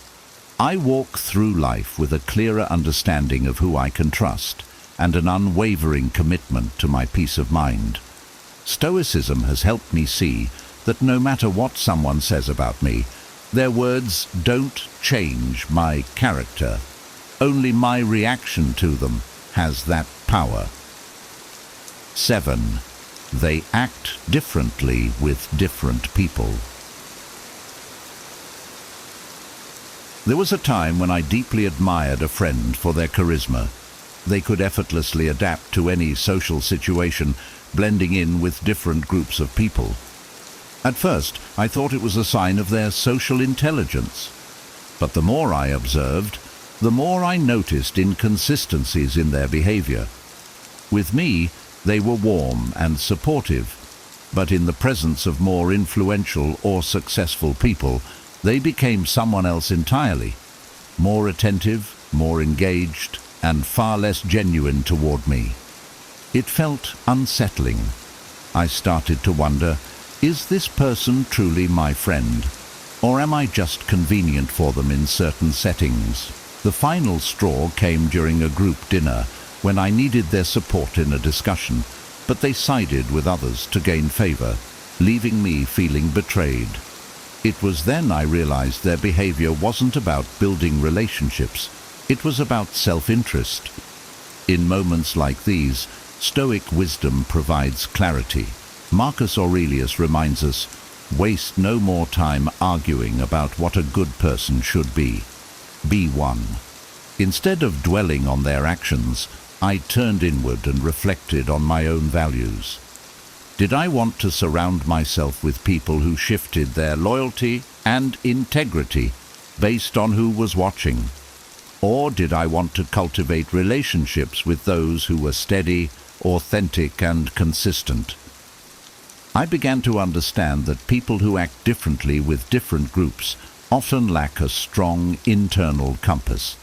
I walk through life with a clearer understanding of who I can trust and an unwavering commitment to my peace of mind. Stoicism has helped me see that no matter what someone says about me, their words don't change my character. Only my reaction to them has that power. 7. They act differently with different people. There was a time when I deeply admired a friend for their charisma. They could effortlessly adapt to any social situation, blending in with different groups of people. At first, I thought it was a sign of their social intelligence. But the more I observed, the more I noticed inconsistencies in their behavior. With me, they were warm and supportive, but in the presence of more influential or successful people, they became someone else entirely, more attentive, more engaged, and far less genuine toward me. It felt unsettling. I started to wonder, is this person truly my friend, or am I just convenient for them in certain settings? The final straw came during a group dinner when I needed their support in a discussion, but they sided with others to gain favor, leaving me feeling betrayed. It was then I realized their behavior wasn't about building relationships. It was about self-interest. In moments like these, Stoic wisdom provides clarity. Marcus Aurelius reminds us, waste no more time arguing about what a good person should be. Be one. Instead of dwelling on their actions, I turned inward and reflected on my own values. Did I want to surround myself with people who shifted their loyalty and integrity based on who was watching? Or did I want to cultivate relationships with those who were steady, authentic, and consistent? I began to understand that people who act differently with different groups often lack a strong internal compass.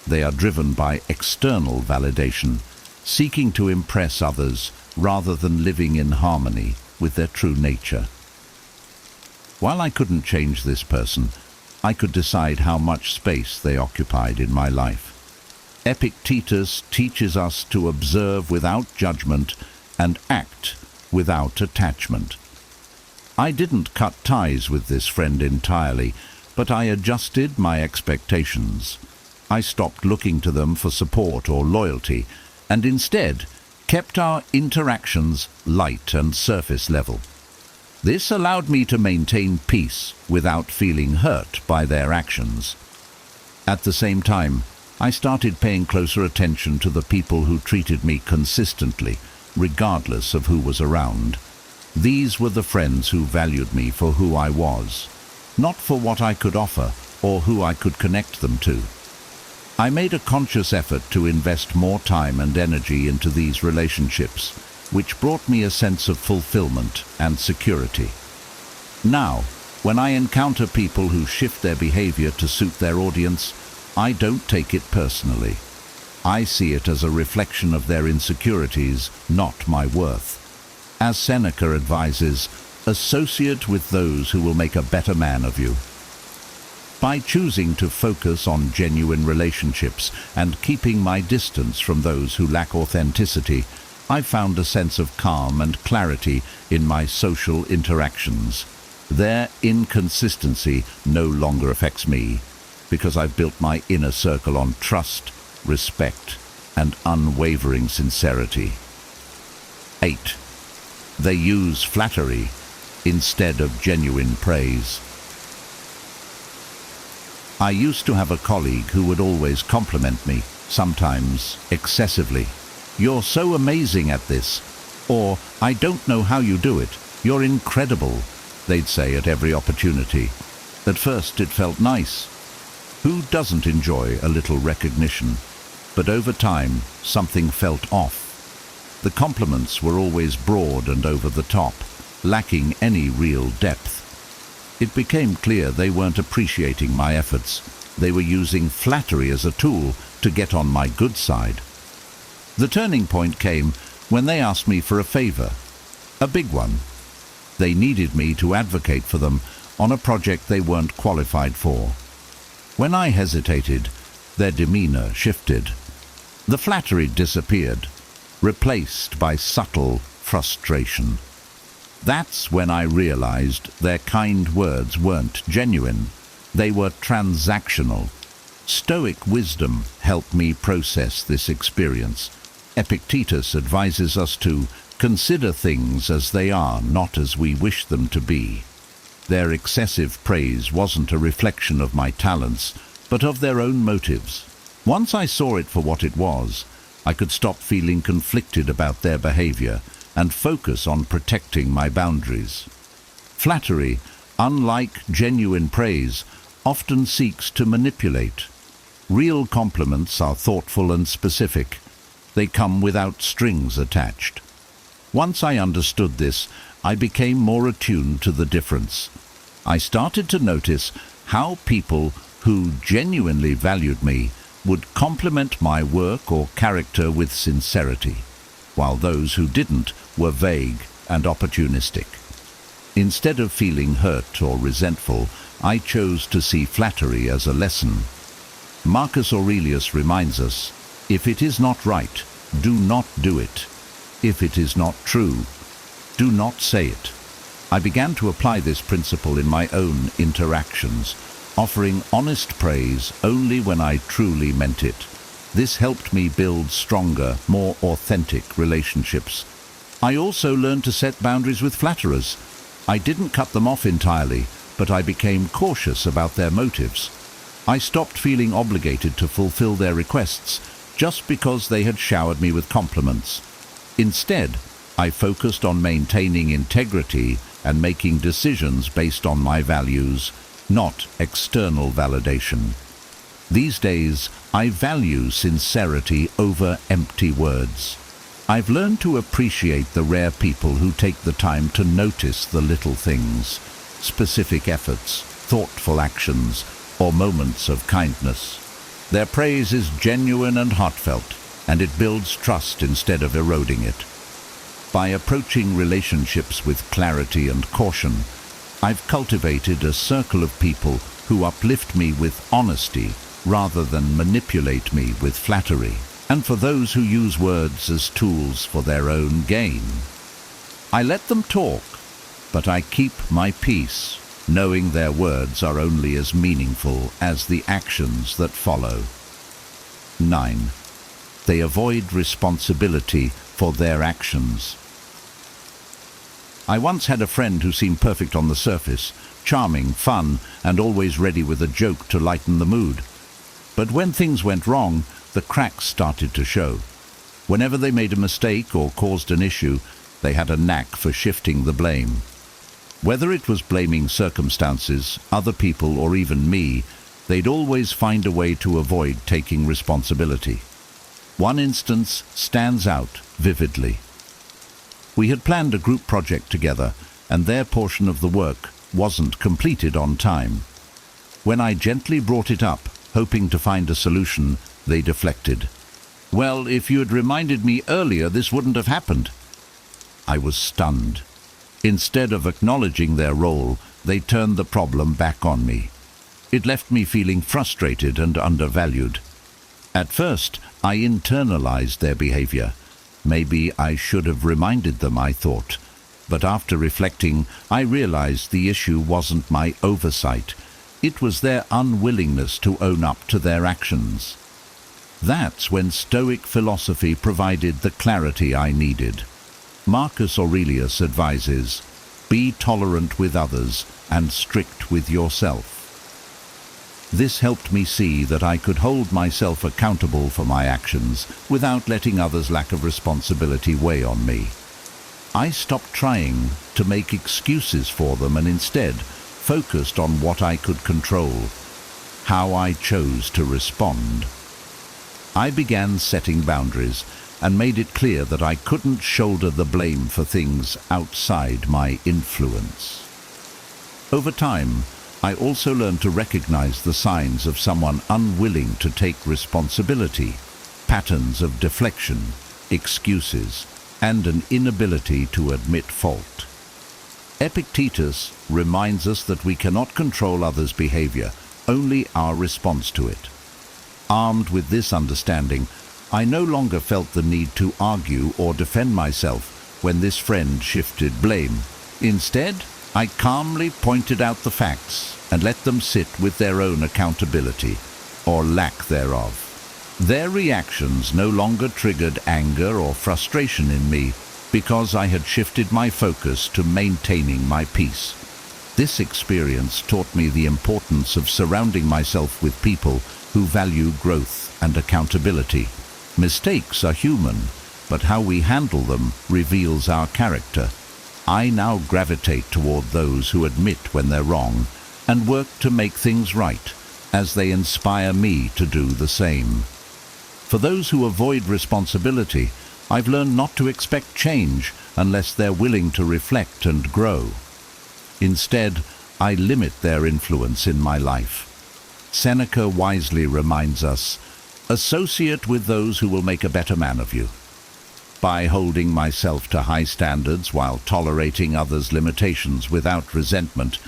They are driven by external validation, seeking to impress others rather than living in harmony with their true nature. While I couldn't change this person, I could decide how much space they occupied in my life. Epictetus teaches us to observe without judgment and act without attachment. I didn't cut ties with this friend entirely, but I adjusted my expectations. I stopped looking to them for support or loyalty, and instead kept our interactions light and surface level. This allowed me to maintain peace without feeling hurt by their actions. At the same time, I started paying closer attention to the people who treated me consistently, regardless of who was around. These were the friends who valued me for who I was, not for what I could offer or who I could connect them to. I made a conscious effort to invest more time and energy into these relationships, which brought me a sense of fulfillment and security. Now, when I encounter people who shift their behavior to suit their audience, I don't take it personally. I see it as a reflection of their insecurities, not my worth. As Seneca advises, associate with those who will make a better man of you. By choosing to focus on genuine relationships and keeping my distance from those who lack authenticity, I found a sense of calm and clarity in my social interactions. Their inconsistency no longer affects me, because I've built my inner circle on trust, respect, and unwavering sincerity. 8. They use flattery instead of genuine praise. I used to have a colleague who would always compliment me, sometimes excessively. "You're so amazing at this," or "I don't know how you do it. You're incredible," they'd say at every opportunity. At first it felt nice. Who doesn't enjoy a little recognition? But over time, something felt off. The compliments were always broad and over the top, lacking any real depth. It became clear they weren't appreciating my efforts. They were using flattery as a tool to get on my good side. The turning point came when they asked me for a favor, a big one. They needed me to advocate for them on a project they weren't qualified for. When I hesitated, their demeanor shifted. The flattery disappeared, replaced by subtle frustration. That's when I realized their kind words weren't genuine. They were transactional. Stoic wisdom helped me process this experience. Epictetus advises us to consider things as they are, not as we wish them to be. Their excessive praise wasn't a reflection of my talents, but of their own motives. Once I saw it for what it was, I could stop feeling conflicted about their behavior and focus on protecting my boundaries. Flattery, unlike genuine praise, often seeks to manipulate. Real compliments are thoughtful and specific. They come without strings attached. Once I understood this, I became more attuned to the difference. I started to notice how people who genuinely valued me would compliment my work or character with sincerity, while those who didn't were vague and opportunistic. Instead of feeling hurt or resentful, I chose to see flattery as a lesson. Marcus Aurelius reminds us, "If it is not right, do not do it. If it is not true, do not say it." I began to apply this principle in my own interactions, offering honest praise only when I truly meant it. This helped me build stronger, more authentic relationships. I also learned to set boundaries with flatterers. I didn't cut them off entirely, but I became cautious about their motives. I stopped feeling obligated to fulfill their requests just because they had showered me with compliments. Instead, I focused on maintaining integrity and making decisions based on my values, not external validation. These days, I value sincerity over empty words. I've learned to appreciate the rare people who take the time to notice the little things, specific efforts, thoughtful actions, or moments of kindness. Their praise is genuine and heartfelt, and it builds trust instead of eroding it. By approaching relationships with clarity and caution, I've cultivated a circle of people who uplift me with honesty rather than manipulate me with flattery, and for those who use words as tools for their own gain. I let them talk, but I keep my peace, knowing their words are only as meaningful as the actions that follow. 9. They avoid responsibility for their actions. I once had a friend who seemed perfect on the surface, charming, fun, and always ready with a joke to lighten the mood. But when things went wrong, the cracks started to show. Whenever they made a mistake or caused an issue, they had a knack for shifting the blame. Whether it was blaming circumstances, other people, or even me, they'd always find a way to avoid taking responsibility. One instance stands out vividly. We had planned a group project together, and their portion of the work wasn't completed on time. When I gently brought it up, hoping to find a solution, they deflected. "Well, if you had reminded me earlier, this wouldn't have happened." I was stunned. Instead of acknowledging their role, they turned the problem back on me. It left me feeling frustrated and undervalued. At first, I internalized their behavior. Maybe I should have reminded them, I thought. But after reflecting, I realized the issue wasn't my oversight. It was their unwillingness to own up to their actions. That's when Stoic philosophy provided the clarity I needed. Marcus Aurelius advises, "Be tolerant with others and strict with yourself." This helped me see that I could hold myself accountable for my actions without letting others' lack of responsibility weigh on me. I stopped trying to make excuses for them and instead focused on what I could control, how I chose to respond. I began setting boundaries and made it clear that I couldn't shoulder the blame for things outside my influence. Over time, I also learned to recognize the signs of someone unwilling to take responsibility, patterns of deflection, excuses, and an inability to admit fault. Epictetus reminds us that we cannot control others' behavior, only our response to it. Armed with this understanding, I no longer felt the need to argue or defend myself when this friend shifted blame. Instead, I calmly pointed out the facts and let them sit with their own accountability, or lack thereof. Their reactions no longer triggered anger or frustration in me because I had shifted my focus to maintaining my peace. This experience taught me the importance of surrounding myself with people who value growth and accountability. Mistakes are human, but how we handle them reveals our character. I now gravitate toward those who admit when they're wrong and work to make things right, as they inspire me to do the same. For those who avoid responsibility, I've learned not to expect change unless they're willing to reflect and grow. Instead, I limit their influence in my life. Seneca wisely reminds us, "Associate with those who will make a better man of you." By holding myself to high standards while tolerating others' limitations without resentment,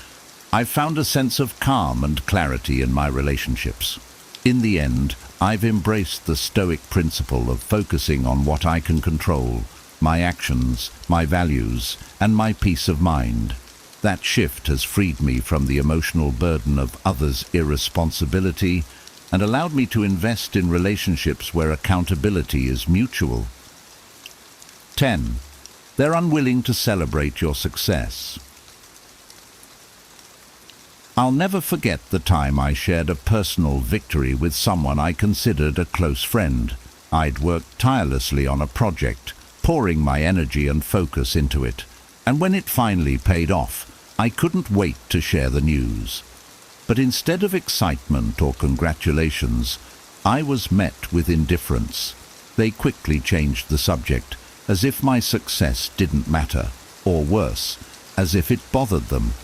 I've found a sense of calm and clarity in my relationships. In the end, I've embraced the Stoic principle of focusing on what I can control, my actions, my values, and my peace of mind. That shift has freed me from the emotional burden of others' irresponsibility and allowed me to invest in relationships where accountability is mutual. 10. They're unwilling to celebrate your success. I'll never forget the time I shared a personal victory with someone I considered a close friend. I'd worked tirelessly on a project, pouring my energy and focus into it, and when it finally paid off, I couldn't wait to share the news. But instead of excitement or congratulations, I was met with indifference. They quickly changed the subject, as if my success didn't matter, or worse, as if it bothered them.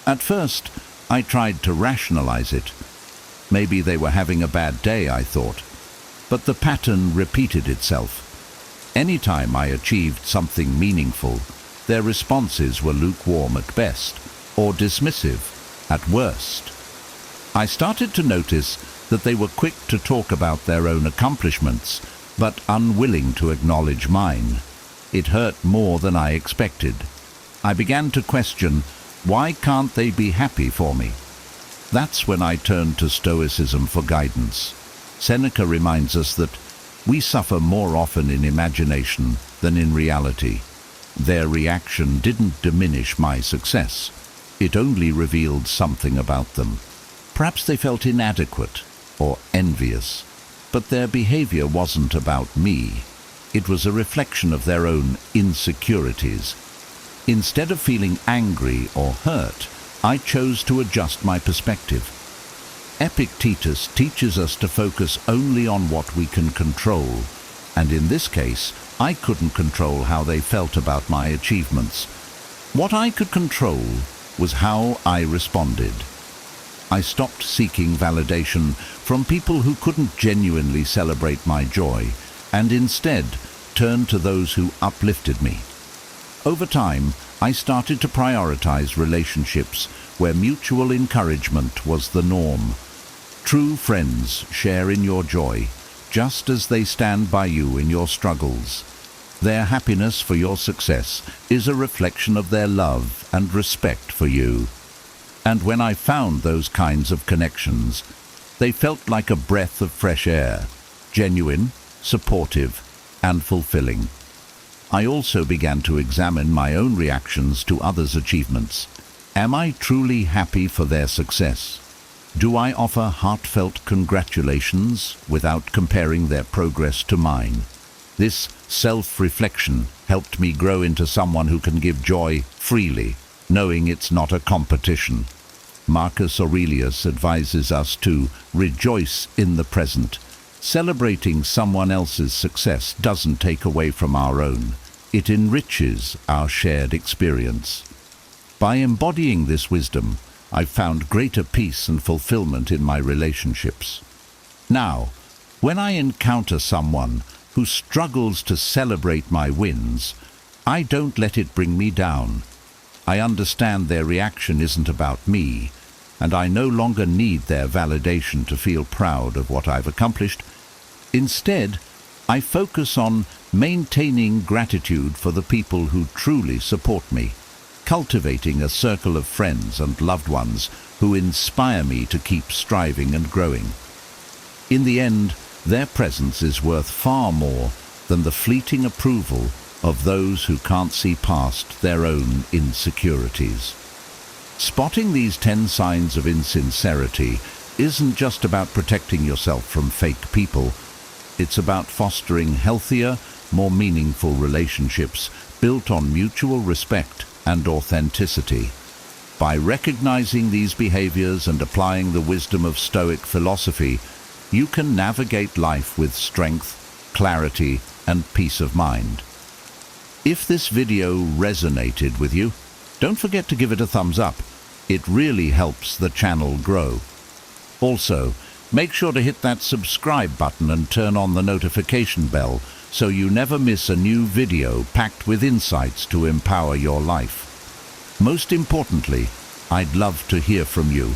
At first, I tried to rationalize it. Maybe they were having a bad day, I thought. But the pattern repeated itself. Anytime I achieved something meaningful, their responses were lukewarm at best, or dismissive at worst. I started to notice that they were quick to talk about their own accomplishments, but unwilling to acknowledge mine. It hurt more than I expected. I began to question, why can't they be happy for me? That's when I turned to Stoicism for guidance. Seneca reminds us that we suffer more often in imagination than in reality. Their reaction didn't diminish my success. It only revealed something about them. Perhaps they felt inadequate or envious, but their behavior wasn't about me. It was a reflection of their own insecurities. Instead of feeling angry or hurt, I chose to adjust my perspective. Epictetus teaches us to focus only on what we can control, and in this case, I couldn't control how they felt about my achievements. What I could control was how I responded. I stopped seeking validation from people who couldn't genuinely celebrate my joy, and instead turned to those who uplifted me. Over time, I started to prioritize relationships where mutual encouragement was the norm. True friends share in your joy, just as they stand by you in your struggles. Their happiness for your success is a reflection of their love and respect for you. And when I found those kinds of connections, they felt like a breath of fresh air, genuine, supportive, and fulfilling. I also began to examine my own reactions to others' achievements. Am I truly happy for their success? Do I offer heartfelt congratulations without comparing their progress to mine? This self-reflection helped me grow into someone who can give joy freely, knowing it's not a competition. Marcus Aurelius advises us to rejoice in the present. Celebrating someone else's success doesn't take away from our own. It enriches our shared experience. By embodying this wisdom, I've found greater peace and fulfillment in my relationships. Now, when I encounter someone who struggles to celebrate my wins, I don't let it bring me down. I understand their reaction isn't about me, and I no longer need their validation to feel proud of what I've accomplished. Instead, I focus on maintaining gratitude for the people who truly support me, cultivating a circle of friends and loved ones who inspire me to keep striving and growing. In the end, their presence is worth far more than the fleeting approval of those who can't see past their own insecurities. Spotting these 10 signs of insincerity isn't just about protecting yourself from fake people. It's about fostering healthier, more meaningful relationships built on mutual respect and authenticity. By recognizing these behaviors and applying the wisdom of Stoic philosophy, you can navigate life with strength, clarity, and peace of mind. If this video resonated with you, don't forget to give it a thumbs up. It really helps the channel grow. Also, make sure to hit that subscribe button and turn on the notification bell so you never miss a new video packed with insights to empower your life. Most importantly, I'd love to hear from you.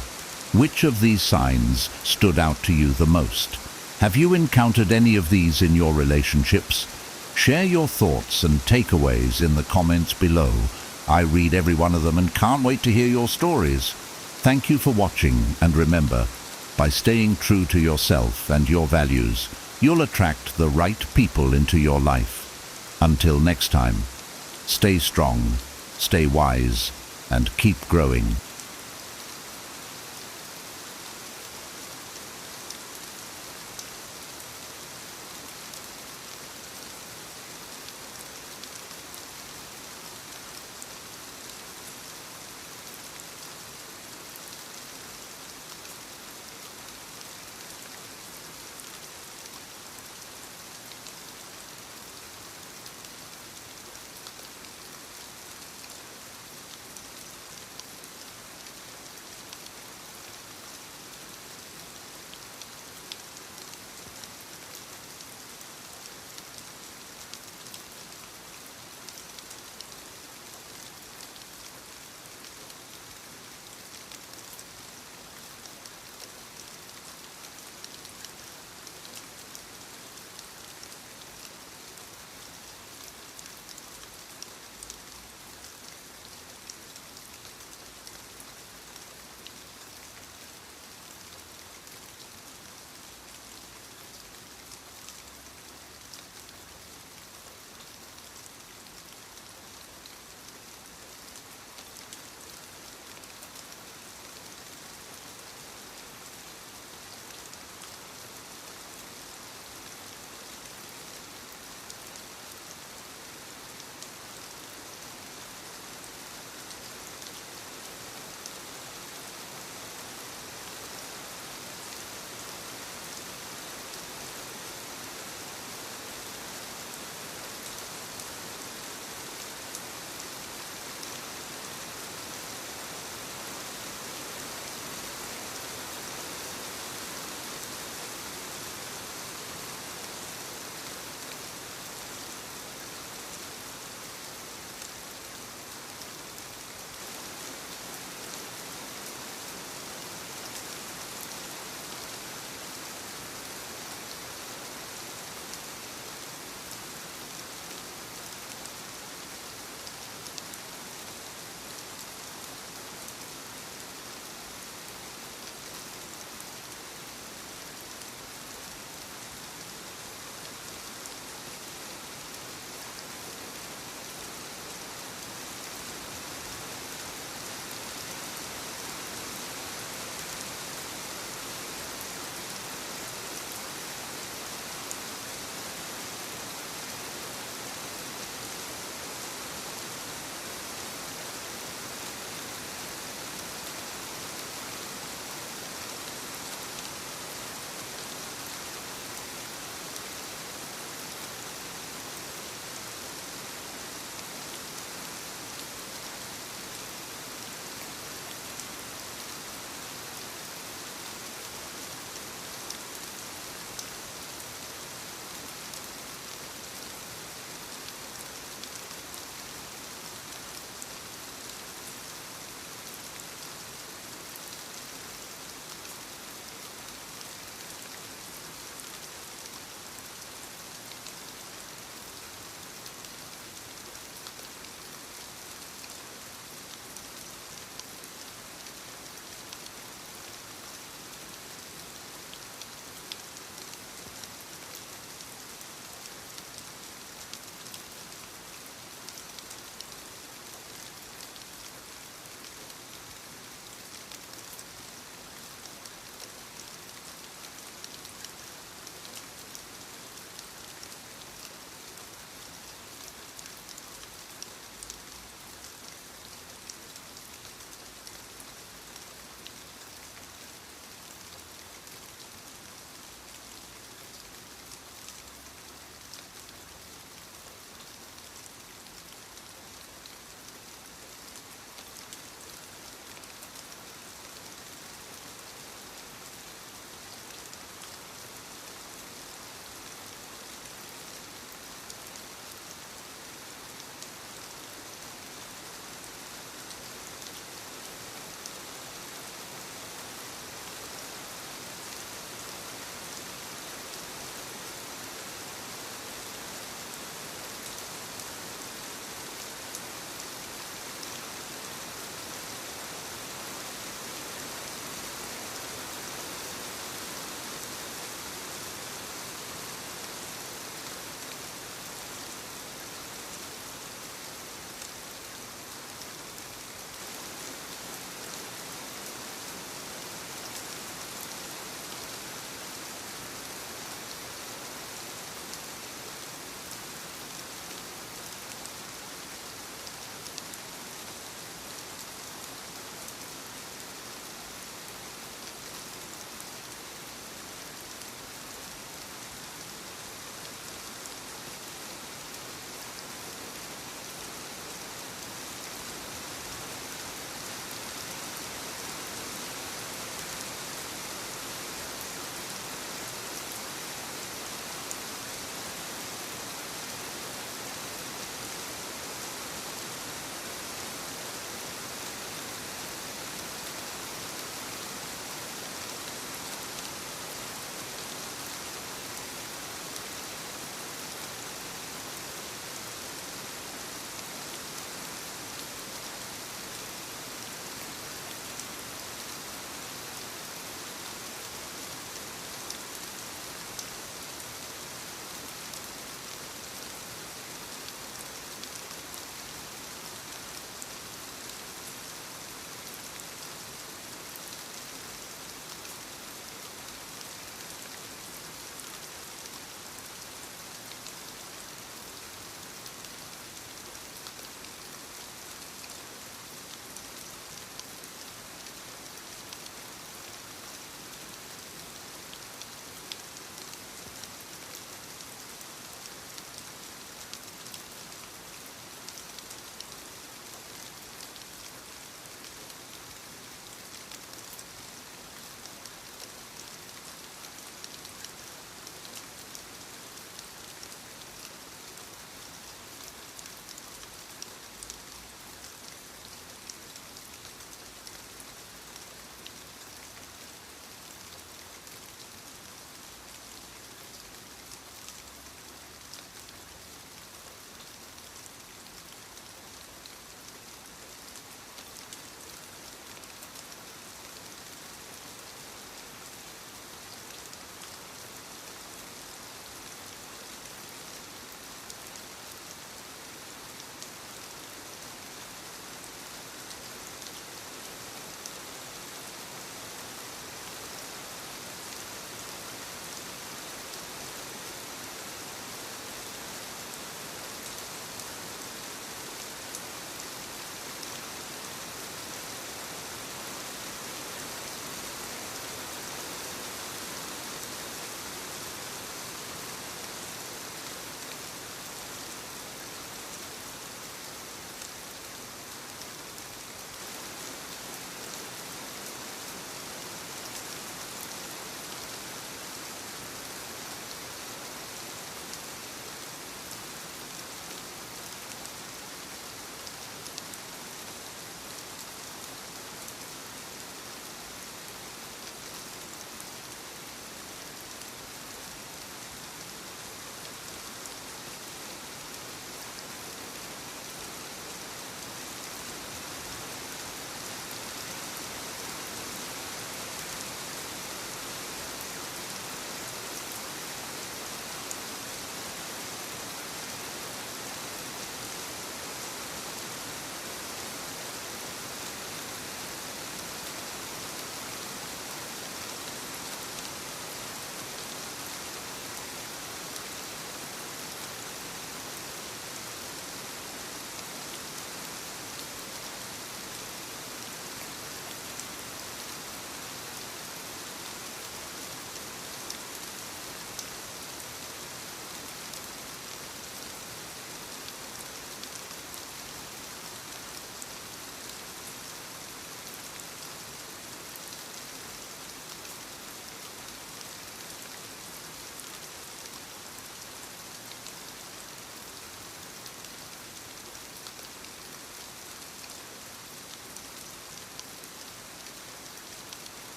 Which of these signs stood out to you the most? Have you encountered any of these in your relationships? Share your thoughts and takeaways in the comments below. I read every one of them and can't wait to hear your stories. Thank you for watching, and remember, by staying true to yourself and your values, you'll attract the right people into your life. Until next time, stay strong, stay wise, and keep growing.